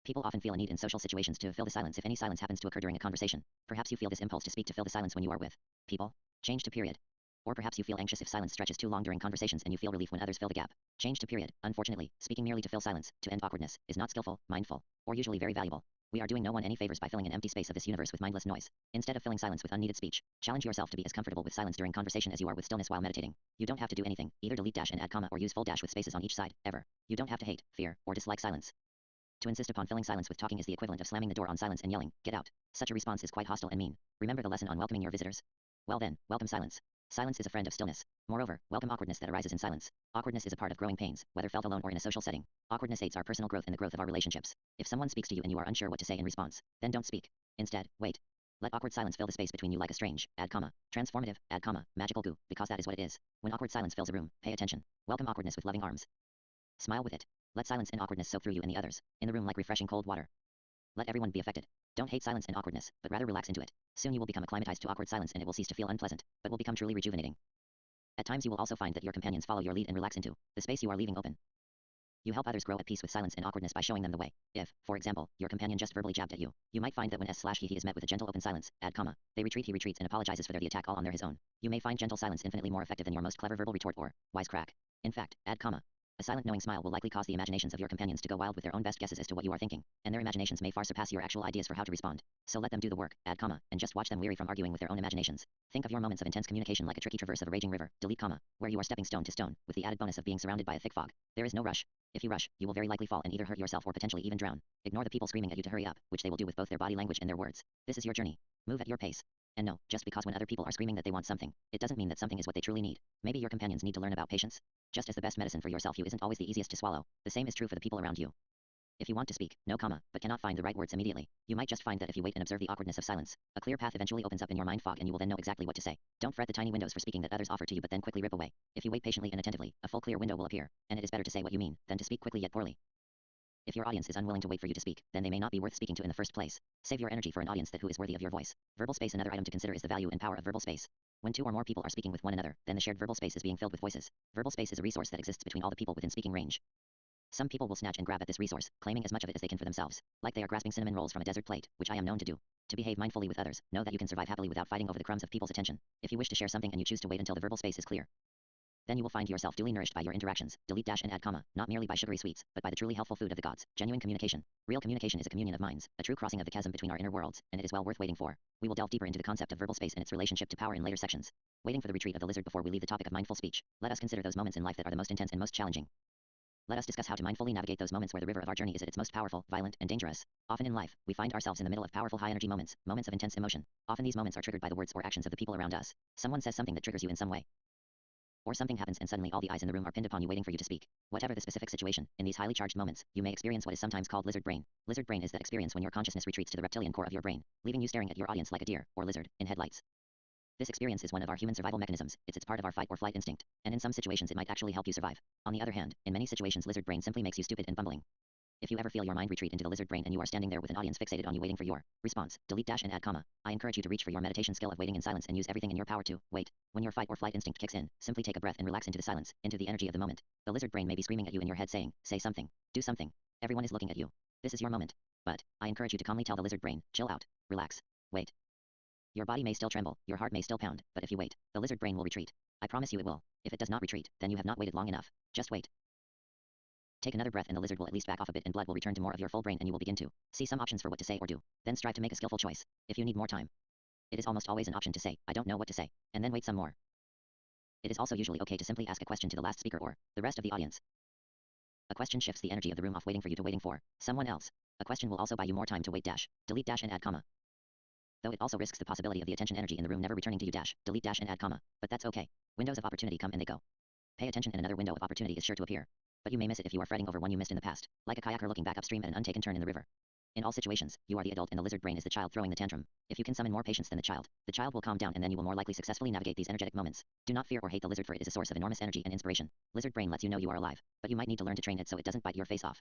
people often feel a need in social situations to fill the silence if any silence happens to occur during a conversation. Perhaps you feel this impulse to speak to fill the silence when you are with people. Change to period. Or perhaps you feel anxious if silence stretches too long during conversations and you feel relief when others fill the gap. Change to period. Unfortunately, speaking merely to fill silence, to end awkwardness, is not skillful, mindful, or usually very valuable. We are doing no one any favors by filling an empty space of this universe with mindless noise. Instead of filling silence with unneeded speech, challenge yourself to be as comfortable with silence during conversation as you are with stillness while meditating. You don't have to do anything, either delete dash and add comma or use full dash with spaces on each side, ever. You don't have to hate, fear, or dislike silence. To insist upon filling silence with talking is the equivalent of slamming the door on silence and yelling, get out. Such a response is quite hostile and mean. Remember the lesson on welcoming your visitors? Well then, welcome silence. Silence is a friend of stillness. Moreover, welcome awkwardness that arises in silence. Awkwardness is a part of growing pains, whether felt alone or in a social setting. Awkwardness aids our personal growth and the growth of our relationships. If someone speaks to you and you are unsure what to say in response, then don't speak. Instead, wait. Let awkward silence fill the space between you like a strange, add comma, transformative, add comma, magical goo, because that is what it is. When awkward silence fills a room, pay attention. Welcome awkwardness with loving arms. Smile with it. Let silence and awkwardness soak through you and the others, in the room like refreshing cold water. Let everyone be affected. Don't hate silence and awkwardness, but rather relax into it. Soon you will become acclimatized to awkward silence and it will cease to feel unpleasant, but will become truly rejuvenating. At times you will also find that your companions follow your lead and relax into the space you are leaving open. You help others grow at peace with silence and awkwardness by showing them the way. If, for example, your companion just verbally jabbed at you, you might find that when he is met with a gentle open silence, add comma, he retreats and apologizes for the attack all on their his own. You may find gentle silence infinitely more effective than your most clever verbal retort or wisecrack. In fact, add comma, A silent knowing smile will likely cause the imaginations of your companions to go wild with their own best guesses as to what you are thinking, and their imaginations may far surpass your actual ideas for how to respond. So let them do the work, add comma, and just watch them weary from arguing with their own imaginations. Think of your moments of intense communication like a tricky traverse of a raging river, delete comma, where you are stepping stone to stone, with the added bonus of being surrounded by a thick fog. There is no rush. If you rush, you will very likely fall and either hurt yourself or potentially even drown. Ignore the people screaming at you to hurry up, which they will do with both their body language and their words. This is your journey. Move at your pace. And no, just because when other people are screaming that they want something, it doesn't mean that something is what they truly need. Maybe your companions need to learn about patience. Just as the best medicine for yourself you isn't always the easiest to swallow, the same is true for the people around you. If you want to speak, no comma, but cannot find the right words immediately, you might just find that if you wait and observe the awkwardness of silence, a clear path eventually opens up in your mind fog and you will then know exactly what to say. Don't fret the tiny windows for speaking that others offer to you but then quickly rip away. If you wait patiently and attentively, a full clear window will appear, and it is better to say what you mean, than to speak quickly yet poorly. If your audience is unwilling to wait for you to speak, then they may not be worth speaking to in the first place. Save your energy for an audience who is worthy of your voice. Verbal space. Another item to consider is the value and power of verbal space. When two or more people are speaking with one another, then the shared verbal space is being filled with voices. Verbal space is a resource that exists between all the people within speaking range. Some people will snatch and grab at this resource, claiming as much of it as they can for themselves, like they are grasping cinnamon rolls from a desert plate, which I am known to do. To behave mindfully with others, know that you can survive happily without fighting over the crumbs of people's attention. If you wish to share something and you choose to wait until the verbal space is clear, then you will find yourself duly nourished by your interactions, delete dash and add comma, not merely by sugary sweets, but by the truly healthful food of the gods. Genuine communication. Real communication is a communion of minds, a true crossing of the chasm between our inner worlds, and it is well worth waiting for. We will delve deeper into the concept of verbal space and its relationship to power in later sections. Waiting for the retreat of the lizard. Before we leave the topic of mindful speech, let us consider those moments in life that are the most intense and most challenging. Let us discuss how to mindfully navigate those moments where the river of our journey is at its most powerful, violent, and dangerous. Often in life, we find ourselves in the middle of powerful high-energy moments, moments of intense emotion. Often these moments are triggered by the words or actions of the people around us. Someone says something that triggers you in some way, or something happens and suddenly all the eyes in the room are pinned upon you waiting for you to speak. Whatever the specific situation, in these highly charged moments, you may experience what is sometimes called lizard brain. Lizard brain is that experience when your consciousness retreats to the reptilian core of your brain, leaving you staring at your audience like a deer, or lizard, in headlights. This experience is one of our human survival mechanisms. It's part of our fight or flight instinct, and in some situations it might actually help you survive. On the other hand, in many situations lizard brain simply makes you stupid and bumbling. If you ever feel your mind retreat into the lizard brain and you are standing there with an audience fixated on you waiting for your response, delete dash and add comma, I encourage you to reach for your meditation skill of waiting in silence and use everything in your power to wait. When your fight or flight instinct kicks in, simply take a breath and relax into the silence, into the energy of the moment. The lizard brain may be screaming at you in your head saying, say something, do something. Everyone is looking at you. This is your moment. But I encourage you to calmly tell the lizard brain, chill out, relax, wait. Your body may still tremble, your heart may still pound, but if you wait, the lizard brain will retreat. I promise you it will. If it does not retreat, then you have not waited long enough. Just wait. Take another breath and the lizard will at least back off a bit and blood will return to more of your full brain and you will begin to see some options for what to say or do. Then strive to make a skillful choice. If you need more time, it is almost always an option to say, I don't know what to say, and then wait some more. It is also usually okay to simply ask a question to the last speaker or the rest of the audience. A question shifts the energy of the room off waiting for you to waiting for someone else. A question will also buy you more time to wait dash, delete dash and add comma. Though it also risks the possibility of the attention energy in the room never returning to you dash, delete dash and add comma. But that's okay. Windows of opportunity come and they go. Pay attention and another window of opportunity is sure to appear. But you may miss it if you are fretting over one you missed in the past, like a kayaker looking back upstream at an untaken turn in the river. In all situations, you are the adult and the lizard brain is the child throwing the tantrum. If you can summon more patience than the child will calm down and then you will more likely successfully navigate these energetic moments. Do not fear or hate the lizard for it is a source of enormous energy and inspiration. Lizard brain lets you know you are alive, but you might need to learn to train it so it doesn't bite your face off.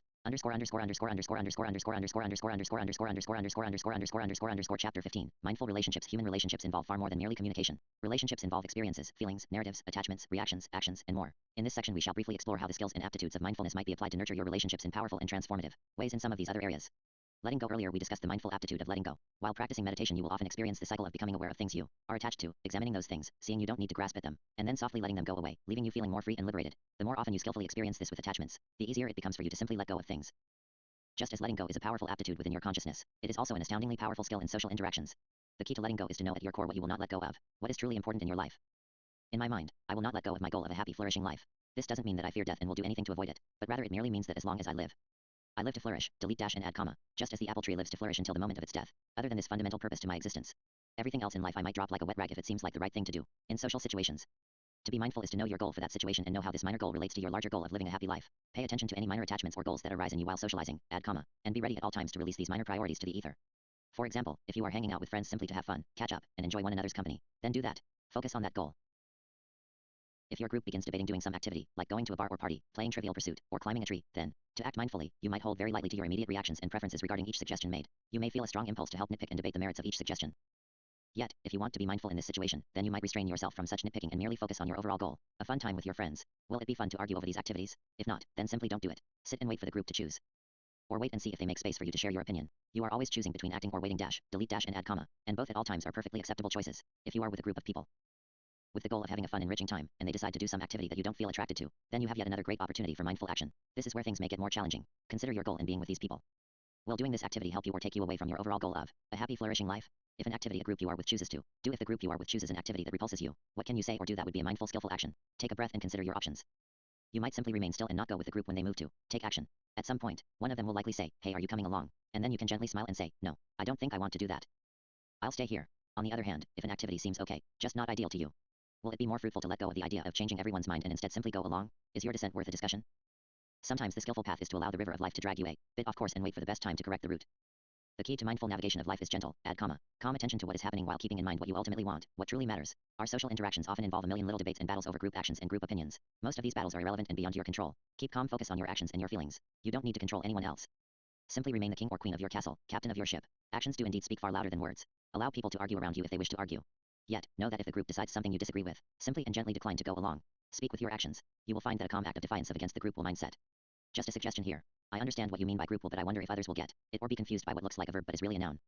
Chapter 15. Mindful relationships. Human relationships involve far more than merely communication. Relationships involve experiences, feelings, narratives, attachments, reactions, actions, and more. In this section we shall briefly explore how the skills and aptitudes of mindfulness might be applied to nurture your relationships in powerful and transformative ways in some of these other areas. Letting go. Earlier we discussed the mindful aptitude of letting go. While practicing meditation you will often experience the cycle of becoming aware of things you are attached to, examining those things, seeing you don't need to grasp at them, and then softly letting them go away, leaving you feeling more free and liberated. The more often you skillfully experience this with attachments, the easier it becomes for you to simply let go of things. Just as letting go is a powerful aptitude within your consciousness, it is also an astoundingly powerful skill in social interactions. The key to letting go is to know at your core what you will not let go of, what is truly important in your life. In my mind, I will not let go of my goal of a happy, flourishing life. This doesn't mean that I fear death and will do anything to avoid it, but rather it merely means that as long as I live to flourish, delete dash and add comma, just as the apple tree lives to flourish until the moment of its death. Other than this fundamental purpose to my existence, everything else in life I might drop like a wet rag if it seems like the right thing to do. In social situations, to be mindful is to know your goal for that situation and know how this minor goal relates to your larger goal of living a happy life. Pay attention to any minor attachments or goals that arise in you while socializing, add comma, and be ready at all times to release these minor priorities to the ether. For example, if you are hanging out with friends simply to have fun, catch up, and enjoy one another's company, then do that. Focus on that goal. If your group begins debating doing some activity, like going to a bar or party, playing Trivial Pursuit, or climbing a tree, then, to act mindfully, you might hold very lightly to your immediate reactions and preferences regarding each suggestion made. You may feel a strong impulse to help nitpick and debate the merits of each suggestion. Yet, if you want to be mindful in this situation, then you might restrain yourself from such nitpicking and merely focus on your overall goal, a fun time with your friends. Will it be fun to argue over these activities? If not, then simply don't do it. Sit and wait for the group to choose. Or wait and see if they make space for you to share your opinion. You are always choosing between acting or waiting dash, delete dash and add comma, and both at all times are perfectly acceptable choices. If you are with a group of people with the goal of having a fun, enriching time, and they decide to do some activity that you don't feel attracted to, then you have yet another great opportunity for mindful action. This is where things may get more challenging. Consider your goal in being with these people. Will doing this activity help you or take you away from your overall goal of a happy, flourishing life? If an activity a group you are with chooses to do, if the group you are with chooses an activity that repulses you, what can you say or do that would be a mindful, skillful action? Take a breath and consider your options. You might simply remain still and not go with the group when they move to take action. At some point, one of them will likely say, "Hey, are you coming along?" And then you can gently smile and say, "No, I don't think I want to do that. I'll stay here." On the other hand, if an activity seems okay, just not ideal to you, will it be more fruitful to let go of the idea of changing everyone's mind and instead simply go along? Is your dissent worth a discussion? Sometimes the skillful path is to allow the river of life to drag you a bit off course and wait for the best time to correct the route. The key to mindful navigation of life is gentle, calm attention to what is happening while keeping in mind what you ultimately want, what truly matters. Our social interactions often involve a million little debates and battles over group actions and group opinions. Most of these battles are irrelevant and beyond your control. Keep calm, focus on your actions and your feelings. You don't need to control anyone else. Simply remain the king or queen of your castle, captain of your ship. Actions do indeed speak far louder than words. Allow people to argue around you if they wish to argue. Yet, know that if the group decides something you disagree with, simply and gently decline to go along. Speak with your actions. You will find that a calm act of defiance against the group will mindset. Just a suggestion here. I understand what you mean by group will, but I wonder if others will get it or be confused by what looks like a verb but is really a noun.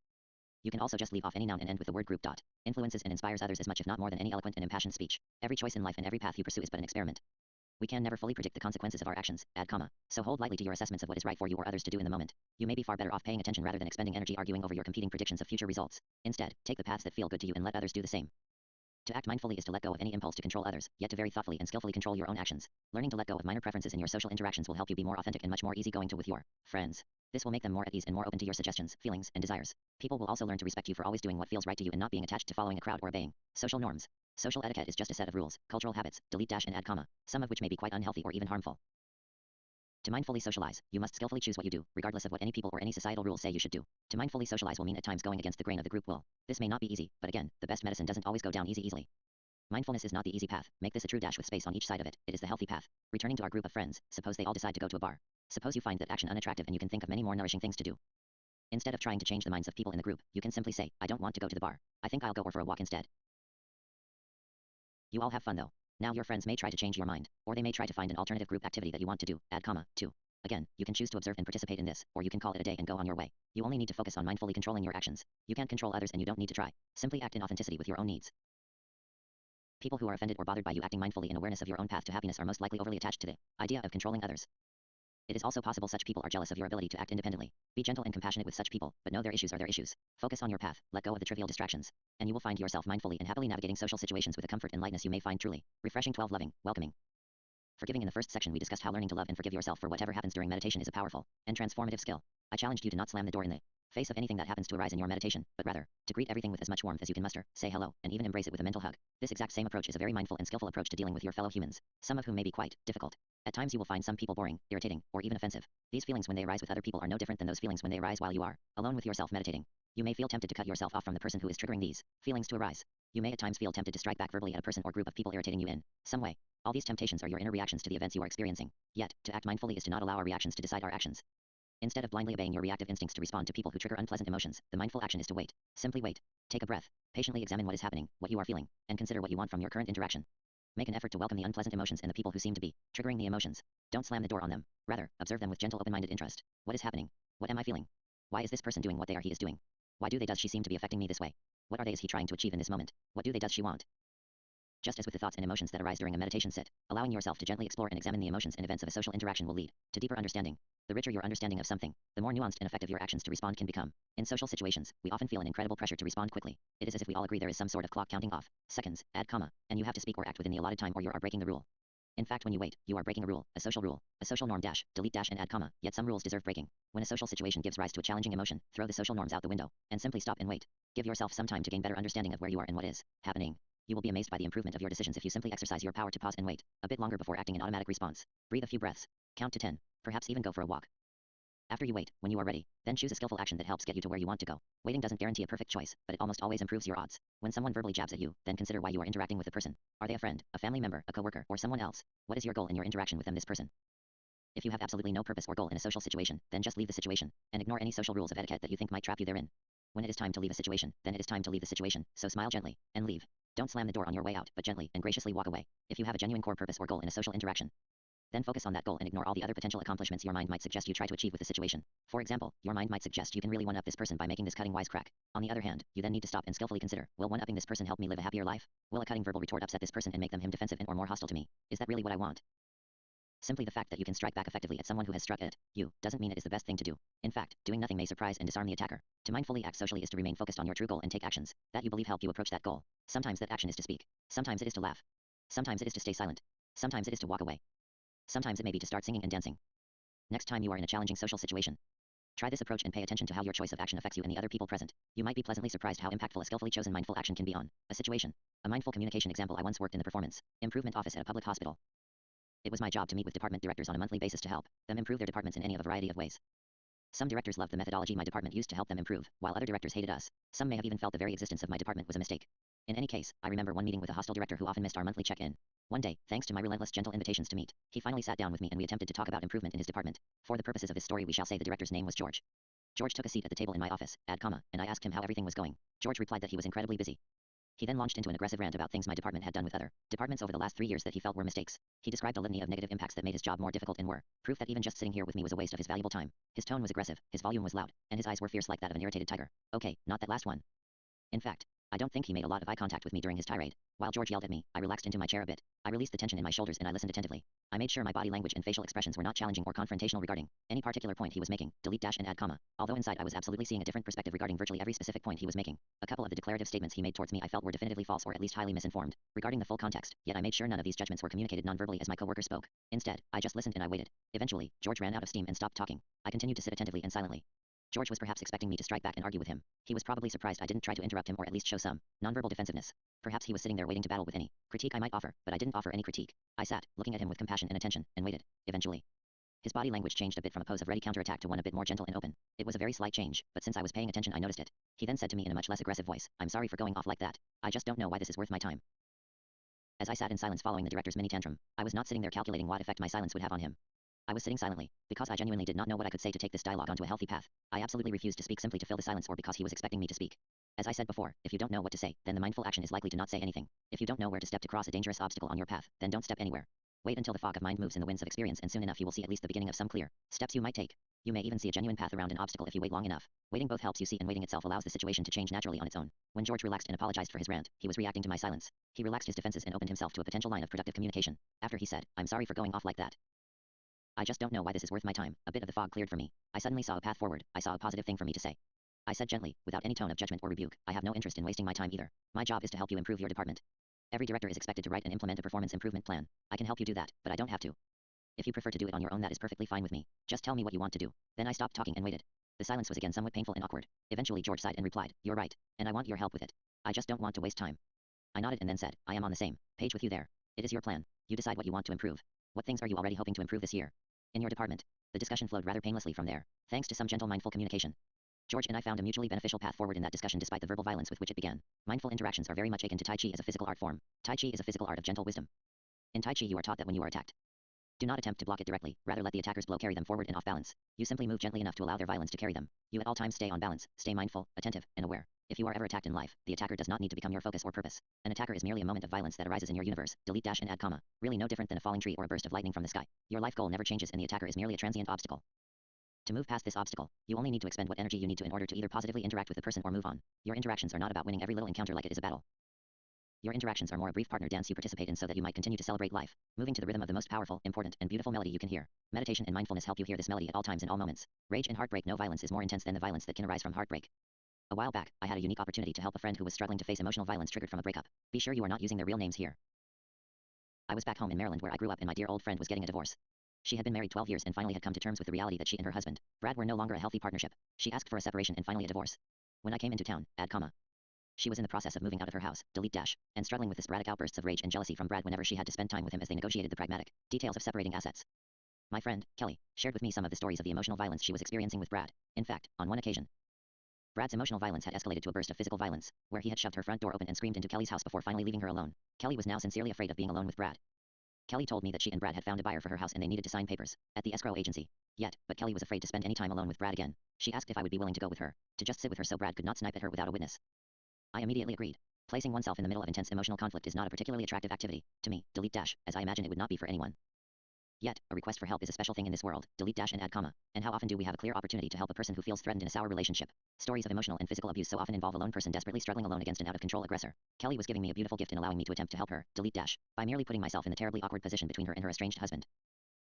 You can also just leave off any noun and end with the word group. Influences and inspires others as much if not more than any eloquent and impassioned speech. Every choice in life and every path you pursue is but an experiment. We can never fully predict the consequences of our actions, so hold lightly to your assessments of what is right for you or others to do in the moment. You may be far better off paying attention rather than expending energy arguing over your competing predictions of future results. Instead, take the paths that feel good to you and let others do the same. To act mindfully is to let go of any impulse to control others, yet to very thoughtfully and skillfully control your own actions. Learning to let go of minor preferences in your social interactions will help you be more authentic and much more easygoing with your friends. This will make them more at ease and more open to your suggestions, feelings, and desires. People will also learn to respect you for always doing what feels right to you and not being attached to following a crowd or obeying social norms. Social etiquette is just a set of rules, cultural habits, and add comma, some of which may be quite unhealthy or even harmful. To mindfully socialize, you must skillfully choose what you do, regardless of what any people or any societal rules say you should do. To mindfully socialize will mean at times going against the grain of the group will. This may not be easy, but again, the best medicine doesn't always go down easily. Mindfulness is not the easy path. Make this a true dash with space on each side of it. It is the healthy path. Returning to our group of friends, suppose they all decide to go to a bar. Suppose you find that action unattractive and you can think of many more nourishing things to do. Instead of trying to change the minds of people in the group, you can simply say, "I don't want to go to the bar. I think I'll go for a walk instead." You all have fun though. Now your friends may try to change your mind, or they may try to find an alternative group activity that you want to do, too. Again, you can choose to observe and participate in this, or you can call it a day and go on your way. You only need to focus on mindfully controlling your actions. You can't control others and you don't need to try. Simply act in authenticity with your own needs. People who are offended or bothered by you acting mindfully in awareness of your own path to happiness are most likely overly attached to the idea of controlling others. It is also possible such people are jealous of your ability to act independently. Be gentle and compassionate with such people, but know their issues are their issues. Focus on your path, let go of the trivial distractions, and you will find yourself mindfully and happily navigating social situations with a comfort and lightness you may find truly refreshing. 12. Loving, welcoming. Forgiving. In the first section we discussed how learning to love and forgive yourself for whatever happens during meditation is a powerful and transformative skill. I challenged you to not slam the door in the face of anything that happens to arise in your meditation, but rather, to greet everything with as much warmth as you can muster, say hello, and even embrace it with a mental hug. This exact same approach is a very mindful and skillful approach to dealing with your fellow humans, some of whom may be quite difficult. At times you will find some people boring, irritating, or even offensive. These feelings when they arise with other people are no different than those feelings when they arise while you are alone with yourself meditating. You may feel tempted to cut yourself off from the person who is triggering these feelings to arise. You may at times feel tempted to strike back verbally at a person or group of people irritating you in some way. All these temptations are your inner reactions to the events you are experiencing. Yet, to act mindfully is to not allow our reactions to decide our actions. Instead of blindly obeying your reactive instincts to respond to people who trigger unpleasant emotions, the mindful action is to wait. Simply wait. Take a breath. Patiently examine what is happening, what you are feeling, and consider what you want from your current interaction. Make an effort to welcome the unpleasant emotions and the people who seem to be triggering the emotions. Don't slam the door on them. Rather, observe them with gentle open-minded interest. What is happening? What am I feeling? Why is this person doing what they are he is doing? Why do they does she seem to be affecting me this way? What are they is he trying to achieve in this moment? What do they does she want? Just as with the thoughts and emotions that arise during a meditation sit, allowing yourself to gently explore and examine the emotions and events of a social interaction will lead to deeper understanding. The richer your understanding of something, the more nuanced and effective your actions to respond can become. In social situations, we often feel an incredible pressure to respond quickly. It is as if we all agree there is some sort of clock counting off seconds, and you have to speak or act within the allotted time or you are breaking the rule. In fact, when you wait, you are breaking a rule, a social norm and add comma, yet some rules deserve breaking. When a social situation gives rise to a challenging emotion, throw the social norms out the window, and simply stop and wait. Give yourself some time to gain better understanding of where you are and what is happening. You will be amazed by the improvement of your decisions if you simply exercise your power to pause and wait a bit longer before acting in automatic response. Breathe a few breaths. Count to 10. Perhaps even go for a walk. After you wait, when you are ready, then choose a skillful action that helps get you to where you want to go. Waiting doesn't guarantee a perfect choice, but it almost always improves your odds. When someone verbally jabs at you, then consider why you are interacting with the person. Are they a friend, a family member, a coworker, or someone else? What is your goal in your interaction with this person? If you have absolutely no purpose or goal in a social situation, then just leave the situation, and ignore any social rules of etiquette that you think might trap you therein. When it is time to leave a situation, then it is time to leave the situation, so smile gently, and leave. Don't slam the door on your way out, but gently and graciously walk away, if you have a genuine core purpose or goal in a social interaction. Then focus on that goal and ignore all the other potential accomplishments your mind might suggest you try to achieve with the situation. For example, your mind might suggest you can really one-up this person by making this cutting wisecrack. On the other hand, you then need to stop and skillfully consider, will one-upping this person help me live a happier life? Will a cutting verbal retort upset this person and make them defensive and or more hostile to me? Is that really what I want? Simply the fact that you can strike back effectively at someone who has struck at you doesn't mean it is the best thing to do. In fact, doing nothing may surprise and disarm the attacker. To mindfully act socially is to remain focused on your true goal and take actions that you believe help you approach that goal. Sometimes that action is to speak. Sometimes it is to laugh. Sometimes it is to stay silent. Sometimes it is to walk away. Sometimes it may be to start singing and dancing. Next time you are in a challenging social situation, try this approach and pay attention to how your choice of action affects you and the other people present. You might be pleasantly surprised how impactful a skillfully chosen mindful action can be on a situation. A mindful communication example: I once worked in the performance improvement office at a public hospital. It was my job to meet with department directors on a monthly basis to help them improve their departments in any of a variety of ways. Some directors loved the methodology my department used to help them improve, while other directors hated us. Some may have even felt the very existence of my department was a mistake. In any case, I remember one meeting with a hostile director who often missed our monthly check-in. One day, thanks to my relentless gentle invitations to meet, he finally sat down with me and we attempted to talk about improvement in his department. For the purposes of this story we shall say the director's name was George. George took a seat at the table in my office, and I asked him how everything was going. George replied that he was incredibly busy. He then launched into an aggressive rant about things my department had done with other departments over the last 3 years that he felt were mistakes. He described a litany of negative impacts that made his job more difficult and were proof that even just sitting here with me was a waste of his valuable time. His tone was aggressive, his volume was loud, and his eyes were fierce like that of an irritated tiger. Okay, not that last one. In fact, I don't think he made a lot of eye contact with me during his tirade. While George yelled at me, I relaxed into my chair a bit. I released the tension in my shoulders and I listened attentively. I made sure my body language and facial expressions were not challenging or confrontational regarding any particular point he was making. Delete dash and add comma. Although inside I was absolutely seeing a different perspective regarding virtually every specific point he was making. A couple of the declarative statements he made towards me I felt were definitively false or at least highly misinformed regarding the full context. Yet I made sure none of these judgments were communicated non-verbally as my coworker spoke. Instead, I just listened and I waited. Eventually, George ran out of steam and stopped talking. I continued to sit attentively and silently. George was perhaps expecting me to strike back and argue with him. He was probably surprised I didn't try to interrupt him or at least show some nonverbal defensiveness. Perhaps he was sitting there waiting to battle with any critique I might offer, but I didn't offer any critique. I sat, looking at him with compassion and attention, and waited. Eventually, his body language changed a bit from a pose of ready counterattack to one a bit more gentle and open. It was a very slight change, but since I was paying attention I noticed it. He then said to me in a much less aggressive voice, "I'm sorry for going off like that. I just don't know why this is worth my time." As I sat in silence following the director's mini tantrum, I was not sitting there calculating what effect my silence would have on him. I was sitting silently, because I genuinely did not know what I could say to take this dialogue onto a healthy path. I absolutely refused to speak simply to fill the silence or because he was expecting me to speak. As I said before, if you don't know what to say, then the mindful action is likely to not say anything. If you don't know where to step to cross a dangerous obstacle on your path, then don't step anywhere. Wait until the fog of mind moves in the winds of experience and soon enough you will see at least the beginning of some clear steps you might take. You may even see a genuine path around an obstacle if you wait long enough. Waiting both helps you see and waiting itself allows the situation to change naturally on its own. When George relaxed and apologized for his rant, he was reacting to my silence. He relaxed his defenses and opened himself to a potential line of productive communication. After he said, "I'm sorry for going off like that. I just don't know why this is worth my time," a bit of the fog cleared for me. I suddenly saw a path forward. I saw a positive thing for me to say. I said gently, without any tone of judgment or rebuke, "I have no interest in wasting my time either. My job is to help you improve your department. Every director is expected to write and implement a performance improvement plan. I can help you do that, but I don't have to. If you prefer to do it on your own, that is perfectly fine with me. Just tell me what you want to do." Then I stopped talking and waited. The silence was again somewhat painful and awkward. Eventually George sighed and replied, "You're right, and I want your help with it. I just don't want to waste time." I nodded and then said, "I am on the same page with you there. It is your plan. You decide what you want to improve. What things are you already hoping to improve this year in your department?" The discussion flowed rather painlessly from there, thanks to some gentle mindful communication. George and I found a mutually beneficial path forward in that discussion despite the verbal violence with which it began. Mindful interactions are very much akin to Tai Chi as a physical art form. Tai Chi is a physical art of gentle wisdom. In Tai Chi you are taught that when you are attacked, do not attempt to block it directly, rather let the attacker's blow carry them forward and off balance. You simply move gently enough to allow their violence to carry them. You at all times stay on balance, stay mindful, attentive, and aware. If you are ever attacked in life, the attacker does not need to become your focus or purpose. An attacker is merely a moment of violence that arises in your universe. Delete dash and add comma. Really no different than a falling tree or a burst of lightning from the sky. Your life goal never changes and the attacker is merely a transient obstacle. To move past this obstacle, you only need to expend what energy you need to in order to either positively interact with the person or move on. Your interactions are not about winning every little encounter like it is a battle. Your interactions are more a brief partner dance you participate in so that you might continue to celebrate life, moving to the rhythm of the most powerful, important, and beautiful melody you can hear. Meditation and mindfulness help you hear this melody at all times in all moments. Rage and heartbreak. No violence is more intense than the violence that can arise from heartbreak. A while back, I had a unique opportunity to help a friend who was struggling to face emotional violence triggered from a breakup. Be sure you are not using their real names here. I was back home in Maryland where I grew up and my dear old friend was getting a divorce. She had been married 12 years and finally had come to terms with the reality that she and her husband, Brad, were no longer a healthy partnership. She asked for a separation and finally a divorce. When I came into town, add comma. She was in the process of moving out of her house, delete dash, and struggling with the sporadic outbursts of rage and jealousy from Brad whenever she had to spend time with him as they negotiated the pragmatic details of separating assets. My friend, Kelly, shared with me some of the stories of the emotional violence she was experiencing with Brad. In fact, on one occasion, Brad's emotional violence had escalated to a burst of physical violence, where he had shoved her front door open and screamed into Kelly's house before finally leaving her alone. Kelly was now sincerely afraid of being alone with Brad. Kelly told me that she and Brad had found a buyer for her house and they needed to sign papers at the escrow agency. But Kelly was afraid to spend any time alone with Brad again. She asked if I would be willing to go with her, to just sit with her so Brad could not snipe at her without a witness. I immediately agreed. Placing oneself in the middle of intense emotional conflict is not a particularly attractive activity, to me, delete dash, as I imagine it would not be for anyone. Yet, a request for help is a special thing in this world. Delete dash and add comma. And how often do we have a clear opportunity to help a person who feels threatened in a sour relationship? Stories of emotional and physical abuse so often involve a lone person desperately struggling alone against an out-of-control aggressor. Kelly was giving me a beautiful gift in allowing me to attempt to help her, delete dash, by merely putting myself in the terribly awkward position between her and her estranged husband.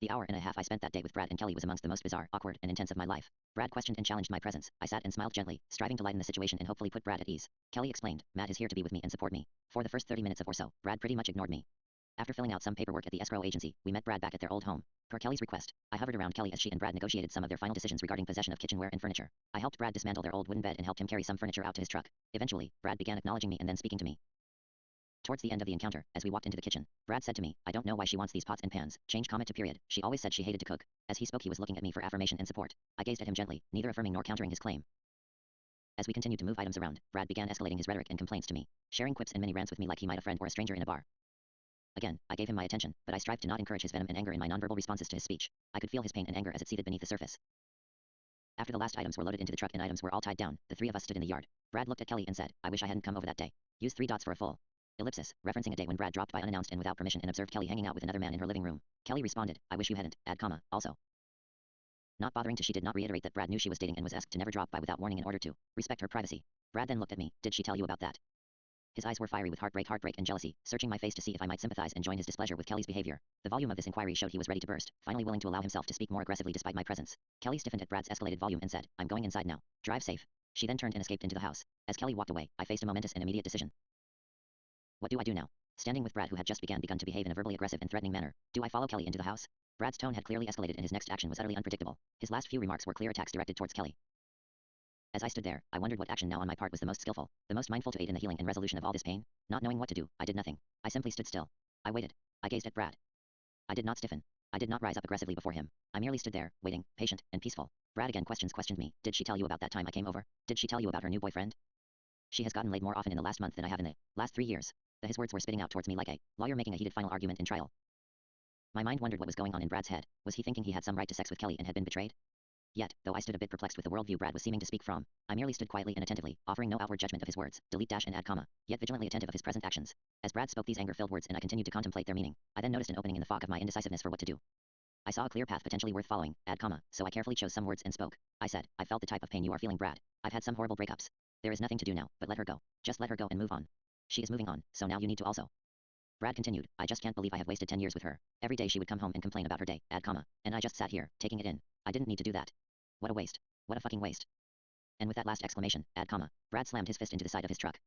The hour and a half I spent that day with Brad and Kelly was amongst the most bizarre, awkward, and intense of my life. Brad questioned and challenged my presence. I sat and smiled gently, striving to lighten the situation and hopefully put Brad at ease. Kelly explained, Matt is here to be with me and support me. For the first 30 minutes or so, Brad pretty much ignored me. After filling out some paperwork at the escrow agency, we met Brad back at their old home. Per Kelly's request, I hovered around Kelly as she and Brad negotiated some of their final decisions regarding possession of kitchenware and furniture. I helped Brad dismantle their old wooden bed and helped him carry some furniture out to his truck. Eventually, Brad began acknowledging me and then speaking to me. Towards the end of the encounter, as we walked into the kitchen, Brad said to me, I don't know why she wants these pots and pans. Change comment to period. She always said she hated to cook. As he spoke, he was looking at me for affirmation and support. I gazed at him gently, neither affirming nor countering his claim. As we continued to move items around, Brad began escalating his rhetoric and complaints to me, sharing quips and mini rants with me like he might a friend or a stranger in a bar. Again, I gave him my attention, but I strived to not encourage his venom and anger in my nonverbal responses to his speech. I could feel his pain and anger as it seethed beneath the surface. After the last items were loaded into the truck and items were all tied down, the three of us stood in the yard. Brad looked at Kelly and said, I wish I hadn't come over that day. Use 3 dots for a full ellipsis, referencing a day when Brad dropped by unannounced and without permission and observed Kelly hanging out with another man in her living room. Kelly responded, I wish you hadn't, add comma, also. Not bothering to, she did not reiterate that Brad knew she was dating and was asked to never drop by without warning in order to respect her privacy. Brad then looked at me, did she tell you about that? His eyes were fiery with heartbreak and jealousy, searching my face to see if I might sympathize and join his displeasure with Kelly's behavior. The volume of this inquiry showed he was ready to burst, finally willing to allow himself to speak more aggressively despite my presence. Kelly stiffened at Brad's escalated volume and said, I'm going inside now. Drive safe. She then turned and escaped into the house. As Kelly walked away, I faced a momentous and immediate decision. What do I do now? Standing with Brad, who had just begun to behave in a verbally aggressive and threatening manner, do I follow Kelly into the house? Brad's tone had clearly escalated and his next action was utterly unpredictable. His last few remarks were clear attacks directed towards Kelly. As I stood there, I wondered what action now on my part was the most skillful, the most mindful to aid in the healing and resolution of all this pain. Not knowing what to do, I did nothing. I simply stood still. I waited. I gazed at Brad. I did not stiffen. I did not rise up aggressively before him. I merely stood there, waiting, patient, and peaceful. Brad again questioned me. Did she tell you about that time I came over? Did she tell you about her new boyfriend? She has gotten laid more often in the last month than I have in the last 3 years. His words were spitting out towards me like a lawyer making a heated final argument in trial. My mind wondered what was going on in Brad's head. Was he thinking he had some right to sex with Kelly and had been betrayed? Yet, though I stood a bit perplexed with the worldview Brad was seeming to speak from, I merely stood quietly and attentively, offering no outward judgment of his words, delete dash and add comma, yet vigilantly attentive of his present actions. As Brad spoke these anger-filled words and I continued to contemplate their meaning, I then noticed an opening in the fog of my indecisiveness for what to do. I saw a clear path potentially worth following, add comma, so I carefully chose some words and spoke. I said, I felt the type of pain you are feeling, Brad. I've had some horrible breakups. There is nothing to do now, but let her go. Just let her go and move on. She is moving on, so now you need to also. Brad continued, I just can't believe I have wasted 10 years with her. Every day she would come home and complain about her day, add comma, and I just sat here, taking it in. I didn't need to do that. What a waste. What a fucking waste. And with that last exclamation, add comma, Brad slammed his fist into the side of his truck.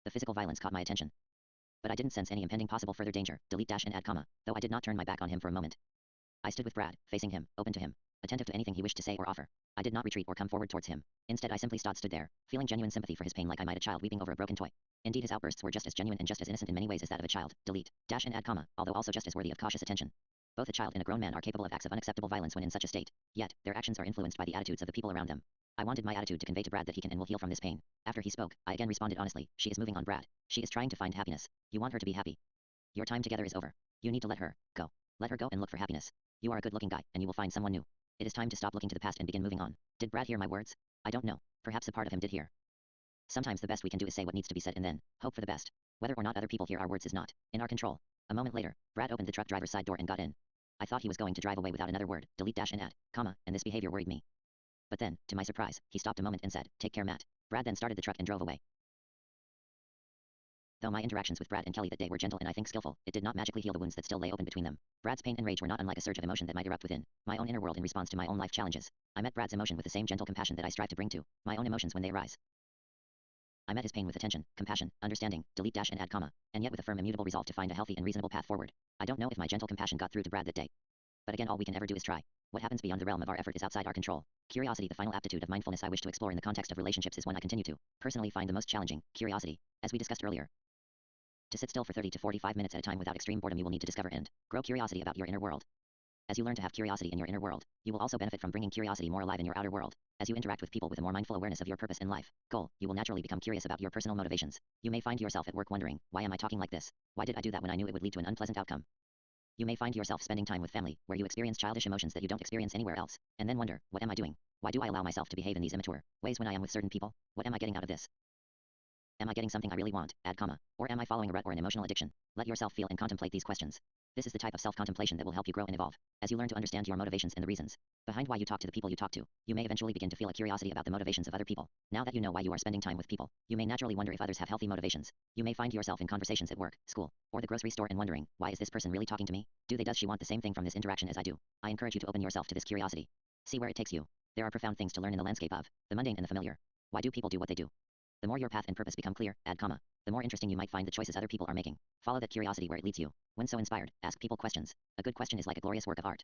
The physical violence caught my attention. But I didn't sense any impending possible further danger, delete dash and add comma, though I did not turn my back on him for a moment. I stood with Brad, facing him, open to him, attentive to anything he wished to say or offer. I did not retreat or come forward towards him. Instead I simply stood there, feeling genuine sympathy for his pain like I might a child weeping over a broken toy. Indeed his outbursts were just as genuine and just as innocent in many ways as that of a child, delete, dash and add comma, although also just as worthy of cautious attention. Both a child and a grown man are capable of acts of unacceptable violence when in such a state, yet, their actions are influenced by the attitudes of the people around them. I wanted my attitude to convey to Brad that he can and will heal from this pain. After he spoke, I again responded honestly, she is moving on, Brad. She is trying to find happiness. You want her to be happy. Your time together is over. You need to let her go. Let her go and look for happiness. You are a good-looking guy, and you will find someone new. It is time to stop looking to the past and begin moving on. Did Brad hear my words? I don't know. Perhaps a part of him did hear. Sometimes the best we can do is say what needs to be said and then hope for the best. Whether or not other people hear our words is not in our control. A moment later, Brad opened the truck driver's side door and got in. I thought he was going to drive away without another word, delete dash and add, comma, and this behavior worried me. But then, to my surprise, he stopped a moment and said, take care, Matt. Brad then started the truck and drove away. Though my interactions with Brad and Kelly that day were gentle and I think skillful, it did not magically heal the wounds that still lay open between them. Brad's pain and rage were not unlike a surge of emotion that might erupt within my own inner world in response to my own life challenges. I met Brad's emotion with the same gentle compassion that I strive to bring to my own emotions when they arise. I met his pain with attention, compassion, understanding, delete dash and add comma, and yet with a firm immutable resolve to find a healthy and reasonable path forward. I don't know if my gentle compassion got through to Brad that day. But again, all we can ever do is try. What happens beyond the realm of our effort is outside our control. Curiosity, the final aptitude of mindfulness I wish to explore in the context of relationships, is one I continue to personally find the most challenging. Curiosity. As we discussed earlier, to sit still for 30 to 45 minutes at a time without extreme boredom, you will need to discover and grow curiosity about your inner world. As you learn to have curiosity in your inner world, you will also benefit from bringing curiosity more alive in your outer world. As you interact with people with a more mindful awareness of your purpose in life, goal, you will naturally become curious about your personal motivations. You may find yourself at work wondering, why am I talking like this? Why did I do that when I knew it would lead to an unpleasant outcome? You may find yourself spending time with family, where you experience childish emotions that you don't experience anywhere else, and then wonder, what am I doing? Why do I allow myself to behave in these immature ways when I am with certain people? What am I getting out of this? Am I getting something I really want? Add comma. Or am I following a rut or an emotional addiction? Let yourself feel and contemplate these questions. This is the type of self-contemplation that will help you grow and evolve. As you learn to understand your motivations and the reasons behind why you talk to the people you talk to, you may eventually begin to feel a curiosity about the motivations of other people. Now that you know why you are spending time with people, you may naturally wonder if others have healthy motivations. You may find yourself in conversations at work, school, or the grocery store and wondering, why is this person really talking to me? Does she want the same thing from this interaction as I do? I encourage you to open yourself to this curiosity. See where it takes you. There are profound things to learn in the landscape of the mundane and the familiar. Why do people do what they do? The more your path and purpose become clear, add comma, the more interesting you might find the choices other people are making. Follow that curiosity where it leads you. When so inspired, ask people questions. A good question is like a glorious work of art.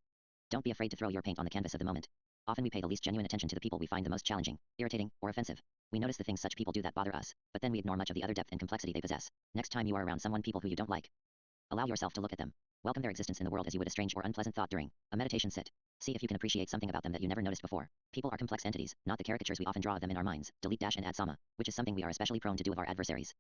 Don't be afraid to throw your paint on the canvas of the moment. Often we pay the least genuine attention to the people we find the most challenging, irritating, or offensive. We notice the things such people do that bother us, but then we ignore much of the other depth and complexity they possess. Next time you are around people who you don't like, allow yourself to look at them. Welcome their existence in the world as you would a strange or unpleasant thought during a meditation sit. See if you can appreciate something about them that you never noticed before. People are complex entities, not the caricatures we often draw of them in our minds. Delete dash and add comma, which is something we are especially prone to do of our adversaries.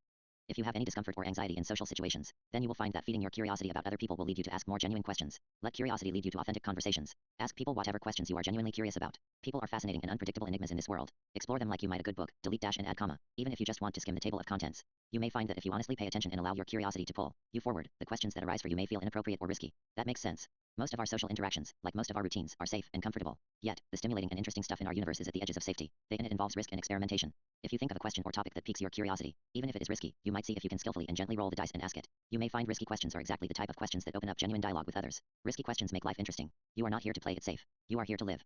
If you have any discomfort or anxiety in social situations, then you will find that feeding your curiosity about other people will lead you to ask more genuine questions. Let curiosity lead you to authentic conversations. Ask people whatever questions you are genuinely curious about. People are fascinating and unpredictable enigmas in this world. Explore them like you might a good book. Delete dash and add comma, even if you just want to skim the table of contents. You may find that if you honestly pay attention and allow your curiosity to pull you forward, the questions that arise for you may feel inappropriate or risky. That makes sense. Most of our social interactions, like most of our routines, are safe and comfortable. Yet, the stimulating and interesting stuff in our universe is at the edges of safety. And it involves risk and experimentation. If you think of a question or topic that piques your curiosity, even if it is risky, you might see if you can skillfully and gently roll the dice and ask it. You may find risky questions are exactly the type of questions that open up genuine dialogue with others. Risky questions make life interesting. You are not here to play it safe. You are here to live.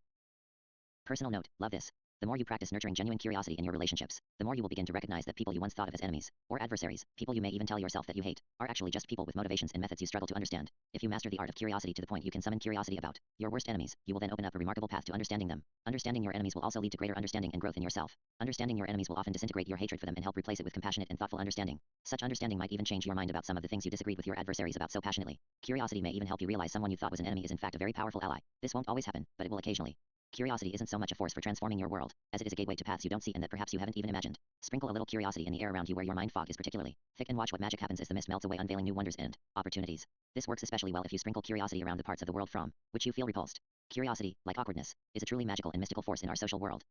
Personal note, love this. The more you practice nurturing genuine curiosity in your relationships, the more you will begin to recognize that people you once thought of as enemies, or adversaries, people you may even tell yourself that you hate, are actually just people with motivations and methods you struggle to understand. If you master the art of curiosity to the point you can summon curiosity about your worst enemies, you will then open up a remarkable path to understanding them. Understanding your enemies will also lead to greater understanding and growth in yourself. Understanding your enemies will often disintegrate your hatred for them and help replace it with compassionate and thoughtful understanding. Such understanding might even change your mind about some of the things you disagreed with your adversaries about so passionately. Curiosity may even help you realize someone you thought was an enemy is in fact a very powerful ally. This won't always happen, but it will occasionally. Curiosity isn't so much a force for transforming your world, as it is a gateway to paths you don't see and that perhaps you haven't even imagined. Sprinkle a little curiosity in the air around you where your mind fog is particularly thick and watch what magic happens as the mist melts away, unveiling new wonders and opportunities. This works especially well if you sprinkle curiosity around the parts of the world from which you feel repulsed. Curiosity, like awkwardness, is a truly magical and mystical force in our social world.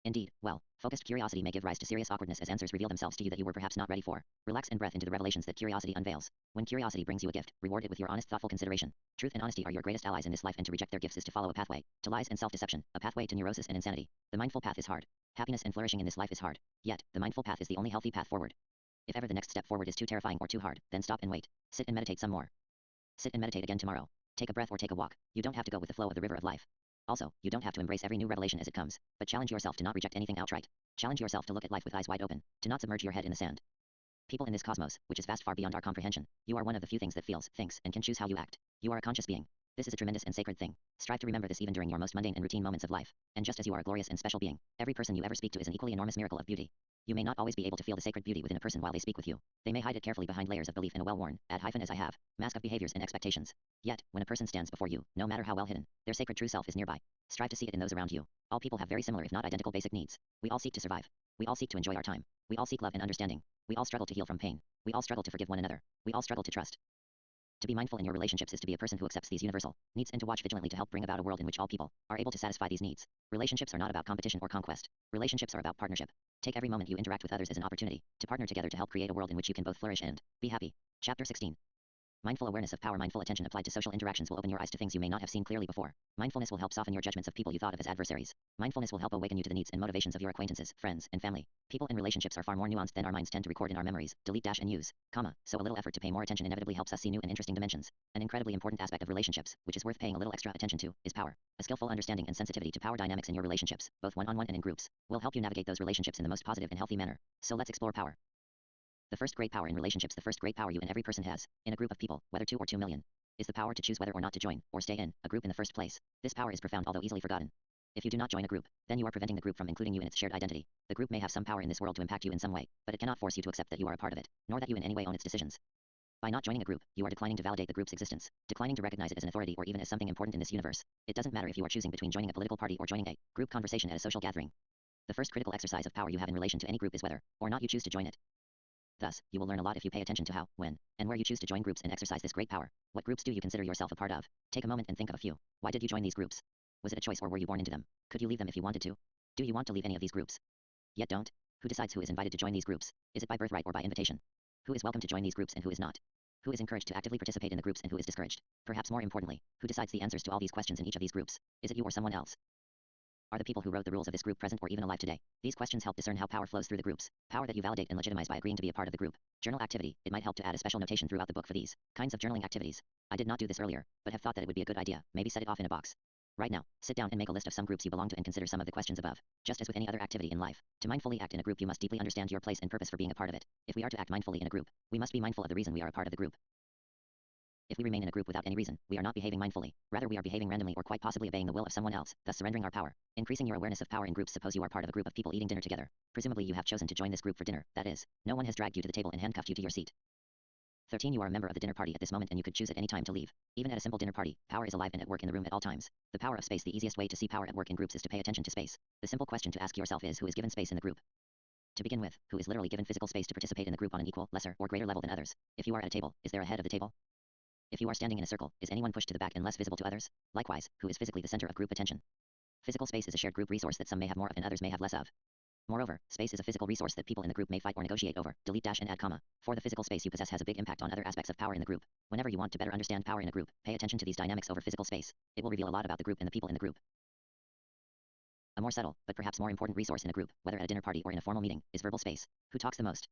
Indeed, focused curiosity may give rise to serious awkwardness as answers reveal themselves to you that you were perhaps not ready for. Relax and breath into the revelations that curiosity unveils. When curiosity brings you a gift, reward it with your honest, thoughtful consideration. Truth and honesty are your greatest allies in this life, and to reject their gifts is to follow a pathway to lies and self-deception, a pathway to neurosis and insanity. The mindful path is hard. Happiness and flourishing in this life is hard. Yet, the mindful path is the only healthy path forward. If ever the next step forward is too terrifying or too hard, then stop and wait. Sit and meditate some more. Sit and meditate again tomorrow. Take a breath or take a walk. You don't have to go with the flow of the river of life. Also, you don't have to embrace every new revelation as it comes, but challenge yourself to not reject anything outright. Challenge yourself to look at life with eyes wide open, to not submerge your head in the sand. People in this cosmos, which is vast far beyond our comprehension, you are one of the few things that feels, thinks, and can choose how you act. You are a conscious being. This is a tremendous and sacred thing. Strive to remember this even during your most mundane and routine moments of life. And just as you are a glorious and special being, every person you ever speak to is an equally enormous miracle of beauty. You may not always be able to feel the sacred beauty within a person while they speak with you. They may hide it carefully behind layers of belief in a well-worn, as I have, mask of behaviors and expectations. Yet, when a person stands before you, no matter how well hidden, their sacred true self is nearby. Strive to see it in those around you. All people have very similar if not identical basic needs. We all seek to survive. We all seek to enjoy our time. We all seek love and understanding. We all struggle to heal from pain. We all struggle to forgive one another. We all struggle to trust. To be mindful in your relationships is to be a person who accepts these universal needs and to watch vigilantly to help bring about a world in which all people are able to satisfy these needs. Relationships are not about competition or conquest. Relationships are about partnership. Take every moment you interact with others as an opportunity to partner together to help create a world in which you can both flourish and be happy. Chapter 16. Mindful awareness of power. Mindful attention applied to social interactions will open your eyes to things you may not have seen clearly before. Mindfulness will help soften your judgments of people you thought of as adversaries. Mindfulness will help awaken you to the needs and motivations of your acquaintances, friends, and family. People and relationships are far more nuanced than our minds tend to record in our memories. Delete dash and use, so a little effort to pay more attention inevitably helps us see new and interesting dimensions. An incredibly important aspect of relationships, which is worth paying a little extra attention to, is power. A skillful understanding and sensitivity to power dynamics in your relationships, both one-on-one and in groups, will help you navigate those relationships in the most positive and healthy manner. So let's explore power. The first great power in relationships, the first great power you and every person has, in a group of people, whether 2 or 2 million, is the power to choose whether or not to join, or stay in, a group in the first place. This power is profound although easily forgotten. If you do not join a group, then you are preventing the group from including you in its shared identity. The group may have some power in this world to impact you in some way, but it cannot force you to accept that you are a part of it, nor that you in any way own its decisions. By not joining a group, you are declining to validate the group's existence, declining to recognize it as an authority or even as something important in this universe. It doesn't matter if you are choosing between joining a political party or joining a group conversation at a social gathering. The first critical exercise of power you have in relation to any group is whether or not you choose to join it. Thus, you will learn a lot if you pay attention to how, when, and where you choose to join groups and exercise this great power. What groups do you consider yourself a part of? Take a moment and think of a few. Why did you join these groups? Was it a choice or were you born into them? Could you leave them if you wanted to? Do you want to leave any of these groups? Yet don't? Who decides who is invited to join these groups? Is it by birthright or by invitation? Who is welcome to join these groups and who is not? Who is encouraged to actively participate in the groups and who is discouraged? Perhaps more importantly, who decides the answers to all these questions in each of these groups? Is it you or someone else? Are the people who wrote the rules of this group present or even alive today? These questions help discern how power flows through the groups, power that you validate and legitimize by agreeing to be a part of the group. Journal activity. It might help to add a special notation throughout the book for these kinds of journaling activities. I did not do this earlier, but have thought that it would be a good idea. Maybe set it off in a box. Right now, sit down and make a list of some groups you belong to and consider some of the questions above. Just as with any other activity in life, to mindfully act in a group you must deeply understand your place and purpose for being a part of it. If we are to act mindfully in a group, we must be mindful of the reason we are a part of the group. If we remain in a group without any reason, we are not behaving mindfully. Rather, we are behaving randomly or quite possibly obeying the will of someone else, thus surrendering our power. Increasing your awareness of power in groups. Suppose you are part of a group of people eating dinner together. Presumably you have chosen to join this group for dinner, that is, no one has dragged you to the table and handcuffed you to your seat. 13. You are a member of the dinner party at this moment and you could choose at any time to leave. Even at a simple dinner party, power is alive and at work in the room at all times. The power of space. The easiest way to see power at work in groups is to pay attention to space. The simple question to ask yourself is, who is given space in the group? To begin with, who is literally given physical space to participate in the group on an equal, lesser, or greater level than others? If you are at a table, is there a head of the table? If you are standing in a circle, is anyone pushed to the back and less visible to others? Likewise, who is physically the center of group attention? Physical space is a shared group resource that some may have more of and others may have less of. Moreover, space is a physical resource that people in the group may fight or negotiate over. Delete dash and add comma. For the physical space you possess has a big impact on other aspects of power in the group. Whenever you want to better understand power in a group, pay attention to these dynamics over physical space. It will reveal a lot about the group and the people in the group. A more subtle, but perhaps more important resource in a group, whether at a dinner party or in a formal meeting, is verbal space. Who talks the most?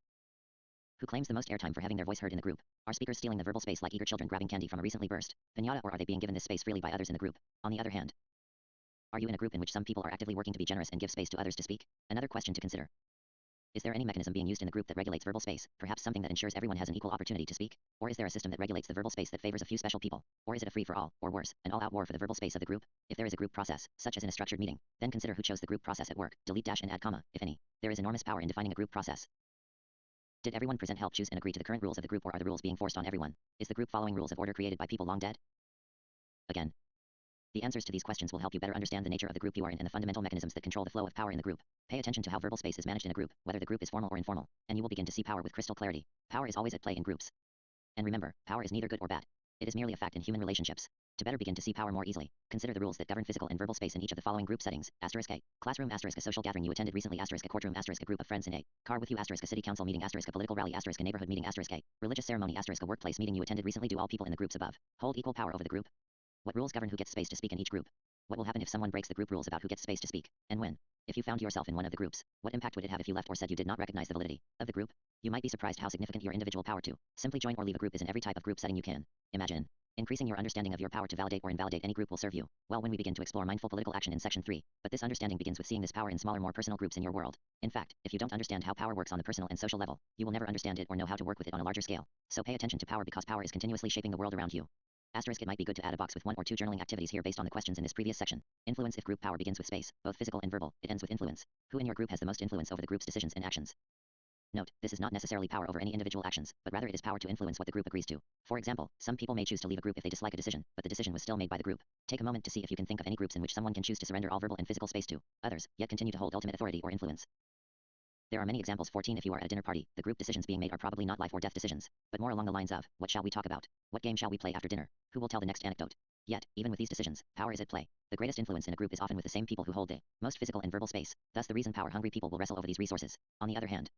Who claims the most airtime for having their voice heard in the group? Are speakers stealing the verbal space like eager children grabbing candy from a recently burst piñata, or are they being given this space freely by others in the group? On the other hand, are you in a group in which some people are actively working to be generous and give space to others to speak? Another question to consider. Is there any mechanism being used in the group that regulates verbal space, perhaps something that ensures everyone has an equal opportunity to speak? Or is there a system that regulates the verbal space that favors a few special people? Or is it a free-for-all, or worse, an all-out war for the verbal space of the group? If there is a group process, such as in a structured meeting, then consider who chose the group process at work. Delete dash and add comma, if any. There is enormous power in defining a group process. Did everyone present help choose and agree to the current rules of the group, or are the rules being forced on everyone? Is the group following rules of order created by people long dead? Again, the answers to these questions will help you better understand the nature of the group you are in and the fundamental mechanisms that control the flow of power in the group. Pay attention to how verbal space is managed in a group, whether the group is formal or informal, and you will begin to see power with crystal clarity. Power is always at play in groups. And remember, power is neither good or bad. It is merely a fact in human relationships. To better begin to see power more easily, consider the rules that govern physical and verbal space in each of the following group settings. *A. Classroom. *A social gathering you attended recently. *A courtroom. *A group of friends in a car with you. *A city council meeting. *A political rally. *A neighborhood meeting. *A religious ceremony. *A workplace meeting you attended recently. Do all people in the groups above hold equal power over the group? What rules govern who gets space to speak in each group? What will happen if someone breaks the group rules about who gets space to speak, and when? If you found yourself in one of the groups, what impact would it have if you left or said you did not recognize the validity of the group? You might be surprised how significant your individual power to simply join or leave a group is in every type of group setting you can imagine. Increasing your understanding of your power to validate or invalidate any group will serve you well when we begin to explore mindful political action in Section 3, but this understanding begins with seeing this power in smaller, more personal groups in your world. In fact, if you don't understand how power works on the personal and social level, you will never understand it or know how to work with it on a larger scale. So pay attention to power because power is continuously shaping the world around you. It might be good to add a box with 1 or 2 journaling activities here based on the questions in this previous section. Influence. If group power begins with space, both physical and verbal, it ends with influence. Who in your group has the most influence over the group's decisions and actions? Note, this is not necessarily power over any individual actions, but rather it is power to influence what the group agrees to. For example, some people may choose to leave a group if they dislike a decision, but the decision was still made by the group. Take a moment to see if you can think of any groups in which someone can choose to surrender all verbal and physical space to others, yet continue to hold ultimate authority or influence. There are many examples. 14. If you are at a dinner party, the group decisions being made are probably not life or death decisions, but more along the lines of, what shall we talk about? What game shall we play after dinner? Who will tell the next anecdote? Yet, even with these decisions, power is at play. The greatest influence in a group is often with the same people who hold the most physical and verbal space, thus the reason power-hungry people will wrestle over these resources. On the other hand,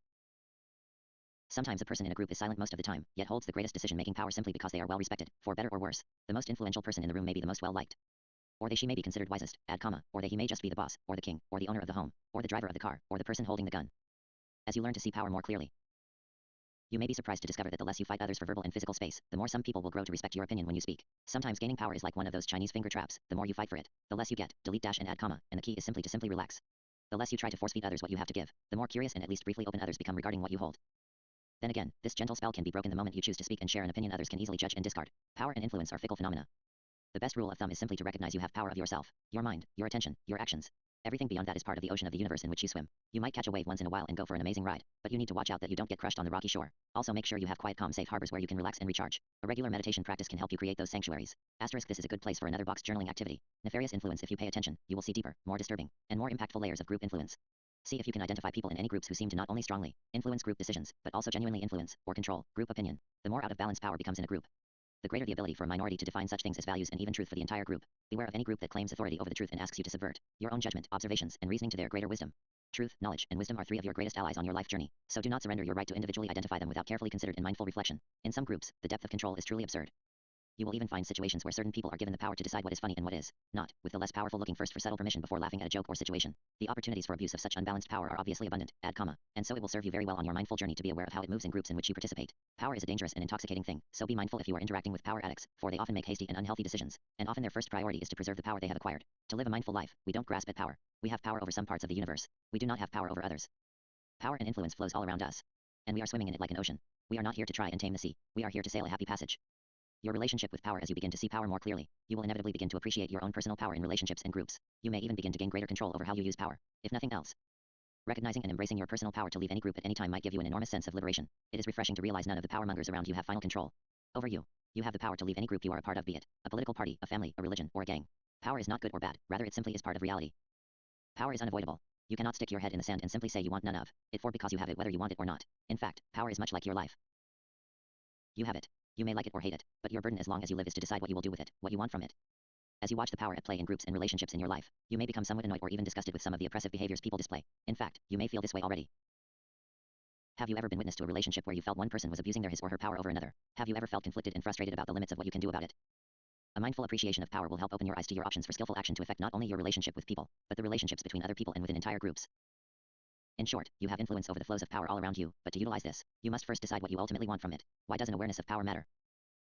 sometimes a person in a group is silent most of the time, yet holds the greatest decision-making power simply because they are well respected. For better or worse, the most influential person in the room may be the most well-liked. Or she may be considered wisest, add comma, or he may just be the boss, or the king, or the owner of the home, or the driver of the car, or the person holding the gun. As you learn to see power more clearly, you may be surprised to discover that the less you fight others for verbal and physical space, the more some people will grow to respect your opinion when you speak. Sometimes gaining power is like one of those Chinese finger traps. The more you fight for it, the less you get. Delete dash and add comma, and the key is simply to relax. The less you try to force feed others what you have to give, the more curious and at least briefly open others become regarding what you hold. Then again, this gentle spell can be broken the moment you choose to speak and share an opinion others can easily judge and discard. Power and influence are fickle phenomena. The best rule of thumb is simply to recognize you have power of yourself, your mind, your attention, your actions. Everything beyond that is part of the ocean of the universe in which you swim. You might catch a wave once in a while and go for an amazing ride, but you need to watch out that you don't get crushed on the rocky shore. Also make sure you have quiet, calm, safe harbors where you can relax and recharge. A regular meditation practice can help you create those sanctuaries. This is a good place for another box journaling activity. Nefarious influence. If you pay attention, you will see deeper, more disturbing, and more impactful layers of group influence. See if you can identify people in any groups who seem to not only strongly influence group decisions, but also genuinely influence or control group opinion. The more out of balance power becomes in a group, the greater the ability for a minority to define such things as values and even truth for the entire group. Beware of any group that claims authority over the truth and asks you to subvert your own judgment, observations, and reasoning to their greater wisdom. Truth, knowledge, and wisdom are three of your greatest allies on your life journey, so do not surrender your right to individually identify them without carefully considered and mindful reflection. In some groups, the depth of control is truly absurd. You will even find situations where certain people are given the power to decide what is funny and what is not, with the less powerful looking first for subtle permission before laughing at a joke or situation. The opportunities for abuse of such unbalanced power are obviously abundant, and so it will serve you very well on your mindful journey to be aware of how it moves in groups in which you participate. Power is a dangerous and intoxicating thing, so be mindful if you are interacting with power addicts, for they often make hasty and unhealthy decisions, and often their first priority is to preserve the power they have acquired. To live a mindful life, we don't grasp at power. We have power over some parts of the universe. We do not have power over others. Power and influence flows all around us, and we are swimming in it like an ocean. We are not here to try and tame the sea. We are here to sail a happy passage. Your relationship with power. As you begin to see power more clearly, you will inevitably begin to appreciate your own personal power in relationships and groups. You may even begin to gain greater control over how you use power. If nothing else, recognizing and embracing your personal power to leave any group at any time might give you an enormous sense of liberation. It is refreshing to realize none of the power mongers around you have final control over you. You have the power to leave any group you are a part of, be it a political party, a family, a religion, or a gang. Power is not good or bad, rather it simply is part of reality. Power is unavoidable. You cannot stick your head in the sand and simply say you want none of it for because you have it whether you want it or not. In fact, power is much like your life. You have it. You may like it or hate it, but your burden as long as you live is to decide what you will do with it, what you want from it. As you watch the power at play in groups and relationships in your life, you may become somewhat annoyed or even disgusted with some of the oppressive behaviors people display. In fact, you may feel this way already. Have you ever been witness to a relationship where you felt one person was abusing his or her power over another? Have you ever felt conflicted and frustrated about the limits of what you can do about it? A mindful appreciation of power will help open your eyes to your options for skillful action to affect not only your relationship with people, but the relationships between other people and within entire groups. In short, you have influence over the flows of power all around you, but to utilize this, you must first decide what you ultimately want from it. Why does an awareness of power matter?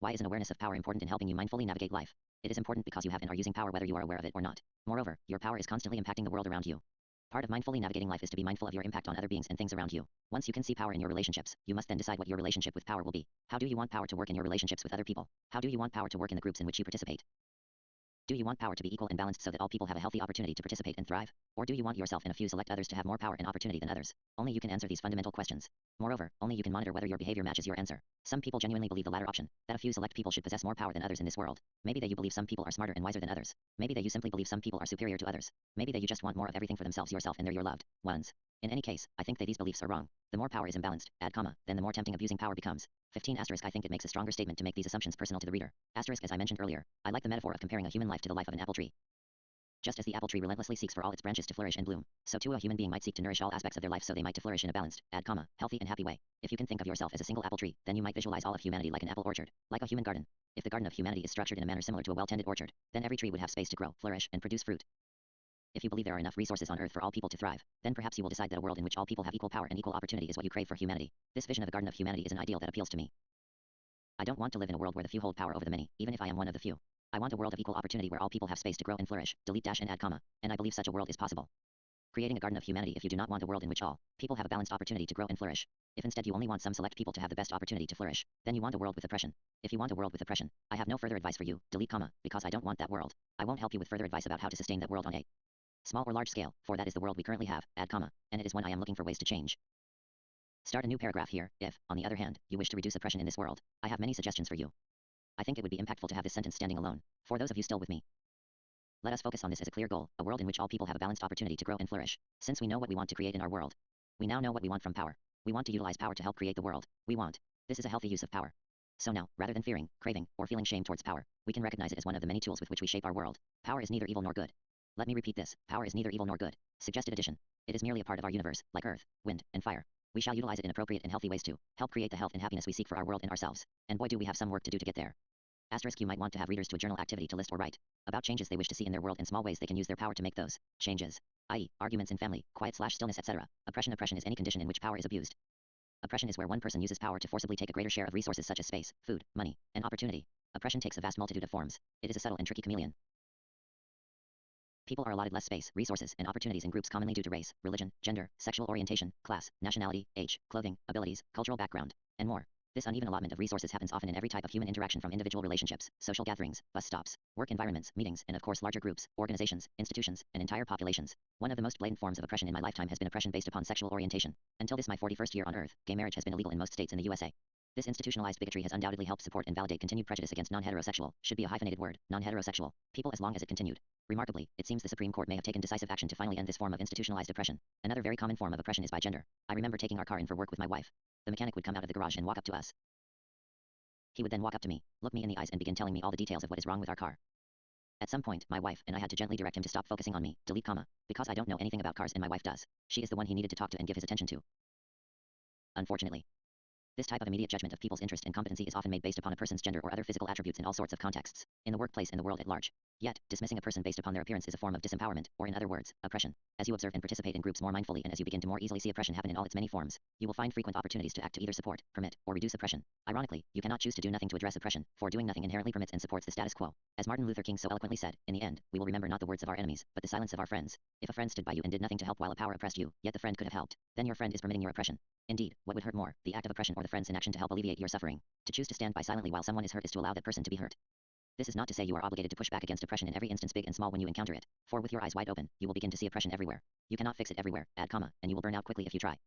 Why is an awareness of power important in helping you mindfully navigate life? It is important because you have and are using power whether you are aware of it or not. Moreover, your power is constantly impacting the world around you. Part of mindfully navigating life is to be mindful of your impact on other beings and things around you. Once you can see power in your relationships, you must then decide what your relationship with power will be. How do you want power to work in your relationships with other people? How do you want power to work in the groups in which you participate? Do you want power to be equal and balanced so that all people have a healthy opportunity to participate and thrive? Or do you want yourself and a few select others to have more power and opportunity than others? Only you can answer these fundamental questions. Moreover, only you can monitor whether your behavior matches your answer. Some people genuinely believe the latter option, that a few select people should possess more power than others in this world. Maybe that you believe some people are smarter and wiser than others. Maybe that you simply believe some people are superior to others. Maybe that you just want more of everything for themselves, yourself, and they're your loved ones. In any case, I think that these beliefs are wrong. The more power is imbalanced, then the more tempting abusing power becomes. 15 *. I think it makes a stronger statement to make these assumptions personal to the reader. *. As I mentioned earlier, I like the metaphor of comparing a human life to the life of an apple tree. Just as the apple tree relentlessly seeks for all its branches to flourish and bloom, so too a human being might seek to nourish all aspects of their life so they might to flourish in a balanced, healthy and happy way. If you can think of yourself as a single apple tree, then you might visualize all of humanity like an apple orchard, like a human garden. If the garden of humanity is structured in a manner similar to a well-tended orchard, then every tree would have space to grow, flourish, and produce fruit. If you believe there are enough resources on earth for all people to thrive, then perhaps you will decide that a world in which all people have equal power and equal opportunity is what you crave for humanity. This vision of a garden of humanity is an ideal that appeals to me. I don't want to live in a world where the few hold power over the many, even if I am one of the few. I want a world of equal opportunity where all people have space to grow and flourish, and I believe such a world is possible. Creating a garden of humanity. If you do not want a world in which all people have a balanced opportunity to grow and flourish, if instead you only want some select people to have the best opportunity to flourish, then you want a world with oppression. If you want a world with oppression, I have no further advice for you, because I don't want that world. I won't help you with further advice about how to sustain that world on a small or large scale, for that is the world we currently have, and it is one I am looking for ways to change. Start a new paragraph here. If, on the other hand, you wish to reduce oppression in this world, I have many suggestions for you. I think it would be impactful to have this sentence standing alone. For those of you still with me, let us focus on this as a clear goal, a world in which all people have a balanced opportunity to grow and flourish. Since we know what we want to create in our world, we now know what we want from power. We want to utilize power to help create the world we want. This is a healthy use of power. So now, rather than fearing, craving, or feeling shame towards power, we can recognize it as one of the many tools with which we shape our world. Power is neither evil nor good. Let me repeat this. Power is neither evil nor good. Suggested addition. It is merely a part of our universe, like earth, wind, and fire. We shall utilize it in appropriate and healthy ways to help create the health and happiness we seek for our world and ourselves. And boy do we have some work to do to get there. You might want to have readers to a journal activity to list or write about changes they wish to see in their world and small ways they can use their power to make those changes, i.e., arguments in family, quiet/stillness, etc. Oppression is any condition in which power is abused. Oppression is where one person uses power to forcibly take a greater share of resources such as space, food, money, and opportunity. Oppression takes a vast multitude of forms. It is a subtle and tricky chameleon. People are allotted less space, resources, and opportunities in groups commonly due to race, religion, gender, sexual orientation, class, nationality, age, clothing, abilities, cultural background, and more. This uneven allotment of resources happens often in every type of human interaction, from individual relationships, social gatherings, bus stops, work environments, meetings, and of course larger groups, organizations, institutions, and entire populations. One of the most blatant forms of oppression in my lifetime has been oppression based upon sexual orientation. Until this my 41st year on earth, gay marriage has been illegal in most states in the USA. This institutionalized bigotry has undoubtedly helped support and validate continued prejudice against non-heterosexual, should be a hyphenated word, non-heterosexual, people as long as it continued. Remarkably, it seems the Supreme Court may have taken decisive action to finally end this form of institutionalized oppression. Another very common form of oppression is by gender. I remember taking our car in for work with my wife. The mechanic would come out of the garage and walk up to us. He would then walk up to me, look me in the eyes and begin telling me all the details of what is wrong with our car. At some point, my wife and I had to gently direct him to stop focusing on me, delete comma, because I don't know anything about cars and my wife does. She is the one he needed to talk to and give his attention to. Unfortunately, this type of immediate judgment of people's interest and competency is often made based upon a person's gender or other physical attributes in all sorts of contexts, in the workplace and the world at large. Yet, dismissing a person based upon their appearance is a form of disempowerment, or in other words, oppression. As you observe and participate in groups more mindfully and as you begin to more easily see oppression happen in all its many forms, you will find frequent opportunities to act to either support, permit, or reduce oppression. Ironically, you cannot choose to do nothing to address oppression, for doing nothing inherently permits and supports the status quo. As Martin Luther King so eloquently said, in the end, we will remember not the words of our enemies, but the silence of our friends. If a friend stood by you and did nothing to help while a power oppressed you, yet the friend could have helped, then your friend is permitting your oppression. Indeed, what would hurt more, the act of oppression or the friend's inaction to help alleviate your suffering? To choose to stand by silently while someone is hurt is to allow that person to be hurt. This is not to say you are obligated to push back against oppression in every instance big and small when you encounter it, for with your eyes wide open, you will begin to see oppression everywhere. You cannot fix it everywhere, add comma, and you will burn out quickly if you try.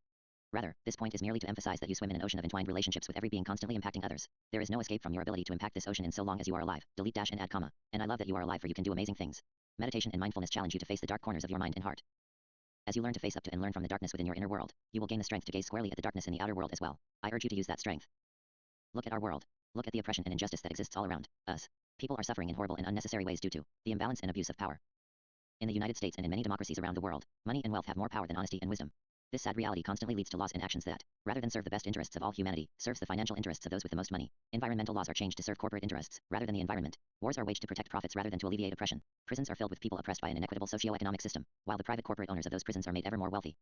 Rather, this point is merely to emphasize that you swim in an ocean of entwined relationships with every being constantly impacting others. There is no escape from your ability to impact this ocean in so long as you are alive, delete dash and add comma, and I love that you are alive for you can do amazing things. Meditation and mindfulness challenge you to face the dark corners of your mind and heart. As you learn to face up to and learn from the darkness within your inner world, you will gain the strength to gaze squarely at the darkness in the outer world as well. I urge you to use that strength. Look at our world. Look at the oppression and injustice that exists all around us. People are suffering in horrible and unnecessary ways due to the imbalance and abuse of power. In the United States and in many democracies around the world, money and wealth have more power than honesty and wisdom. This sad reality constantly leads to laws and actions that, rather than serve the best interests of all humanity, serves the financial interests of those with the most money. Environmental laws are changed to serve corporate interests, rather than the environment. Wars are waged to protect profits rather than to alleviate oppression. Prisons are filled with people oppressed by an inequitable socio-economic system, while the private corporate owners of those prisons are made ever more wealthy.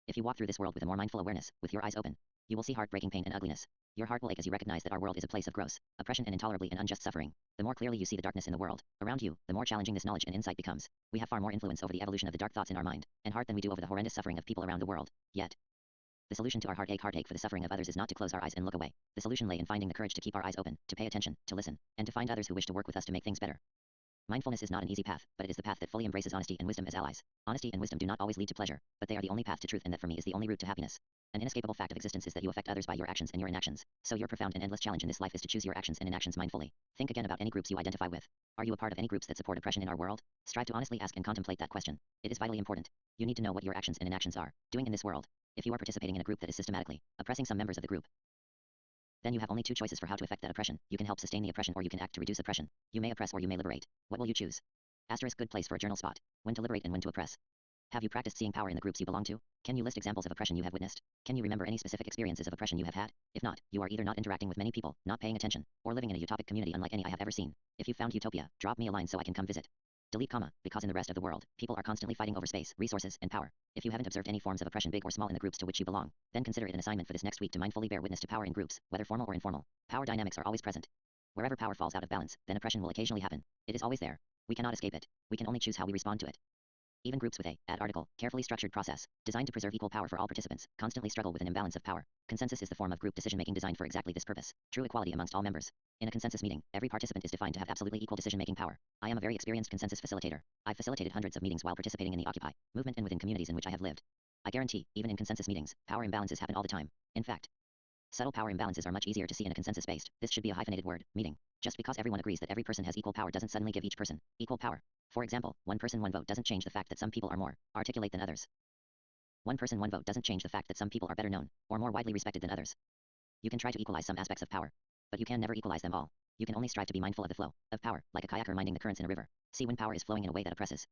If you walk through this world with a more mindful awareness, with your eyes open, you will see heartbreaking pain and ugliness. Your heart will ache as you recognize that our world is a place of gross oppression and intolerably and unjust suffering. The more clearly you see the darkness in the world around you, the more challenging this knowledge and insight becomes. We have far more influence over the evolution of the dark thoughts in our mind and heart than we do over the horrendous suffering of people around the world. Yet, the solution to our heartache for the suffering of others is not to close our eyes and look away. The solution lay in finding the courage to keep our eyes open, to pay attention, to listen, and to find others who wish to work with us to make things better. Mindfulness is not an easy path, but it is the path that fully embraces honesty and wisdom as allies. Honesty and wisdom do not always lead to pleasure, but they are the only path to truth and that for me is the only route to happiness. An inescapable fact of existence is that you affect others by your actions and your inactions. So your profound and endless challenge in this life is to choose your actions and inactions mindfully. Think again about any groups you identify with. Are you a part of any groups that support oppression in our world? Strive to honestly ask and contemplate that question. It is vitally important. You need to know what your actions and inactions are doing in this world. If you are participating in a group that is systematically oppressing some members of the group, then you have only two choices for how to affect that oppression. You can help sustain the oppression or you can act to reduce oppression. You may oppress or you may liberate. What will you choose? Asterisk good place for a journal spot. When to liberate and when to oppress. Have you practiced seeing power in the groups you belong to? Can you list examples of oppression you have witnessed? Can you remember any specific experiences of oppression you have had? If not, you are either not interacting with many people, not paying attention, or living in a utopic community unlike any I have ever seen. If you found utopia, drop me a line so I can come visit. Delete comma, because in the rest of the world, people are constantly fighting over space, resources, and power. If you haven't observed any forms of oppression big or small in the groups to which you belong, then consider it an assignment for this next week to mindfully bear witness to power in groups, whether formal or informal. Power dynamics are always present. Wherever power falls out of balance, then oppression will occasionally happen. It is always there. We cannot escape it. We can only choose how we respond to it. Even groups with a add article, carefully structured process, designed to preserve equal power for all participants, constantly struggle with an imbalance of power. Consensus is the form of group decision-making designed for exactly this purpose, true equality amongst all members. In a consensus meeting, every participant is defined to have absolutely equal decision-making power. I am a very experienced consensus facilitator. I've facilitated hundreds of meetings while participating in the Occupy movement and within communities in which I have lived. I guarantee, even in consensus meetings, power imbalances happen all the time. In fact, subtle power imbalances are much easier to see in a consensus-based, this should be a hyphenated word, meeting. Just because everyone agrees that every person has equal power doesn't suddenly give each person equal power. For example, one person one vote doesn't change the fact that some people are more articulate than others. One person one vote doesn't change the fact that some people are better known, or more widely respected than others. You can try to equalize some aspects of power, but you can never equalize them all. You can only strive to be mindful of the flow of power, like a kayaker minding the currents in a river. See when power is flowing in a way that oppresses,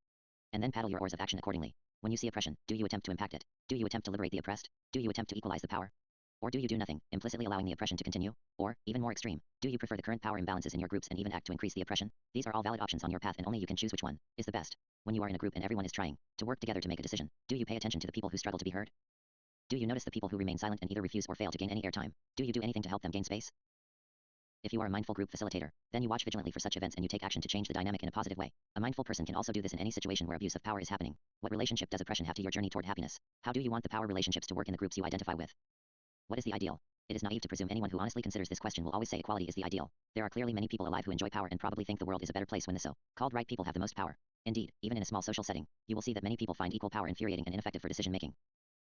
and then paddle your oars of action accordingly. When you see oppression, do you attempt to impact it? Do you attempt to liberate the oppressed? Do you attempt to equalize the power? Or do you do nothing, implicitly allowing the oppression to continue? Or, even more extreme, do you prefer the current power imbalances in your groups and even act to increase the oppression? These are all valid options on your path and only you can choose which one is the best. When you are in a group and everyone is trying to work together to make a decision, do you pay attention to the people who struggle to be heard? Do you notice the people who remain silent and either refuse or fail to gain any airtime? Do you do anything to help them gain space? If you are a mindful group facilitator, then you watch vigilantly for such events and you take action to change the dynamic in a positive way. A mindful person can also do this in any situation where abuse of power is happening. What relationship does oppression have to your journey toward happiness? How do you want the power relationships to work in the groups you identify with? What is the ideal? It is naive to presume anyone who honestly considers this question will always say equality is the ideal. There are clearly many people alive who enjoy power and probably think the world is a better place when the so-called right people have the most power. Indeed, even in a small social setting, you will see that many people find equal power infuriating and ineffective for decision making.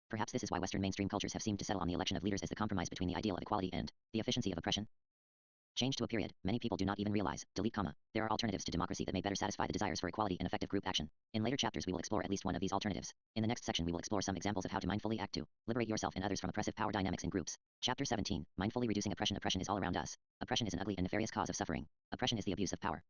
Perhaps this is why Western mainstream cultures have seemed to settle on the election of leaders as the compromise between the ideal of equality and the efficiency of oppression. Change to a period, many people do not even realize, delete comma, there are alternatives to democracy that may better satisfy the desires for equality and effective group action. In later chapters we will explore at least one of these alternatives. In the next section we will explore some examples of how to mindfully act to liberate yourself and others from oppressive power dynamics in groups. Chapter 17, Mindfully Reducing Oppression. Oppression is all around us. Oppression is an ugly and nefarious cause of suffering. Oppression is the abuse of power.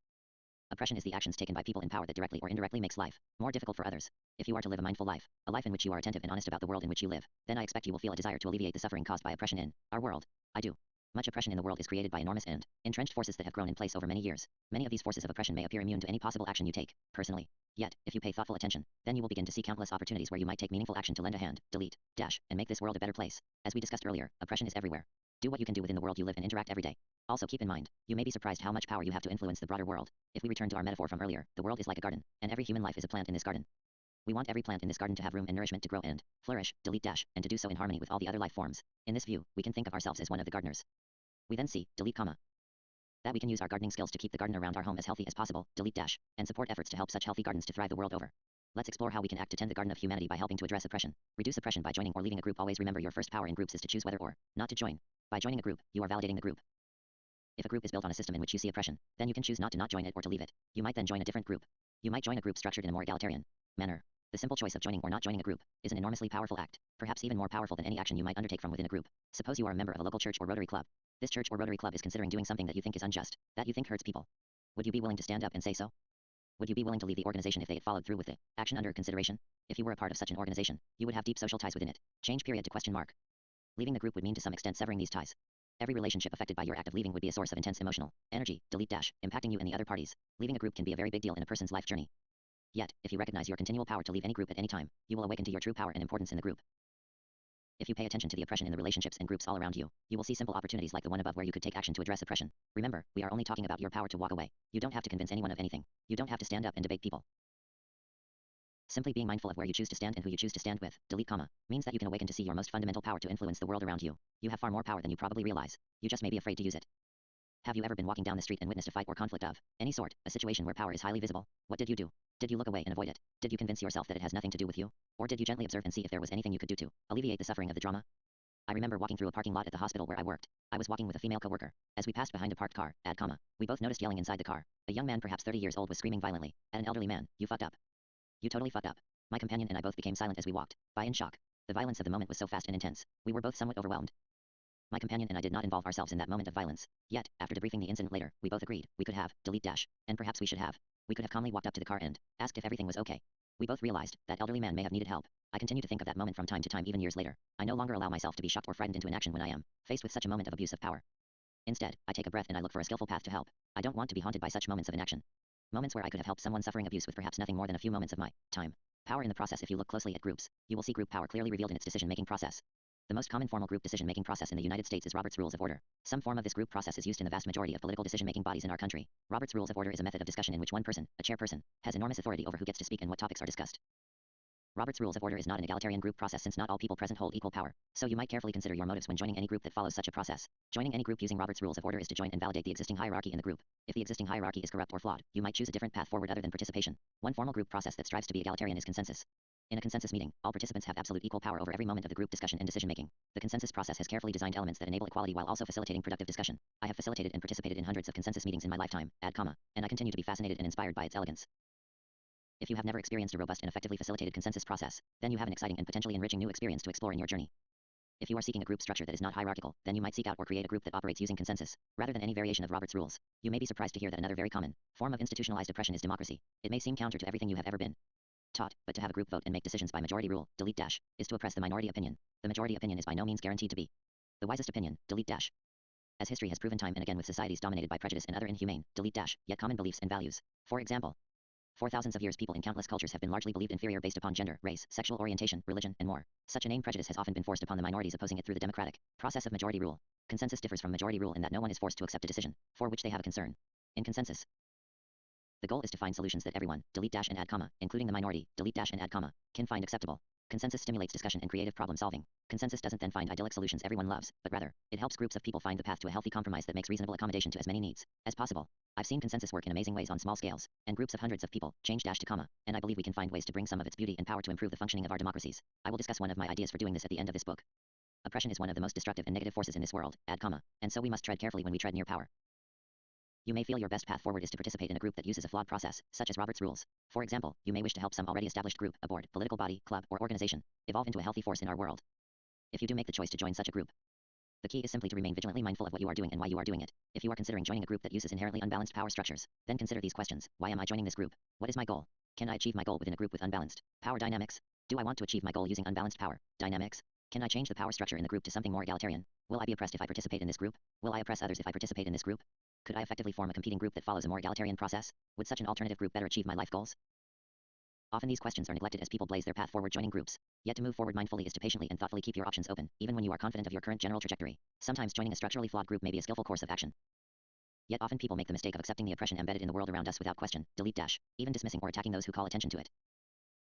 Oppression is the actions taken by people in power that directly or indirectly makes life more difficult for others. If you are to live a mindful life, a life in which you are attentive and honest about the world in which you live, then I expect you will feel a desire to alleviate the suffering caused by oppression in our world. I do. Much oppression in the world is created by enormous and entrenched forces that have grown in place over many years. Many of these forces of oppression may appear immune to any possible action you take, personally. Yet, if you pay thoughtful attention, then you will begin to see countless opportunities where you might take meaningful action to lend a hand, delete, dash, and make this world a better place. As we discussed earlier, oppression is everywhere. Do what you can do within the world you live and interact every day. Also keep in mind, you may be surprised how much power you have to influence the broader world. If we return to our metaphor from earlier, the world is like a garden, and every human life is a plant in this garden. We want every plant in this garden to have room and nourishment to grow and flourish, delete dash, and to do so in harmony with all the other life forms. In this view, we can think of ourselves as one of the gardeners. We then see, delete comma, that we can use our gardening skills to keep the garden around our home as healthy as possible, delete dash, and support efforts to help such healthy gardens to thrive the world over. Let's explore how we can act to tend the garden of humanity by helping to address oppression. Reduce oppression by joining or leaving a group. Always remember your first power in groups is to choose whether or not to join. By joining a group, you are validating the group. If a group is built on a system in which you see oppression, then you can choose not to join it or to leave it. You might then join a different group. You might join a group structured in a more egalitarian manner. The simple choice of joining or not joining a group is an enormously powerful act, perhaps even more powerful than any action you might undertake from within a group. Suppose you are a member of a local church or Rotary Club. This church or Rotary Club is considering doing something that you think is unjust, that you think hurts people. Would you be willing to stand up and say so? Would you be willing to leave the organization if they had followed through with the action under consideration? If you were a part of such an organization, you would have deep social ties within it. Change period to question mark. Leaving the group would mean to some extent severing these ties. Every relationship affected by your act of leaving would be a source of intense emotional energy, delete dash, impacting you and the other parties. Leaving a group can be a very big deal in a person's life journey. Yet, if you recognize your continual power to leave any group at any time, you will awaken to your true power and importance in the group. If you pay attention to the oppression in the relationships and groups all around you, you will see simple opportunities like the one above where you could take action to address oppression. Remember, we are only talking about your power to walk away. You don't have to convince anyone of anything. You don't have to stand up and debate people. Simply being mindful of where you choose to stand and who you choose to stand with, delete comma, means that you can awaken to see your most fundamental power to influence the world around you. You have far more power than you probably realize. You just may be afraid to use it. Have you ever been walking down the street and witnessed a fight or conflict of any sort, a situation where power is highly visible? What did you do? Did you look away and avoid it? Did you convince yourself that it has nothing to do with you? Or did you gently observe and see if there was anything you could do to alleviate the suffering of the drama? I remember walking through a parking lot at the hospital where I worked. I was walking with a female coworker. As we passed behind a parked car, add comma, we both noticed yelling inside the car. A young man perhaps 30 years old was screaming violently at an elderly man. You fucked up. You totally fucked up. My companion and I both became silent as we walked by in shock. The violence of the moment was so fast and intense. We were both somewhat overwhelmed. My companion and I did not involve ourselves in that moment of violence. Yet, after debriefing the incident later, we both agreed, we could have, delete dash, and perhaps we should have. We could have calmly walked up to the car and asked if everything was okay. We both realized that elderly man may have needed help. I continue to think of that moment from time to time even years later. I no longer allow myself to be shocked or frightened into inaction when I am faced with such a moment of abuse of power. Instead, I take a breath and I look for a skillful path to help. I don't want to be haunted by such moments of inaction. Moments where I could have helped someone suffering abuse with perhaps nothing more than a few moments of my time. Power in the process. If you look closely at groups, you will see group power clearly revealed in its decision-making process. The most common formal group decision-making process in the United States is Robert's Rules of Order. Some form of this group process is used in the vast majority of political decision-making bodies in our country. Robert's Rules of Order is a method of discussion in which one person, a chairperson, has enormous authority over who gets to speak and what topics are discussed. Robert's Rules of Order is not an egalitarian group process since not all people present hold equal power, so you might carefully consider your motives when joining any group that follows such a process. Joining any group using Robert's Rules of Order is to join and validate the existing hierarchy in the group. If the existing hierarchy is corrupt or flawed, you might choose a different path forward other than participation. One formal group process that strives to be egalitarian is consensus. In a consensus meeting, all participants have absolute equal power over every moment of the group discussion and decision-making. The consensus process has carefully designed elements that enable equality while also facilitating productive discussion. I have facilitated and participated in hundreds of consensus meetings in my lifetime, add comma, and I continue to be fascinated and inspired by its elegance. If you have never experienced a robust and effectively facilitated consensus process, then you have an exciting and potentially enriching new experience to explore in your journey. If you are seeking a group structure that is not hierarchical, then you might seek out or create a group that operates using consensus, rather than any variation of Robert's rules. You may be surprised to hear that another very common form of institutionalized oppression is democracy. It may seem counter to everything you have ever been taught, but to have a group vote and make decisions by majority rule, delete dash, is to oppress the minority opinion. The majority opinion is by no means guaranteed to be the wisest opinion, delete dash. As history has proven time and again with societies dominated by prejudice and other inhumane, delete dash, yet common beliefs and values. For example, for thousands of years people in countless cultures have been largely believed inferior based upon gender, race, sexual orientation, religion, and more. Such a name prejudice has often been forced upon the minorities opposing it through the democratic process of majority rule. Consensus differs from majority rule in that no one is forced to accept a decision for which they have a concern. In consensus, the goal is to find solutions that everyone, delete dash and add comma, including the minority, delete dash and add comma, can find acceptable. Consensus stimulates discussion and creative problem solving. Consensus doesn't then find idyllic solutions everyone loves, but rather, it helps groups of people find the path to a healthy compromise that makes reasonable accommodation to as many needs as possible. I've seen consensus work in amazing ways on small scales, and groups of hundreds of people, change dash to comma, and I believe we can find ways to bring some of its beauty and power to improve the functioning of our democracies. I will discuss one of my ideas for doing this at the end of this book. Oppression is one of the most destructive and negative forces in this world, add comma, and so we must tread carefully when we tread near power. You may feel your best path forward is to participate in a group that uses a flawed process, such as Robert's Rules. For example, you may wish to help some already established group, a board, political body, club, or organization, evolve into a healthy force in our world. If you do make the choice to join such a group, The key is simply to remain vigilantly mindful of what you are doing and why you are doing it. If you are considering joining a group that uses inherently unbalanced power structures, then consider these questions. Why am I joining this group? What is my goal? Can I achieve my goal within a group with unbalanced power dynamics? Do I want to achieve my goal using unbalanced power dynamics? Can I change the power structure in the group to something more egalitarian? Will I be oppressed if I participate in this group? Will I oppress others if I participate in this group? Could I effectively form a competing group that follows a more egalitarian process? Would such an alternative group better achieve my life goals? Often these questions are neglected as people blaze their path forward joining groups. Yet to move forward mindfully is to patiently and thoughtfully keep your options open, even when you are confident of your current general trajectory. Sometimes joining a structurally flawed group may be a skillful course of action. Yet often people make the mistake of accepting the oppression embedded in the world around us without question, even dismissing or attacking those who call attention to it.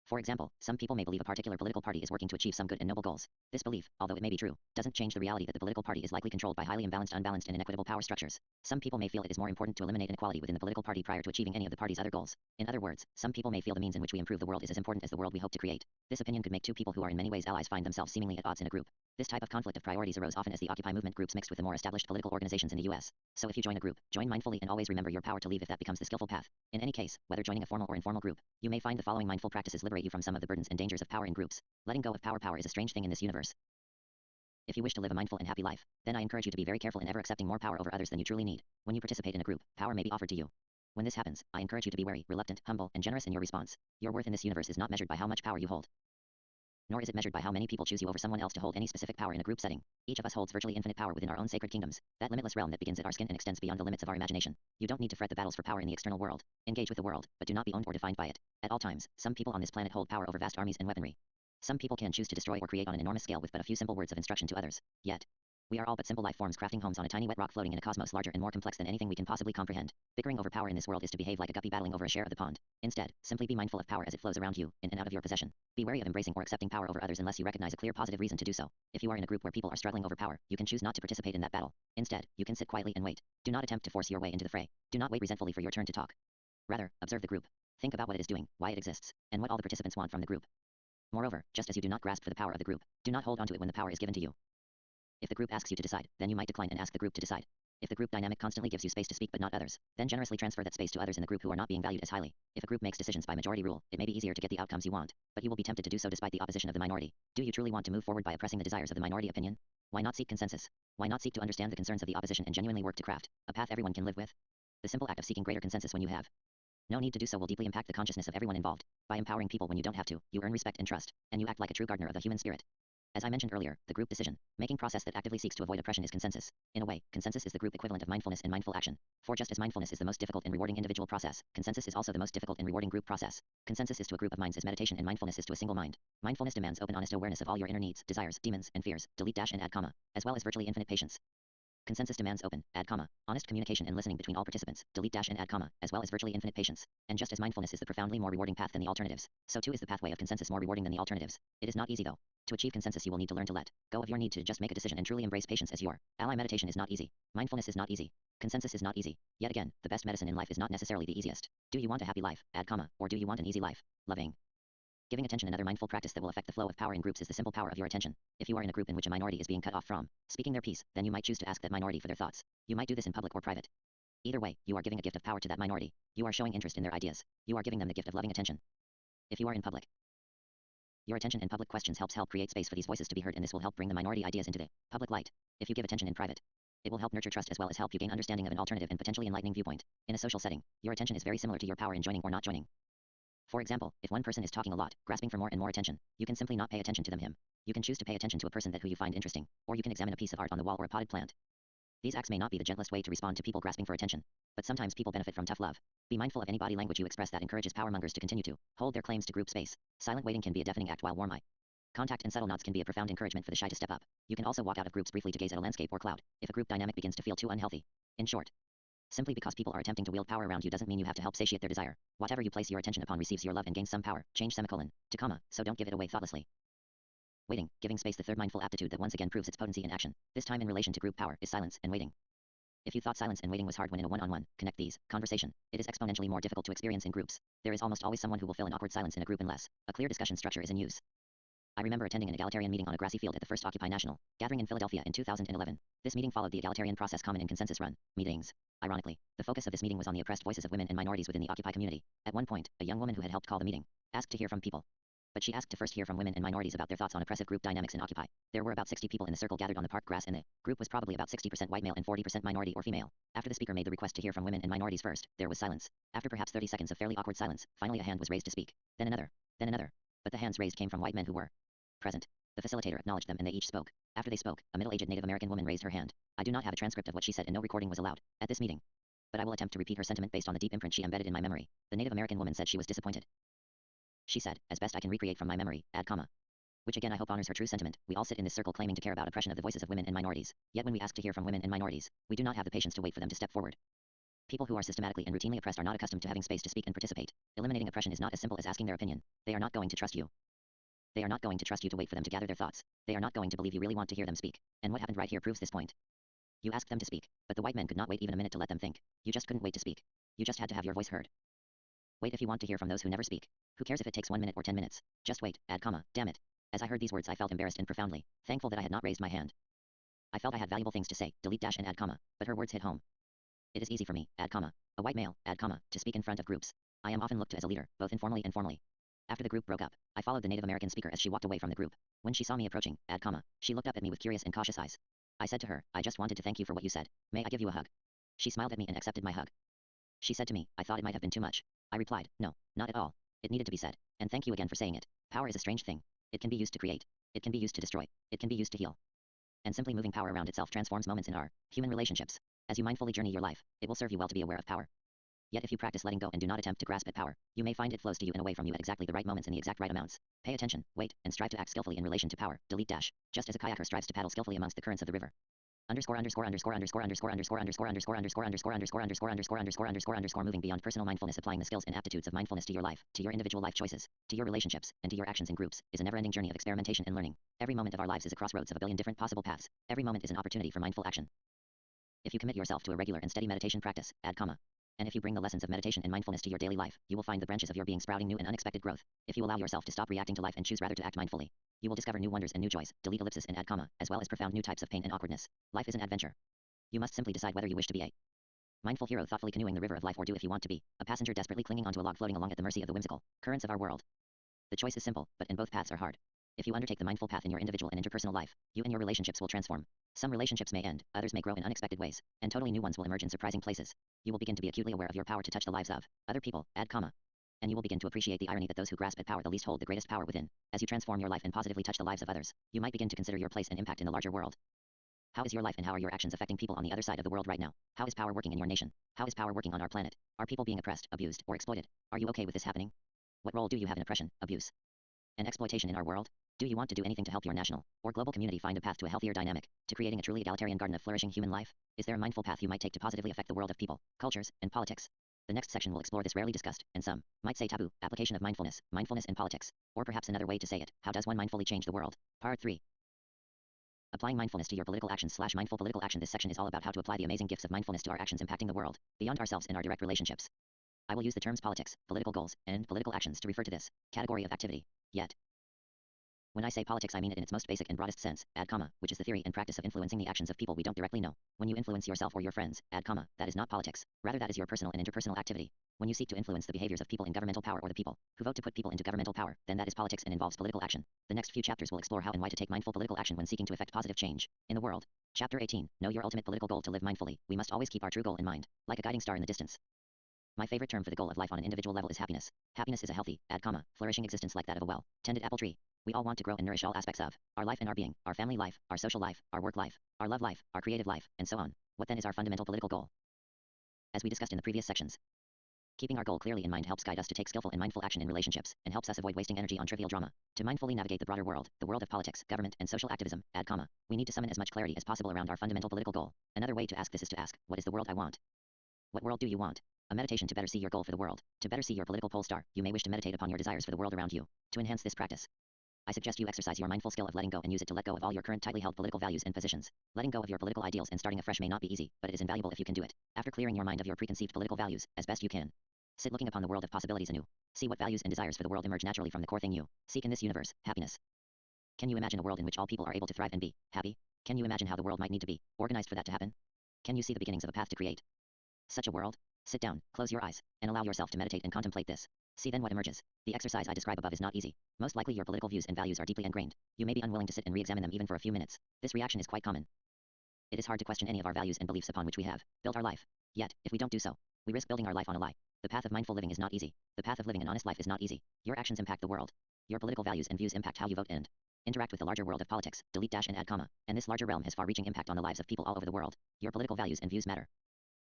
For example, some people may believe a particular political party is working to achieve some good and noble goals. This belief, although it may be true, doesn't change the reality that the political party is likely controlled by highly imbalanced, unbalanced, and inequitable power structures. Some people may feel it is more important to eliminate inequality within the political party prior to achieving any of the party's other goals. In other words, some people may feel the means in which we improve the world is as important as the world we hope to create. This opinion could make two people who are in many ways allies find themselves seemingly at odds in a group. This type of conflict of priorities arose often as the Occupy movement groups mixed with the more established political organizations in the US. So if you join a group, join mindfully and always remember your power to leave if that becomes the skillful path. In any case, whether joining a formal or informal group, you may find the following mindful practices liberate you from some of the burdens and dangers of power in groups. Letting go of power. Power is a strange thing in this universe. If you wish to live a mindful and happy life, then I encourage you to be very careful in ever accepting more power over others than you truly need. When you participate in a group, power may be offered to you. When this happens, I encourage you to be wary, reluctant, humble, and generous in your response. Your worth in this universe is not measured by how much power you hold, nor is it measured by how many people choose you over someone else to hold any specific power in a group setting. Each of us holds virtually infinite power within our own sacred kingdoms, that limitless realm that begins at our skin and extends beyond the limits of our imagination. You don't need to fret the battles for power in the external world. Engage with the world, but do not be owned or defined by it. At all times, some people on this planet hold power over vast armies and weaponry. Some people can choose to destroy or create on an enormous scale with but a few simple words of instruction to others. Yet, we are all but simple life forms crafting homes on a tiny wet rock floating in a cosmos larger and more complex than anything we can possibly comprehend. Bickering over power in this world is to behave like a guppy battling over a share of the pond. Instead, simply be mindful of power as it flows around you, in and out of your possession. Be wary of embracing or accepting power over others unless you recognize a clear positive reason to do so. If you are in a group where people are struggling over power, you can choose not to participate in that battle. Instead, you can sit quietly and wait. Do not attempt to force your way into the fray. Do not wait resentfully for your turn to talk. Rather, observe the group. Think about what it is doing, why it exists, and what all the participants want from the group. Moreover, just as you do not grasp for the power of the group, do not hold on to it when the power is given to you. If the group asks you to decide, then you might decline and ask the group to decide. If the group dynamic constantly gives you space to speak but not others, then generously transfer that space to others in the group who are not being valued as highly. If a group makes decisions by majority rule, it may be easier to get the outcomes you want, but you will be tempted to do so despite the opposition of the minority. Do you truly want to move forward by oppressing the desires of the minority opinion? Why not seek consensus? Why not seek to understand the concerns of the opposition and genuinely work to craft a path everyone can live with? The simple act of seeking greater consensus when you have no need to do so will deeply impact the consciousness of everyone involved. By empowering people when you don't have to, you earn respect and trust, and you act like a true gardener of the human spirit. As I mentioned earlier, the group decision-making process that actively seeks to avoid oppression is consensus. In a way, consensus is the group equivalent of mindfulness and mindful action. For just as mindfulness is the most difficult and rewarding individual process, consensus is also the most difficult and rewarding group process. Consensus is to a group of minds as meditation and mindfulness is to a single mind. Mindfulness demands open honest awareness of all your inner needs, desires, demons, and fears, delete dash and add comma, as well as virtually infinite patience. Consensus demands open, add comma, honest communication and listening between all participants, delete dash and add comma, as well as virtually infinite patience. And just as mindfulness is the profoundly more rewarding path than the alternatives, so too is the pathway of consensus more rewarding than the alternatives. It is not easy though. To achieve consensus you will need to learn to let go of your need to just make a decision and truly embrace patience as your ally. Meditation is not easy. Mindfulness is not easy. Consensus is not easy. Yet again, the best medicine in life is not necessarily the easiest. Do you want a happy life, add comma, or do you want an easy life? Loving. Giving attention. Another mindful practice that will affect the flow of power in groups is the simple power of your attention. If you are in a group in which a minority is being cut off from speaking their piece, then you might choose to ask that minority for their thoughts. You might do this in public or private. Either way, you are giving a gift of power to that minority. You are showing interest in their ideas. You are giving them the gift of loving attention. If you are in public, your attention in public questions help create space for these voices to be heard, and this will help bring the minority ideas into the public light. If you give attention in private, it will help nurture trust as well as help you gain understanding of an alternative and potentially enlightening viewpoint. In a social setting, your attention is very similar to your power in joining or not joining. For example, if one person is talking a lot, grasping for more and more attention, you can simply not pay attention to them. You can choose to pay attention to a person who you find interesting, or you can examine a piece of art on the wall or a potted plant. These acts may not be the gentlest way to respond to people grasping for attention, but sometimes people benefit from tough love. Be mindful of any body language you express that encourages powermongers to continue to hold their claims to group space. Silent waiting can be a deafening act, while warm eye contact and subtle nods can be a profound encouragement for the shy to step up. You can also walk out of groups briefly to gaze at a landscape or cloud, if a group dynamic begins to feel too unhealthy. In short, simply because people are attempting to wield power around you doesn't mean you have to help satiate their desire. Whatever you place your attention upon receives your love and gains some power. Change semicolon to comma, so don't give it away thoughtlessly. Waiting, giving space. The third mindful aptitude that once again proves its potency in action, this time in relation to group power, is silence and waiting. If you thought silence and waiting was hard when in a one-on-one, connect these, conversation, it is exponentially more difficult to experience in groups. There is almost always someone who will fill an awkward silence in a group unless a clear discussion structure is in use. I remember attending an egalitarian meeting on a grassy field at the first Occupy National gathering in Philadelphia in 2011. This meeting followed the egalitarian process common in consensus-run meetings. Ironically, the focus of this meeting was on the oppressed voices of women and minorities within the Occupy community. At one point, a young woman who had helped call the meeting asked to hear from people. But she asked to first hear from women and minorities about their thoughts on oppressive group dynamics in Occupy. There were about 60 people in the circle gathered on the park grass, and the group was probably about 60% white male and 40% minority or female. After the speaker made the request to hear from women and minorities first, there was silence. After perhaps 30 seconds of fairly awkward silence, finally a hand was raised to speak. Then another. Then another. But the hands raised came from white men who were present. The facilitator acknowledged them and they each spoke. After they spoke, a middle-aged Native American woman raised her hand. I do not have a transcript of what she said and no recording was allowed at this meeting. But I will attempt to repeat her sentiment based on the deep imprint she embedded in my memory. The Native American woman said she was disappointed. She said, as best I can recreate from my memory, add comma. Which again I hope honors her true sentiment. We all sit in this circle claiming to care about oppression of the voices of women and minorities. Yet when we ask to hear from women and minorities, we do not have the patience to wait for them to step forward. People who are systematically and routinely oppressed are not accustomed to having space to speak and participate. Eliminating oppression is not as simple as asking their opinion. They are not going to trust you. They are not going to trust you to wait for them to gather their thoughts. They are not going to believe you really want to hear them speak. And what happened right here proves this point. You asked them to speak, but the white men could not wait even a minute to let them think. You just couldn't wait to speak. You just had to have your voice heard. Wait if you want to hear from those who never speak. Who cares if it takes 1 minute or 10 minutes? Just wait, add comma, damn it. As I heard these words I felt embarrassed and profoundly thankful that I had not raised my hand. I felt I had valuable things to say, delete dash and add comma, but her words hit home. It is easy for me, add comma, a white male, add comma, to speak in front of groups. I am often looked to as a leader, both informally and formally. After the group broke up, I followed the Native American speaker as she walked away from the group. When she saw me approaching, add comma, she looked up at me with curious and cautious eyes. I said to her, I just wanted to thank you for what you said. May I give you a hug? She smiled at me and accepted my hug. She said to me, I thought it might have been too much. I replied, no, not at all. It needed to be said. And thank you again for saying it. Power is a strange thing. It can be used to create. It can be used to destroy. It can be used to heal. And simply moving power around itself transforms moments in our human relationships. As you mindfully journey your life, it will serve you well to be aware of power. Yet if you practice letting go and do not attempt to grasp at power, you may find it flows to you and away from you at exactly the right moments in the exact right amounts. Pay attention, wait, and strive to act skillfully in relation to power. Delete dash. Just as a kayaker strives to paddle skillfully amongst the currents of the river. Moving beyond personal mindfulness, applying the skills and aptitudes of mindfulness to your life, to your individual life choices, to your relationships, and to your actions in groups, is a never-ending journey of experimentation and learning. Every moment of our lives is a crossroads of a billion different possible paths. Every moment is an opportunity for mindful action. If you commit yourself to a regular and steady meditation practice, add comma. And if you bring the lessons of meditation and mindfulness to your daily life, you will find the branches of your being sprouting new and unexpected growth. If you allow yourself to stop reacting to life and choose rather to act mindfully, you will discover new wonders and new joys, delete ellipsis and add comma, as well as profound new types of pain and awkwardness. Life is an adventure. You must simply decide whether you wish to be a mindful hero thoughtfully canoeing the river of life, or do if you want to be a passenger desperately clinging onto a log floating along at the mercy of the whimsical currents of our world. The choice is simple, but in both paths are hard. If you undertake the mindful path in your individual and interpersonal life, you and your relationships will transform. Some relationships may end, others may grow in unexpected ways, and totally new ones will emerge in surprising places. You will begin to be acutely aware of your power to touch the lives of other people, add comma. And you will begin to appreciate the irony that those who grasp at power the least hold the greatest power within. As you transform your life and positively touch the lives of others, you might begin to consider your place and impact in the larger world. How is your life and how are your actions affecting people on the other side of the world right now? How is power working in your nation? How is power working on our planet? Are people being oppressed, abused, or exploited? Are you okay with this happening? What role do you have in oppression, abuse, and exploitation in our world? Do you want to do anything to help your national or global community find a path to a healthier dynamic, to creating a truly egalitarian garden of flourishing human life? Is there a mindful path you might take to positively affect the world of people, cultures, and politics? The next section will explore this rarely discussed, and some might say taboo, application of mindfulness, mindfulness in politics, or perhaps another way to say it, how does one mindfully change the world? Part 3. Applying mindfulness to your political actions / mindful political action. This section is all about how to apply the amazing gifts of mindfulness to our actions impacting the world, beyond ourselves and our direct relationships. I will use the terms politics, political goals, and political actions to refer to this category of activity. Yet, when I say politics, I mean it in its most basic and broadest sense, add comma, which is the theory and practice of influencing the actions of people we don't directly know. When you influence yourself or your friends, add comma, that is not politics. Rather, that is your personal and interpersonal activity. When you seek to influence the behaviors of people in governmental power or the people who vote to put people into governmental power, then that is politics and involves political action. The next few chapters will explore how and why to take mindful political action when seeking to effect positive change in the world. Chapter 18. Know your ultimate political goal. To live mindfully, we must always keep our true goal in mind, like a guiding star in the distance. My favorite term for the goal of life on an individual level is happiness. Happiness is a healthy, add comma, flourishing existence like that of a well-tended apple tree. We all want to grow and nourish all aspects of our life and our being, our family life, our social life, our work life, our love life, our creative life, and so on. What then is our fundamental political goal? As we discussed in the previous sections, keeping our goal clearly in mind helps guide us to take skillful and mindful action in relationships, and helps us avoid wasting energy on trivial drama. To mindfully navigate the broader world, the world of politics, government, and social activism, add comma, we need to summon as much clarity as possible around our fundamental political goal. Another way to ask this is to ask, what is the world I want? What world do you want? A meditation to better see your goal for the world. To better see your political pole star, you may wish to meditate upon your desires for the world around you. To enhance this practice, I suggest you exercise your mindful skill of letting go and use it to let go of all your current tightly held political values and positions. Letting go of your political ideals and starting afresh may not be easy, but it is invaluable if you can do it. After clearing your mind of your preconceived political values, as best you can, sit looking upon the world of possibilities anew. See what values and desires for the world emerge naturally from the core thing you seek in this universe, happiness. Can you imagine a world in which all people are able to thrive and be happy? Can you imagine how the world might need to be organized for that to happen? Can you see the beginnings of a path to create such a world? Sit down, close your eyes, and allow yourself to meditate and contemplate this. See then what emerges. The exercise I describe above is not easy. Most likely your political views and values are deeply ingrained. You may be unwilling to sit and re-examine them even for a few minutes. This reaction is quite common. It is hard to question any of our values and beliefs upon which we have built our life. Yet, if we don't do so, we risk building our life on a lie. The path of mindful living is not easy. The path of living an honest life is not easy. Your actions impact the world. Your political values and views impact how you vote and interact with the larger world of politics. Delete dash and add comma. And this larger realm has far-reaching impact on the lives of people all over the world. Your political values and views matter.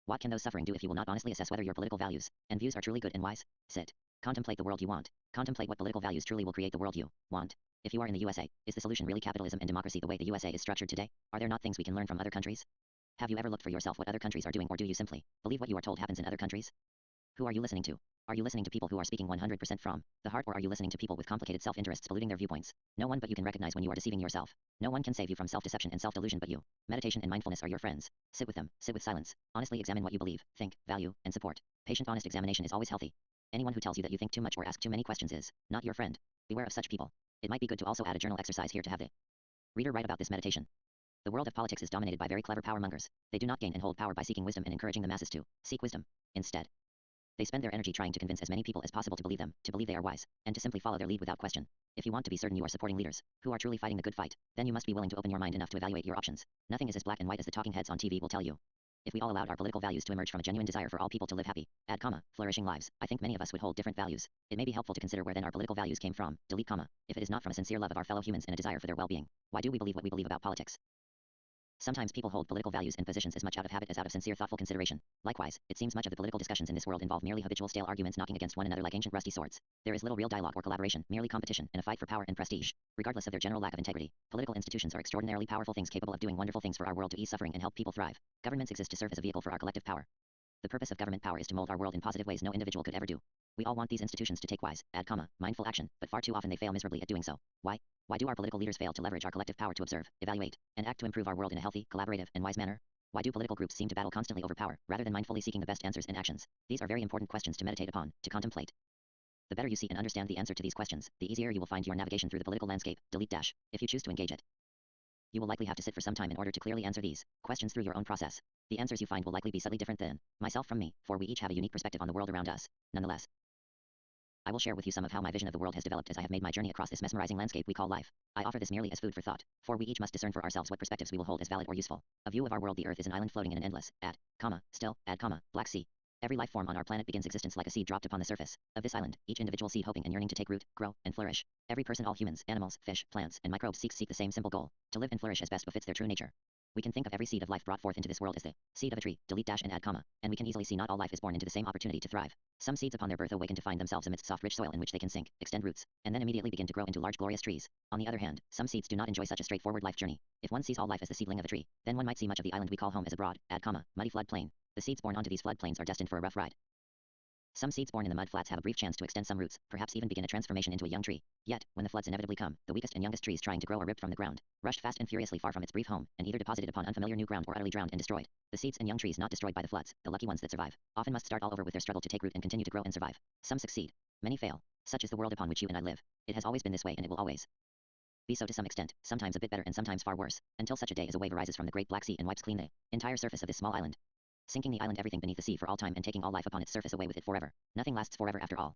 What can those suffering do if you will not honestly assess whether your political values and views are truly good and wise? Sit. Contemplate the world you want. Contemplate what political values truly will create the world you want. If you are in the USA, is the solution really capitalism and democracy the way the USA is structured today? Are there not things we can learn from other countries? Have you ever looked for yourself what other countries are doing, or do you simply believe what you are told happens in other countries? Who are you listening to? Are you listening to people who are speaking 100% from the heart, or are you listening to people with complicated self-interests polluting their viewpoints? No one but you can recognize when you are deceiving yourself. No one can save you from self-deception and self-delusion but you. Meditation and mindfulness are your friends. Sit with them. Sit with silence. Honestly examine what you believe, think, value, and support. Patient, honest examination is always healthy. Anyone who tells you that you think too much or ask too many questions is not your friend. Beware of such people. It might be good to also add a journal exercise here to have the reader write about this meditation. The world of politics is dominated by very clever power mongers. They do not gain and hold power by seeking wisdom and encouraging the masses to seek wisdom. Instead, they spend their energy trying to convince as many people as possible to believe them, to believe they are wise, and to simply follow their lead without question. If you want to be certain you are supporting leaders who are truly fighting the good fight, then you must be willing to open your mind enough to evaluate your options. Nothing is as black and white as the talking heads on TV will tell you. If we all allowed our political values to emerge from a genuine desire for all people to live happy, add comma, flourishing lives, I think many of us would hold different values. It may be helpful to consider where then our political values came from, delete comma, if it is not from a sincere love of our fellow humans and a desire for their well-being. Why do we believe what we believe about politics? Sometimes people hold political values and positions as much out of habit as out of sincere thoughtful consideration. Likewise, it seems much of the political discussions in this world involve merely habitual stale arguments knocking against one another like ancient rusty swords. There is little real dialogue or collaboration, merely competition and a fight for power and prestige. Regardless of their general lack of integrity, political institutions are extraordinarily powerful things capable of doing wonderful things for our world to ease suffering and help people thrive. Governments exist to serve as a vehicle for our collective power. The purpose of government power is to mold our world in positive ways no individual could ever do. We all want these institutions to take wise, add comma, mindful action, but far too often they fail miserably at doing so. Why? Why do our political leaders fail to leverage our collective power to observe, evaluate, and act to improve our world in a healthy, collaborative, and wise manner? Why do political groups seem to battle constantly over power, rather than mindfully seeking the best answers and actions? These are very important questions to meditate upon, to contemplate. The better you see and understand the answer to these questions, the easier you will find your navigation through the political landscape, delete dash, if you choose to engage it. You will likely have to sit for some time in order to clearly answer these questions through your own process. The answers you find will likely be subtly different than myself from me, for we each have a unique perspective on the world around us. Nonetheless, I will share with you some of how my vision of the world has developed as I have made my journey across this mesmerizing landscape we call life. I offer this merely as food for thought, for we each must discern for ourselves what perspectives we will hold as valid or useful. A view of our world: the earth is an island floating in an endless, still, Black Sea. Every life form on our planet begins existence like a seed dropped upon the surface of this island, each individual seed hoping and yearning to take root, grow, and flourish. Every person, all humans, animals, fish, plants, and microbes seek the same simple goal: to live and flourish as best befits their true nature. We can think of every seed of life brought forth into this world as the seed of a tree, delete dash and add comma, and we can easily see not all life is born into the same opportunity to thrive. Some seeds upon their birth awaken to find themselves amidst soft rich soil in which they can sink, extend roots, and then immediately begin to grow into large glorious trees. On the other hand, some seeds do not enjoy such a straightforward life journey. If one sees all life as the seedling of a tree, then one might see much of the island we call home as a broad, add comma, muddy flood plain. The seeds born onto these flood plains are destined for a rough ride. Some seeds born in the mud flats have a brief chance to extend some roots, perhaps even begin a transformation into a young tree. Yet, when the floods inevitably come, the weakest and youngest trees trying to grow are ripped from the ground, rushed fast and furiously far from its brief home, and either deposited upon unfamiliar new ground or utterly drowned and destroyed. The seeds and young trees not destroyed by the floods, the lucky ones that survive, often must start all over with their struggle to take root and continue to grow and survive. Some succeed. Many fail. Such is the world upon which you and I live. It has always been this way and it will always be so to some extent, sometimes a bit better and sometimes far worse, until such a day as a wave arises from the great Black Sea and wipes clean the entire surface of this small island, sinking the island everything beneath the sea for all time and taking all life upon its surface away with it forever. Nothing lasts forever after all.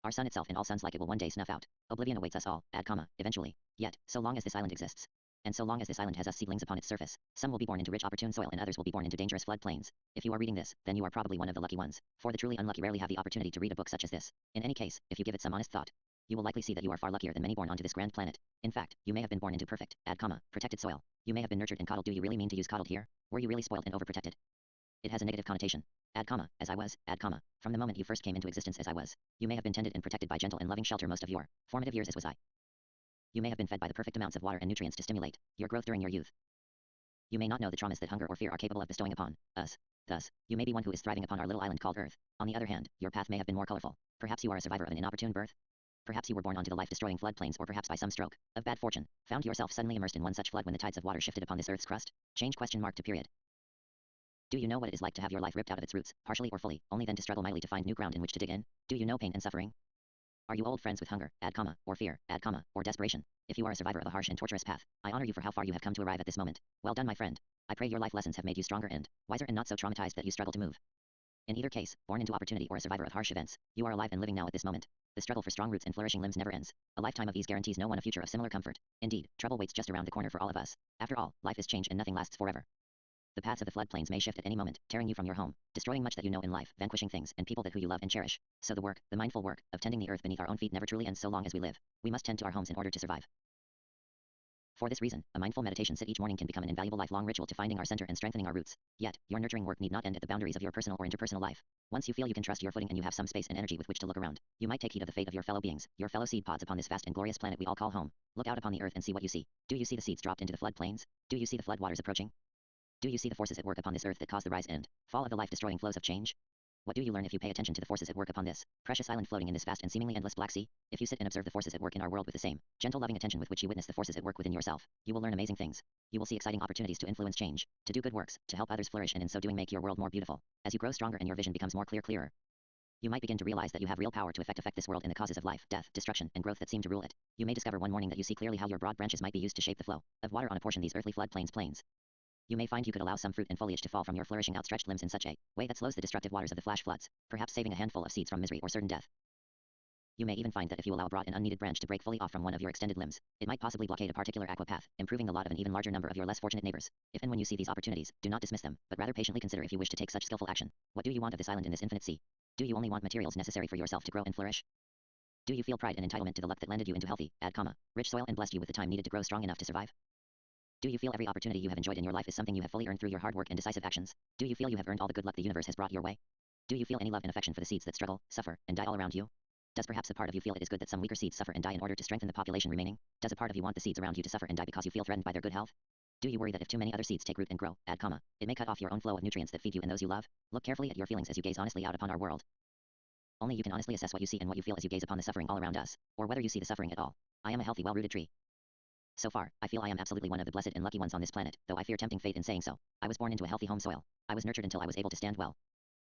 Our sun itself and all suns like it will one day snuff out. Oblivion awaits us all, add comma, eventually. Yet, so long as this island exists, and so long as this island has us seedlings upon its surface, some will be born into rich opportune soil and others will be born into dangerous flood plains. If you are reading this, then you are probably one of the lucky ones, for the truly unlucky rarely have the opportunity to read a book such as this. In any case, if you give it some honest thought, you will likely see that you are far luckier than many born onto this grand planet. In fact, you may have been born into perfect, add comma, protected soil. You may have been nurtured and coddled. Do you really mean to use coddled here? Were you really spoiled and overprotected? It has a negative connotation. Add comma, as I was, add comma. From the moment you first came into existence as I was, you may have been tended and protected by gentle and loving shelter most of your formative years as was I. You may have been fed by the perfect amounts of water and nutrients to stimulate your growth during your youth. You may not know the traumas that hunger or fear are capable of bestowing upon us. Thus, you may be one who is thriving upon our little island called Earth. On the other hand, your path may have been more colorful. Perhaps you are a survivor of an inopportune birth. Perhaps you were born onto the life-destroying floodplains, or perhaps by some stroke of bad fortune, found yourself suddenly immersed in one such flood when the tides of water shifted upon this Earth's crust. Change question mark to period. Do you know what it is like to have your life ripped out of its roots, partially or fully, only then to struggle mightily to find new ground in which to dig in? Do you know pain and suffering? Are you old friends with hunger, add comma, or fear, add comma, or desperation? If you are a survivor of a harsh and torturous path, I honor you for how far you have come to arrive at this moment. Well done, my friend. I pray your life lessons have made you stronger and wiser and not so traumatized that you struggle to move. In either case, born into opportunity or a survivor of harsh events, you are alive and living now at this moment. The struggle for strong roots and flourishing limbs never ends. A lifetime of ease guarantees no one a future of similar comfort. Indeed, trouble waits just around the corner for all of us. After all, life is change and nothing lasts forever. The paths of the floodplains may shift at any moment, tearing you from your home, destroying much that you know in life, vanquishing things and people that who you love and cherish. So the work, the mindful work, of tending the earth beneath our own feet never truly ends so long as we live. We must tend to our homes in order to survive. For this reason, a mindful meditation sit each morning can become an invaluable lifelong ritual to finding our center and strengthening our roots. Yet, your nurturing work need not end at the boundaries of your personal or interpersonal life. Once you feel you can trust your footing and you have some space and energy with which to look around, you might take heed of the fate of your fellow beings, your fellow seed pods upon this vast and glorious planet we all call home. Look out upon the earth and see what you see. Do you see the seeds dropped into the flood plains? Do you see the flood waters approaching? Do you see the forces at work upon this earth that cause the rise and fall of the life-destroying flows of change? What do you learn if you pay attention to the forces at work upon this precious island floating in this vast and seemingly endless Black Sea? If you sit and observe the forces at work in our world with the same gentle, loving attention with which you witness the forces at work within yourself, you will learn amazing things. You will see exciting opportunities to influence change, to do good works, to help others flourish, and in so doing make your world more beautiful. As you grow stronger and your vision becomes more clearer, you might begin to realize that you have real power to affect this world and the causes of life, death, destruction, and growth that seem to rule it. You may discover one morning that you see clearly how your broad branches might be used to shape the flow of water on a portion of these earthly plains. You may find you could allow some fruit and foliage to fall from your flourishing outstretched limbs in such a way that slows the destructive waters of the flash floods, perhaps saving a handful of seeds from misery or certain death. You may even find that if you allow a broad and unneeded branch to break fully off from one of your extended limbs, it might possibly blockade a particular aqua path, improving the lot of an even larger number of your less fortunate neighbors. If and when you see these opportunities, do not dismiss them, but rather patiently consider if you wish to take such skillful action. What do you want of this island in this infinite sea? Do you only want materials necessary for yourself to grow and flourish? Do you feel pride and entitlement to the luck that landed you into healthy, rich soil and blessed you with the time needed to grow strong enough to survive? Do you feel every opportunity you have enjoyed in your life is something you have fully earned through your hard work and decisive actions? Do you feel you have earned all the good luck the universe has brought your way? Do you feel any love and affection for the seeds that struggle, suffer, and die all around you? Does perhaps a part of you feel it is good that some weaker seeds suffer and die in order to strengthen the population remaining? Does a part of you want the seeds around you to suffer and die because you feel threatened by their good health? Do you worry that if too many other seeds take root and grow, it may cut off your own flow of nutrients that feed you and those you love? Look carefully at your feelings as you gaze honestly out upon our world. Only you can honestly assess what you see and what you feel as you gaze upon the suffering all around us, or whether you see the suffering at all. I am a healthy, well-rooted tree. So far, I feel I am absolutely one of the blessed and lucky ones on this planet, though I fear tempting fate in saying so. I was born into a healthy home soil. I was nurtured until I was able to stand well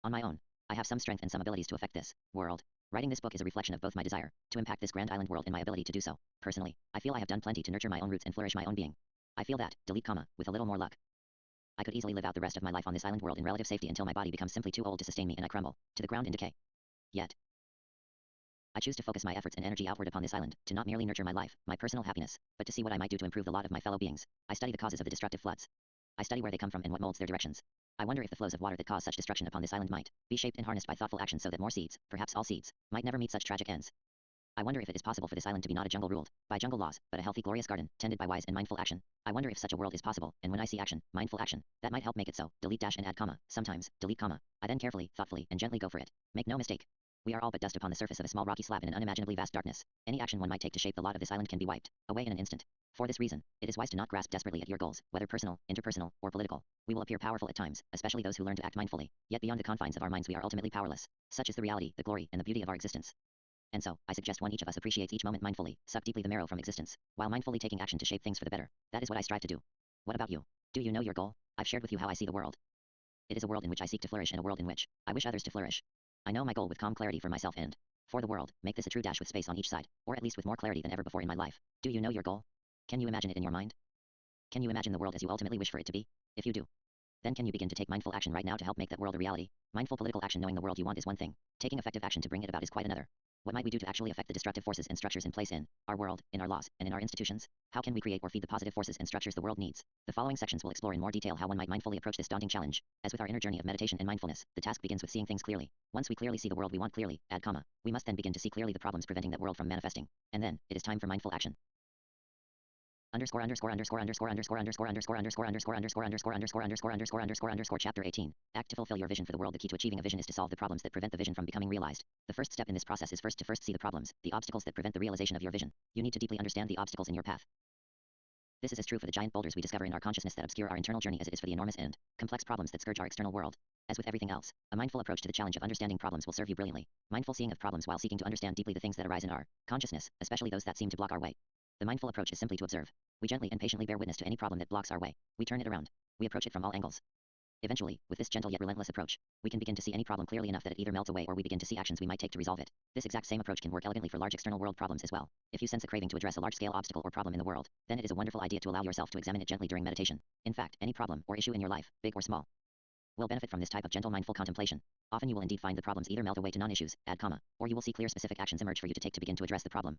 on my own. I have some strength and some abilities to affect this world. Writing this book is a reflection of both my desire to impact this grand island world and my ability to do so. Personally, I feel I have done plenty to nurture my own roots and flourish my own being. I feel that, with a little more luck, I could easily live out the rest of my life on this island world in relative safety until my body becomes simply too old to sustain me and I crumble to the ground in decay. Yet, I choose to focus my efforts and energy outward upon this island, to not merely nurture my life, my personal happiness, but to see what I might do to improve the lot of my fellow beings. I study the causes of the destructive floods. I study where they come from and what molds their directions. I wonder if the flows of water that cause such destruction upon this island might be shaped and harnessed by thoughtful action so that more seeds, perhaps all seeds, might never meet such tragic ends. I wonder if it is possible for this island to be not a jungle ruled by jungle laws, but a healthy, glorious garden, tended by wise and mindful action. I wonder if such a world is possible, and when I see action, mindful action, that might help make it so. Delete dash and add comma, sometimes, delete comma. I then carefully, thoughtfully, and gently go for it. Make no mistake. We are all but dust upon the surface of a small rocky slab in an unimaginably vast darkness. Any action one might take to shape the lot of this island can be wiped away in an instant. For this reason, it is wise to not grasp desperately at your goals, whether personal, interpersonal, or political. We will appear powerful at times, especially those who learn to act mindfully. Yet beyond the confines of our minds we are ultimately powerless. Such is the reality, the glory, and the beauty of our existence. And so, I suggest each of us appreciates each moment mindfully, suck deeply the marrow from existence, while mindfully taking action to shape things for the better. That is what I strive to do. What about you? Do you know your goal? I've shared with you how I see the world. It is a world in which I seek to flourish and a world in which I wish others to flourish. I know my goal with calm clarity for myself and for the world. Make this a true dash with space on each side, or at least with more clarity than ever before in my life. Do you know your goal? Can you imagine it in your mind? Can you imagine the world as you ultimately wish for it to be? If you do, then can you begin to take mindful action right now to help make that world a reality? Mindful political action knowing the world you want is one thing. Taking effective action to bring it about is quite another. What might we do to actually affect the destructive forces and structures in place in our world, in our laws, and in our institutions? How can we create or feed the positive forces and structures the world needs? The following sections will explore in more detail how one might mindfully approach this daunting challenge. As with our inner journey of meditation and mindfulness, the task begins with seeing things clearly. Once we clearly see the world we want clearly, we must then begin to see clearly the problems preventing that world from manifesting. And then, it is time for mindful action. Chapter 18. Act to fulfill your vision for the world. The key to achieving a vision is to solve the problems that prevent the vision from becoming realized. The first step in this process is to first see the problems, the obstacles that prevent the realization of your vision. You need to deeply understand the obstacles in your path. This is as true for the giant boulders we discover in our consciousness that obscure our internal journey as it is for the enormous and complex problems that scourge our external world. As with everything else, a mindful approach to the challenge of understanding problems will serve you brilliantly. Mindful seeing of problems while seeking to understand deeply the things that arise in our consciousness, especially those that seem to block our way. The mindful approach is simply to observe. We gently and patiently bear witness to any problem that blocks our way. We turn it around. We approach it from all angles. Eventually, with this gentle yet relentless approach, we can begin to see any problem clearly enough that it either melts away or we begin to see actions we might take to resolve it. This exact same approach can work elegantly for large external world problems as well. If you sense a craving to address a large-scale obstacle or problem in the world, then it is a wonderful idea to allow yourself to examine it gently during meditation. In fact, any problem or issue in your life, big or small, will benefit from this type of gentle mindful contemplation. Often you will indeed find the problems either melt away to non-issues, add comma, or you will see clear specific actions emerge for you to take to begin to address the problem.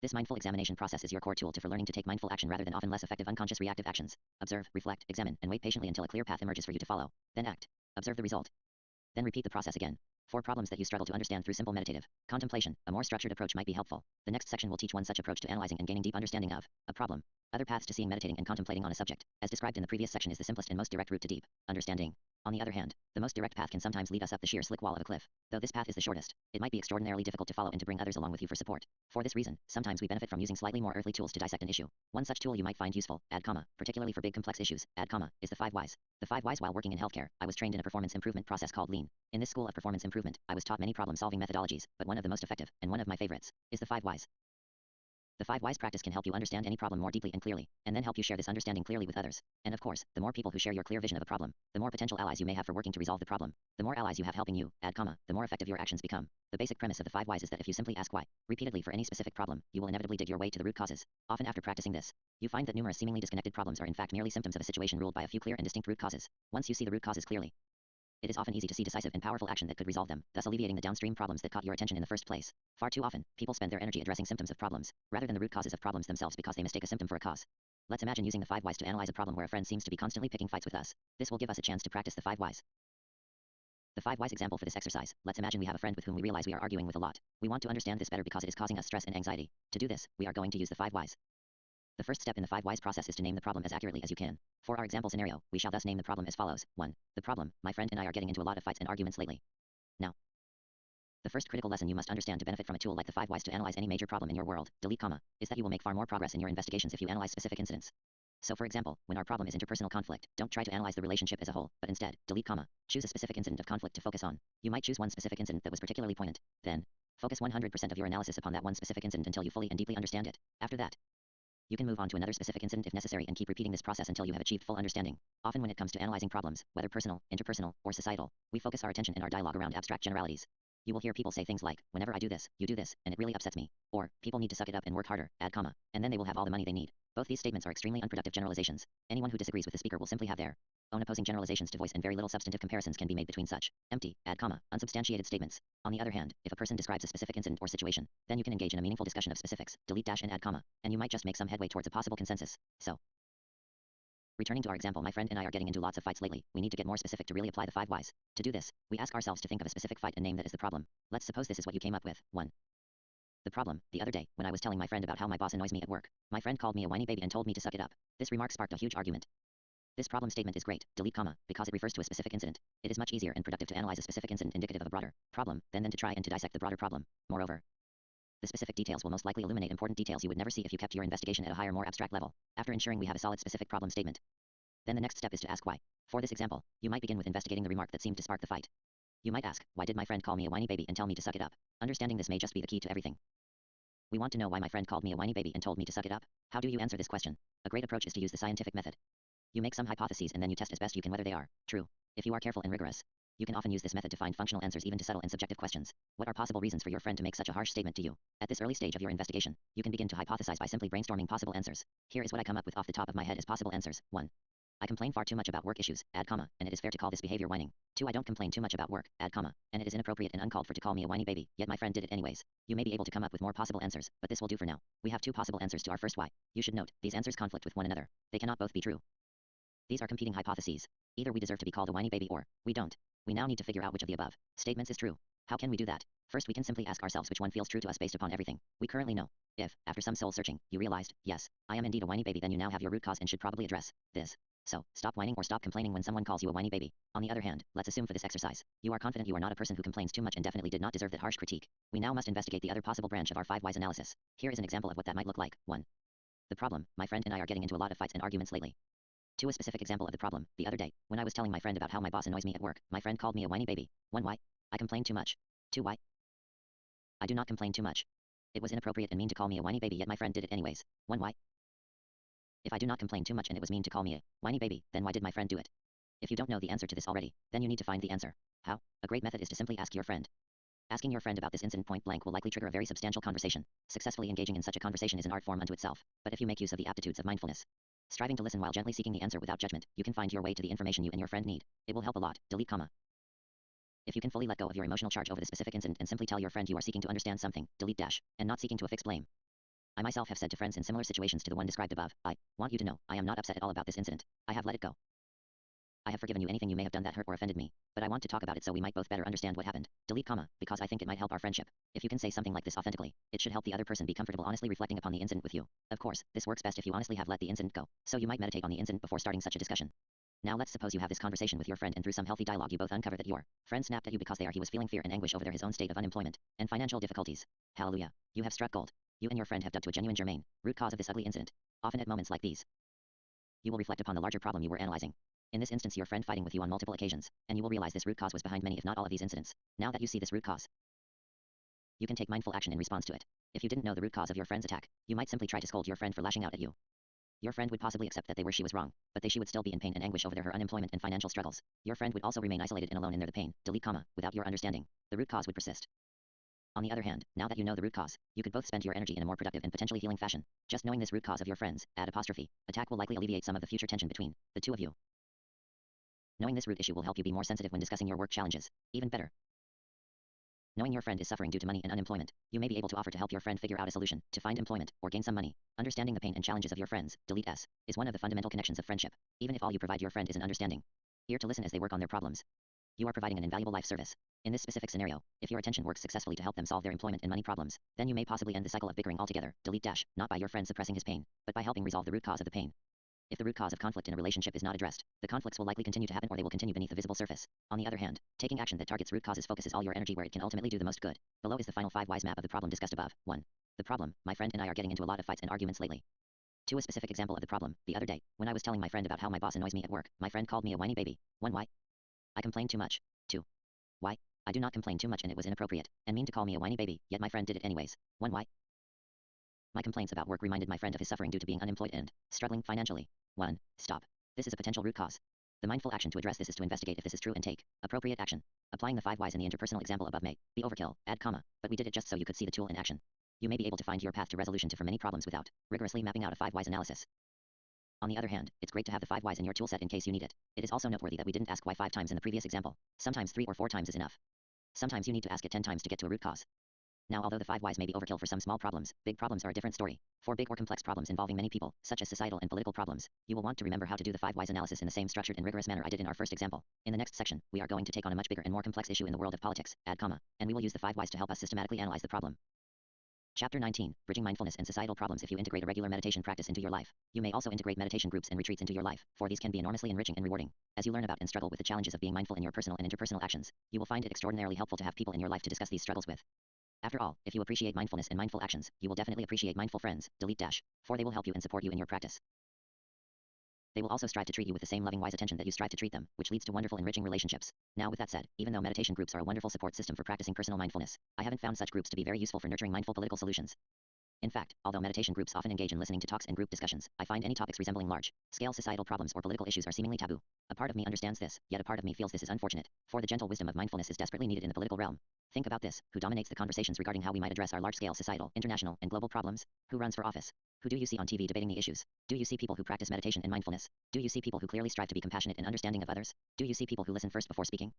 This mindful examination process is your core tool for learning to take mindful action rather than often less effective unconscious reactive actions. Observe, reflect, examine, and wait patiently until a clear path emerges for you to follow. Then act. Observe the result. Then repeat the process again. For problems that you struggle to understand through simple meditative contemplation, a more structured approach might be helpful. The next section will teach one such approach to analyzing and gaining deep understanding of a problem. Other paths to seeing, meditating, and contemplating on a subject, as described in the previous section, is the simplest and most direct route to deep understanding. On the other hand, the most direct path can sometimes lead us up the sheer slick wall of a cliff. Though this path is the shortest, it might be extraordinarily difficult to follow and to bring others along with you for support. For this reason, sometimes we benefit from using slightly more earthly tools to dissect an issue. One such tool you might find useful, add comma, particularly for big complex issues, add comma, is the 5 whys. The 5 whys. While working in healthcare, I was trained in a performance improvement process called Lean. In this school of performance improvement, I was taught many problem-solving methodologies, but one of the most effective, and one of my favorites, is the 5 whys. The 5 whys practice can help you understand any problem more deeply and clearly, and then help you share this understanding clearly with others. And of course, the more people who share your clear vision of a problem, the more potential allies you may have for working to resolve the problem. The more allies you have helping you, add comma, the more effective your actions become. The basic premise of the 5 whys is that if you simply ask why repeatedly for any specific problem, you will inevitably dig your way to the root causes. Often after practicing this, you find that numerous seemingly disconnected problems are in fact merely symptoms of a situation ruled by a few clear and distinct root causes. Once you see the root causes clearly, it is often easy to see decisive and powerful action that could resolve them, thus alleviating the downstream problems that caught your attention in the first place. Far too often, people spend their energy addressing symptoms of problems, rather than the root causes of problems themselves, because they mistake a symptom for a cause. Let's imagine using the 5 whys to analyze a problem where a friend seems to be constantly picking fights with us. This will give us a chance to practice the 5 whys. The 5 whys example for this exercise: let's imagine we have a friend with whom we realize we are arguing with a lot. We want to understand this better because it is causing us stress and anxiety. To do this, we are going to use the 5 whys. The first step in the 5 whys process is to name the problem as accurately as you can. For our example scenario, we shall thus name the problem as follows. 1. The problem: my friend and I are getting into a lot of fights and arguments lately. Now, the first critical lesson you must understand to benefit from a tool like the 5 whys to analyze any major problem in your world, delete comma, is that you will make far more progress in your investigations if you analyze specific incidents. So for example, when our problem is interpersonal conflict, don't try to analyze the relationship as a whole, but instead, delete comma, choose a specific incident of conflict to focus on. You might choose one specific incident that was particularly poignant. Then, focus 100% of your analysis upon that one specific incident until you fully and deeply understand it. After that, you can move on to another specific incident if necessary and keep repeating this process until you have achieved full understanding. Often when it comes to analyzing problems, whether personal, interpersonal, or societal, we focus our attention and our dialogue around abstract generalities. You will hear people say things like, whenever I do this, you do this, and it really upsets me. Or, people need to suck it up and work harder, add comma, and then they will have all the money they need. Both these statements are extremely unproductive generalizations. Anyone who disagrees with the speaker will simply have their own opposing generalizations to voice, and very little substantive comparisons can be made between such empty, add comma, unsubstantiated statements. On the other hand, if a person describes a specific incident or situation, then you can engage in a meaningful discussion of specifics, delete dash and add comma, and you might just make some headway towards a possible consensus. So, returning to our example, my friend and I are getting into lots of fights lately. We need to get more specific to really apply the 5 whys. To do this, we ask ourselves to think of a specific fight and name that as the problem. Let's suppose this is what you came up with. 1. The problem: the other day, when I was telling my friend about how my boss annoys me at work, my friend called me a whiny baby and told me to suck it up. This remark sparked a huge argument. This problem statement is great, delete comma, because it refers to a specific incident. It is much easier and productive to analyze a specific incident indicative of a broader problem than to try and to dissect the broader problem. Moreover, the specific details will most likely illuminate important details you would never see if you kept your investigation at a higher, more abstract level. After ensuring we have a solid specific problem statement, then the next step is to ask why. For this example, you might begin with investigating the remark that seemed to spark the fight. You might ask, why did my friend call me a whiny baby and tell me to suck it up? Understanding this may just be the key to everything. We want to know why my friend called me a whiny baby and told me to suck it up. How do you answer this question? A great approach is to use the scientific method. You make some hypotheses and then you test as best you can whether they are true. If you are careful and rigorous, you can often use this method to find functional answers even to subtle and subjective questions. What are possible reasons for your friend to make such a harsh statement to you? At this early stage of your investigation, you can begin to hypothesize by simply brainstorming possible answers. Here is what I come up with off the top of my head as possible answers. 1. I complain far too much about work issues, add comma, and it is fair to call this behavior whining. 2. I don't complain too much about work, add comma, and it is inappropriate and uncalled for to call me a whiny baby, yet my friend did it anyways. You may be able to come up with more possible answers, but this will do for now. We have 2 possible answers to our first why. You should note, these answers conflict with one another. They cannot both be true. These are competing hypotheses. Either we deserve to be called a whiny baby or we don't. We now need to figure out which of the above statements is true. How can we do that? First, we can simply ask ourselves which one feels true to us based upon everything we currently know. If, after some soul searching, you realized, yes, I am indeed a whiny baby, then you now have your root cause and should probably address this. So, stop whining or stop complaining when someone calls you a whiny baby. On the other hand, let's assume for this exercise, you are confident you are not a person who complains too much and definitely did not deserve that harsh critique. We now must investigate the other possible branch of our 5 whys analysis. Here is an example of what that might look like. 1. The problem: my friend and I are getting into a lot of fights and arguments lately. 2. A specific example of the problem: the other day, when I was telling my friend about how my boss annoys me at work, my friend called me a whiny baby. 1. Why? I complain too much. 2. Why? I do not complain too much. It was inappropriate and mean to call me a whiny baby, yet my friend did it anyways. 1. Why? If I do not complain too much and it was mean to call me a whiny baby, then why did my friend do it? If you don't know the answer to this already, then you need to find the answer. How? A great method is to simply ask your friend. Asking your friend about this incident point blank will likely trigger a very substantial conversation. Successfully engaging in such a conversation is an art form unto itself. But if you make use of the aptitudes of mindfulness, Striving to listen while gently seeking the answer without judgment, you can find your way to the information you and your friend need. It will help a lot. Delete comma. If you can fully let go of your emotional charge over the specific incident and simply tell your friend you are seeking to understand something, delete dash, and not seeking to affix blame. I myself have said to friends in similar situations to the one described above, I want you to know, I am not upset at all about this incident. I have let it go. I have forgiven you anything you may have done that hurt or offended me, but I want to talk about it so we might both better understand what happened. Delete comma, because I think it might help our friendship. If you can say something like this authentically, it should help the other person be comfortable honestly reflecting upon the incident with you. Of course, this works best if you honestly have let the incident go, so you might meditate on the incident before starting such a discussion. Now let's suppose you have this conversation with your friend and through some healthy dialogue you both uncover that your friend snapped at you because he was feeling fear and anguish over his own state of unemployment and financial difficulties. Hallelujah. You have struck gold. You and your friend have dug to a genuine germane root cause of this ugly incident. Often at moments like these, you will reflect upon the larger problem you were analyzing. In this instance, your friend fighting with you on multiple occasions, and you will realize this root cause was behind many if not all of these incidents. Now that you see this root cause, you can take mindful action in response to it. If you didn't know the root cause of your friend's attack, you might simply try to scold your friend for lashing out at you. Your friend would possibly accept that she was wrong, but she would still be in pain and anguish over her unemployment and financial struggles. Your friend would also remain isolated and alone in the pain. Delete comma, without your understanding, the root cause would persist. On the other hand, now that you know the root cause, you could both spend your energy in a more productive and potentially healing fashion. Just knowing this root cause of your friend's attack will likely alleviate some of the future tension between the two of you. Knowing this root issue will help you be more sensitive when discussing your work challenges. Even better, knowing your friend is suffering due to money and unemployment, you may be able to offer to help your friend figure out a solution to find employment or gain some money. Understanding the pain and challenges of your friends, delete S, is one of the fundamental connections of friendship. Even if all you provide your friend is an understanding ear to listen as they work on their problems, you are providing an invaluable life service. In this specific scenario, if your attention works successfully to help them solve their employment and money problems, then you may possibly end the cycle of bickering altogether. Delete dash, not by your friend suppressing his pain, but by helping resolve the root cause of the pain. If the root cause of conflict in a relationship is not addressed, the conflicts will likely continue to happen or they will continue beneath the visible surface. On the other hand, taking action that targets root causes focuses all your energy where it can ultimately do the most good. Below is the final 5 whys map of the problem discussed above. 1. The problem: my friend and I are getting into a lot of fights and arguments lately. 2. A specific example of the problem: the other day, when I was telling my friend about how my boss annoys me at work, my friend called me a whiny baby. 1. Why? I complain too much. 2. Why? I do not complain too much and it was inappropriate and mean to call me a whiny baby, yet my friend did it anyways. 1. Why? My complaints about work reminded my friend of his suffering due to being unemployed and struggling financially. 1. Stop. This is a potential root cause. The mindful action to address this is to investigate if this is true and take appropriate action. Applying the 5 whys in the interpersonal example above may be overkill, add comma, but we did it just so you could see the tool in action. You may be able to find your path to resolution for many problems without rigorously mapping out a 5 whys analysis. On the other hand, it's great to have the 5 whys in your toolset in case you need it. It is also noteworthy that we didn't ask why 5 times in the previous example. Sometimes 3 or 4 times is enough. Sometimes you need to ask it 10 times to get to a root cause. Now, although the 5 whys may be overkill for some small problems, big problems are a different story. For big or complex problems involving many people, such as societal and political problems, you will want to remember how to do the 5 whys analysis in the same structured and rigorous manner I did in our first example. In the next section, we are going to take on a much bigger and more complex issue in the world of politics, add comma, and we will use the 5 whys to help us systematically analyze the problem. Chapter 19, Bridging Mindfulness and Societal Problems. If you integrate a regular meditation practice into your life, you may also integrate meditation groups and retreats into your life, for these can be enormously enriching and rewarding. As you learn about and struggle with the challenges of being mindful in your personal and interpersonal actions, you will find it extraordinarily helpful to have people in your life to discuss these struggles with. After all, if you appreciate mindfulness and mindful actions, you will definitely appreciate mindful friends, delete dash, for they will help you and support you in your practice. They will also strive to treat you with the same loving, wise attention that you strive to treat them, which leads to wonderful, enriching relationships. Now, with that said, even though meditation groups are a wonderful support system for practicing personal mindfulness, I haven't found such groups to be very useful for nurturing mindful political solutions. In fact, although meditation groups often engage in listening to talks and group discussions, I find any topics resembling large-scale societal problems or political issues are seemingly taboo. A part of me understands this, yet a part of me feels this is unfortunate, for the gentle wisdom of mindfulness is desperately needed in the political realm. Think about this: who dominates the conversations regarding how we might address our large-scale societal, international, and global problems? Who runs for office? Who do you see on TV debating the issues? Do you see people who practice meditation and mindfulness? Do you see people who clearly strive to be compassionate and understanding of others? Do you see people who listen first before speaking?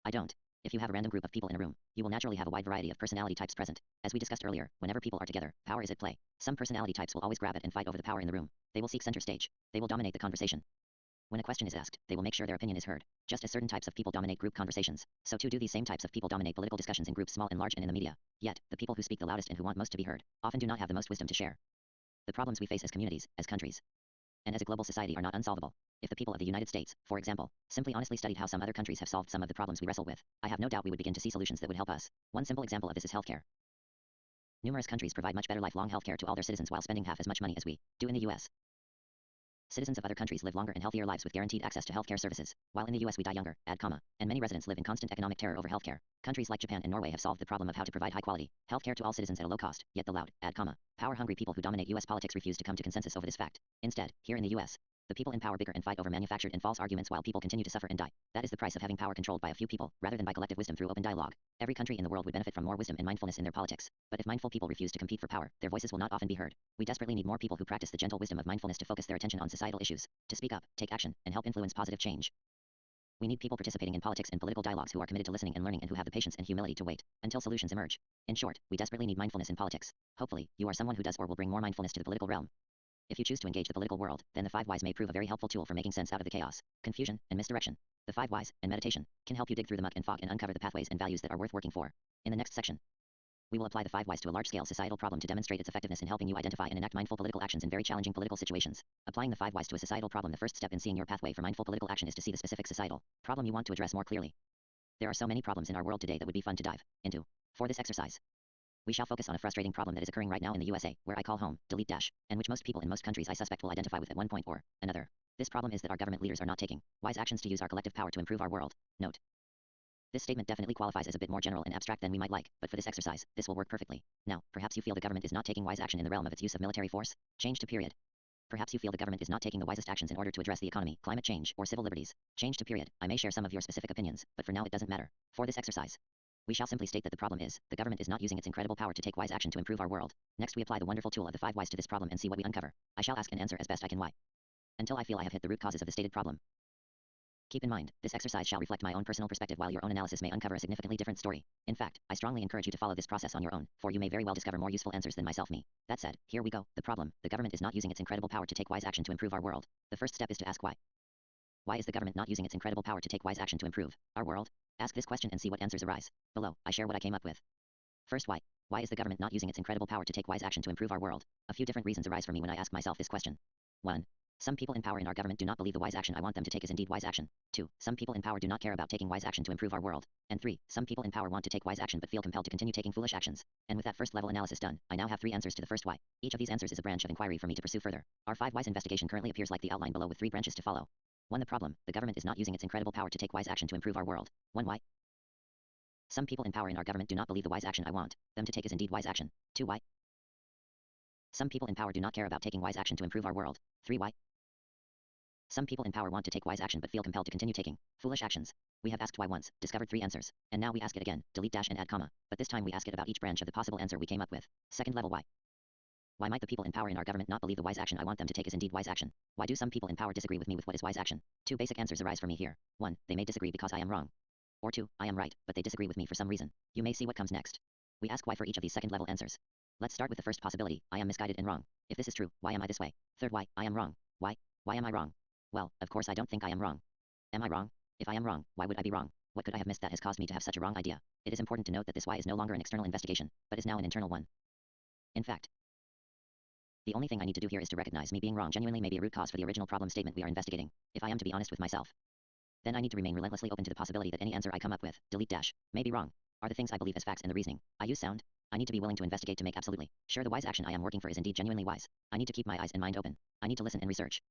I don't. If you have a random group of people in a room, you will naturally have a wide variety of personality types present. As we discussed earlier, whenever people are together, power is at play. Some personality types will always grab at and fight over the power in the room. They will seek center stage. They will dominate the conversation. When a question is asked, they will make sure their opinion is heard. Just as certain types of people dominate group conversations, so too do these same types of people dominate political discussions in groups small and large and in the media. Yet, the people who speak the loudest and who want most to be heard, often do not have the most wisdom to share. The problems we face as communities, as countries, and as a global society are not unsolvable. If the people of the United States, for example, simply honestly studied how some other countries have solved some of the problems we wrestle with, I have no doubt we would begin to see solutions that would help us. One simple example of this is healthcare. Numerous countries provide much better lifelong healthcare to all their citizens while spending half as much money as we do in the US. Citizens of other countries live longer and healthier lives with guaranteed access to healthcare services, while in the US we die younger, add comma, and many residents live in constant economic terror over healthcare. Countries like Japan and Norway have solved the problem of how to provide high-quality healthcare to all citizens at a low cost, yet the loud, add comma, power-hungry people who dominate US politics refuse to come to consensus over this fact. Instead, here in the US, The people in power bicker and fight over manufactured and false arguments while people continue to suffer and die. That is the price of having power controlled by a few people, rather than by collective wisdom through open dialogue. Every country in the world would benefit from more wisdom and mindfulness in their politics. But if mindful people refuse to compete for power, their voices will not often be heard. We desperately need more people who practice the gentle wisdom of mindfulness to focus their attention on societal issues, to speak up, take action, and help influence positive change. We need people participating in politics and political dialogues who are committed to listening and learning and who have the patience and humility to wait until solutions emerge. In short, we desperately need mindfulness in politics. Hopefully, you are someone who does or will bring more mindfulness to the political realm. If you choose to engage the political world, then the 5 whys may prove a very helpful tool for making sense out of the chaos, confusion, and misdirection. The 5 whys and meditation can help you dig through the muck and fog and uncover the pathways and values that are worth working for. In the next section, we will apply the 5 whys to a large-scale societal problem to demonstrate its effectiveness in helping you identify and enact mindful political actions in very challenging political situations. Applying the 5 whys to a societal problem. The first step in seeing your pathway for mindful political action is to see the specific societal problem you want to address more clearly. There are so many problems in our world today that would be fun to dive into. For this exercise, we shall focus on a frustrating problem that is occurring right now in the USA, where I call home, delete dash, and which most people in most countries I suspect will identify with at one point or another. This problem is that our government leaders are not taking wise actions to use our collective power to improve our world. Note: this statement definitely qualifies as a bit more general and abstract than we might like, but for this exercise, this will work perfectly. Now, perhaps you feel the government is not taking wise action in the realm of its use of military force. Change to period. Perhaps you feel the government is not taking the wisest actions in order to address the economy, climate change, or civil liberties. Change to period. I may share some of your specific opinions, but for now it doesn't matter. For this exercise, we shall simply state that the problem is, the government is not using its incredible power to take wise action to improve our world. Next we apply the wonderful tool of the 5 whys to this problem and see what we uncover. I shall ask and answer as best I can why, until I feel I have hit the root causes of the stated problem. Keep in mind, this exercise shall reflect my own personal perspective while your own analysis may uncover a significantly different story. In fact, I strongly encourage you to follow this process on your own, for you may very well discover more useful answers than myself me. That said, here we go. The problem: the government is not using its incredible power to take wise action to improve our world. The first step is to ask why. Why is the government not using its incredible power to take wise action to improve our world? Ask this question and see what answers arise. Below, I share what I came up with. First, why? Why is the government not using its incredible power to take wise action to improve our world? A few different reasons arise for me when I ask myself this question. 1. Some people in power in our government do not believe the wise action I want them to take is indeed wise action. 2. Some people in power do not care about taking wise action to improve our world. And 3. Some people in power want to take wise action but feel compelled to continue taking foolish actions. And with that first level analysis done, I now have 3 answers to the first why. Each of these answers is a branch of inquiry for me to pursue further. Our 5 whys investigation currently appears like the outline below with 3 branches to follow. 1. The problem: the government is not using its incredible power to take wise action to improve our world. 1. Why? Some people in power in our government do not believe the wise action I want them to take is indeed wise action. 2. Why? Some people in power do not care about taking wise action to improve our world. 3. Why? Some people in power want to take wise action but feel compelled to continue taking foolish actions. We have asked why once, discovered 3 answers, and now we ask it again, delete dash and add comma, but this time we ask it about each branch of the possible answer we came up with. Second level: why? Why might the people in power in our government not believe the wise action I want them to take is indeed wise action? Why do some people in power disagree with me with what is wise action? 2 basic answers arise for me here. 1. They may disagree because I am wrong. Or 2. I am right, but they disagree with me for some reason. You may see what comes next. We ask why for each of these second level answers. Let's start with the first possibility: I am misguided and wrong. If this is true, why am I this way? Third: why? I am wrong. Why? Why am I wrong? Well, of course I don't think I am wrong. Am I wrong? If I am wrong, why would I be wrong? What could I have missed that has caused me to have such a wrong idea? It is important to note that this why is no longer an external investigation, but is now an internal one. In fact, the only thing I need to do here is to recognize me being wrong genuinely may be a root cause for the original problem statement we are investigating. If I am to be honest with myself, then I need to remain relentlessly open to the possibility that any answer I come up with, delete dash, may be wrong. Are the things I believe as facts and the reasoning I use sound? I need to be willing to investigate to make absolutely sure the wise action I am working for is indeed genuinely wise. I need to keep my eyes and mind open. I need to listen and research.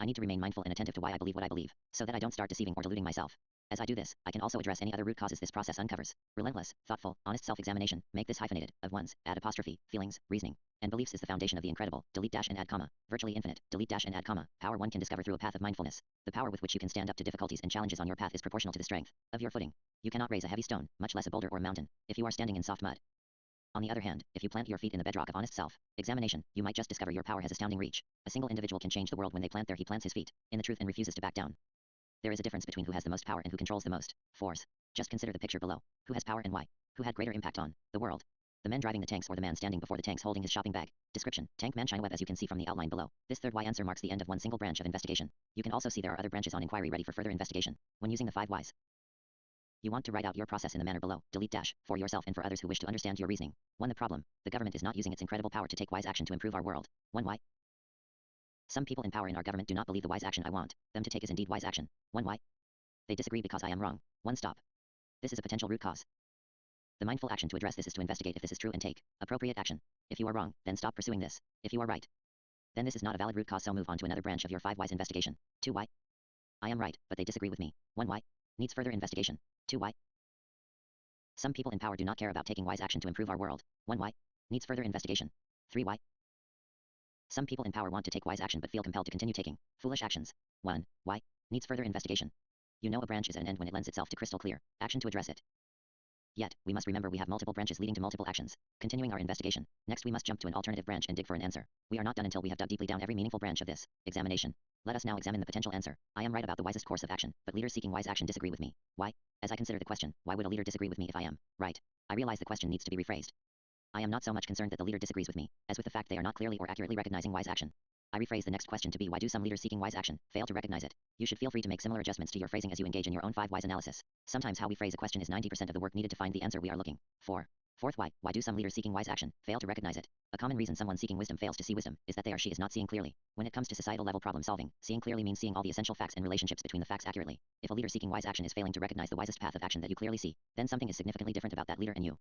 I need to remain mindful and attentive to why I believe what I believe, so that I don't start deceiving or deluding myself. As I do this, I can also address any other root causes this process uncovers. Relentless, thoughtful, honest self-examination, make this hyphenated, of one's, add apostrophe, feelings, reasoning, and beliefs is the foundation of the incredible, delete dash and add comma, virtually infinite, delete dash and add comma, power one can discover through a path of mindfulness. The power with which you can stand up to difficulties and challenges on your path is proportional to the strength of your footing. You cannot raise a heavy stone, much less a boulder or a mountain, if you are standing in soft mud. On the other hand, if you plant your feet in the bedrock of honest self-examination, you might just discover your power has astounding reach. A single individual can change the world when they plant there he plants his feet in the truth and refuses to back down. There is a difference between who has the most power and who controls the most force. Just consider the picture below. Who has power and why? Who had greater impact on the world? The man driving the tanks or the man standing before the tanks holding his shopping bag? Description: Tank man China Web as you can see from the outline below. This third why answer marks the end of one single branch of investigation. You can also see there are other branches on inquiry ready for further investigation. When using the 5 whys, you want to write out your process in the manner below, delete dash, for yourself and for others who wish to understand your reasoning. 1. The problem: the government is not using its incredible power to take wise action to improve our world. 1. Why? Some people in power in our government do not believe the wise action I want them to take is indeed wise action. 1. Why? They disagree because I am wrong. 1. Stop. This is a potential root cause. The mindful action to address this is to investigate if this is true and take appropriate action. If you are wrong, then stop pursuing this. If you are right, then this is not a valid root cause, so move on to another branch of your 5 whys investigation. 2. Why? I am right, but they disagree with me. 1. Why? Needs further investigation. 2. Why? Some people in power do not care about taking wise action to improve our world. 1. Why? Needs further investigation. 3. Why? Some people in power want to take wise action but feel compelled to continue taking foolish actions. 1. Why? Needs further investigation. You know a branch is at an end when it lends itself to crystal clear action to address it. Yet, we must remember we have multiple branches leading to multiple actions. Continuing our investigation, next we must jump to an alternative branch and dig for an answer. We are not done until we have dug deeply down every meaningful branch of this examination. Let us now examine the potential answer. I am right about the wisest course of action, but leaders seeking wise action disagree with me. Why? As I consider the question, why would a leader disagree with me if I am right? I realize the question needs to be rephrased. I am not so much concerned that the leader disagrees with me, as with the fact they are not clearly or accurately recognizing wise action. I rephrase the next question to be, why do some leaders seeking wise action fail to recognize it? You should feel free to make similar adjustments to your phrasing as you engage in your own 5 whys analysis. Sometimes how we phrase a question is 90% of the work needed to find the answer we are looking for. Fourth, why do some leaders seeking wise action fail to recognize it? A common reason someone seeking wisdom fails to see wisdom is that they or she is not seeing clearly. When it comes to societal level problem solving, seeing clearly means seeing all the essential facts and relationships between the facts accurately. If a leader seeking wise action is failing to recognize the wisest path of action that you clearly see, then something is significantly different about that leader and you.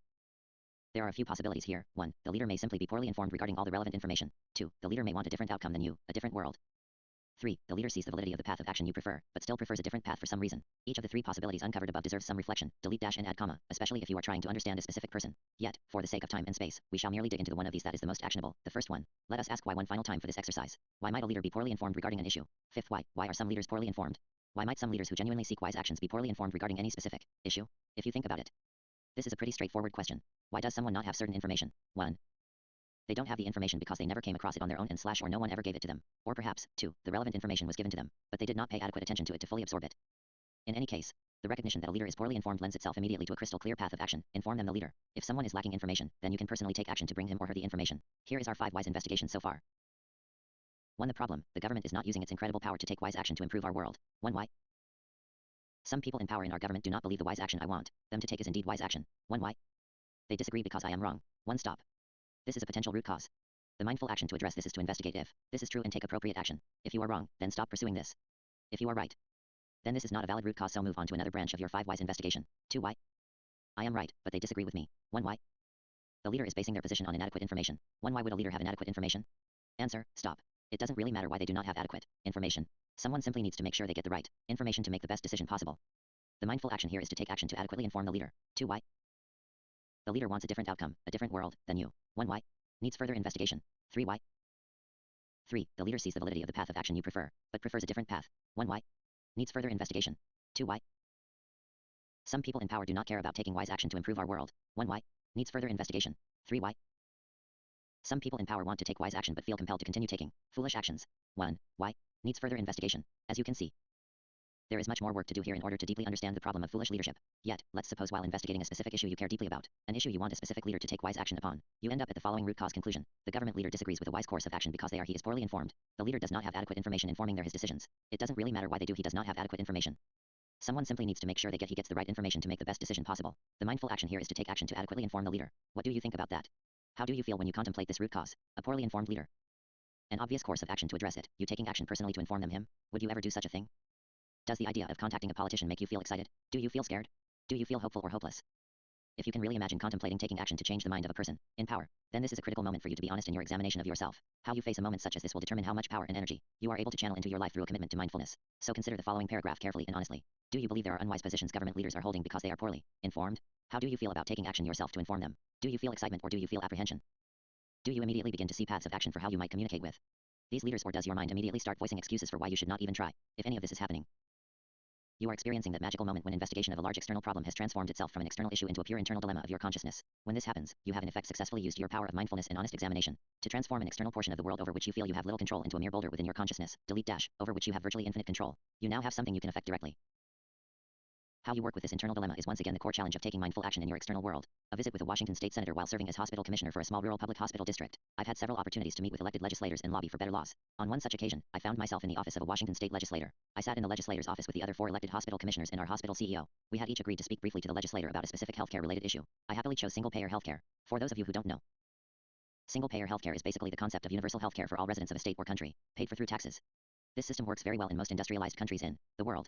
There are a few possibilities here. 1. The leader may simply be poorly informed regarding all the relevant information. 2. The leader may want a different outcome than you, a different world. 3. The leader sees the validity of the path of action you prefer, but still prefers a different path for some reason. Each of the 3 possibilities uncovered above deserves some reflection. Delete dash and add comma, especially if you are trying to understand a specific person. Yet, for the sake of time and space, we shall merely dig into the one of these that is the most actionable. The first one. Let us ask why one final time for this exercise. Why might a leader be poorly informed regarding an issue? Fifth, why are some leaders poorly informed? Why might some leaders who genuinely seek wise actions be poorly informed regarding any specific issue? If you think about it, this is a pretty straightforward question. Why does someone not have certain information? 1. They don't have the information because they never came across it on their own and / or no one ever gave it to them. Or perhaps, 2. The relevant information was given to them, but they did not pay adequate attention to it to fully absorb it. In any case, the recognition that a leader is poorly informed lends itself immediately to a crystal clear path of action. Inform them the leader. If someone is lacking information, then you can personally take action to bring him or her the information. Here is our 5 wise investigation so far. 1. The problem. The government is not using its incredible power to take wise action to improve our world. 1. Why? Some people in power in our government do not believe the wise action I want them to take is indeed wise action. 1. Why? They disagree because I am wrong. 1. Stop. This is a potential root cause. The mindful action to address this is to investigate if this is true and take appropriate action. If you are wrong, then stop pursuing this. If you are right, then this is not a valid root cause, so move on to another branch of your 5 whys investigation. 2. Why? I am right, but they disagree with me. 1. Why? The leader is basing their position on inadequate information. 1. Why would a leader have inadequate information? Answer. Stop. It doesn't really matter why they do not have adequate information. Someone simply needs to make sure they get the right information to make the best decision possible. The mindful action here is to take action to adequately inform the leader. 2. Why? The leader wants a different outcome, a different world, than you. 1. Why? Needs further investigation. 3. Why? 3. The leader sees the validity of the path of action you prefer, but prefers a different path. 1. Why? Needs further investigation. 2. Why? Some people in power do not care about taking wise action to improve our world. 1. Why? Needs further investigation. 3. Why? Some people in power want to take wise action but feel compelled to continue taking foolish actions. 1. Why? Needs further investigation. As you can see, there is much more work to do here in order to deeply understand the problem of foolish leadership. Yet, let's suppose while investigating a specific issue you care deeply about, an issue you want a specific leader to take wise action upon, you end up at the following root cause conclusion. The government leader disagrees with a wise course of action because he is poorly informed. The leader does not have adequate information informing his decisions. It doesn't really matter why he does not have adequate information. Someone simply needs to make sure he gets the right information to make the best decision possible. The mindful action here is to take action to adequately inform the leader. What do you think about that? How do you feel when you contemplate this root cause? A poorly informed leader. An obvious course of action to address it. You taking action personally to inform him? Would you ever do such a thing? Does the idea of contacting a politician make you feel excited? Do you feel scared? Do you feel hopeful or hopeless? If you can really imagine contemplating taking action to change the mind of a person in power, then this is a critical moment for you to be honest in your examination of yourself. How you face a moment such as this will determine how much power and energy you are able to channel into your life through a commitment to mindfulness. So consider the following paragraph carefully and honestly. Do you believe there are unwise positions government leaders are holding because they are poorly informed? How do you feel about taking action yourself to inform them? Do you feel excitement or do you feel apprehension? Do you immediately begin to see paths of action for how you might communicate with these leaders, or does your mind immediately start voicing excuses for why you should not even try? If any of this is happening, you are experiencing that magical moment when investigation of a large external problem has transformed itself from an external issue into a pure internal dilemma of your consciousness. When this happens, you have in effect successfully used your power of mindfulness and honest examination to transform an external portion of the world over which you feel you have little control into a mere boulder within your consciousness, delete dash, over which you have virtually infinite control. You now have something you can affect directly. How you work with this internal dilemma is once again the core challenge of taking mindful action in your external world. A visit with a Washington state senator while serving as hospital commissioner for a small rural public hospital district. I've had several opportunities to meet with elected legislators and lobby for better laws. On one such occasion, I found myself in the office of a Washington state legislator. I sat in the legislator's office with the other 4 elected hospital commissioners and our hospital CEO. We had each agreed to speak briefly to the legislator about a specific healthcare related issue. I happily chose single-payer healthcare. For those of you who don't know, single-payer healthcare is basically the concept of universal healthcare for all residents of a state or country, paid for through taxes. This system works very well in most industrialized countries in the world.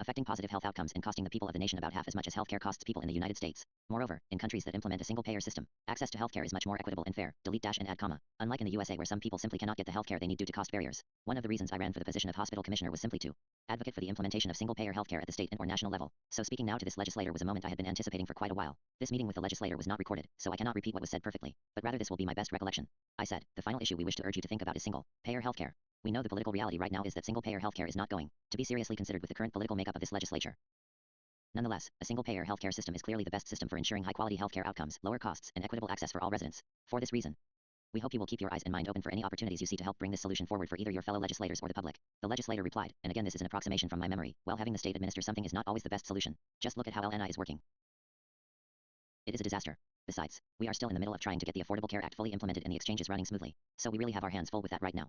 affecting positive health outcomes and costing the people of the nation about half as much as healthcare costs people in the United States. Moreover, in countries that implement a single-payer system, access to healthcare is much more equitable and fair. Delete dash and add comma. Unlike in the USA where some people simply cannot get the healthcare they need due to cost barriers. One of the reasons I ran for the position of hospital commissioner was simply to advocate for the implementation of single-payer healthcare at the state and or national level. So speaking now to this legislator was a moment I had been anticipating for quite a while. This meeting with the legislator was not recorded, so I cannot repeat what was said perfectly, but rather this will be my best recollection. I said, the final issue we wish to urge you to think about is single-payer healthcare. We know the political reality right now is that single-payer healthcare is not going to be seriously considered with the current political makeup of this legislature. Nonetheless, a single-payer healthcare system is clearly the best system for ensuring high-quality healthcare outcomes, lower costs, and equitable access for all residents. For this reason, we hope you will keep your eyes and mind open for any opportunities you see to help bring this solution forward for either your fellow legislators or the public. The legislator replied, and again this is an approximation from my memory, well, having the state administer something is not always the best solution. Just look at how LNI is working. It is a disaster. Besides, we are still in the middle of trying to get the Affordable Care Act fully implemented and the exchanges running smoothly, so we really have our hands full with that right now.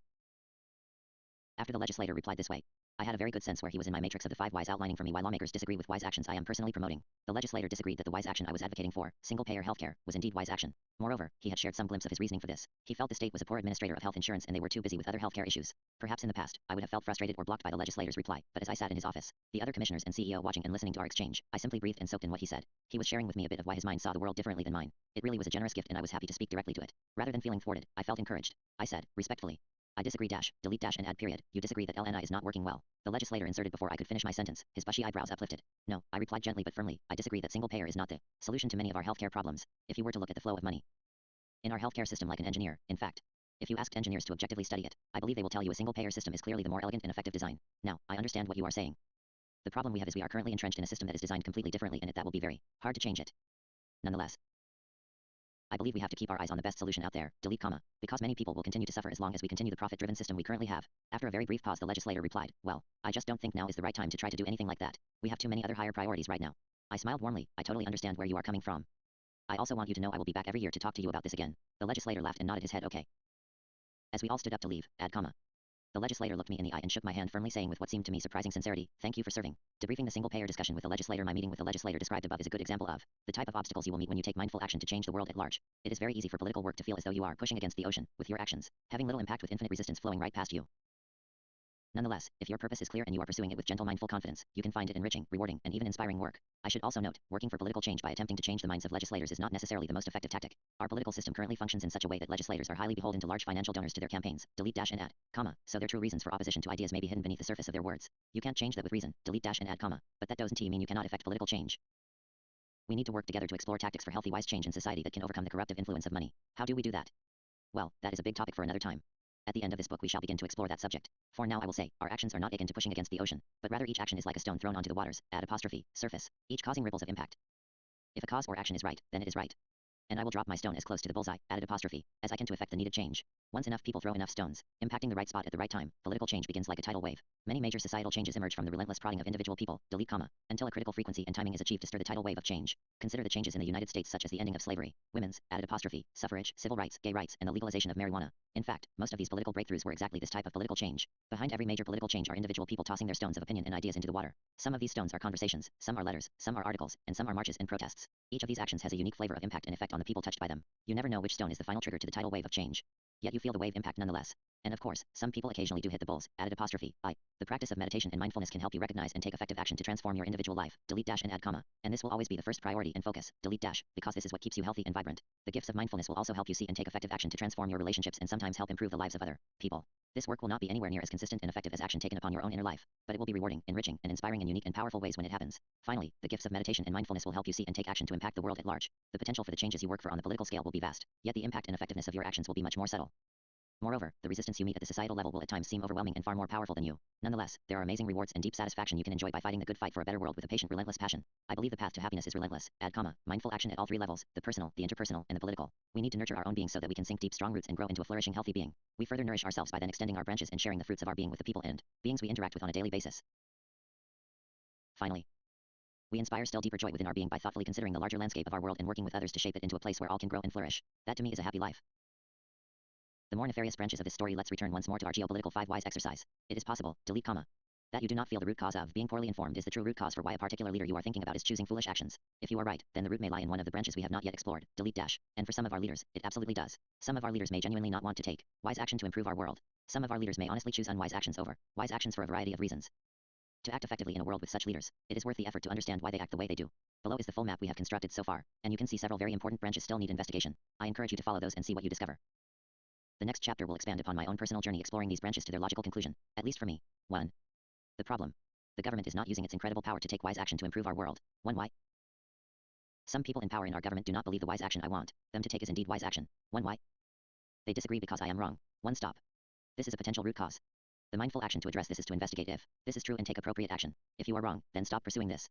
After the legislator replied this way, I had a very good sense where he was in my matrix of the 5 whys outlining for me why lawmakers disagree with wise actions I am personally promoting. The legislator disagreed that the wise action I was advocating for, single-payer healthcare, was indeed wise action. Moreover, he had shared some glimpse of his reasoning for this. He felt the state was a poor administrator of health insurance and they were too busy with other healthcare issues. Perhaps in the past, I would have felt frustrated or blocked by the legislator's reply, but as I sat in his office, the other commissioners and CEO watching and listening to our exchange, I simply breathed and soaked in what he said. He was sharing with me a bit of why his mind saw the world differently than mine. It really was a generous gift and I was happy to speak directly to it. Rather than feeling thwarted, I felt encouraged. I said, respectfully, I disagree dash, delete dash and add period. You disagree that LNI is not working well. The legislator inserted before I could finish my sentence, his bushy eyebrows uplifted. No, I replied gently but firmly, I disagree that single payer is not the solution to many of our healthcare problems. If you were to look at the flow of money in our healthcare system like an engineer, in fact, if you asked engineers to objectively study it, I believe they will tell you a single payer system is clearly the more elegant and effective design. Now, I understand what you are saying. The problem we have is we are currently entrenched in a system that is designed completely differently and that will be very hard to change it. Nonetheless, I believe we have to keep our eyes on the best solution out there, delete comma, because many people will continue to suffer as long as we continue the profit-driven system we currently have. After a very brief pause the legislator replied, well, I just don't think now is the right time to try to do anything like that. We have too many other higher priorities right now. I smiled warmly, I totally understand where you are coming from. I also want you to know I will be back every year to talk to you about this again. The legislator laughed and nodded his head okay. As we all stood up to leave, add comma. The legislator looked me in the eye and shook my hand firmly saying with what seemed to me surprising sincerity, thank you for serving. Debriefing the single-payer discussion with the legislator. My meeting with the legislator described above is a good example of the type of obstacles you will meet when you take mindful action to change the world at large. It is very easy for political work to feel as though you are pushing against the ocean, with your actions having little impact with infinite resistance flowing right past you. Nonetheless, if your purpose is clear and you are pursuing it with gentle mindful confidence, you can find it enriching, rewarding, and even inspiring work. I should also note, working for political change by attempting to change the minds of legislators is not necessarily the most effective tactic. Our political system currently functions in such a way that legislators are highly beholden to large financial donors to their campaigns, delete dash and add, comma, so their true reasons for opposition to ideas may be hidden beneath the surface of their words. You can't change that with reason, delete dash and add, comma, but that doesn't mean you cannot effect political change. We need to work together to explore tactics for healthy wise change in society that can overcome the corruptive influence of money. How do we do that? Well, that is a big topic for another time. At the end of this book we shall begin to explore that subject. For now I will say, our actions are not akin to pushing against the ocean, but rather each action is like a stone thrown onto the waters, add apostrophe, surface, each causing ripples of impact. If a cause or action is right, then it is right. And I will drop my stone as close to the bullseye, added apostrophe, as I can to effect the needed change. Once enough people throw enough stones, impacting the right spot at the right time, political change begins like a tidal wave. Many major societal changes emerge from the relentless prodding of individual people, delete comma, until a critical frequency and timing is achieved to stir the tidal wave of change. Consider the changes in the United States such as the ending of slavery, women's, added apostrophe, suffrage, civil rights, gay rights, and the legalization of marijuana. In fact, most of these political breakthroughs were exactly this type of political change. Behind every major political change are individual people tossing their stones of opinion and ideas into the water. Some of these stones are conversations, some are letters, some are articles, and some are marches and protests. Each of these actions has a unique flavor of impact and effect on the people touched by them. You never know which stone is the final trigger to the tidal wave of change. Yet you feel the wave impact nonetheless. And of course, some people occasionally do hit the bulls, added apostrophe, I. The practice of meditation and mindfulness can help you recognize and take effective action to transform your individual life, delete dash and add comma. And this will always be the first priority and focus, delete dash, because this is what keeps you healthy and vibrant. The gifts of mindfulness will also help you see and take effective action to transform your relationships and sometimes help improve the lives of other people. This work will not be anywhere near as consistent and effective as action taken upon your own inner life, but it will be rewarding, enriching, and inspiring in unique and powerful ways when it happens. Finally, the gifts of meditation and mindfulness will help you see and take action to impact the world at large. The potential for the changes you work for on the political scale will be vast, yet the impact and effectiveness of your actions will be much more subtle. Moreover, the resistance you meet at the societal level will at times seem overwhelming and far more powerful than you. Nonetheless, there are amazing rewards and deep satisfaction you can enjoy by fighting the good fight for a better world with a patient, relentless passion. I believe the path to happiness is relentless, add comma, mindful action at all 3 levels, the personal, the interpersonal, and the political. We need to nurture our own being so that we can sink deep strong roots and grow into a flourishing healthy being. We further nourish ourselves by then extending our branches and sharing the fruits of our being with the people and beings we interact with on a daily basis. Finally, we inspire still deeper joy within our being by thoughtfully considering the larger landscape of our world and working with others to shape it into a place where all can grow and flourish. That to me is a happy life. The more nefarious branches of this story. Let's return once more to our geopolitical 5 whys exercise. It is possible, delete comma, that you do not feel the root cause of being poorly informed is the true root cause for why a particular leader you are thinking about is choosing foolish actions. If you are right, then the root may lie in one of the branches we have not yet explored, delete dash, and for some of our leaders, it absolutely does. Some of our leaders may genuinely not want to take wise action to improve our world. Some of our leaders may honestly choose unwise actions over wise actions for a variety of reasons. To act effectively in a world with such leaders, it is worth the effort to understand why they act the way they do. Below is the full map we have constructed so far, and you can see several very important branches still need investigation. I encourage you to follow those and see what you discover. The next chapter will expand upon my own personal journey exploring these branches to their logical conclusion, at least for me. 1. The problem. The government is not using its incredible power to take wise action to improve our world. 1. Why? Some people in power in our government do not believe the wise action I want them to take is indeed wise action. 1. Why? They disagree because I am wrong. 1. Stop. This is a potential root cause. The mindful action to address this is to investigate if this is true and take appropriate action. If you are wrong, then stop pursuing this.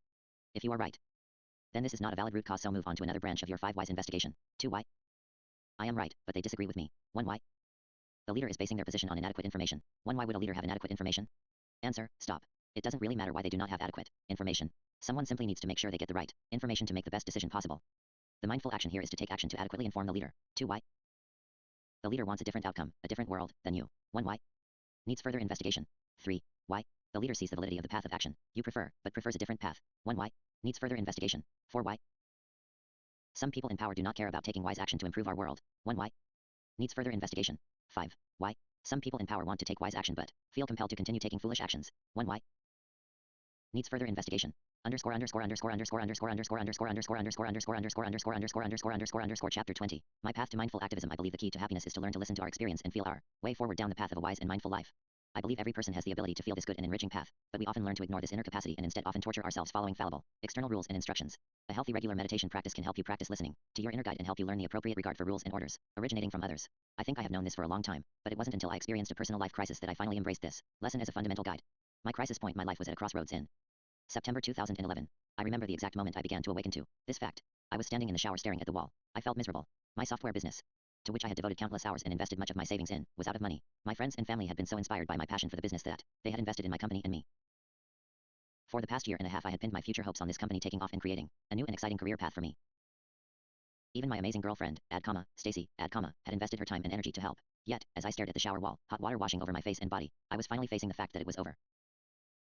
If you are right, then this is not a valid root cause, so move on to another branch of your 5 whys investigation. 2. Why? I am right, but they disagree with me. 1. Why? The leader is basing their position on inadequate information. 1. Why would a leader have inadequate information? Answer. Stop. It doesn't really matter why they do not have adequate information. Someone simply needs to make sure they get the right information to make the best decision possible. The mindful action here is to take action to adequately inform the leader. 2. Why? The leader wants a different outcome, a different world, than you. 1. Why? Needs further investigation. 3. Why? The leader sees the validity of the path of action you prefer, but prefers a different path. 1. Why? Needs further investigation. 4. Why? Some people in power do not care about taking wise action to improve our world. 1. Why? Needs further investigation. 5. Why? Some people in power want to take wise action but feel compelled to continue taking foolish actions. 1. Why? Needs further investigation. Chapter 20. My path to mindful activism. I believe the key to happiness is to learn to listen to our experience and feel our way forward down the path of a wise and mindful life. I believe every person has the ability to feel this good and enriching path, but we often learn to ignore this inner capacity and instead often torture ourselves following fallible, external rules and instructions. A healthy regular meditation practice can help you practice listening to your inner guide and help you learn the appropriate regard for rules and orders originating from others. I think I have known this for a long time, but it wasn't until I experienced a personal life crisis that I finally embraced this lesson as a fundamental guide. My crisis point in my life was at a crossroads in September 2011. I remember the exact moment I began to awaken to this fact. I was standing in the shower staring at the wall. I felt miserable. My software business, to which I had devoted countless hours and invested much of my savings in, was out of money. My friends and family had been so inspired by my passion for the business that they had invested in my company and me. For the past year and a half I had pinned my future hopes on this company taking off and creating a new and exciting career path for me. Even my amazing girlfriend, Stacy, had invested her time and energy to help. Yet, as I stared at the shower wall, hot water washing over my face and body, I was finally facing the fact that it was over.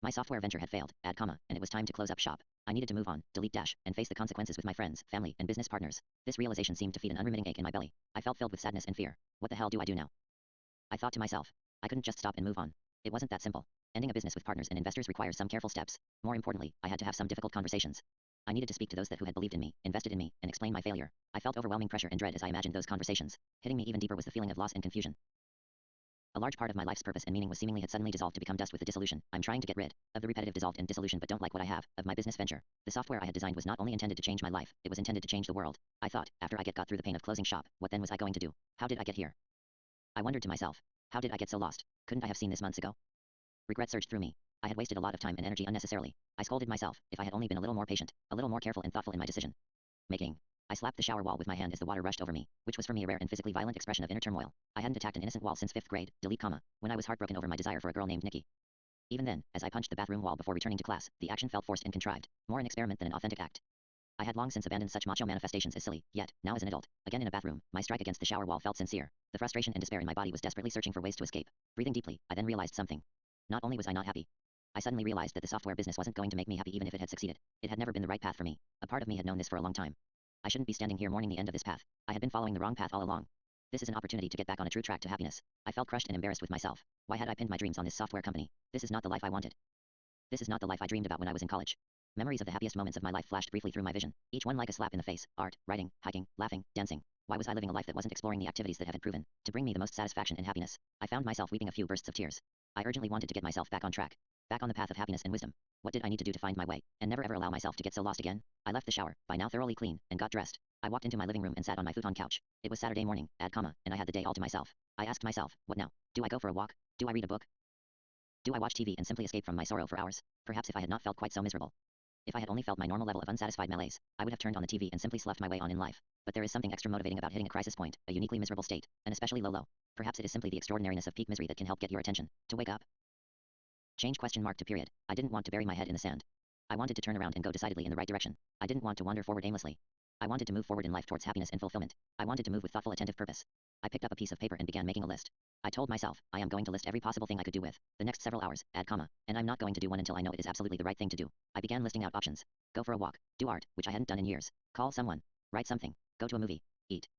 My software venture had failed, and it was time to close up shop. I needed to move on, delete and face the consequences with my friends, family, and business partners. This realization seemed to feed an unremitting ache in my belly. I felt filled with sadness and fear. What the hell do I do now? I thought to myself. I couldn't just stop and move on. It wasn't that simple. Ending a business with partners and investors requires some careful steps. More importantly, I had to have some difficult conversations. I needed to speak to those who had believed in me, invested in me, and explain my failure. I felt overwhelming pressure and dread as I imagined those conversations. Hitting me even deeper was the feeling of loss and confusion. A large part of my life's purpose and meaning was seemingly had suddenly dissolved to become dust with the dissolution. I'm trying to get rid of the repetitive dissolved and dissolution but don't like what I have of my business venture. The software I had designed was not only intended to change my life, it was intended to change the world. I thought, after I got through the pain of closing shop, what then was I going to do? How did I get here? I wondered to myself. How did I get so lost? Couldn't I have seen this months ago? Regret surged through me. I had wasted a lot of time and energy unnecessarily. I scolded myself. If I had only been a little more patient, a little more careful and thoughtful in my decision making. I slapped the shower wall with my hand as the water rushed over me, which was for me a rare and physically violent expression of inner turmoil. I hadn't attacked an innocent wall since 5th grade, when I was heartbroken over my desire for a girl named Nikki. Even then, as I punched the bathroom wall before returning to class, the action felt forced and contrived, more an experiment than an authentic act. I had long since abandoned such macho manifestations as silly, yet, now as an adult, again in a bathroom, my strike against the shower wall felt sincere. The frustration and despair in my body was desperately searching for ways to escape. Breathing deeply, I then realized something. Not only was I not happy, I suddenly realized that the software business wasn't going to make me happy even if it had succeeded. It had never been the right path for me. A part of me had known this for a long time. I shouldn't be standing here mourning the end of this path. I had been following the wrong path all along. This is an opportunity to get back on a true track to happiness. I felt crushed and embarrassed with myself. Why had I pinned my dreams on this software company? This is not the life I wanted. This is not the life I dreamed about when I was in college. Memories of the happiest moments of my life flashed briefly through my vision, each one like a slap in the face. Art, writing, hiking, laughing, dancing. Why was I living a life that wasn't exploring the activities that had proven to bring me the most satisfaction and happiness? I found myself weeping a few bursts of tears. I urgently wanted to get myself back on track. Back on the path of happiness and wisdom. What did I need to do to find my way, and never ever allow myself to get so lost again? I left the shower, by now thoroughly clean, and got dressed. I walked into my living room and sat on my futon couch. It was Saturday morning, and I had the day all to myself. I asked myself, what now? Do I go for a walk? Do I read a book? Do I watch TV and simply escape from my sorrow for hours? Perhaps if I had not felt quite so miserable. If I had only felt my normal level of unsatisfied malaise, I would have turned on the TV and simply sloughed my way on in life. But there is something extra motivating about hitting a crisis point, a uniquely miserable state, an especially low low. Perhaps it is simply the extraordinariness of peak misery that can help get your attention. To wake up. Change ? To period. I didn't want to bury my head in the sand. I wanted to turn around and go decidedly in the right direction. I didn't want to wander forward aimlessly. I wanted to move forward in life towards happiness and fulfillment. I wanted to move with thoughtful, attentive purpose. I picked up a piece of paper and began making a list. I told myself, I am going to list every possible thing I could do with the next several hours, and I'm not going to do one until I know it is absolutely the right thing to do. I began listing out options. Go for a walk, do art, which I hadn't done in years, call someone, write something, go to a movie, eat,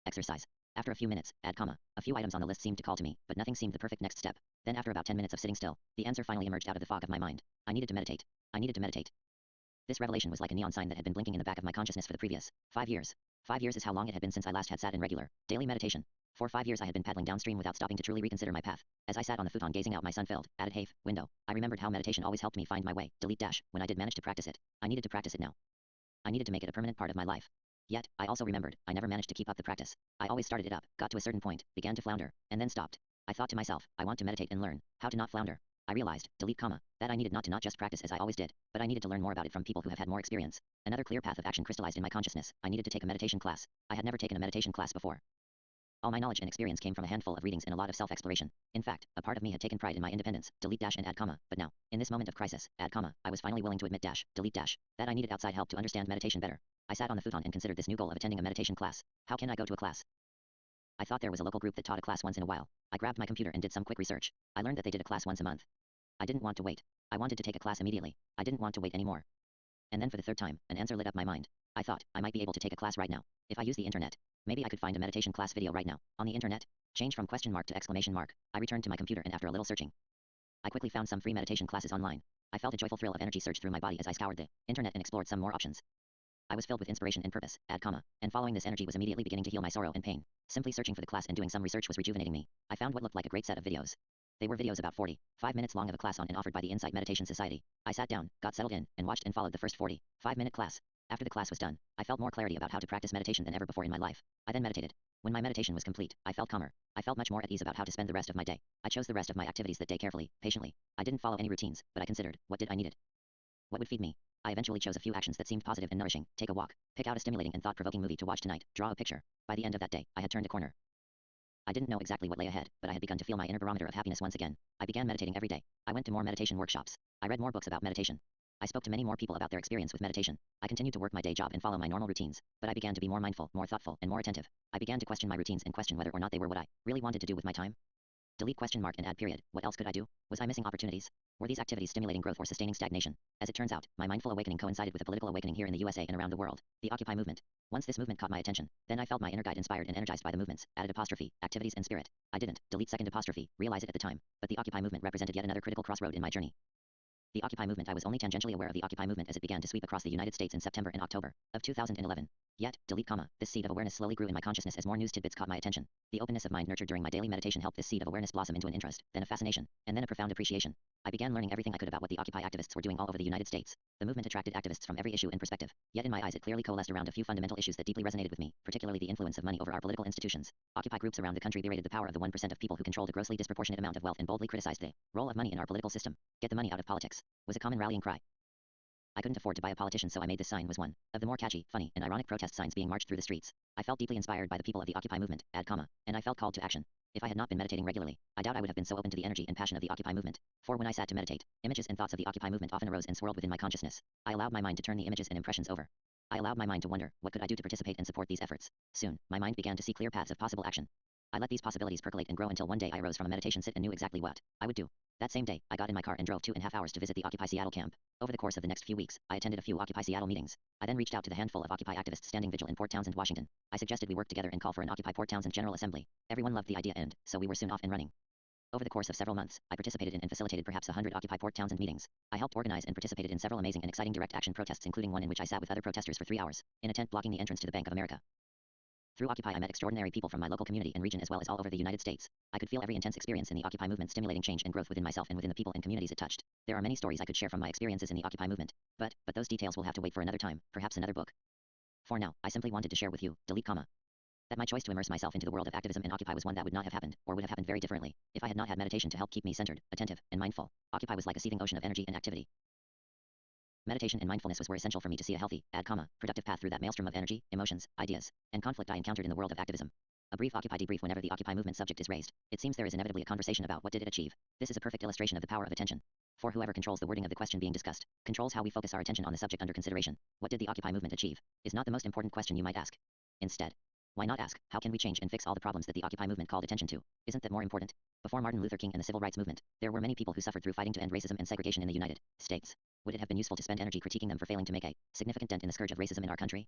exercise. After a few minutes, a few items on the list seemed to call to me, but nothing seemed the perfect next step. Then after about 10 minutes of sitting still, the answer finally emerged out of the fog of my mind. I needed to meditate. I needed to meditate. This revelation was like a neon sign that had been blinking in the back of my consciousness for the previous 5 years. 5 years is how long it had been since I last had sat in regular, daily meditation. For 5 years I had been paddling downstream without stopping to truly reconsider my path. As I sat on the futon gazing out my sun-filled, added Hive window, I remembered how meditation always helped me find my way. When I did manage to practice it, I needed to practice it now. I needed to make it a permanent part of my life. Yet, I also remembered, I never managed to keep up the practice. I always started it up, got to a certain point, began to flounder, and then stopped. I thought to myself, I want to meditate and learn how to not flounder. I realized, that I needed not just practice as I always did, but I needed to learn more about it from people who have had more experience. Another clear path of action crystallized in my consciousness. I needed to take a meditation class. I had never taken a meditation class before. All my knowledge and experience came from a handful of readings and a lot of self-exploration. In fact, a part of me had taken pride in my independence, and but now, in this moment of crisis, I was finally willing to admit that I needed outside help to understand meditation better. I sat on the futon and considered this new goal of attending a meditation class. How can I go to a class? I thought there was a local group that taught a class once in a while. I grabbed my computer and did some quick research. I learned that they did a class once a month. I didn't want to wait. I wanted to take a class immediately. I didn't want to wait anymore. And then for the third time, an answer lit up my mind. I thought, I might be able to take a class right now. If I use the internet, maybe I could find a meditation class video right now. On the internet? Change from question mark to exclamation mark. I returned to my computer and after a little searching, I quickly found some free meditation classes online. I felt a joyful thrill of energy surge through my body as I scoured the internet and explored some more options. I was filled with inspiration and purpose, and following this energy was immediately beginning to heal my sorrow and pain. Simply searching for the class and doing some research was rejuvenating me. I found what looked like a great set of videos. They were videos about 45 minutes long of a class on and offered by the Insight Meditation Society. I sat down, got settled in, and watched and followed the first 45-minute class. After the class was done, I felt more clarity about how to practice meditation than ever before in my life. I then meditated. When my meditation was complete, I felt calmer. I felt much more at ease about how to spend the rest of my day. I chose the rest of my activities that day carefully, patiently. I didn't follow any routines, but I considered, what did I needed? What would feed me? I eventually chose a few actions that seemed positive and nourishing. Take a walk, pick out a stimulating and thought-provoking movie to watch tonight, draw a picture. By the end of that day, I had turned a corner. I didn't know exactly what lay ahead, but I had begun to feel my inner barometer of happiness once again. I began meditating every day. I went to more meditation workshops. I read more books about meditation. I spoke to many more people about their experience with meditation. I continued to work my day job and follow my normal routines, but I began to be more mindful, more thoughtful, and more attentive. I began to question my routines and question whether or not they were what I really wanted to do with my time. And add period. What else could I do? Was I missing opportunities? Were these activities stimulating growth or sustaining stagnation? As it turns out, my mindful awakening coincided with a political awakening here in the USA and around the world. The Occupy movement. Once this movement caught my attention, then I felt my inner guide inspired and energized by the movements, added apostrophe, activities and spirit. I didn't, second apostrophe, realize it at the time, but the Occupy movement represented yet another critical crossroad in my journey. The Occupy movement. I was only tangentially aware of the Occupy movement as it began to sweep across the United States in September and October of 2011. Yet, this seed of awareness slowly grew in my consciousness as more news tidbits caught my attention. The openness of mind nurtured during my daily meditation helped this seed of awareness blossom into an interest, then a fascination, and then a profound appreciation. I began learning everything I could about what the Occupy activists were doing all over the United States. The movement attracted activists from every issue and perspective, yet in my eyes it clearly coalesced around a few fundamental issues that deeply resonated with me, particularly the influence of money over our political institutions. Occupy groups around the country berated the power of the 1% of people who controlled a grossly disproportionate amount of wealth and boldly criticized the role of money in our political system. Get the money out of politics was a common rallying cry. I couldn't afford to buy a politician, so I made this sign was one of the more catchy, funny, and ironic protest signs being marched through the streets. I felt deeply inspired by the people of the Occupy movement, and I felt called to action. If I had not been meditating regularly, I doubt I would have been so open to the energy and passion of the Occupy movement. For when I sat to meditate, images and thoughts of the Occupy movement often arose and swirled within my consciousness. I allowed my mind to turn the images and impressions over. I allowed my mind to wonder, what could I do to participate and support these efforts? Soon, my mind began to see clear paths of possible action. I let these possibilities percolate and grow until one day I arose from a meditation sit and knew exactly what I would do. That same day, I got in my car and drove 2.5 hours to visit the Occupy Seattle camp. Over the course of the next few weeks, I attended a few Occupy Seattle meetings. I then reached out to the handful of Occupy activists standing vigil in Port Townsend, Washington. I suggested we work together and call for an Occupy Port Townsend General Assembly. Everyone loved the idea and, so we were soon off and running. Over the course of several months, I participated in and facilitated perhaps 100 Occupy Port Townsend meetings. I helped organize and participated in several amazing and exciting direct action protests, including one in which I sat with other protesters for 3 hours, in a tent blocking the entrance to the Bank of America. Through Occupy I met extraordinary people from my local community and region as well as all over the United States. I could feel every intense experience in the Occupy movement stimulating change and growth within myself and within the people and communities it touched. There are many stories I could share from my experiences in the Occupy movement, but those details will have to wait for another time, perhaps another book. For now, I simply wanted to share with you, that my choice to immerse myself into the world of activism and Occupy was one that would not have happened, or would have happened very differently, if I had not had meditation to help keep me centered, attentive, and mindful. Occupy was like a seething ocean of energy and activity. Meditation and mindfulness were essential for me to see a healthy, productive path through that maelstrom of energy, emotions, ideas, and conflict I encountered in the world of activism. A brief Occupy debrief. Whenever the Occupy movement subject is raised, it seems there is inevitably a conversation about what did it achieve. This is a perfect illustration of the power of attention. For whoever controls the wording of the question being discussed, controls how we focus our attention on the subject under consideration. What did the Occupy movement achieve? Is not the most important question you might ask. Instead, why not ask, how can we change and fix all the problems that the Occupy movement called attention to? Isn't that more important? Before Martin Luther King and the Civil Rights Movement, there were many people who suffered through fighting to end racism and segregation in the United States. Would it have been useful to spend energy critiquing them for failing to make a significant dent in the scourge of racism in our country?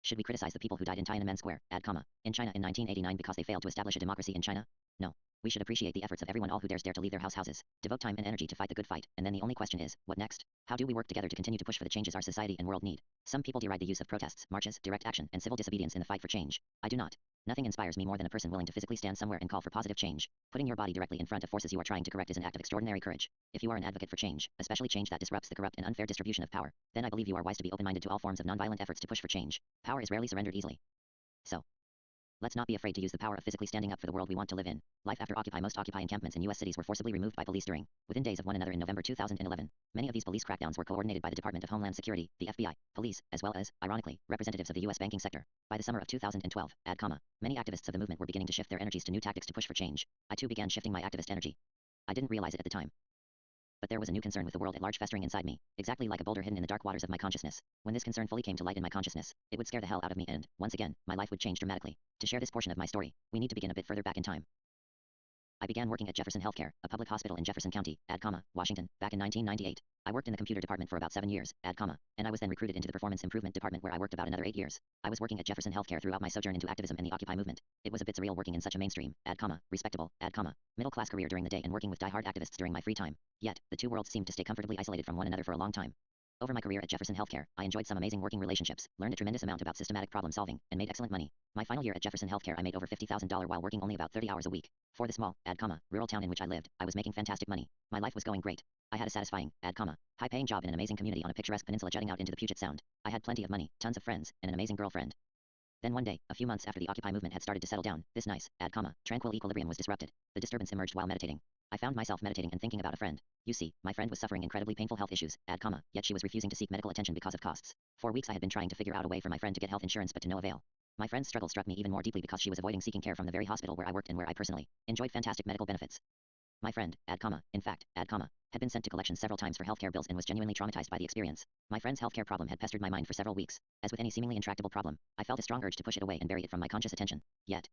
Should we criticize the people who died in Tiananmen Square, in China in 1989 because they failed to establish a democracy in China? No. We should appreciate the efforts of everyone all who dares dare to leave their houses, devote time and energy to fight the good fight, and then the only question is, what next? How do we work together to continue to push for the changes our society and world need? Some people deride the use of protests, marches, direct action, and civil disobedience in the fight for change. I do not. Nothing inspires me more than a person willing to physically stand somewhere and call for positive change. Putting your body directly in front of forces you are trying to correct is an act of extraordinary courage. If you are an advocate for change, especially change that disrupts the corrupt and unfair distribution of power, then I believe you are wise to be open-minded to all forms of nonviolent efforts to push for change. Power is rarely surrendered easily. So, let's not be afraid to use the power of physically standing up for the world we want to live in. Life after Occupy. Most Occupy encampments in U.S. cities were forcibly removed by police within days of one another in November 2011. Many of these police crackdowns were coordinated by the Department of Homeland Security, the FBI, police, as well as, ironically, representatives of the U.S. banking sector. By the summer of 2012, many activists of the movement were beginning to shift their energies to new tactics to push for change. I too began shifting my activist energy. I didn't realize it at the time, but there was a new concern with the world at large festering inside me, exactly like a boulder hidden in the dark waters of my consciousness. When this concern fully came to light in my consciousness, it would scare the hell out of me and, once again, my life would change dramatically. To share this portion of my story, we need to begin a bit further back in time. I began working at Jefferson Healthcare, a public hospital in Jefferson County, Washington, back in 1998. I worked in the computer department for about 7 years, and I was then recruited into the performance improvement department where I worked about another 8 years. I was working at Jefferson Healthcare throughout my sojourn into activism and the Occupy movement. It was a bit surreal working in such a mainstream, respectable, middle-class career during the day and working with die-hard activists during my free time. Yet, the two worlds seemed to stay comfortably isolated from one another for a long time. Over my career at Jefferson Healthcare, I enjoyed some amazing working relationships, learned a tremendous amount about systematic problem solving, and made excellent money. My final year at Jefferson Healthcare, I made over $50,000 while working only about 30 hours a week. For the small, rural town in which I lived, I was making fantastic money. My life was going great. I had a satisfying, high-paying job in an amazing community on a picturesque peninsula jutting out into the Puget Sound. I had plenty of money, tons of friends, and an amazing girlfriend. Then one day, a few months after the Occupy movement had started to settle down, this nice, tranquil equilibrium was disrupted. The disturbance emerged while meditating. I found myself meditating and thinking about a friend. You see, my friend was suffering incredibly painful health issues, yet she was refusing to seek medical attention because of costs. For weeks I had been trying to figure out a way for my friend to get health insurance but to no avail. My friend's struggle struck me even more deeply because she was avoiding seeking care from the very hospital where I worked and where I personally enjoyed fantastic medical benefits. My friend, in fact, had been sent to collections several times for healthcare bills and was genuinely traumatized by the experience. My friend's healthcare problem had pestered my mind for several weeks. As with any seemingly intractable problem, I felt a strong urge to push it away and bury it from my conscious attention. Yet,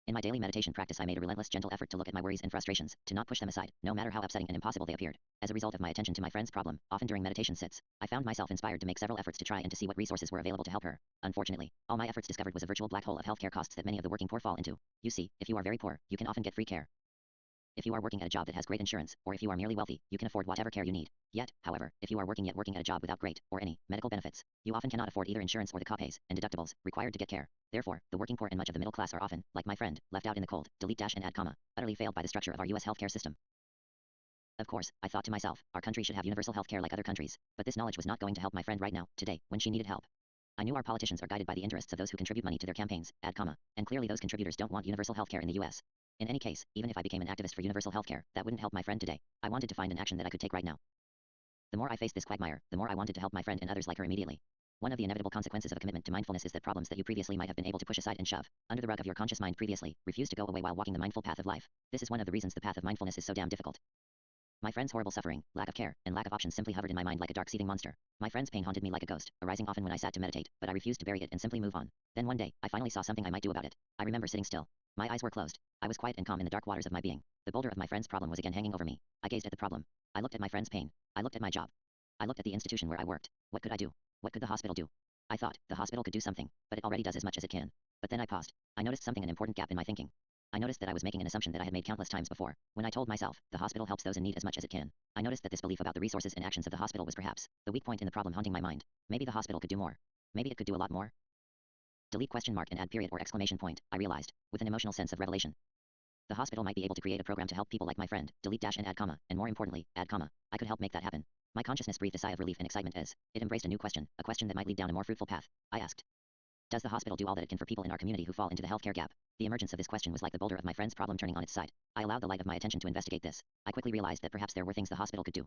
in my daily meditation practice, I made a relentless, gentle effort to look at my worries and frustrations, to not push them aside, no matter how upsetting and impossible they appeared. As a result of my attention to my friend's problem, often during meditation sits, I found myself inspired to make several efforts to try and to see what resources were available to help her. Unfortunately, all my efforts discovered was a virtual black hole of healthcare costs that many of the working poor fall into. You see, if you are very poor, you can often get free care. If you are working at a job that has great insurance, or if you are merely wealthy, you can afford whatever care you need. Yet, however, if you are working at a job without great, or any, medical benefits, you often cannot afford either insurance or the copays and deductibles required to get care. Therefore, the working poor and much of the middle class are often, like my friend, left out in the cold, utterly failed by the structure of our US healthcare system. Of course, I thought to myself, our country should have universal health care like other countries, but this knowledge was not going to help my friend right now, today, when she needed help. I knew our politicians are guided by the interests of those who contribute money to their campaigns, and clearly those contributors don't want universal health care in the US. In any case, even if I became an activist for universal health care, that wouldn't help my friend today. I wanted to find an action that I could take right now. The more I faced this quagmire, the more I wanted to help my friend and others like her immediately. One of the inevitable consequences of a commitment to mindfulness is that problems that you previously might have been able to push aside and shove under the rug of your conscious mind previously refuse to go away while walking the mindful path of life. This is one of the reasons the path of mindfulness is so damn difficult. My friend's horrible suffering, lack of care, and lack of options simply hovered in my mind like a dark seething monster. My friend's pain haunted me like a ghost, arising often when I sat to meditate, but I refused to bury it and simply move on. Then one day, I finally saw something I might do about it. I remember sitting still. My eyes were closed. I was quiet and calm in the dark waters of my being. The boulder of my friend's problem was again hanging over me. I gazed at the problem. I looked at my friend's pain. I looked at my job. I looked at the institution where I worked. What could I do? What could the hospital do? I thought, the hospital could do something, but it already does as much as it can. But then I paused. I noticed something, an important gap in my thinking. I noticed that I was making an assumption that I had made countless times before. When I told myself, the hospital helps those in need as much as it can, I noticed that this belief about the resources and actions of the hospital was perhaps the weak point in the problem haunting my mind. Maybe the hospital could do more. Maybe it could do a lot more. Delete question mark and add period or exclamation point, I realized, with an emotional sense of revelation. The hospital might be able to create a program to help people like my friend, delete dash and add comma, and more importantly, add comma. I could help make that happen. My consciousness breathed a sigh of relief and excitement as it embraced a new question, a question that might lead down a more fruitful path. I asked, does the hospital do all that it can for people in our community who fall into the healthcare gap? The emergence of this question was like the boulder of my friend's problem turning on its side. I allowed the light of my attention to investigate this. I quickly realized that perhaps there were things the hospital could do.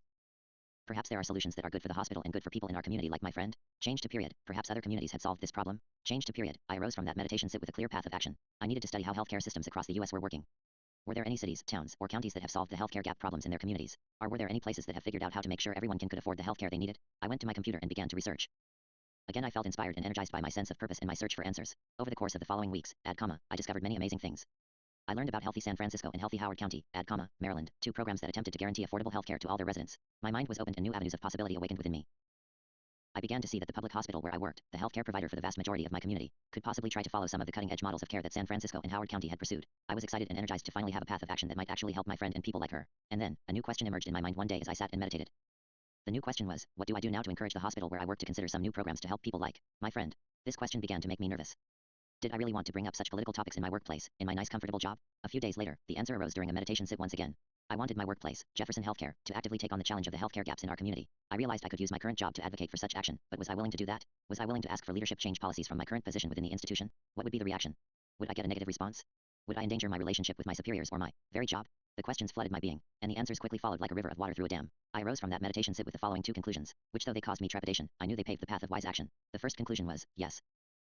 Perhaps there are solutions that are good for the hospital and good for people in our community like my friend. Change to period. Perhaps other communities had solved this problem. Change to period. I arose from that meditation sit with a clear path of action. I needed to study how healthcare systems across the US were working. Were there any cities, towns, or counties that have solved the healthcare gap problems in their communities? Or were there any places that have figured out how to make sure everyone could afford the healthcare they needed? I went to my computer and began to research. Again, I felt inspired and energized by my sense of purpose in my search for answers. Over the course of the following weeks, I discovered many amazing things. I learned about Healthy San Francisco and Healthy Howard County, Maryland, two programs that attempted to guarantee affordable healthcare to all their residents. My mind was opened and new avenues of possibility awakened within me. I began to see that the public hospital where I worked, the healthcare provider for the vast majority of my community, could possibly try to follow some of the cutting-edge models of care that San Francisco and Howard County had pursued. I was excited and energized to finally have a path of action that might actually help my friend and people like her. And then, a new question emerged in my mind one day as I sat and meditated. The new question was, what do I do now to encourage the hospital where I work to consider some new programs to help people like my friend? This question began to make me nervous. Did I really want to bring up such political topics in my workplace, in my nice comfortable job? A few days later, the answer arose during a meditation sit once again. I wanted my workplace, Jefferson Healthcare, to actively take on the challenge of the healthcare gaps in our community. I realized I could use my current job to advocate for such action, but was I willing to do that? Was I willing to ask for leadership change policies from my current position within the institution? What would be the reaction? Would I get a negative response? Would I endanger my relationship with my superiors or my very job? The questions flooded my being, and the answers quickly followed like a river of water through a dam. I arose from that meditation sit with the following two conclusions, which though they caused me trepidation, I knew they paved the path of wise action. The first conclusion was, yes,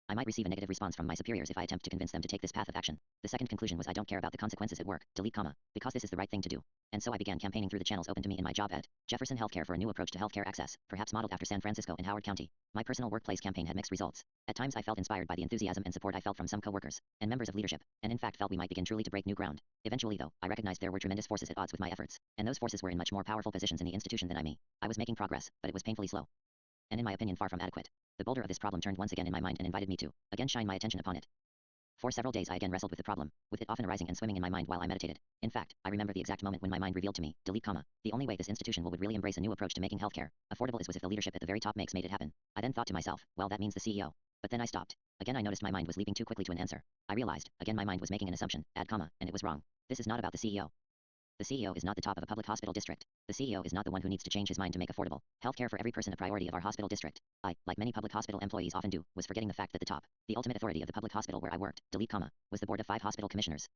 I might receive a negative response from my superiors if I attempt to convince them to take this path of action. The second conclusion was I don't care about the consequences at work, because this is the right thing to do. And so I began campaigning through the channels open to me in my job at Jefferson Healthcare for a new approach to healthcare access, perhaps modeled after San Francisco and Howard County. My personal workplace campaign had mixed results. At times I felt inspired by the enthusiasm and support I felt from some coworkers and members of leadership, and in fact felt we might begin truly to break new ground. Eventually though, I recognized there were tremendous forces at odds with my efforts, and those forces were in much more powerful positions in the institution than me. I was making progress, but it was painfully slow, and in my opinion far from adequate. The boulder of this problem turned once again in my mind and invited me to again shine my attention upon it. For several days I again wrestled with the problem, with it often arising and swimming in my mind while I meditated. In fact, I remember the exact moment when my mind revealed to me, the only way this institution would really embrace a new approach to making healthcare affordable is if the leadership at the very top made it happen. I then thought to myself, well that means the CEO. But then I stopped. Again I noticed my mind was leaping too quickly to an answer. I realized, again my mind was making an assumption, and it was wrong. This is not about the CEO. The CEO is not the top of a public hospital district. The CEO is not the one who needs to change his mind to make affordable healthcare for every person a priority of our hospital district. I, like many public hospital employees often do, was forgetting the fact that the top, the ultimate authority of the public hospital where I worked, was the board of 5 hospital commissioners.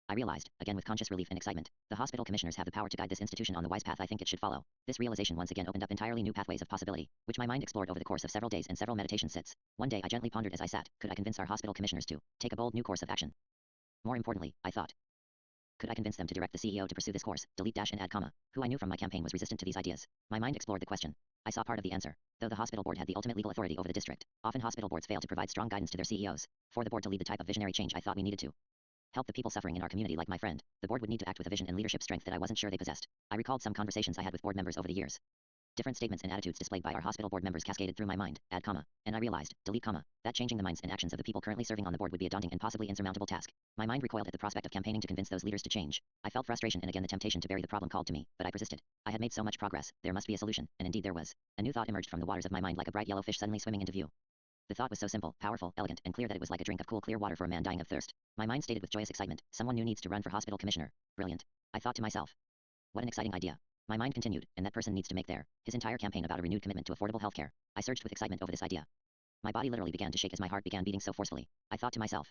I realized, again with conscious relief and excitement, the hospital commissioners have the power to guide this institution on the wise path I think it should follow. This realization once again opened up entirely new pathways of possibility, which my mind explored over the course of several days and several meditation sits. One day I gently pondered as I sat, could I convince our hospital commissioners to take a bold new course of action? More importantly, I thought, could I convince them to direct the CEO to pursue this course, and add comma, who I knew from my campaign was resistant to these ideas? My mind explored the question. I saw part of the answer. Though the hospital board had the ultimate legal authority over the district, often hospital boards fail to provide strong guidance to their CEOs. For the board to lead the type of visionary change I thought we needed to help the people suffering in our community like my friend, the board would need to act with a vision and leadership strength that I wasn't sure they possessed. I recalled some conversations I had with board members over the years. Different statements and attitudes displayed by our hospital board members cascaded through my mind, and I realized, that changing the minds and actions of the people currently serving on the board would be a daunting and possibly insurmountable task. My mind recoiled at the prospect of campaigning to convince those leaders to change. I felt frustration and again the temptation to bury the problem called to me, but I persisted. I had made so much progress, there must be a solution, and indeed there was. A new thought emerged from the waters of my mind like a bright yellow fish suddenly swimming into view. The thought was so simple, powerful, elegant, and clear that it was like a drink of cool, clear water for a man dying of thirst. My mind stated with joyous excitement, someone new needs to run for hospital commissioner. Brilliant. I thought to myself. What an exciting idea. My mind continued, and that person needs to make his entire campaign about a renewed commitment to affordable healthcare. I surged with excitement over this idea. My body literally began to shake as my heart began beating so forcefully. I thought to myself,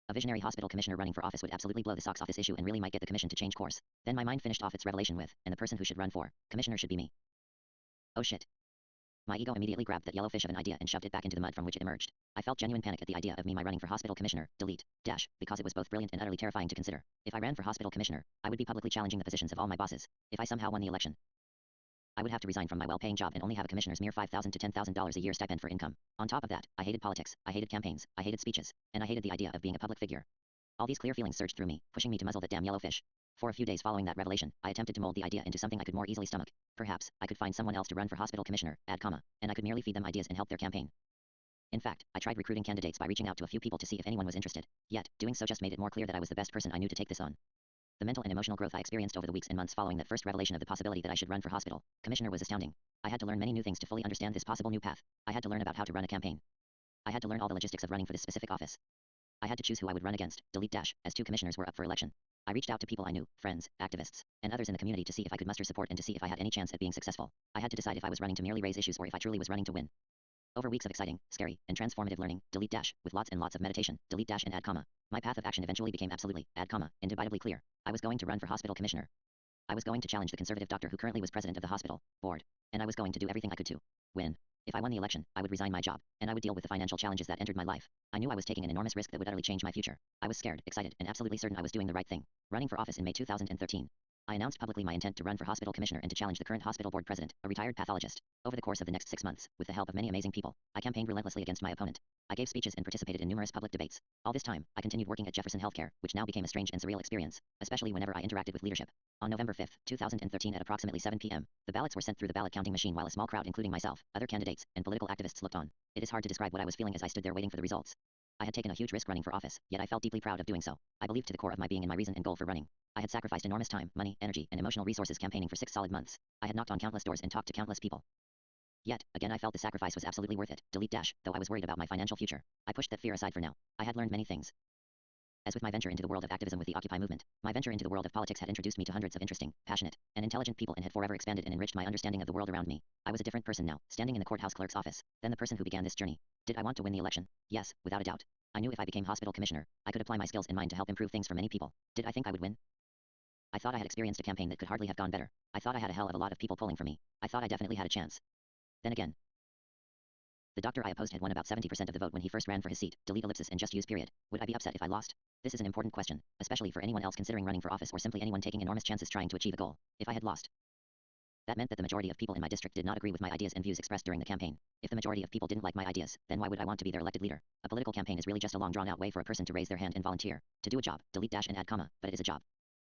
a visionary hospital commissioner running for office would absolutely blow the socks off this issue and really might get the commission to change course. Then my mind finished off its revelation with, and the person who should run for commissioner should be me. Oh shit. My ego immediately grabbed that yellow fish of an idea and shoved it back into the mud from which it emerged. I felt genuine panic at the idea of me running for hospital commissioner, because it was both brilliant and utterly terrifying to consider. If I ran for hospital commissioner, I would be publicly challenging the positions of all my bosses. If I somehow won the election, I would have to resign from my well-paying job and only have a commissioner's mere $5,000 to $10,000 a year stipend for income. On top of that, I hated politics, I hated campaigns, I hated speeches, and I hated the idea of being a public figure. All these clear feelings surged through me, pushing me to muzzle that damn yellow fish. For a few days following that revelation, I attempted to mold the idea into something I could more easily stomach. Perhaps, I could find someone else to run for hospital commissioner, and I could merely feed them ideas and help their campaign. In fact, I tried recruiting candidates by reaching out to a few people to see if anyone was interested. Yet, doing so just made it more clear that I was the best person I knew to take this on. The mental and emotional growth I experienced over the weeks and months following that first revelation of the possibility that I should run for hospital commissioner was astounding. I had to learn many new things to fully understand this possible new path. I had to learn about how to run a campaign. I had to learn all the logistics of running for this specific office. I had to choose who I would run against, as 2 commissioners were up for election. I reached out to people I knew, friends, activists, and others in the community to see if I could muster support and to see if I had any chance at being successful. I had to decide if I was running to merely raise issues or if I truly was running to win. Over weeks of exciting, scary, and transformative learning, with lots and lots of meditation, and my path of action eventually became absolutely, indubitably clear. I was going to run for hospital commissioner. I was going to challenge the conservative doctor who currently was president of the hospital board, and I was going to do everything I could to win. If I won the election, I would resign my job, and I would deal with the financial challenges that entered my life. I knew I was taking an enormous risk that would utterly change my future. I was scared, excited, and absolutely certain I was doing the right thing. Running for office in May 2013. I announced publicly my intent to run for hospital commissioner and to challenge the current hospital board president, a retired pathologist. Over the course of the next 6 months, with the help of many amazing people, I campaigned relentlessly against my opponent. I gave speeches and participated in numerous public debates. All this time, I continued working at Jefferson Healthcare, which now became a strange and surreal experience, especially whenever I interacted with leadership. On November 5, 2013 at approximately 7 p.m., the ballots were sent through the ballot counting machine while a small crowd including myself, other candidates, and political activists looked on. It is hard to describe what I was feeling as I stood there waiting for the results. I had taken a huge risk running for office, yet I felt deeply proud of doing so. I believed to the core of my being in my reason and goal for running. I had sacrificed enormous time, money, energy, and emotional resources campaigning for 6 solid months. I had knocked on countless doors and talked to countless people. Yet, again I felt the sacrifice was absolutely worth it. Though I was worried about my financial future. I pushed that fear aside for now. I had learned many things. As with my venture into the world of activism with the Occupy movement, my venture into the world of politics had introduced me to hundreds of interesting, passionate, and intelligent people and had forever expanded and enriched my understanding of the world around me. I was a different person now, standing in the courthouse clerk's office, than the person who began this journey. Did I want to win the election? Yes, without a doubt. I knew if I became hospital commissioner, I could apply my skills and mind to help improve things for many people. Did I think I would win? I thought I had experienced a campaign that could hardly have gone better. I thought I had a hell of a lot of people pulling for me. I thought I definitely had a chance. Then again, the doctor I opposed had won about 70% of the vote when he first ran for his seat. Delete ellipsis and just use period. Would I be upset if I lost? This is an important question, especially for anyone else considering running for office or simply anyone taking enormous chances trying to achieve a goal. If I had lost, that meant that the majority of people in my district did not agree with my ideas and views expressed during the campaign. If the majority of people didn't like my ideas, then why would I want to be their elected leader? A political campaign is really just a long drawn out way for a person to raise their hand and volunteer, to do a job, delete dash and add comma, but it is a job.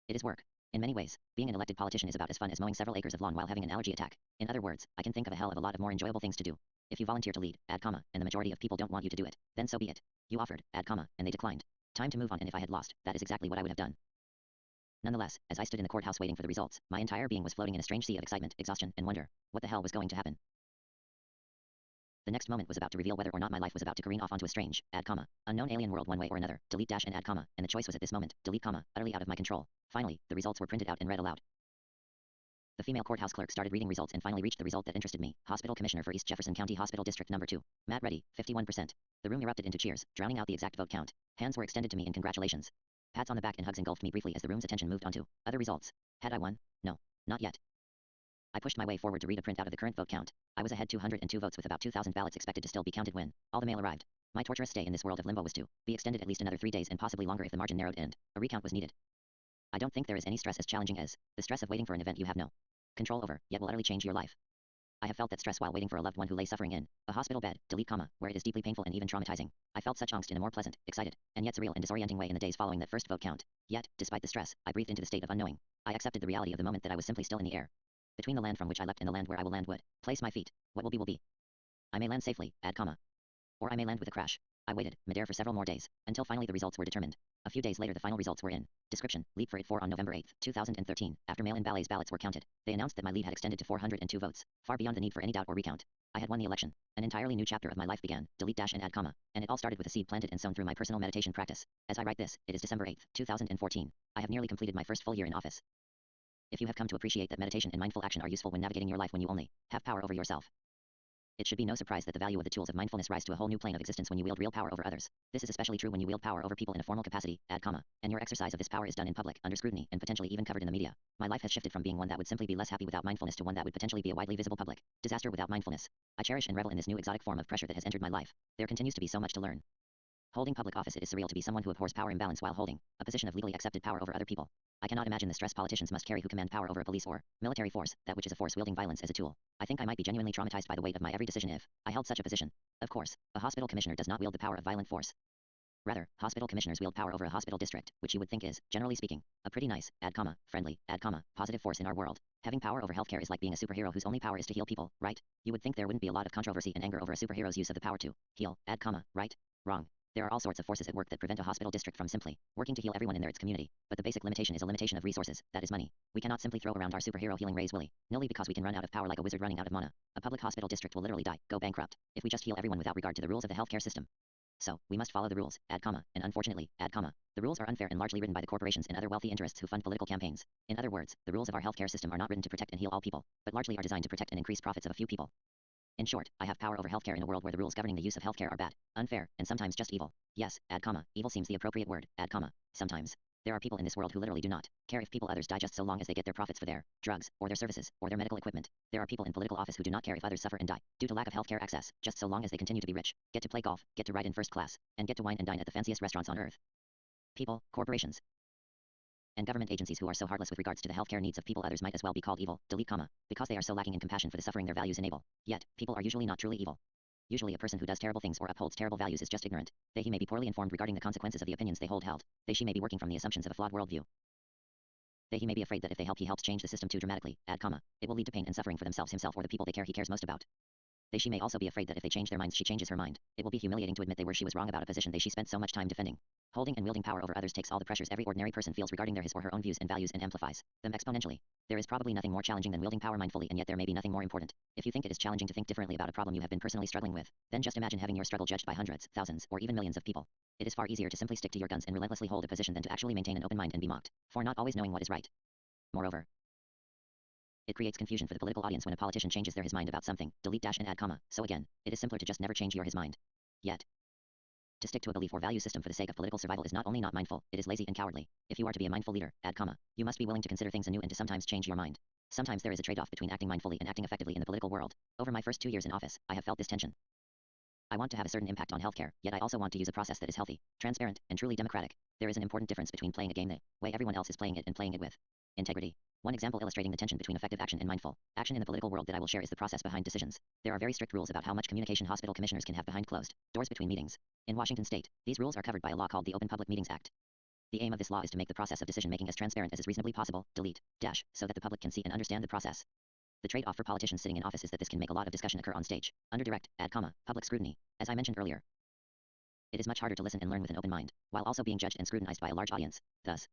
It is work. In many ways, being an elected politician is about as fun as mowing several acres of lawn while having an allergy attack. In other words, I can think of a hell of a lot of more enjoyable things to do. If you volunteer to lead, add comma, and the majority of people don't want you to do it, then so be it. You offered, add comma, and they declined. Time to move on, and if I had lost, that is exactly what I would have done. Nonetheless, as I stood in the courthouse waiting for the results, my entire being was floating in a strange sea of excitement, exhaustion, and wonder. What the hell was going to happen? The next moment was about to reveal whether or not my life was about to careen off onto a strange, add comma, unknown alien world one way or another, delete dash and add comma, and the choice was at this moment, delete comma, utterly out of my control. Finally, the results were printed out and read aloud. The female courthouse clerk started reading results and finally reached the result that interested me. Hospital Commissioner for East Jefferson County Hospital District Number 2. Matt Reddy, 51%. The room erupted into cheers, drowning out the exact vote count. Hands were extended to me in congratulations. Pats on the back and hugs engulfed me briefly as the room's attention moved on to other results. Had I won? No. Not yet. I pushed my way forward to read a printout of the current vote count. I was ahead 202 votes with about 2,000 ballots expected to still be counted when all the mail arrived. My torturous stay in this world of limbo was to be extended at least another 3 days and possibly longer if the margin narrowed and a recount was needed. I don't think there is any stress as challenging as the stress of waiting for an event you have no control over, yet will utterly change your life. I have felt that stress while waiting for a loved one who lay suffering in a hospital bed, delete comma, where it is deeply painful and even traumatizing. I felt such angst in a more pleasant, excited, and yet surreal and disorienting way in the days following that first vote count. Yet, despite the stress, I breathed into the state of unknowing. I accepted the reality of the moment that I was simply still in the air. Between the land from which I leapt and the land where I will land would place my feet. What will be will be. I may land safely, add comma. Or I may land with a crash. I waited, midair for several more days, until finally the results were determined. A few days later the final results were in. Description, leap for it 4 on November 8, 2013. After mail-in ballots were counted, they announced that my lead had extended to 402 votes, far beyond the need for any doubt or recount. I had won the election. An entirely new chapter of my life began, delete dash and add comma, and it all started with a seed planted and sown through my personal meditation practice. As I write this, it is December 8, 2014. I have nearly completed my first full year in office. If you have come to appreciate that meditation and mindful action are useful when navigating your life when you only have power over yourself, it should be no surprise that the value of the tools of mindfulness rise to a whole new plane of existence when you wield real power over others. This is especially true when you wield power over people in a formal capacity, add comma, and your exercise of this power is done in public, under scrutiny, and potentially even covered in the media. My life has shifted from being one that would simply be less happy without mindfulness to one that would potentially be a widely visible public disaster without mindfulness. I cherish and revel in this new exotic form of pressure that has entered my life. There continues to be so much to learn. Holding public office, it is surreal to be someone who abhors power imbalance while holding a position of legally accepted power over other people. I cannot imagine the stress politicians must carry who command power over a police or military force, that which is a force wielding violence as a tool. I think I might be genuinely traumatized by the weight of my every decision if I held such a position. Of course, a hospital commissioner does not wield the power of violent force. Rather, hospital commissioners wield power over a hospital district, which you would think is, generally speaking, a pretty nice, add comma, friendly, add comma, positive force in our world. Having power over healthcare is like being a superhero whose only power is to heal people, right? You would think there wouldn't be a lot of controversy and anger over a superhero's use of the power to heal, add comma, right? Wrong. There are all sorts of forces at work that prevent a hospital district from simply working to heal everyone in its community, but the basic limitation is a limitation of resources, that is money. We cannot simply throw around our superhero healing rays willy-nilly because we can run out of power like a wizard running out of mana. A public hospital district will literally die, go bankrupt, if we just heal everyone without regard to the rules of the healthcare system. So, we must follow the rules, add comma, and unfortunately, add comma, the rules are unfair and largely written by the corporations and other wealthy interests who fund political campaigns. In other words, the rules of our healthcare system are not written to protect and heal all people, but largely are designed to protect and increase profits of a few people. In short, I have power over healthcare in a world where the rules governing the use of healthcare are bad, unfair, and sometimes just evil. Yes, add comma, evil seems the appropriate word, add comma, sometimes. There are people in this world who literally do not care if people others die just so long as they get their profits for their drugs, or their services, or their medical equipment. There are people in political office who do not care if others suffer and die due to lack of healthcare access, just so long as they continue to be rich, get to play golf, get to ride in first class, and get to wine and dine at the fanciest restaurants on earth. People, corporations, And government agencies who are so heartless with regards to the healthcare needs of people others might as well be called evil, delete comma, because they are so lacking in compassion for the suffering their values enable. Yet, people are usually not truly evil. Usually a person who does terrible things or upholds terrible values is just ignorant. He may be poorly informed regarding the consequences of the opinions they hold held. She may be working from the assumptions of a flawed worldview. He may be afraid that if they help, he helps change the system too dramatically, add comma, it will lead to pain and suffering for themselves, himself, or the people they care he cares most about. She may also be afraid that if they change their minds, she changes her mind. It will be humiliating to admit she was wrong about a position she spent so much time defending. Holding and wielding power over others takes all the pressures every ordinary person feels regarding his or her own views and values and amplifies them exponentially. There is probably nothing more challenging than wielding power mindfully, and yet there may be nothing more important. If you think it is challenging to think differently about a problem you have been personally struggling with, then just imagine having your struggle judged by hundreds, thousands, or even millions of people. It is far easier to simply stick to your guns and relentlessly hold a position than to actually maintain an open mind and be mocked for not always knowing what is right. Moreover, it creates confusion for the political audience when a politician changes his mind about something, delete dash and add comma. So again, it is simpler to just never change his mind. Yet, to stick to a belief or value system for the sake of political survival is not only not mindful, it is lazy and cowardly. If you are to be a mindful leader, add comma, you must be willing to consider things anew and to sometimes change your mind. Sometimes there is a trade-off between acting mindfully and acting effectively in the political world. Over my first 2 years in office, I have felt this tension. I want to have a certain impact on healthcare, yet I also want to use a process that is healthy, transparent, and truly democratic. There is an important difference between playing a game the way everyone else is playing it and playing it with integrity. One example illustrating the tension between effective action and mindful action in the political world that I will share is the process behind decisions. There are very strict rules about how much communication hospital commissioners can have behind closed doors between meetings. In Washington state, these rules are covered by a law called the Open Public Meetings Act. The aim of this law is to make the process of decision-making as transparent as is reasonably possible, delete, dash, so that the public can see and understand the process. The trade-off for politicians sitting in office is that this can make a lot of discussion occur on stage, under direct, add comma, public scrutiny. As I mentioned earlier, it is much harder to listen and learn with an open mind, while also being judged and scrutinized by a large audience. Thus,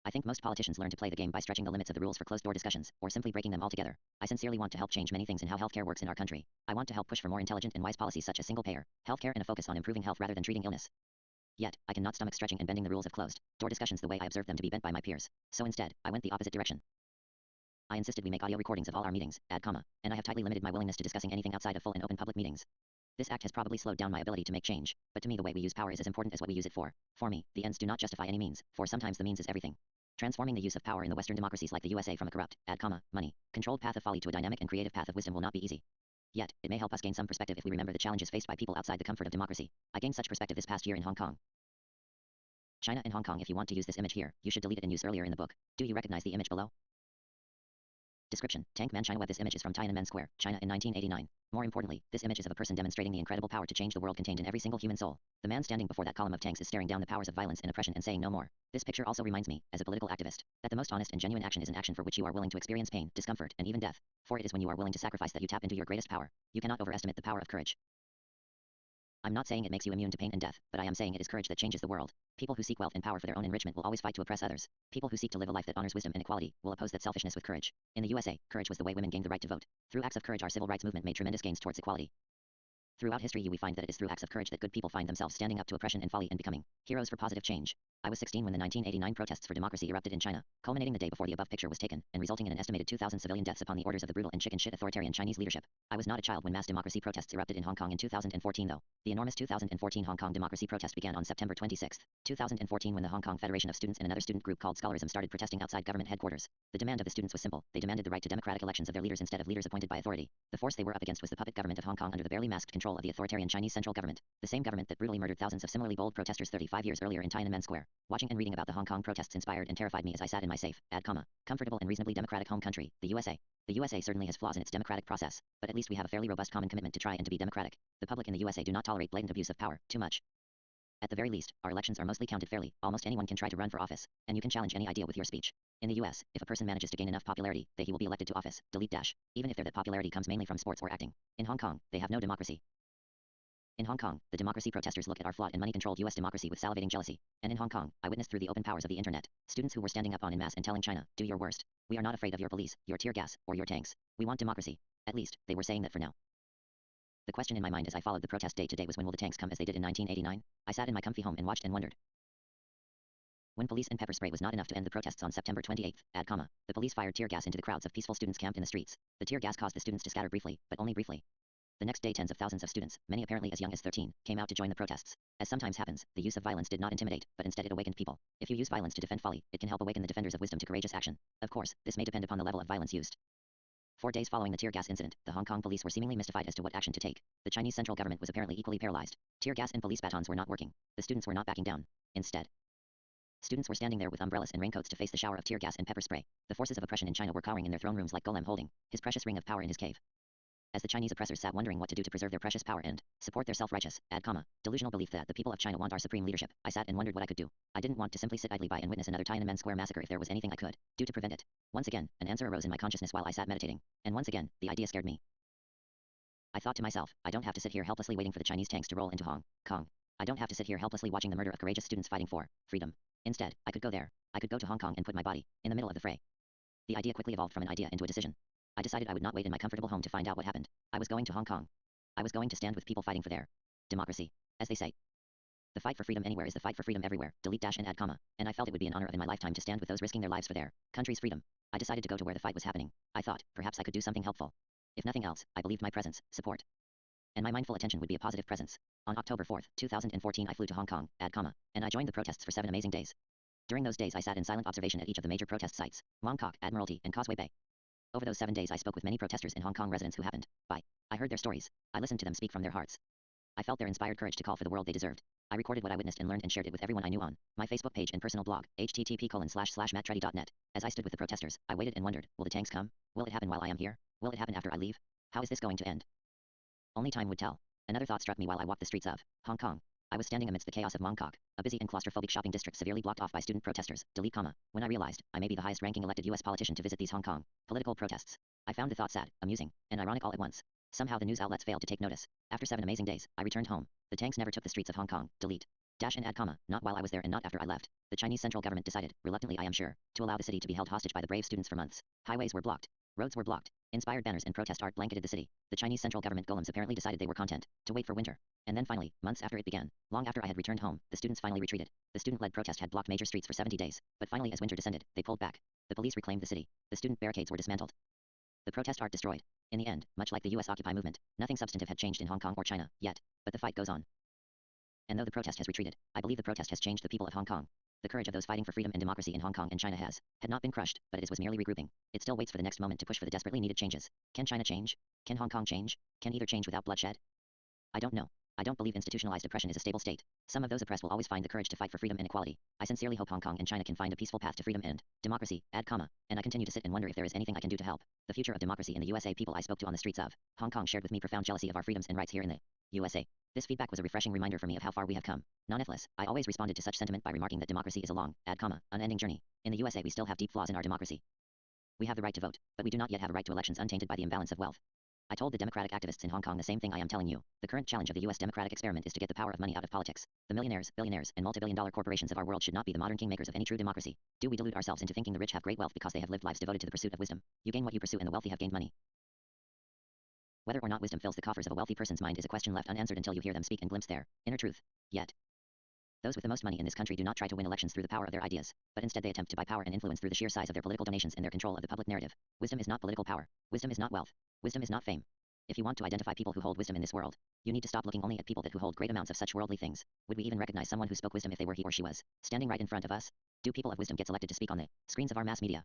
I think most politicians learn to play the game by stretching the limits of the rules for closed-door discussions, or simply breaking them altogether. I sincerely want to help change many things in how healthcare works in our country. I want to help push for more intelligent and wise policies such as single-payer healthcare and a focus on improving health rather than treating illness. Yet, I cannot stomach stretching and bending the rules of closed-door discussions the way I observed them to be bent by my peers. So instead, I went the opposite direction. I insisted we make audio recordings of all our meetings, add comma, and I have tightly limited my willingness to discussing anything outside of full and open public meetings. This act has probably slowed down my ability to make change, but to me the way we use power is as important as what we use it for. For me, the ends do not justify any means, for sometimes the means is everything. Transforming the use of power in the Western democracies like the USA from a corrupt, add comma, money, controlled path of folly to a dynamic and creative path of wisdom will not be easy. Yet, it may help us gain some perspective if we remember the challenges faced by people outside the comfort of democracy. I gained such perspective this past year in Hong Kong. China and Hong Kong. If you want to use this image here, you should delete it and use earlier in the book. Do you recognize the image below? Description: Tank Man China Web. This image is from Tiananmen Square, China in 1989. More importantly, this image is of a person demonstrating the incredible power to change the world contained in every single human soul. The man standing before that column of tanks is staring down the powers of violence and oppression and saying no more. This picture also reminds me, as a political activist, that the most honest and genuine action is an action for which you are willing to experience pain, discomfort, and even death. For it is when you are willing to sacrifice that you tap into your greatest power. You cannot overestimate the power of courage. I'm not saying it makes you immune to pain and death, but I am saying it is courage that changes the world. People who seek wealth and power for their own enrichment will always fight to oppress others. People who seek to live a life that honors wisdom and equality will oppose that selfishness with courage. In the USA, courage was the way women gained the right to vote. Through acts of courage, our civil rights movement made tremendous gains towards equality. Throughout history we find that it is through acts of courage that good people find themselves standing up to oppression and folly and becoming heroes for positive change. I was 16 when the 1989 protests for democracy erupted in China, culminating the day before the above picture was taken, and resulting in an estimated 2,000 civilian deaths upon the orders of the brutal and chicken shit authoritarian Chinese leadership. I was not a child when mass democracy protests erupted in Hong Kong in 2014 though. The enormous 2014 Hong Kong democracy protest began on September 26, 2014 when the Hong Kong Federation of Students and another student group called Scholarism started protesting outside government headquarters. The demand of the students was simple. They demanded the right to democratic elections of their leaders instead of leaders appointed by authority. The force they were up against was the puppet government of Hong Kong under the barely masked control of the authoritarian Chinese central government, the same government that brutally murdered thousands of similarly bold protesters 35 years earlier in Tiananmen Square. Watching and reading about the Hong Kong protests inspired and terrified me as I sat in my safe, comfortable and reasonably democratic home country, the USA. The USA certainly has flaws in its democratic process, but at least we have a fairly robust common commitment to try and to be democratic. The public in the USA do not tolerate blatant abuse of power, too much. At the very least, our elections are mostly counted fairly. Almost anyone can try to run for office, and you can challenge any idea with your speech. In the US, if a person manages to gain enough popularity, he will be elected to office, delete dash, even if that popularity comes mainly from sports or acting. In Hong Kong, they have no democracy. In Hong Kong, the democracy protesters look at our flawed and money-controlled US democracy with salivating jealousy. And in Hong Kong, I witnessed through the open powers of the internet, students who were standing up en masse and telling China, do your worst. We are not afraid of your police, your tear gas, or your tanks. We want democracy. At least, they were saying that for now. The question in my mind as I followed the protest day to day was, when will the tanks come as they did in 1989? I sat in my comfy home and watched and wondered. When police and pepper spray was not enough to end the protests on September 28, the police fired tear gas into the crowds of peaceful students camped in the streets. The tear gas caused the students to scatter briefly, but only briefly. The next day tens of thousands of students, many apparently as young as 13, came out to join the protests. As sometimes happens, the use of violence did not intimidate, but instead it awakened people. If you use violence to defend folly, it can help awaken the defenders of wisdom to courageous action. Of course, this may depend upon the level of violence used. 4 days following the tear gas incident, the Hong Kong police were seemingly mystified as to what action to take. The Chinese central government was apparently equally paralyzed. Tear gas and police batons were not working. The students were not backing down. Instead, Students were standing there with umbrellas and raincoats to face the shower of tear gas and pepper spray. The forces of oppression in China were cowering in their throne rooms like Golem holding his precious ring of power in his cave. As the Chinese oppressors sat wondering what to do to preserve their precious power and support their self-righteous, delusional belief that the people of China want our supreme leadership, I sat and wondered what I could do. I didn't want to simply sit idly by and witness another Tiananmen Square massacre if there was anything I could do to prevent it. Once again, an answer arose in my consciousness while I sat meditating, and once again, the idea scared me. I thought to myself, I don't have to sit here helplessly waiting for the Chinese tanks to roll into Hong Kong. I don't have to sit here helplessly watching the murder of courageous students fighting for freedom. Instead, I could go there. I could go to Hong Kong and put my body in the middle of the fray. The idea quickly evolved from an idea into a decision. I decided I would not wait in my comfortable home to find out what happened. I was going to Hong Kong. I was going to stand with people fighting for their democracy. As they say, the fight for freedom anywhere is the fight for freedom everywhere. Delete dash and add comma. And I felt it would be an honor in my lifetime to stand with those risking their lives for their country's freedom. I decided to go to where the fight was happening. I thought, perhaps I could do something helpful. If nothing else, I believed my presence, support, and my mindful attention would be a positive presence. On October 4, 2014 I flew to Hong Kong, and I joined the protests for 7 amazing days. During those days I sat in silent observation at each of the major protest sites, Mongkok, Admiralty, and Causeway Bay. Over those 7 days I spoke with many protesters and Hong Kong residents who happened by. I heard their stories. I listened to them speak from their hearts. I felt their inspired courage to call for the world they deserved. I recorded what I witnessed and learned and shared it with everyone I knew on my Facebook page and personal blog, http://mattreddy.net. As I stood with the protesters, I waited and wondered, will the tanks come? Will it happen while I am here? Will it happen after I leave? How is this going to end? Only time would tell. Another thought struck me while I walked the streets of Hong Kong. I was standing amidst the chaos of Mongkok, a busy and claustrophobic shopping district severely blocked off by student protesters, when I realized I may be the highest-ranking elected U.S. politician to visit these Hong Kong political protests. I found the thought sad, amusing, and ironic all at once. Somehow the news outlets failed to take notice. After 7 amazing days, I returned home. The tanks never took the streets of Hong Kong. Delete dash and add comma. Not while I was there and not after I left. The Chinese central government decided, reluctantly I am sure, to allow the city to be held hostage by the brave students for months. Highways were blocked. Roads were blocked. Inspired banners and protest art blanketed the city. The Chinese central government golems apparently decided they were content to wait for winter. And then finally, months after it began, long after I had returned home, the students finally retreated. The student-led protest had blocked major streets for 70 days, but finally as winter descended, they pulled back. The police reclaimed the city. The student barricades were dismantled. The protest art destroyed. In the end, much like the US Occupy movement, nothing substantive had changed in Hong Kong or China, yet. But the fight goes on. And though the protest has retreated, I believe the protest has changed the people of Hong Kong. The courage of those fighting for freedom and democracy in Hong Kong and China had not been crushed, but it was merely regrouping. It still waits for the next moment to push for the desperately needed changes. Can China change? Can Hong Kong change? Can either change without bloodshed? I don't know. I don't believe institutionalized oppression is a stable state. Some of those oppressed will always find the courage to fight for freedom and equality. I sincerely hope Hong Kong and China can find a peaceful path to freedom and democracy, and I continue to sit and wonder if there is anything I can do to help the future of democracy in the USA. People I spoke to on the streets of Hong Kong shared with me profound jealousy of our freedoms and rights here in the USA. This feedback was a refreshing reminder for me of how far we have come. Non-ethless, I always responded to such sentiment by remarking that democracy is a long, unending journey. In the USA we still have deep flaws in our democracy. We have the right to vote, but we do not yet have a right to elections untainted by the imbalance of wealth. I told the democratic activists in Hong Kong the same thing I am telling you. The current challenge of the US democratic experiment is to get the power of money out of politics. The millionaires, billionaires, and multi-billion-dollar corporations of our world should not be the modern kingmakers of any true democracy. Do we delude ourselves into thinking the rich have great wealth because they have lived lives devoted to the pursuit of wisdom? You gain what you pursue and the wealthy have gained money. Whether or not wisdom fills the coffers of a wealthy person's mind is a question left unanswered until you hear them speak and glimpse their inner truth. Yet, those with the most money in this country do not try to win elections through the power of their ideas, but instead they attempt to buy power and influence through the sheer size of their political donations and their control of the public narrative. Wisdom is not political power. Wisdom is not wealth. Wisdom is not fame. If you want to identify people who hold wisdom in this world, you need to stop looking only at people who hold great amounts of such worldly things. Would we even recognize someone who spoke wisdom if they were he or she was standing right in front of us? Do people of wisdom get selected to speak on the screens of our mass media?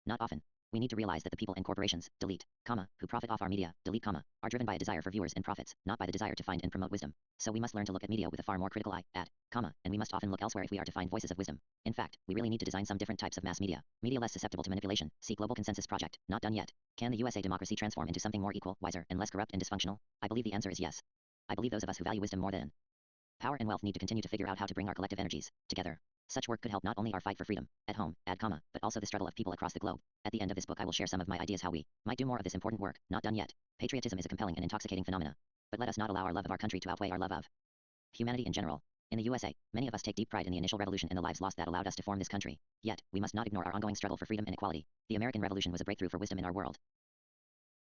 Not often. We need to realize that the people and corporations, who profit off our media, are driven by a desire for viewers and profits, not by the desire to find and promote wisdom. So we must learn to look at media with a far more critical eye, and we must often look elsewhere if we are to find voices of wisdom. In fact, we really need to design some different types of mass media, media less susceptible to manipulation. See Global Consensus Project, not done yet. Can the USA democracy transform into something more equal, wiser, and less corrupt and dysfunctional? I believe the answer is yes. I believe those of us who value wisdom more than power and wealth need to continue to figure out how to bring our collective energies together. Such work could help not only our fight for freedom, at home, but also the struggle of people across the globe. At the end of this book I will share some of my ideas how we might do more of this important work, not done yet. Patriotism is a compelling and intoxicating phenomena. But let us not allow our love of our country to outweigh our love of humanity in general. In the USA, many of us take deep pride in the initial revolution and the lives lost that allowed us to form this country. Yet, we must not ignore our ongoing struggle for freedom and equality. The American Revolution was a breakthrough for wisdom in our world.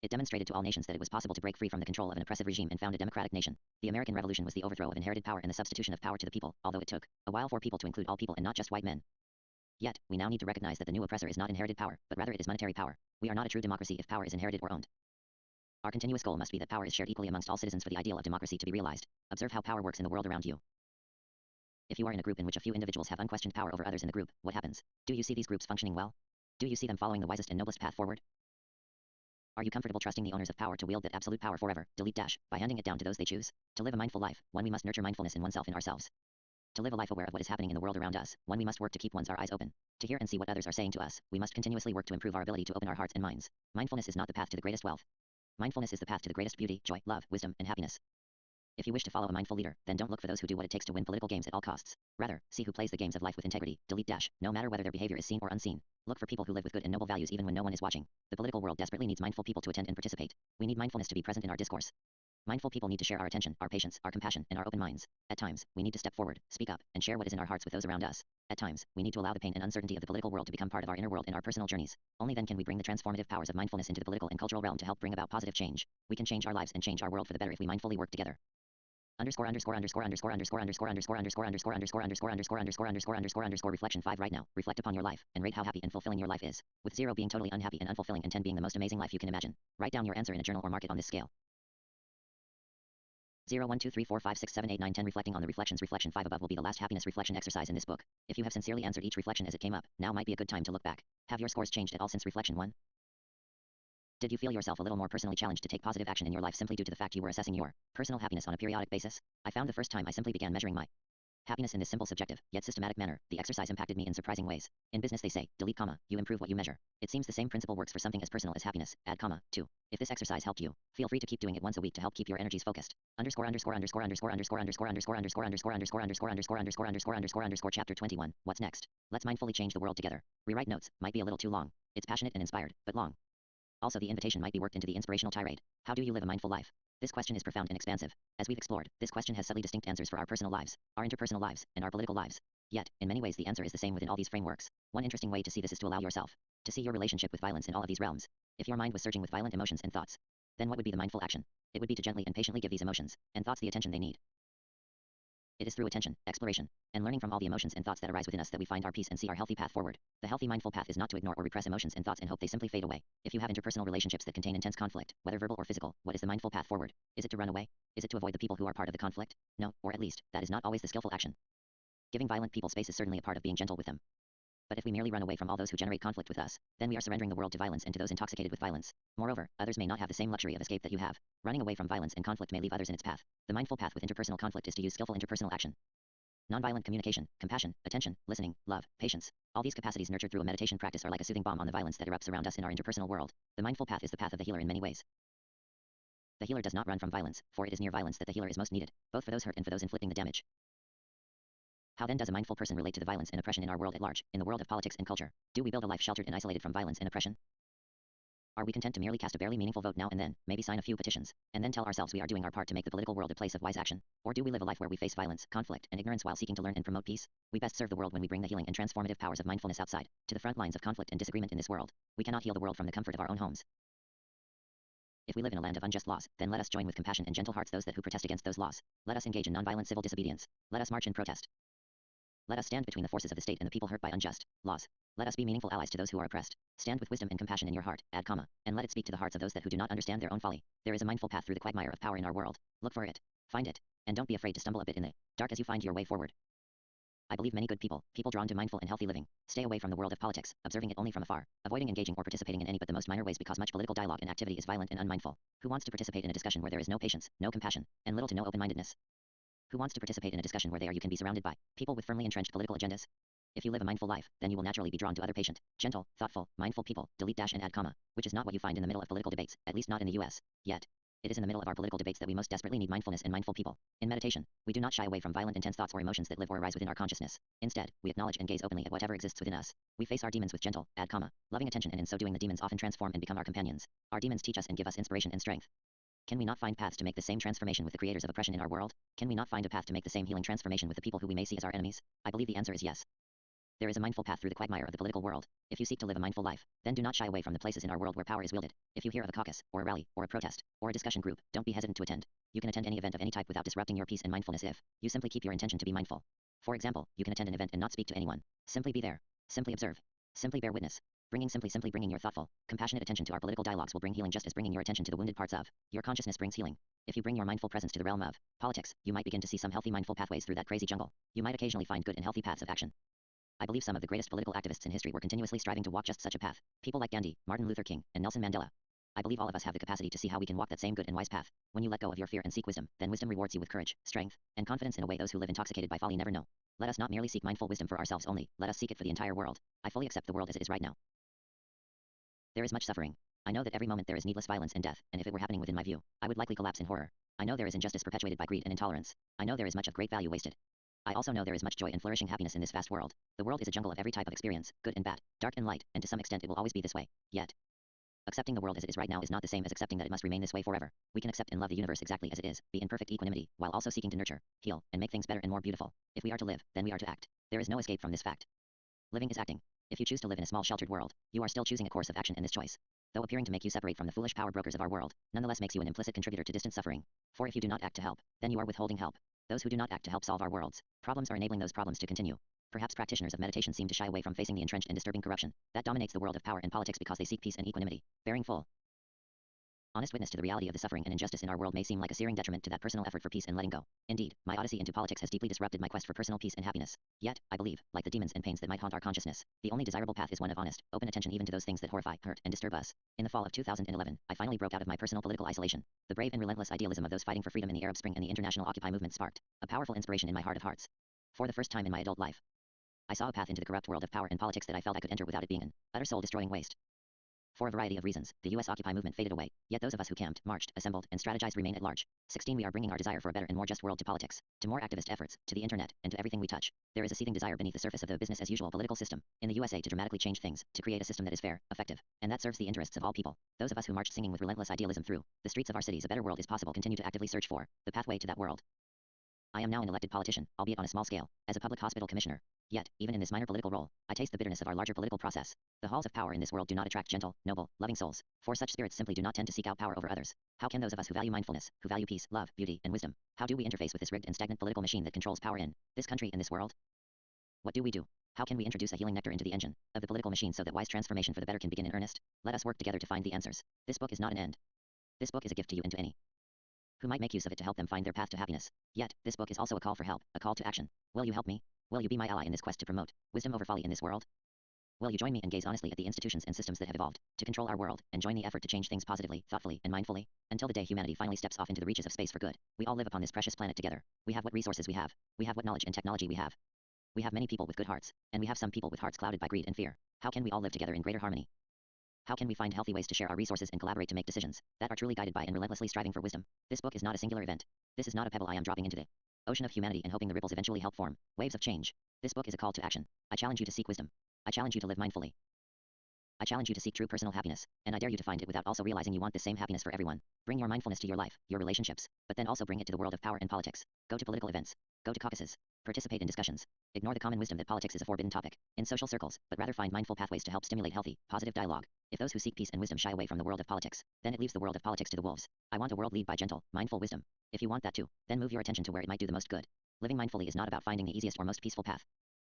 It demonstrated to all nations that it was possible to break free from the control of an oppressive regime and found a democratic nation. The American Revolution was the overthrow of inherited power and the substitution of power to the people, although it took a while for people to include all people and not just white men. Yet, we now need to recognize that the new oppressor is not inherited power, but rather it is monetary power. We are not a true democracy if power is inherited or owned. Our continuous goal must be that power is shared equally amongst all citizens for the ideal of democracy to be realized. Observe how power works in the world around you. If you are in a group in which a few individuals have unquestioned power over others in the group, what happens? Do you see these groups functioning well? Do you see them following the wisest and noblest path forward? Are you comfortable trusting the owners of power to wield that absolute power forever, by handing it down to those they choose? To live a mindful life, one we must nurture mindfulness in oneself and ourselves. To live a life aware of what is happening in the world around us, one we must work to keep our eyes open. To hear and see what others are saying to us, we must continuously work to improve our ability to open our hearts and minds. Mindfulness is not the path to the greatest wealth. Mindfulness is the path to the greatest beauty, joy, love, wisdom, and happiness. If you wish to follow a mindful leader, then don't look for those who do what it takes to win political games at all costs. Rather, see who plays the games of life with integrity. No matter whether their behavior is seen or unseen. Look for people who live with good and noble values even when no one is watching. The political world desperately needs mindful people to attend and participate. We need mindfulness to be present in our discourse. Mindful people need to share our attention, our patience, our compassion, and our open minds. At times, we need to step forward, speak up, and share what is in our hearts with those around us. At times, we need to allow the pain and uncertainty of the political world to become part of our inner world and our personal journeys. Only then can we bring the transformative powers of mindfulness into the political and cultural realm to help bring about positive change. We can change our lives and change our world for the better if we mindfully work together. Reflection 5 right now. Reflect upon your life and rate how happy and fulfilling your life is, with 0 being totally unhappy and unfulfilling and 10 being the most amazing life you can imagine. Write down your answer in a journal or mark it on this scale. 0 1 2 3 4 5 6 7 8 9 10 Reflecting on the reflections. Reflection 5 above will be the last happiness reflection exercise in this book. If you have sincerely answered each reflection as it came up, now might be a good time to look back. Have your scores changed at all since reflection 1? Did you feel yourself a little more personally challenged to take positive action in your life simply due to the fact you were assessing your personal happiness on a periodic basis? I found the first time I simply began measuring my happiness in this simple, subjective, yet systematic manner, the exercise impacted me in surprising ways. In business they say, delete comma, you improve what you measure. It seems the same principle works for something as personal as happiness, add comma, too. If this exercise helped you, feel free to keep doing it once a week to help keep your energies focused. Chapter 21, What's next? Let's mindfully change the world together. Rewrite notes, might be a little too long. It's passionate and inspired, but long. Also the invitation might be worked into the inspirational tirade. How do you live a mindful life? This question is profound and expansive. As we've explored, this question has subtly distinct answers for our personal lives, our interpersonal lives, and our political lives. Yet, in many ways the answer is the same within all these frameworks. One interesting way to see this is to allow yourself to see your relationship with violence in all of these realms. If your mind was surging with violent emotions and thoughts, then what would be the mindful action? It would be to gently and patiently give these emotions and thoughts the attention they need. It is through attention, exploration, and learning from all the emotions and thoughts that arise within us that we find our peace and see our healthy path forward. The healthy mindful path is not to ignore or repress emotions and thoughts and hope they simply fade away. If you have interpersonal relationships that contain intense conflict, whether verbal or physical, what is the mindful path forward? Is it to run away? Is it to avoid the people who are part of the conflict? No, or at least, that is not always the skillful action. Giving violent people space is certainly a part of being gentle with them. But if we merely run away from all those who generate conflict with us, then we are surrendering the world to violence and to those intoxicated with violence. Moreover, others may not have the same luxury of escape that you have. Running away from violence and conflict may leave others in its path. The mindful path with interpersonal conflict is to use skillful interpersonal action. Nonviolent communication, compassion, attention, listening, love, patience. All these capacities nurtured through a meditation practice are like a soothing balm on the violence that erupts around us in our interpersonal world. The mindful path is the path of the healer in many ways. The healer does not run from violence, for it is near violence that the healer is most needed, both for those hurt and for those inflicting the damage. How then does a mindful person relate to the violence and oppression in our world at large, in the world of politics and culture? Do we build a life sheltered and isolated from violence and oppression? Are we content to merely cast a barely meaningful vote now and then, maybe sign a few petitions, and then tell ourselves we are doing our part to make the political world a place of wise action? Or do we live a life where we face violence, conflict, and ignorance while seeking to learn and promote peace? We best serve the world when we bring the healing and transformative powers of mindfulness outside, to the front lines of conflict and disagreement in this world. We cannot heal the world from the comfort of our own homes. If we live in a land of unjust laws, then let us join with compassion and gentle hearts those who protest against those laws. Let us engage in nonviolent civil disobedience. Let us march in protest. Let us stand between the forces of the state and the people hurt by unjust laws. Let us be meaningful allies to those who are oppressed. Stand with wisdom and compassion in your heart, add comma, and let it speak to the hearts of those who do not understand their own folly. There is a mindful path through the quagmire of power in our world. Look for it. Find it. And don't be afraid to stumble a bit in the dark as you find your way forward. I believe many good people drawn to mindful and healthy living, stay away from the world of politics, observing it only from afar, avoiding engaging or participating in any but the most minor ways because much political dialogue and activity is violent and unmindful. Who wants to participate in a discussion where there is no patience, no compassion, and little to no open-mindedness? Who wants to participate in a discussion where you can be surrounded by people with firmly entrenched political agendas? If you live a mindful life, then you will naturally be drawn to other patient, gentle, thoughtful, mindful people, and add comma, which is not what you find in the middle of political debates, at least not in the US. Yet. It is in the middle of our political debates that we most desperately need mindfulness and mindful people. In meditation, we do not shy away from violent intense thoughts or emotions that live or arise within our consciousness. Instead, we acknowledge and gaze openly at whatever exists within us. We face our demons with gentle, add comma, loving attention, and in so doing the demons often transform and become our companions. Our demons teach us and give us inspiration and strength. Can we not find paths to make the same transformation with the creators of oppression in our world? Can we not find a path to make the same healing transformation with the people who we may see as our enemies? I believe the answer is yes. There is a mindful path through the quagmire of the political world. If you seek to live a mindful life, then do not shy away from the places in our world where power is wielded. If you hear of a caucus, or a rally, or a protest, or a discussion group, don't be hesitant to attend. You can attend any event of any type without disrupting your peace and mindfulness if you simply keep your intention to be mindful. For example, you can attend an event and not speak to anyone. Simply be there. Simply observe. Simply bear witness. Simply bringing your thoughtful, compassionate attention to our political dialogues will bring healing just as bringing your attention to the wounded parts of your consciousness brings healing. If you bring your mindful presence to the realm of politics, you might begin to see some healthy mindful pathways through that crazy jungle. You might occasionally find good and healthy paths of action. I believe some of the greatest political activists in history were continuously striving to walk just such a path. People like Gandhi, Martin Luther King, and Nelson Mandela. I believe all of us have the capacity to see how we can walk that same good and wise path. When you let go of your fear and seek wisdom, then wisdom rewards you with courage, strength, and confidence in a way those who live intoxicated by folly never know. Let us not merely seek mindful wisdom for ourselves only, let us seek it for the entire world. I fully accept the world as it is right now. There is much suffering. I know that every moment there is needless violence and death, and if it were happening within my view, I would likely collapse in horror. I know there is injustice perpetuated by greed and intolerance. I know there is much of great value wasted. I also know there is much joy and flourishing happiness in this vast world. The world is a jungle of every type of experience, good and bad, dark and light, and to some extent it will always be this way. Yet, accepting the world as it is right now is not the same as accepting that it must remain this way forever. We can accept and love the universe exactly as it is, be in perfect equanimity, while also seeking to nurture, heal, and make things better and more beautiful. If we are to live, then we are to act. There is no escape from this fact. Living is acting. If you choose to live in a small sheltered world, you are still choosing a course of action, and this choice, though appearing to make you separate from the foolish power brokers of our world, nonetheless makes you an implicit contributor to distant suffering. For if you do not act to help, then you are withholding help. Those who do not act to help solve our world's problems are enabling those problems to continue. Perhaps practitioners of meditation seem to shy away from facing the entrenched and disturbing corruption that dominates the world of power and politics because they seek peace and equanimity. Bearing full, honest witness to the reality of the suffering and injustice in our world may seem like a searing detriment to that personal effort for peace and letting go. Indeed, my odyssey into politics has deeply disrupted my quest for personal peace and happiness. Yet, I believe, like the demons and pains that might haunt our consciousness, the only desirable path is one of honest, open attention even to those things that horrify, hurt, and disturb us. In the fall of 2011, I finally broke out of my personal political isolation. The brave and relentless idealism of those fighting for freedom in the Arab Spring and the international Occupy movement sparked a powerful inspiration in my heart of hearts. For the first time in my adult life, I saw a path into the corrupt world of power and politics that I felt I could enter without it being an utter soul-destroying waste. For a variety of reasons, the U.S. Occupy movement faded away, yet those of us who camped, marched, assembled, and strategized remain at large. 16. We are bringing our desire for a better and more just world to politics, to more activist efforts, to the internet, and to everything we touch. There is a seething desire beneath the surface of the business-as-usual political system in the USA to dramatically change things, to create a system that is fair, effective, and that serves the interests of all people. Those of us who marched singing with relentless idealism through the streets of our cities, a better world is possible, continue to actively search for the pathway to that world. I am now an elected politician, albeit on a small scale, as a public hospital commissioner. Yet, even in this minor political role, I taste the bitterness of our larger political process. The halls of power in this world do not attract gentle, noble, loving souls, for such spirits simply do not tend to seek out power over others. How can those of us who value mindfulness, who value peace, love, beauty, and wisdom, how do we interface with this rigged and stagnant political machine that controls power in this country and this world? What do we do? How can we introduce a healing nectar into the engine of the political machine so that wise transformation for the better can begin in earnest? Let us work together to find the answers. This book is not an end. This book is a gift to you and to any who might make use of it to help them find their path to happiness. Yet, this book is also a call for help, a call to action. Will you help me? Will you be my ally in this quest to promote wisdom over folly in this world? Will you join me and gaze honestly at the institutions and systems that have evolved to control our world, and join the effort to change things positively, thoughtfully, and mindfully? Until the day humanity finally steps off into the reaches of space for good, we all live upon this precious planet together. We have what resources we have. We have what knowledge and technology we have. We have many people with good hearts, and we have some people with hearts clouded by greed and fear. How can we all live together in greater harmony? How can we find healthy ways to share our resources and collaborate to make decisions that are truly guided by and relentlessly striving for wisdom? This book is not a singular event. This is not a pebble I am dropping into the ocean of humanity and hoping the ripples eventually help form waves of change. This book is a call to action. I challenge you to seek wisdom. I challenge you to live mindfully. I challenge you to seek true personal happiness, and I dare you to find it without also realizing you want the same happiness for everyone. Bring your mindfulness to your life, your relationships, but then also bring it to the world of power and politics. Go to political events. Go to caucuses. Participate in discussions. Ignore the common wisdom that politics is a forbidden topic in social circles, but rather find mindful pathways to help stimulate healthy, positive dialogue. If those who seek peace and wisdom shy away from the world of politics, then it leaves the world of politics to the wolves. I want a world led by gentle, mindful wisdom. If you want that too, then move your attention to where it might do the most good. Living mindfully is not about finding the easiest or most peaceful path.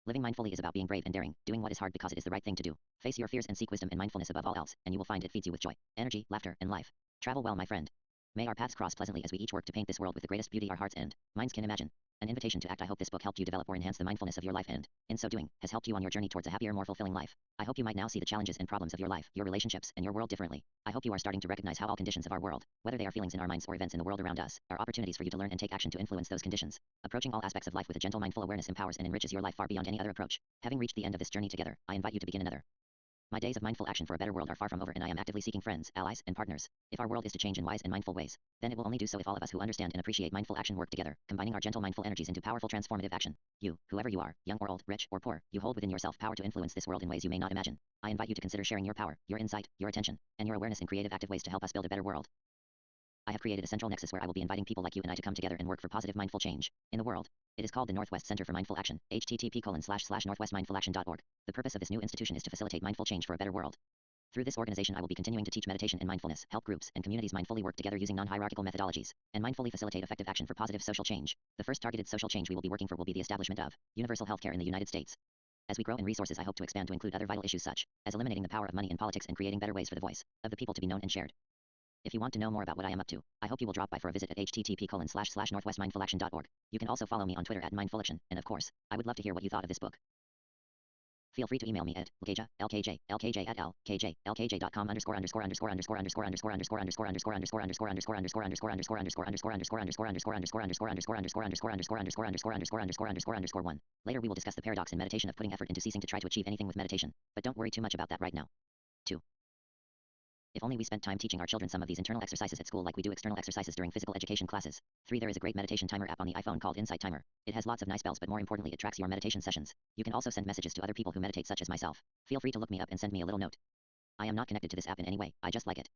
Living mindfully is about being brave and daring, doing what is hard because it is the right thing to do. Face your fears and seek wisdom and mindfulness above all else, and you will find it feeds you with joy, energy, laughter, and life. Travel well, my friend. May our paths cross pleasantly as we each work to paint this world with the greatest beauty our hearts and minds can imagine. An invitation to act. I hope this book helped you develop or enhance the mindfulness of your life and, in so doing, has helped you on your journey towards a happier, more fulfilling life. I hope you might now see the challenges and problems of your life, your relationships, and your world differently. I hope you are starting to recognize how all conditions of our world, whether they are feelings in our minds or events in the world around us, are opportunities for you to learn and take action to influence those conditions. Approaching all aspects of life with a gentle, mindful awareness empowers and enriches your life far beyond any other approach. Having reached the end of this journey together, I invite you to begin another. My days of mindful action for a better world are far from over, and I am actively seeking friends, allies, and partners. If our world is to change in wise and mindful ways, then it will only do so if all of us who understand and appreciate mindful action work together, combining our gentle mindful energies into powerful transformative action. You, whoever you are, young or old, rich or poor, you hold within yourself power to influence this world in ways you may not imagine. I invite you to consider sharing your power, your insight, your attention, and your awareness in creative active ways to help us build a better world. I have created a central nexus where I will be inviting people like you and I to come together and work for positive mindful change in the world. It is called the Northwest Center for Mindful Action, http://northwestmindfulaction.org. The purpose of this new institution is to facilitate mindful change for a better world. Through this organization I will be continuing to teach meditation and mindfulness, help groups and communities mindfully work together using non-hierarchical methodologies, and mindfully facilitate effective action for positive social change. The first targeted social change we will be working for will be the establishment of universal healthcare in the United States. As we grow in resources, I hope to expand to include other vital issues such as eliminating the power of money in politics and creating better ways for the voice of the people to be known and shared. If you want to know more about what I am up to, I hope you will drop by for a visit at http://northwestmindfulaction.org. You can also follow me on Twitter at mindfulaction, and of course, I would love to hear what you thought of this book. Feel free to email me at lkj@lkj.com_lkj_lkj.com_1. Later we will discuss the paradox in meditation of putting effort into ceasing to try to achieve anything with meditation, but don't worry too much about that right now. 2. If only we spent time teaching our children some of these internal exercises at school like we do external exercises during physical education classes. 3. There is a great meditation timer app on the iPhone called Insight Timer. It has lots of nice bells, but more importantly it tracks your meditation sessions. You can also send messages to other people who meditate such as myself. Feel free to look me up and send me a little note. I am not connected to this app in any way, I just like it.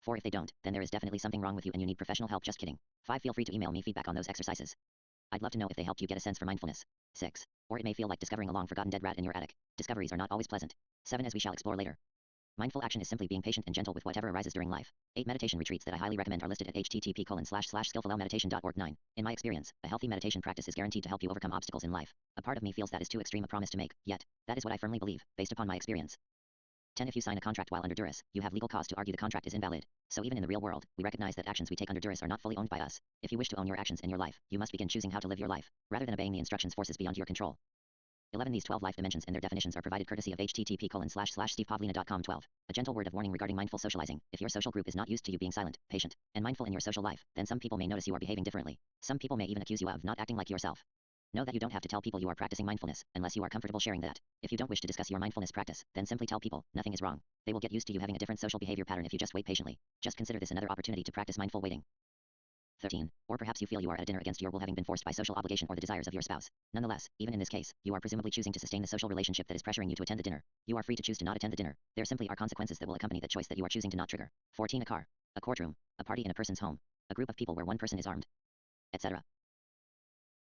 4. If they don't, then there is definitely something wrong with you and you need professional help, just kidding. 5. Feel free to email me feedback on those exercises. I'd love to know if they helped you get a sense for mindfulness. 6. Or it may feel like discovering a long forgotten dead rat in your attic. Discoveries are not always pleasant. 7. As we shall explore later. Mindful action is simply being patient and gentle with whatever arises during life. 8 meditation retreats that I highly recommend are listed at http://skillfulmeditation.org. 9. In my experience, a healthy meditation practice is guaranteed to help you overcome obstacles in life. A part of me feels that is too extreme a promise to make, yet, that is what I firmly believe, based upon my experience. 10. If you sign a contract while under duress, you have legal cause to argue the contract is invalid. So even in the real world, we recognize that actions we take under duress are not fully owned by us. If you wish to own your actions in your life, you must begin choosing how to live your life, rather than obeying the instructions forces beyond your control. 11. These 12 life dimensions and their definitions are provided courtesy of http://stevepavlina.com. 12. A gentle word of warning regarding mindful socializing. If your social group is not used to you being silent, patient, and mindful in your social life, then some people may notice you are behaving differently. Some people may even accuse you of not acting like yourself. Know that you don't have to tell people you are practicing mindfulness, unless you are comfortable sharing that. If you don't wish to discuss your mindfulness practice, then simply tell people, nothing is wrong. They will get used to you having a different social behavior pattern if you just wait patiently. Just consider this another opportunity to practice mindful waiting. 13. Or perhaps you feel you are at a dinner against your will, having been forced by social obligation or the desires of your spouse. Nonetheless, even in this case, you are presumably choosing to sustain the social relationship that is pressuring you to attend the dinner. You are free to choose to not attend the dinner. There simply are consequences that will accompany that choice that you are choosing to not trigger. 14. A car, a courtroom, a party in a person's home, a group of people where one person is armed, etc.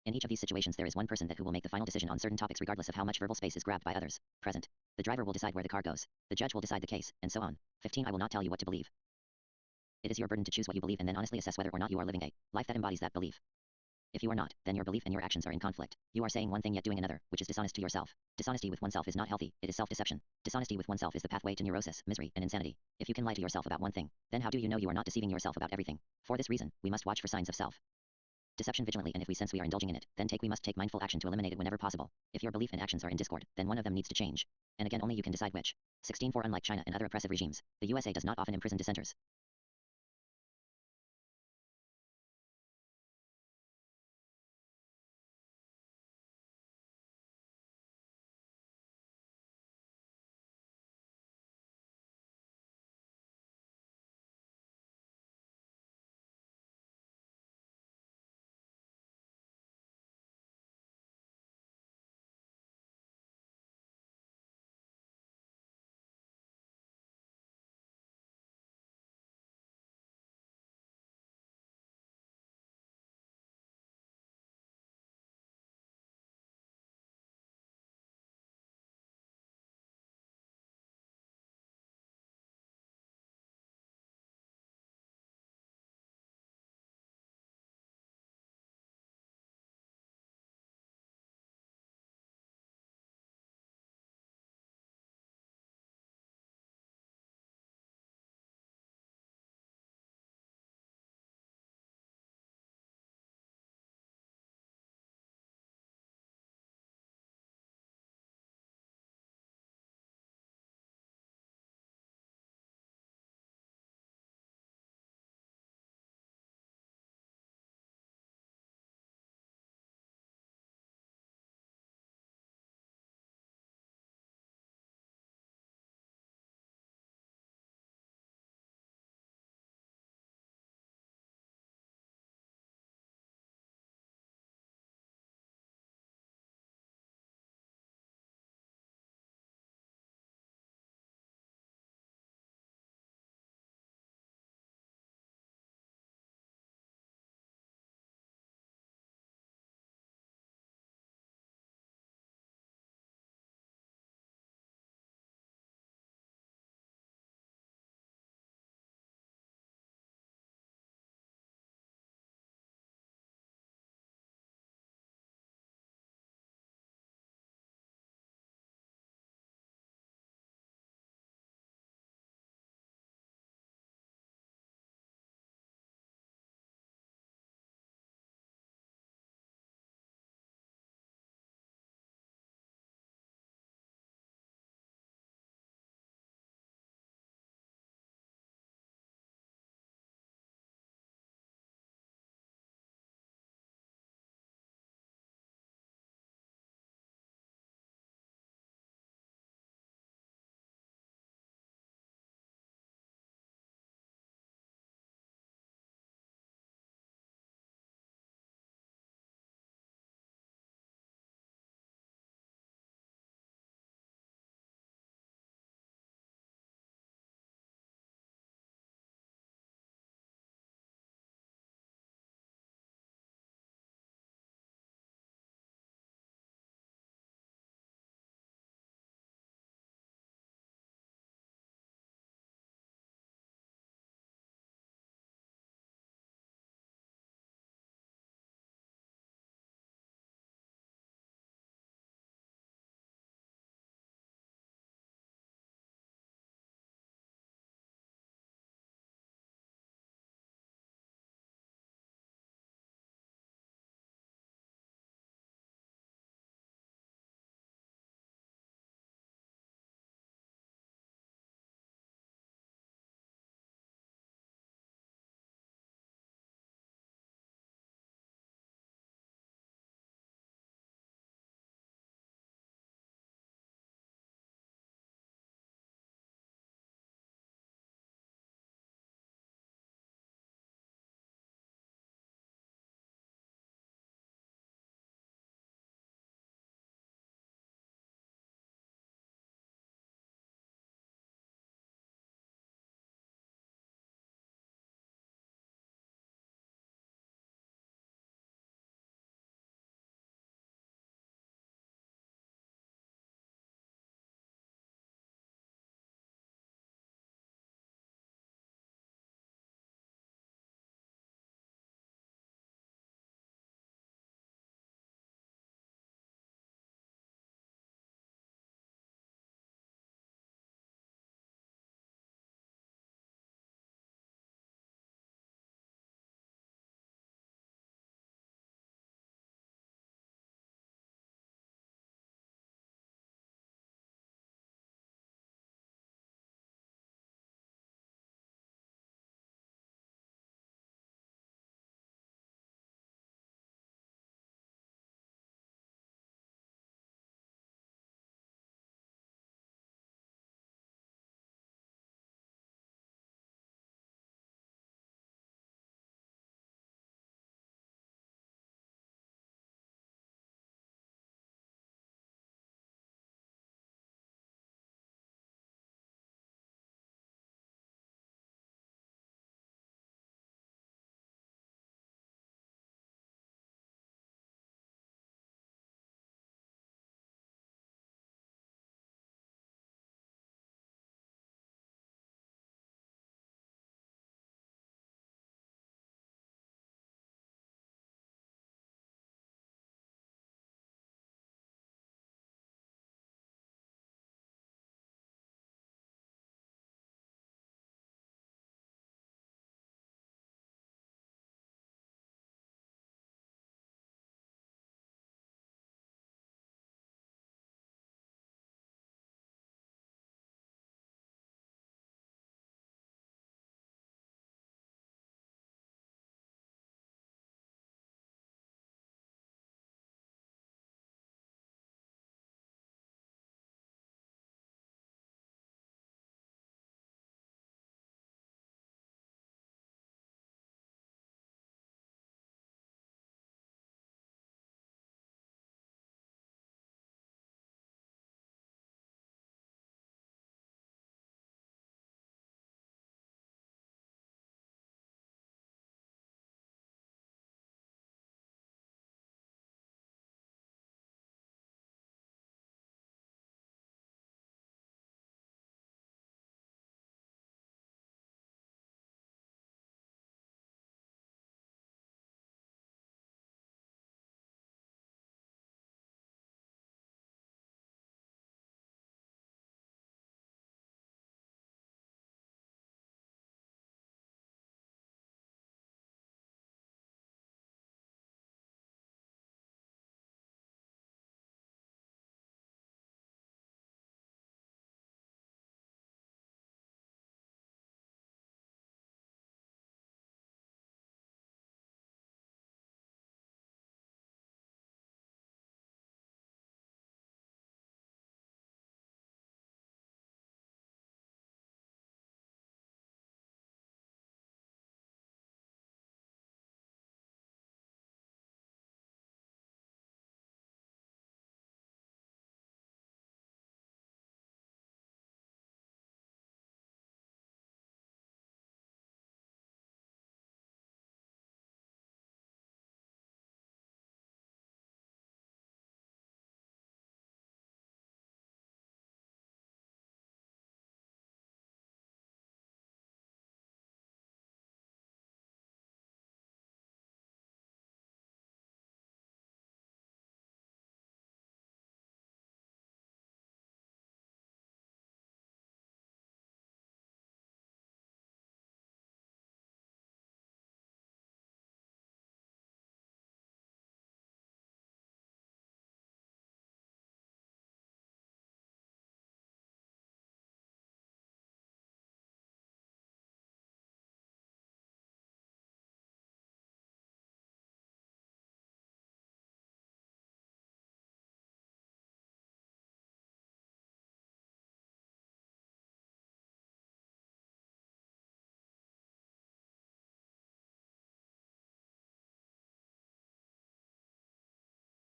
In each of these situations there is one person who will make the final decision on certain topics regardless of how much verbal space is grabbed by others present. The driver will decide where the car goes. The judge will decide the case, and so on. 15. I will not tell you what to believe. It is your burden to choose what you believe and then honestly assess whether or not you are living a life that embodies that belief. If you are not, then your belief and your actions are in conflict. You are saying one thing yet doing another, which is dishonest to yourself. Dishonesty with oneself is not healthy, it is self-deception. Dishonesty with oneself is the pathway to neurosis, misery, and insanity. If you can lie to yourself about one thing, then how do you know you are not deceiving yourself about everything? For this reason, we must watch for signs of self-deception vigilantly, and if we sense we are indulging in it, then we must take mindful action to eliminate it whenever possible. If your belief and actions are in discord, then one of them needs to change. And again, only you can decide which. 16. For unlike China and other oppressive regimes, the USA does not often imprison dissenters.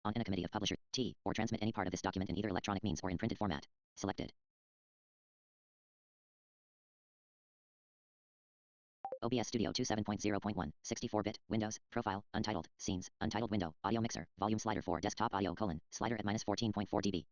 on in a committee of publisher, T, or transmit any part of this document in either electronic means or in printed format. Selected. OBS Studio 27.0.1, 64-bit, Windows, Profile, Untitled, Scenes, Untitled Window, Audio Mixer, Volume Slider for Desktop Audio: slider at -14.4 dB.